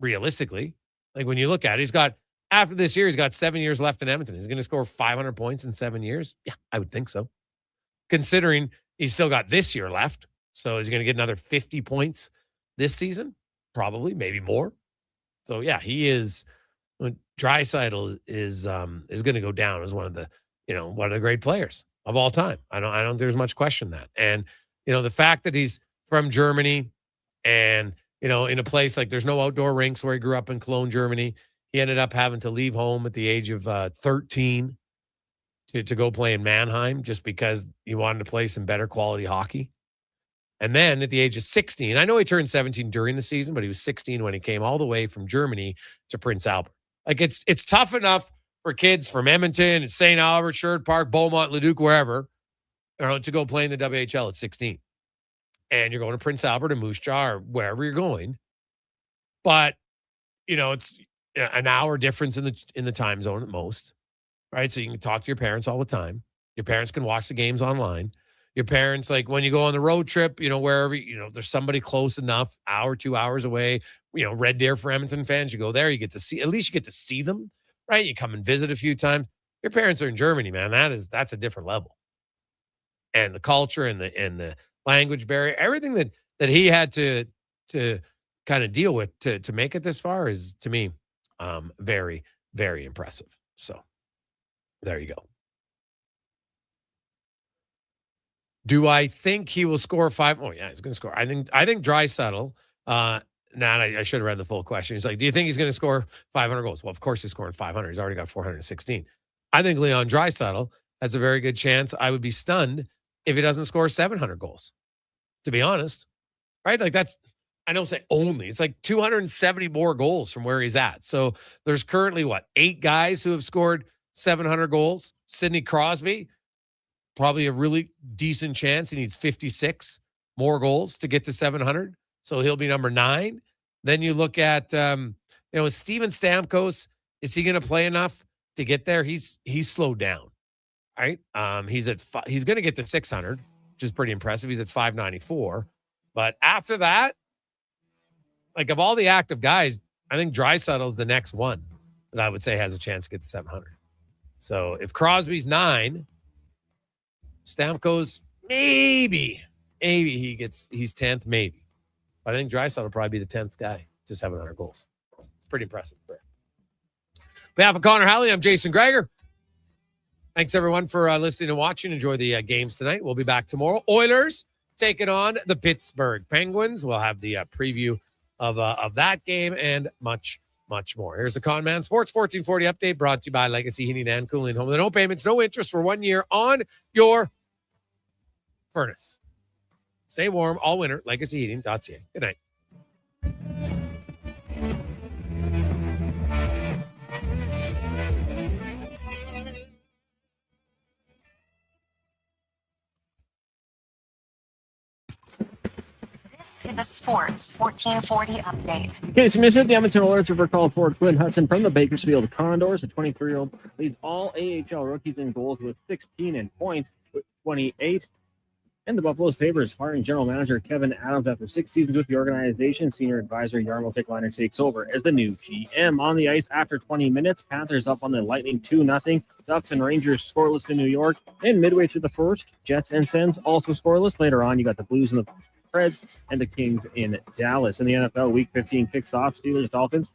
realistically. Like when you look at it, after this year, he's got 7 years left in Edmonton. He's going to score 500 points in 7 years? Yeah, I would think so. Considering he's still got this year left. So he's going to get another 50 points this season? Probably, maybe more. So yeah, he is. Draisaitl is going to go down as one of the great players of all time. I don't there's much question that. And the fact that he's from Germany and in a place like there's no outdoor rinks where he grew up in Cologne, Germany. He ended up having to leave home at the age of 13 to go play in Mannheim just because he wanted to play some better quality hockey. And then at the age of 16, I know he turned 17 during the season, but he was 16 when he came all the way from Germany to Prince Albert. Like it's tough enough for kids from Edmonton, St. Albert, Sherwood Park, Beaumont, Leduc, wherever, to go play in the WHL at 16. And you're going to Prince Albert or Moose Jaw or wherever you're going. But, it's an hour difference in the time zone at most, right? So you can talk to your parents all the time. Your parents can watch the games online. Your parents, like when you go on the road trip, wherever, there's somebody close enough, hour, 2 hours away, Red Deer for Edmonton fans, you go there, you get to see, at least you get to see them, right? You come and visit a few times. Your parents are in Germany, man. That's a different level. And the culture and the language barrier, everything that he had to kind of deal with to make it this far is, to me, very, very impressive. So there you go. Do I think he will score 5? Oh, yeah, he's going to score. I think Draisaitl, I should have read the full question. He's like, do you think he's going to score 500 goals? Well, of course he's scoring 500. He's already got 416. I think Leon Draisaitl has a very good chance. I would be stunned if he doesn't score 700 goals, to be honest. Right? Like I don't say only. It's like 270 more goals from where he's at. So there's currently, 8 guys who have scored 700 goals? Sidney Crosby, probably a really decent chance. He needs 56 more goals to get to 700. So he'll be number 9. Then you look at, Steven Stamkos. Is he going to play enough to get there? He's slowed down, right? He's going to get to 600, which is pretty impressive. He's at 594. But after that, like of all the active guys, I think Draisaitl is the next one that I would say has a chance to get to 700. So if Crosby's 9, Stamkos, maybe he's 10th, maybe. But I think Draisaitl will probably be the 10th guy, just 700 goals. It's pretty impressive. On behalf of Connor Halley, I'm Jason Gregor. Thanks, everyone, for listening and watching. Enjoy the games tonight. We'll be back tomorrow. Oilers taking on the Pittsburgh Penguins. We'll have the preview of that game and much more. Here's the Conman Sports 1440 update brought to you by Legacy Heating and Cooling Home. No payments, no interest for 1 year on your furnace. Stay warm all winter. LegacyHeating.ca. Good night. This is a Sports 1440 update. Okay, so miss it. The Edmonton Oilers have recalled forward Quinn Hudson from the Bakersfield Condors. The 23-year-old leads all AHL rookies in goals with 16 in points with 28. And the Buffalo Sabres firing general manager Kevin Adams after 6 seasons with the organization. Senior advisor Jarmo Tickliner takes over as the new GM. On the ice after 20 minutes, Panthers up on the Lightning 2-0. Ducks and Rangers scoreless in New York. And midway through the first, Jets and Sens also scoreless. Later on, you got the Blues and the Preds and the Kings in Dallas. In the NFL, Week 15 kicks off. Steelers, Dolphins.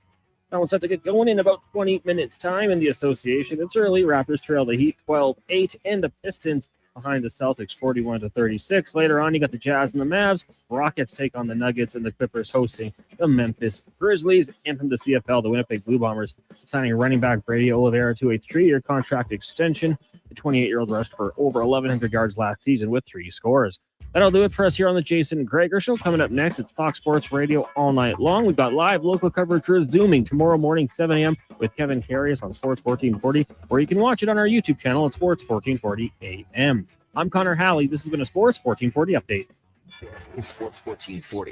That one's set to get going in about 20 minutes time in the association. It's early. Raptors trail the Heat 12-8 and the Pistons behind the Celtics 41-36. Later on, you got the Jazz and the Mavs. Rockets take on the Nuggets and the Clippers hosting the Memphis Grizzlies. And from the CFL, the Winnipeg Blue Bombers signing running back Brady Oliveira to a 3-year contract extension. The 28-year-old rushed for over 1,100 yards last season with 3 scores. That'll do it for us here on the Jason Gregor Show. Coming up next, it's Fox Sports Radio all night long. We've got live local coverage resuming tomorrow morning, 7 a.m. with Kevin Carius on Sports 1440, or you can watch it on our YouTube channel at Sports 1440 a.m. I'm Connor Halley. This has been a Sports 1440 update. Sports 1440.